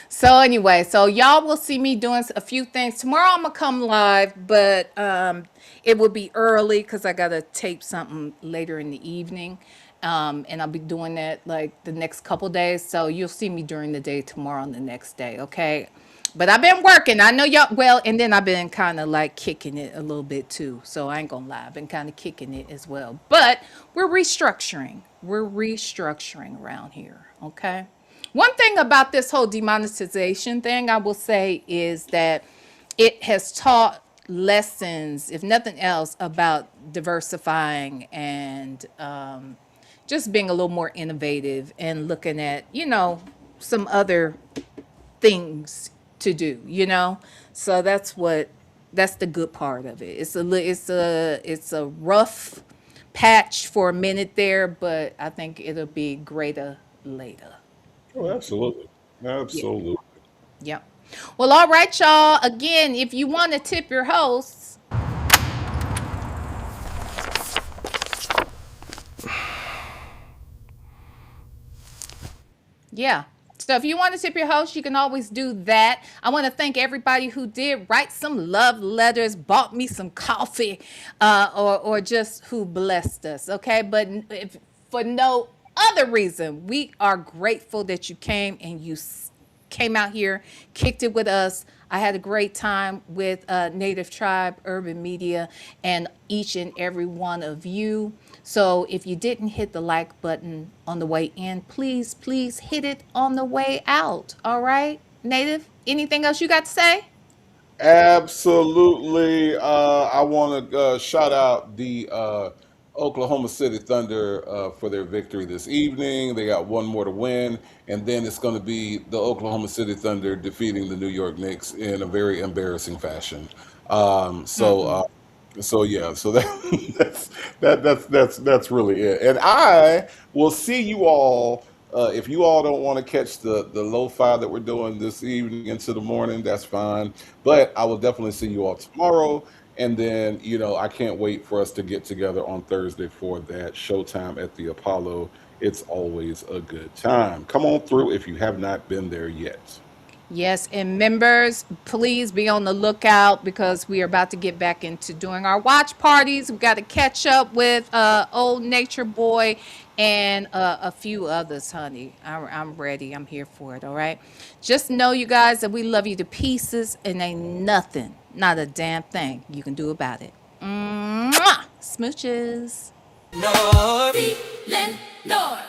S6: So anyway, so y'all will see me doing a few things tomorrow. I'm gonna come live, but it will be early because I gotta tape something later in the evening, and I'll be doing that like the next couple days. So you'll see me during the day tomorrow and the next day, okay? But I've been working. I know y'all well, and then I've been kind of like kicking it a little bit too. So I ain't gonna lie, I've been kind of kicking it as well. But we're restructuring. We're restructuring around here, okay? One thing about this whole demonetization thing, I will say, is that it has taught lessons, if nothing else, about diversifying and just being a little more innovative and looking at, some other things to do, So that's the good part of it. It's a rough patch for a minute there, but I think it'll be greater later.
S7: Oh, absolutely.
S6: Yeah.
S7: Absolutely.
S6: Yep. Well, all right, y'all. Again, if you want to tip your hosts, yeah. So if you want to tip your host, you can always do that. I want to thank everybody who did write some love letters, bought me some coffee, or just who blessed us. Okay, but if for no other reason, we are grateful that you came and you came out here, kicked it with us. I had a great time with Native Tribe, Urban Media, and each and every one of you. So if you didn't hit the like button on the way in, please, please hit it on the way out. All right, Native, anything else you got to say?
S7: Absolutely. I want to shout out the Oklahoma City Thunder for their victory this evening. They got one more to win, and then it's going to be the Oklahoma City Thunder defeating the New York Knicks in a very embarrassing fashion. Um, so, uh, so yeah, so that's really it. And I will see you all. If you all don't want to catch the lo-fi that we're doing this evening into the morning, that's fine. But I will definitely see you all tomorrow. And then, I can't wait for us to get together on Thursday for that showtime at the Apollo. It's always a good time. Come on through if you have not been there yet.
S6: Yes, and members, please be on the lookout because we are about to get back into doing our watch parties. We got to catch up with Old Nature Boy and a few others, honey. I'm ready. I'm here for it. All right. Just know, you guys, that we love you to pieces, and ain't nothing, not a damn thing you can do about it. Mwah! Smooches.
S1: Nor
S2: VLenore.